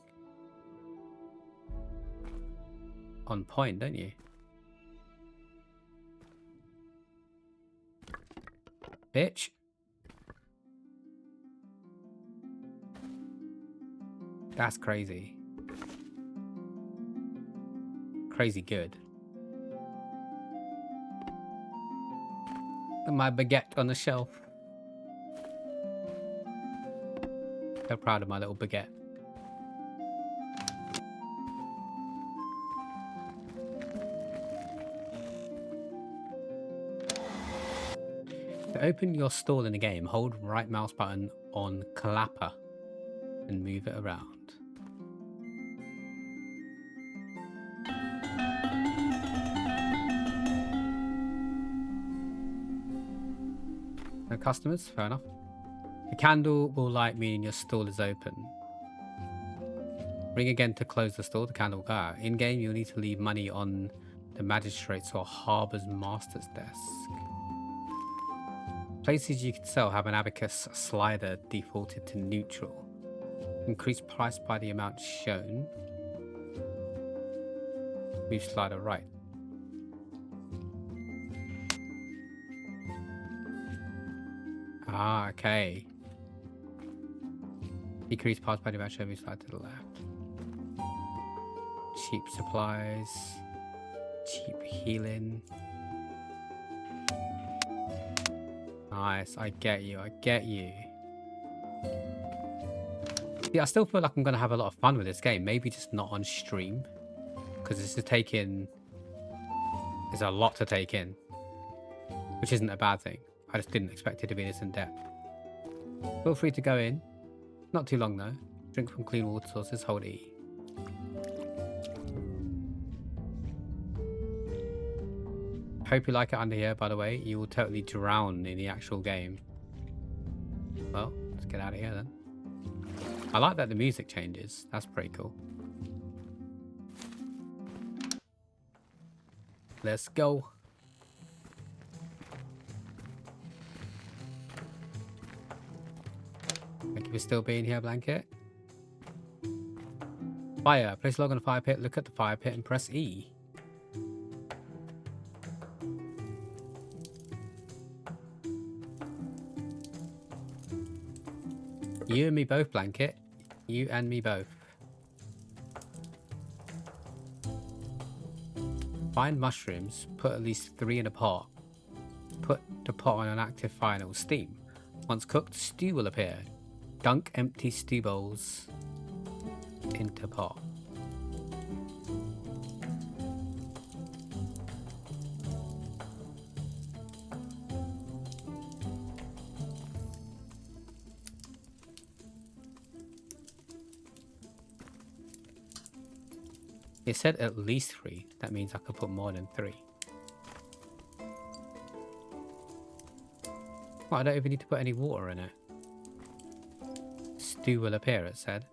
Speaker 1: on point, don't you? Bitch. That's crazy. Crazy good. And my baguette on the shelf. So proud of my little baguette. To open your stall in the game, hold right mouse button on clapper and move it around. No customers? Fair enough. A candle will light, meaning your stall is open. Ring again to close the stall. The candle will go out. In game, you'll need to leave money on the magistrate's or harbor's master's desk. Places you can sell have an abacus slider defaulted to neutral. Increase price by the amount shown. Move slider right. Ah, okay. Decrease price by the amount shown. Move slider to the left. Cheap supplies. Cheap healing. Nice, I get you, I get you. Yeah, I still feel like I'm going to have a lot of fun with this game. Maybe just not on stream. Because this is taking... There's a lot to take in. Which isn't a bad thing. I just didn't expect it to be this in-depth. Feel free to go in. Not too long though. Drink from clean water sources, hold E. Hope you like it under here, by the way. You will totally drown in the actual game. Well, let's get out of here then. I like that the music changes. That's pretty cool. Let's go. Thank you for still being here, Blanket. Fire. Place log on the fire pit, look at the fire pit and press E. You and me both, Blanket. You and me both. Find mushrooms. Put at least 3 in a pot. Put the pot on an active fire and it will steam. Once cooked, stew will appear. Dunk empty stew bowls into pot. It said at least 3. That means I could put more than 3. Well, I don't even need to put any water in it. Stew will appear, it said.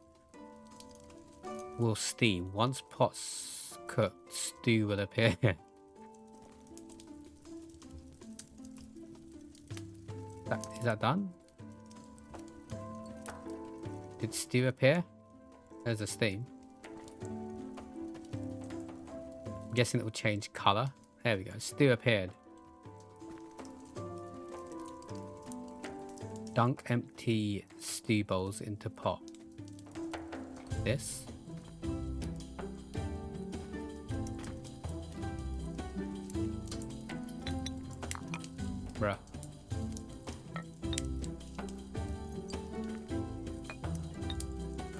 Speaker 1: Will steam. Once pot's cooked, stew will appear. Is that done? Did stew appear? There's a steam. I'm guessing it will change colour. There we go. Stew appeared. Dunk empty stew bowls into pot. This. Bruh.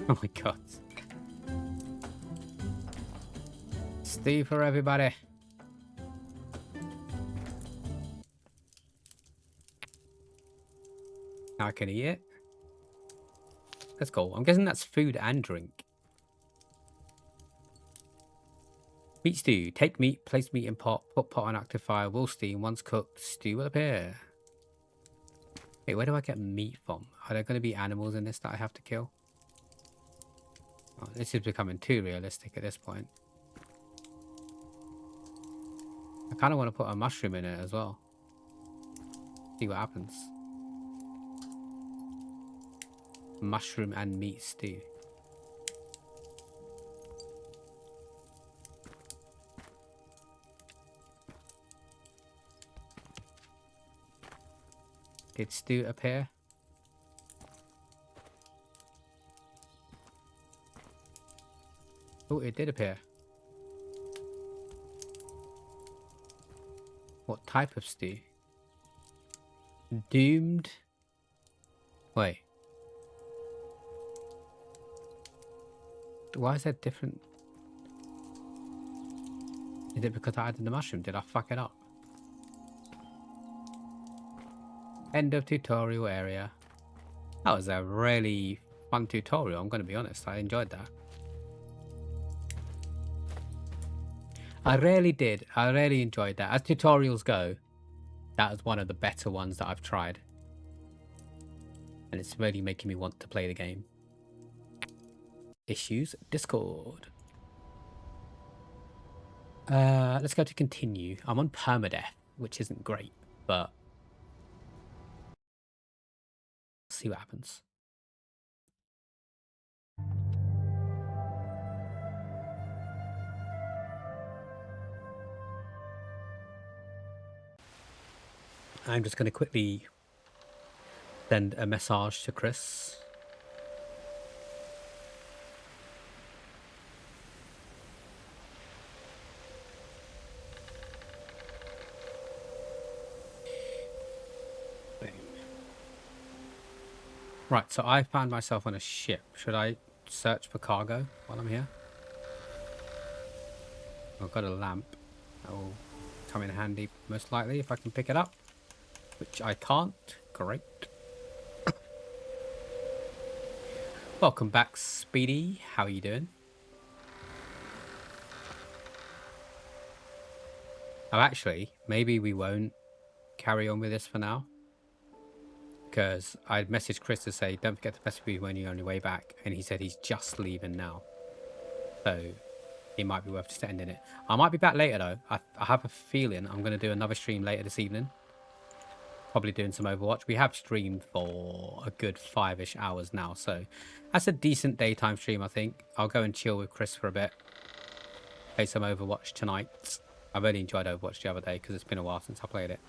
Speaker 1: Oh my god. Stew for everybody. Now I can eat it. Let's go. I'm guessing that's food and drink. Meat stew. Take meat, place meat in pot, put pot on active fire, will steam. Once cooked, stew will appear. Wait, where do I get meat from? Are there going to be animals in this that I have to kill? Oh, this is becoming too realistic at this point. I kind of want to put a mushroom in it as well. See what happens. Mushroom and meat stew. Did stew appear? Oh, it did appear. What type of stew? Doomed? Wait. Why is that different? Is it because I added the mushroom? Did I fuck it up? End of tutorial area. That was a really fun tutorial, I'm going to be honest. I enjoyed that. I really did. I really enjoyed that. As tutorials go, that was one of the better ones that I've tried. And it's really making me want to play the game. Issues, Discord. Let's go to continue. I'm on permadeath, which isn't great, but see what happens. I'm just going to quickly send a message to Chris. Right, so I found myself on a ship. Should I search for cargo while I'm here? I've got a lamp. That will come in handy most likely if I can pick it up. Which I can't. Great. Welcome back, Speedy. How are you doing? Oh, actually, maybe we won't carry on with this for now. Because I'd messaged Chris to say, don't forget to message me when you're on your way back. And he said he's just leaving now. So it might be worth just ending it. I might be back later though. I have a feeling I'm going to do another stream later this evening. Probably doing some Overwatch. We have streamed for a good 5-ish hours now. So that's a decent daytime stream, I think. I'll go and chill with Chris for a bit. Play some Overwatch tonight. I really enjoyed Overwatch the other day because it's been a while since I played it.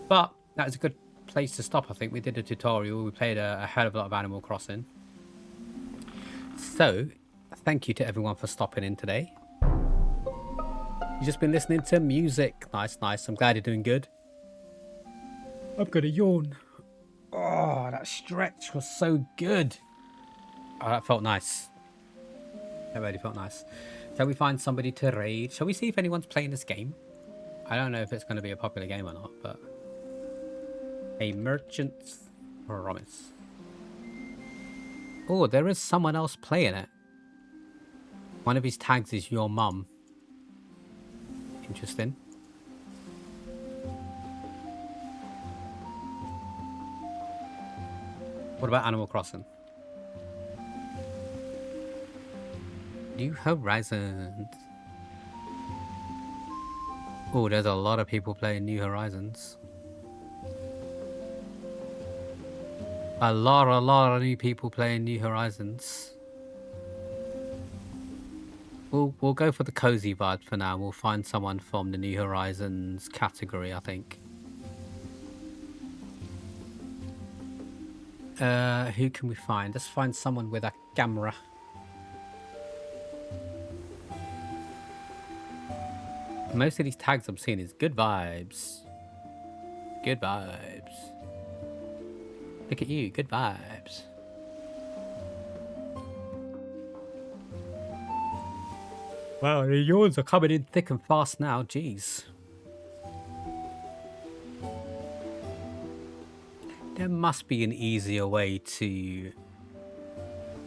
Speaker 1: But that is a good place to stop, I think. We did a tutorial. We played a hell of a lot of Animal Crossing. So, thank you to everyone for stopping in today. You've just been listening to music. Nice, nice. I'm glad you're doing good. I'm gonna yawn. Oh, that stretch was so good. Oh, that felt nice. That really felt nice. Shall we find somebody to raid? Shall we see if anyone's playing this game? I don't know if it's going to be a popular game or not, but... A merchant's promise. Oh, there is someone else playing it. One of his tags is your mum. Interesting. What about Animal Crossing? New Horizons. Oh, there's a lot of people playing New Horizons. A lot of new people playing New Horizons. We'll go for the cozy vibe for now. We'll find someone from the New Horizons category, I think. Who can we find? Let's find someone with a camera. Most of these tags I'm seeing is good vibes. Good vibes. Look at you, good vibes. Wow, the yawns are coming in thick and fast now, jeez. There must be an easier way to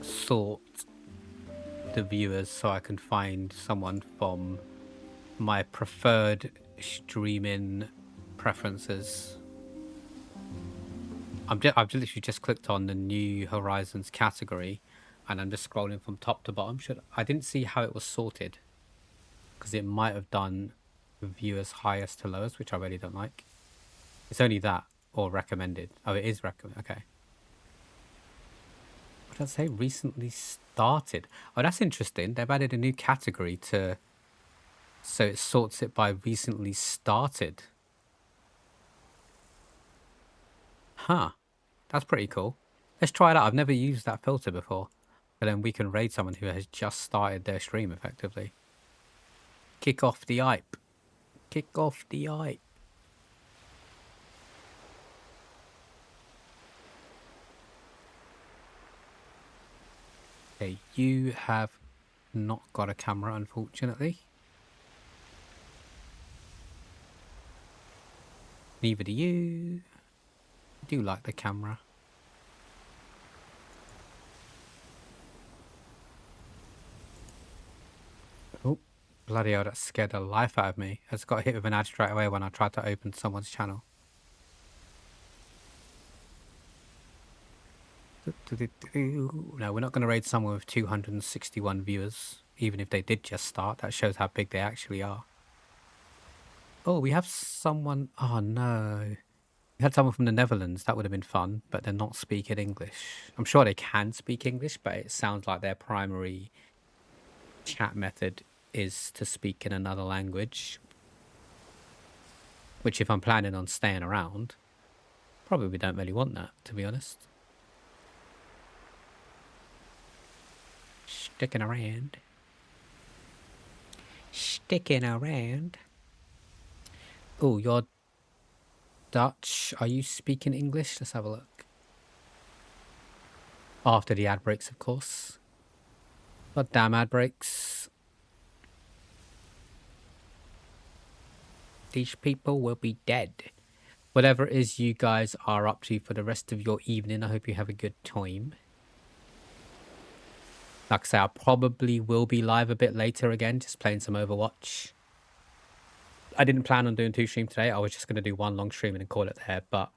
Speaker 1: sort the viewers so I can find someone from my preferred streaming preferences. I've literally just clicked on the New Horizons category and I'm just scrolling from top to bottom. I didn't see how it was sorted because it might have done viewers highest to lowest, which I really don't like. It's only that or recommended. Oh, it is recommended. Okay. Let's say recently started. Oh, that's interesting. They've added a new category to, so it sorts it by recently started. Huh. That's pretty cool. Let's try it out. I've never used that filter before. But then we can raid someone who has just started their stream effectively. Kick off the hype. Kick off the hype. Okay, you have not got a camera, unfortunately. Neither do you. I do like the camera. Oh, bloody hell, that scared the life out of me. I just got hit with an ad straight away when I tried to open someone's channel. No, we're not going to raid someone with 261 viewers, even if they did just start. That shows how big they actually are. Oh, we have someone... Oh, no. We had someone from the Netherlands. That would have been fun, but they're not speaking English. I'm sure they can speak English, but it sounds like their primary chat method is to speak in another language. Which, if I'm planning on staying around, probably don't really want that, to be honest. Sticking around. Sticking around. Oh, you're Dutch. Are you speaking English? Let's have a look. After the ad breaks, of course. God damn ad breaks. These people will be dead. Whatever it is you guys are up to for the rest of your evening, I hope you have a good time. Like I say, I probably will be live a bit later again, just playing some Overwatch. I didn't plan on doing 2 streams today. I was just going to do 1 long stream and call it there, but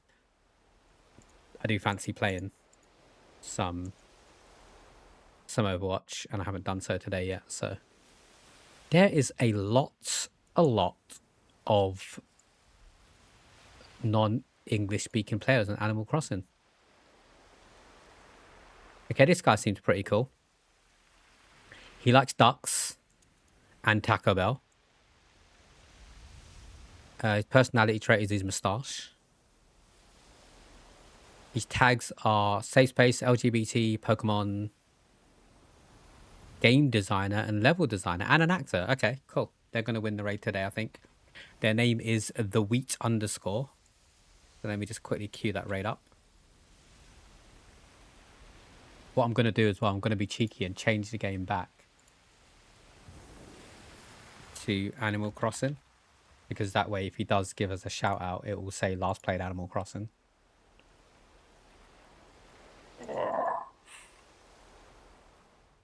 Speaker 1: I do fancy playing some Overwatch, and I haven't done so today yet, so. There is a lot of non-English speaking players on Animal Crossing. Okay, this guy seems pretty cool. He likes ducks and Taco Bell. His personality trait is his moustache. His tags are safe space, LGBT, Pokemon, game designer, and level designer, and an actor. Okay, cool. They're going to win the raid today, I think. Their name is the Wheat _. So let me just quickly queue that raid up. What I'm going to do as well, I'm going to be cheeky and change the game back to Animal Crossing, because that way if he does give us a shout out, it will say last played Animal Crossing.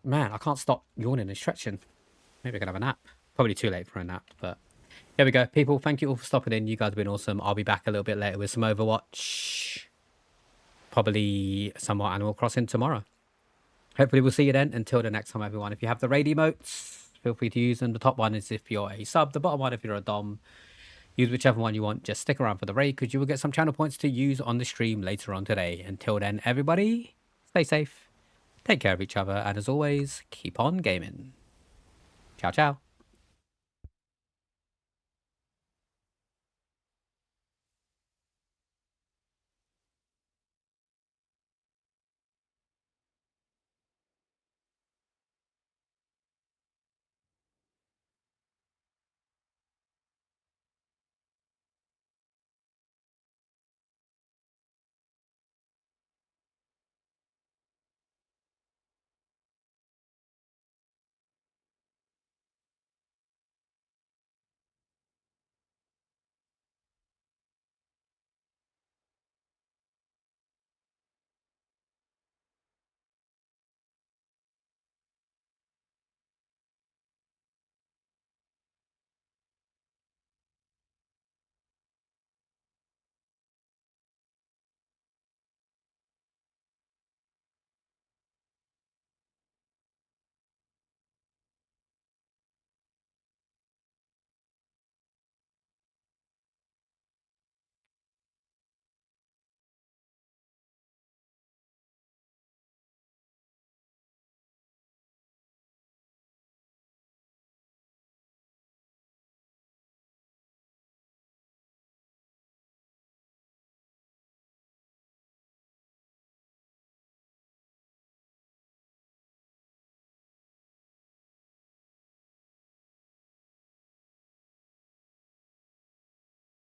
Speaker 1: Man, I can't stop yawning and stretching. Maybe I can have a nap. Probably too late for a nap, but here we go. People, thank you all for stopping in. You guys have been awesome. I'll be back a little bit later with some Overwatch. Probably some more Animal Crossing tomorrow. Hopefully we'll see you then. Until the next time, everyone. If you have the raid emotes, feel free to use them. The top one is if you're a sub. The bottom one if you're a dom. Use whichever one you want. Just stick around for the raid, because you will get some channel points to use on the stream later on today. Until then, everybody, stay safe. Take care of each other. And as always, keep on gaming. Ciao, ciao.